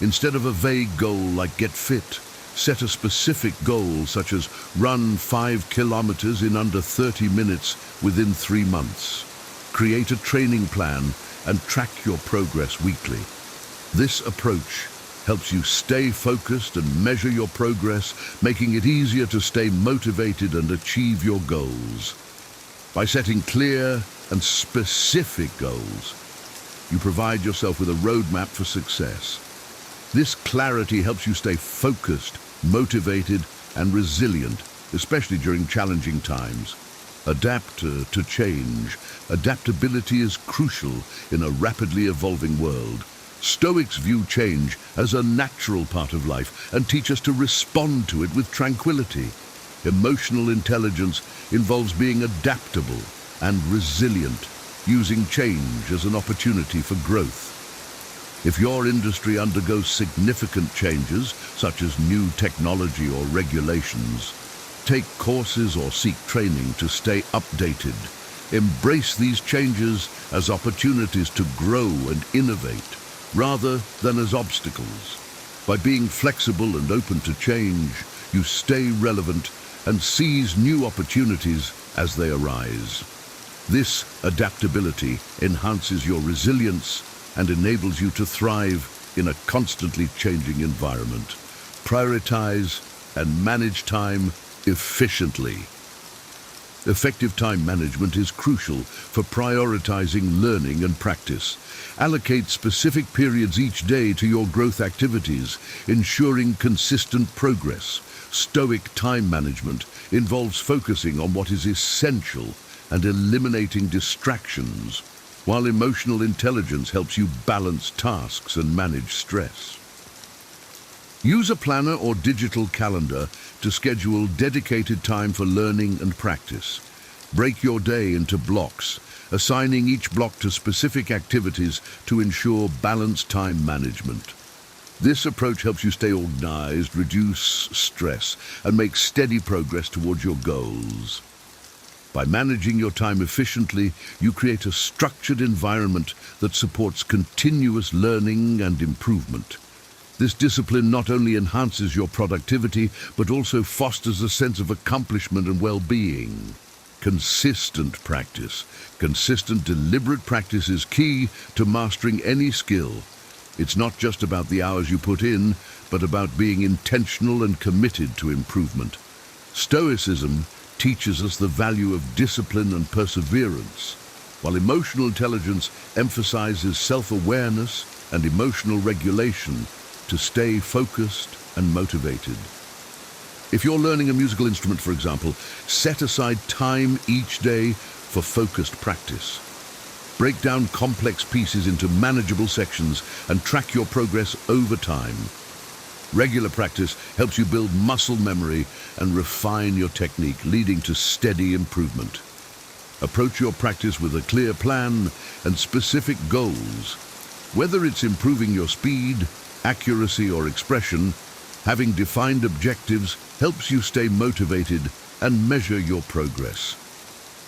Instead of a vague goal like get fit, set a specific goal such as run 5 kilometers in under 30 minutes within 3 months. Create a training plan and track your progress weekly. This approach helps you stay focused and measure your progress, making it easier to stay motivated and achieve your goals. By setting clear and specific goals, you provide yourself with a roadmap for success. This clarity helps you stay focused, motivated, and resilient, especially during challenging times. Adapt to change. Adaptability is crucial in a rapidly evolving world. Stoics view change as a natural part of life and teach us to respond to it with tranquility. Emotional intelligence involves being adaptable and resilient, using change as an opportunity for growth. If your industry undergoes significant changes, such as new technology or regulations, take courses or seek training to stay updated. Embrace these changes as opportunities to grow and innovate, rather than as obstacles. By being flexible and open to change, you stay relevant and seize new opportunities as they arise. This adaptability enhances your resilience and enables you to thrive in a constantly changing environment. Prioritize and manage time efficiently. Effective time management is crucial for prioritizing learning and practice. Allocate specific periods each day to your growth activities, ensuring consistent progress. Stoic time management involves focusing on what is essential and eliminating distractions, while emotional intelligence helps you balance tasks and manage stress. Use a planner or digital calendar to schedule dedicated time for learning and practice. Break your day into blocks, assigning each block to specific activities to ensure balanced time management. This approach helps you stay organized, reduce stress, and make steady progress towards your goals. By managing your time efficiently, you create a structured environment that supports continuous learning and improvement. This discipline not only enhances your productivity, but also fosters a sense of accomplishment and well-being. Consistent practice. Consistent, deliberate practice is key to mastering any skill. It's not just about the hours you put in, but about being intentional and committed to improvement. Stoicism teaches us the value of discipline and perseverance, while emotional intelligence emphasizes self-awareness and emotional regulation to stay focused and motivated. If you're learning a musical instrument, for example, set aside time each day for focused practice. Break down complex pieces into manageable sections and track your progress over time. Regular practice helps you build muscle memory and refine your technique, leading to steady improvement. Approach your practice with a clear plan and specific goals. Whether it's improving your speed, accuracy, or expression, having defined objectives helps you stay motivated and measure your progress.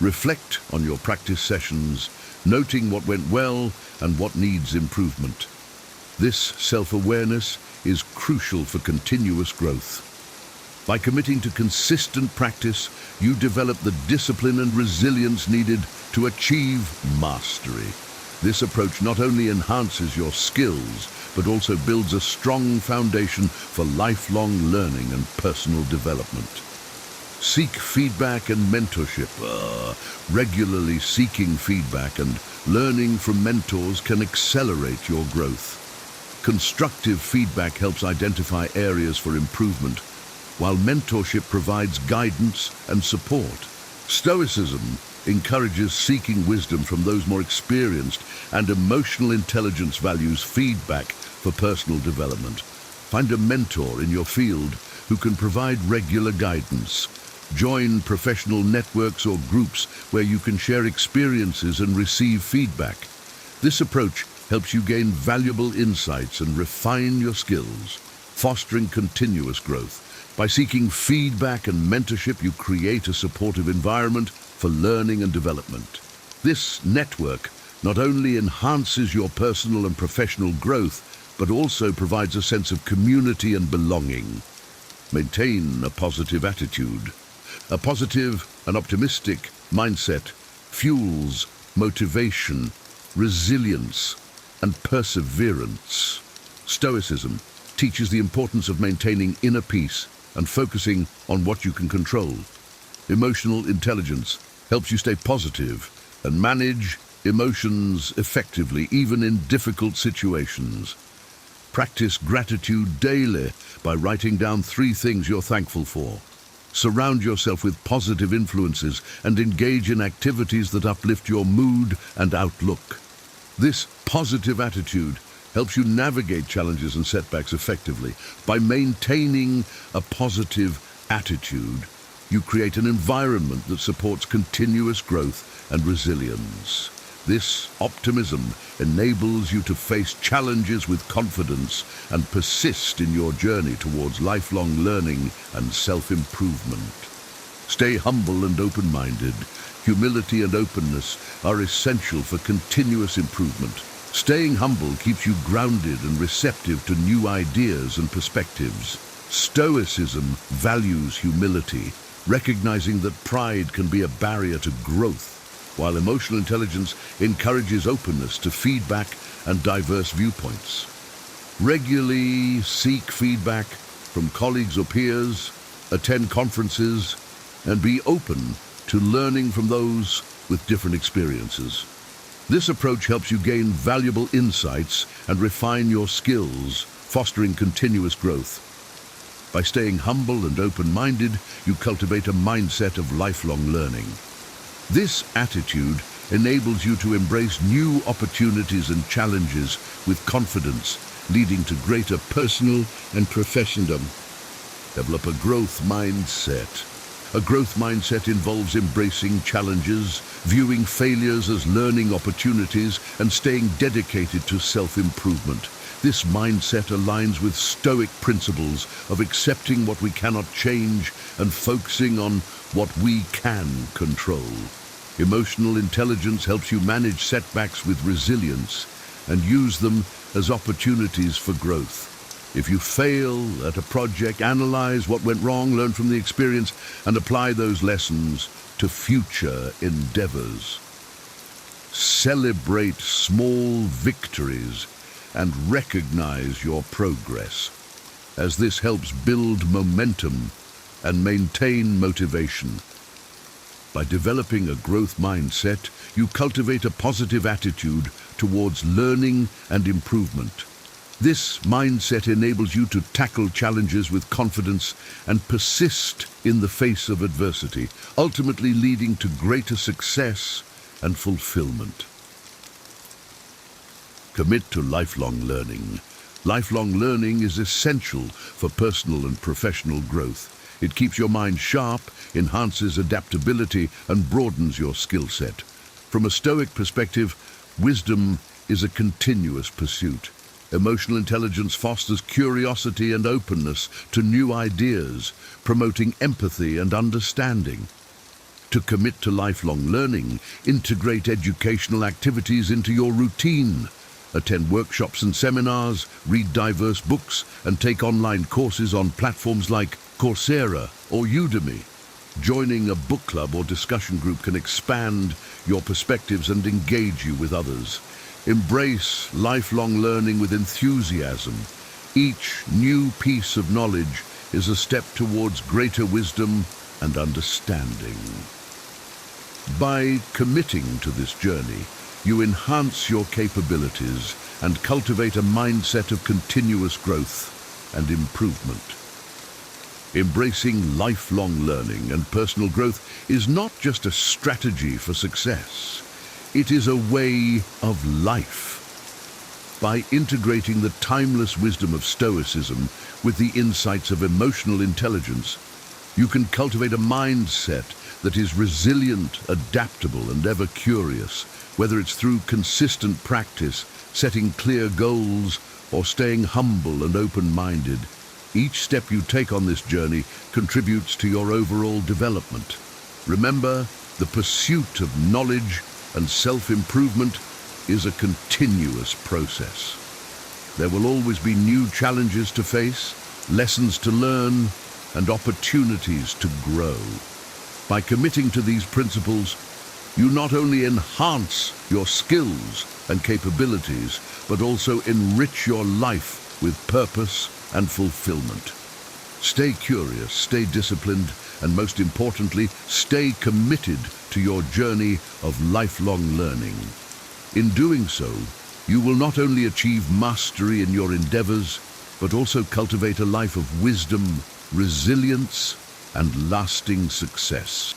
Reflect on your practice sessions, noting what went well and what needs improvement. This self-awareness is crucial for continuous growth. By committing to consistent practice, you develop the discipline and resilience needed to achieve mastery. This approach not only enhances your skills, but also builds a strong foundation for lifelong learning and personal development. Seek feedback and mentorship. Regularly seeking feedback and learning from mentors can accelerate your growth. Constructive feedback helps identify areas for improvement, while mentorship provides guidance and support. Stoicism encourages seeking wisdom from those more experienced, and emotional intelligence values feedback for personal development. Find a mentor in your field who can provide regular guidance. Join professional networks or groups where you can share experiences and receive feedback. This approach helps you gain valuable insights and refine your skills, fostering continuous growth. By seeking feedback and mentorship, you create a supportive environment for learning and development. This network not only enhances your personal and professional growth, but also provides a sense of community and belonging. Maintain a positive attitude. A positive and optimistic mindset fuels motivation, resilience, and perseverance. Stoicism teaches the importance of maintaining inner peace and focusing on what you can control. Emotional intelligence helps you stay positive and manage emotions effectively, even in difficult situations. Practice gratitude daily by writing down 3 things you're thankful for. Surround yourself with positive influences and engage in activities that uplift your mood and outlook. This positive attitude helps you navigate challenges and setbacks effectively. By maintaining a positive attitude, you create an environment that supports continuous growth and resilience. This optimism enables you to face challenges with confidence and persist in your journey towards lifelong learning and self-improvement. Stay humble and open-minded. Humility and openness are essential for continuous improvement. Staying humble keeps you grounded and receptive to new ideas and perspectives. Stoicism values humility, recognizing that pride can be a barrier to growth, while emotional intelligence encourages openness to feedback and diverse viewpoints. Regularly seek feedback from colleagues or peers, attend conferences, and be open to learning from those with different experiences. This approach helps you gain valuable insights and refine your skills, fostering continuous growth. By staying humble and open-minded, you cultivate a mindset of lifelong learning. This attitude enables you to embrace new opportunities and challenges with confidence leading to greater personal and professionalism. Develop a growth mindset. A growth mindset involves embracing challenges, viewing failures as learning opportunities, and staying dedicated to self-improvement. This mindset aligns with Stoic principles of accepting what we cannot change and focusing on what we can control. Emotional intelligence helps you manage setbacks with resilience and use them as opportunities for growth. If you fail at a project, analyze what went wrong, learn from the experience, and apply those lessons to future endeavors. Celebrate small victories and recognize your progress, as this helps build momentum and maintain motivation. By developing a growth mindset, you cultivate a positive attitude towards learning and improvement. This mindset enables you to tackle challenges with confidence and persist in the face of adversity, ultimately leading to greater success and fulfillment. Commit to lifelong learning. Lifelong learning is essential for personal and professional growth. It keeps your mind sharp, enhances adaptability, and broadens your skill set. From a Stoic perspective, wisdom is a continuous pursuit. Emotional intelligence fosters curiosity and openness to new ideas, promoting empathy and understanding. To commit to lifelong learning, integrate educational activities into your routine. Attend workshops and seminars, read diverse books, and take online courses on platforms like Coursera or Udemy. Joining a book club or discussion group can expand your perspectives and engage you with others. Embrace lifelong learning with enthusiasm. Each new piece of knowledge is a step towards greater wisdom and understanding. By committing to this journey, you enhance your capabilities and cultivate a mindset of continuous growth and improvement. Embracing lifelong learning and personal growth is not just a strategy for success. It is a way of life. By integrating the timeless wisdom of Stoicism with the insights of emotional intelligence, you can cultivate a mindset that is resilient, adaptable, and ever curious, whether it's through consistent practice, setting clear goals, or staying humble and open-minded. Each step you take on this journey contributes to your overall development. Remember, the pursuit of knowledge and self-improvement is a continuous process. There will always be new challenges to face, lessons to learn, and opportunities to grow. By committing to these principles, you not only enhance your skills and capabilities, but also enrich your life with purpose and fulfillment. Stay curious, stay disciplined, and most importantly, stay committed to your journey of lifelong learning. In doing so, you will not only achieve mastery in your endeavors, but also cultivate a life of wisdom, resilience, and lasting success.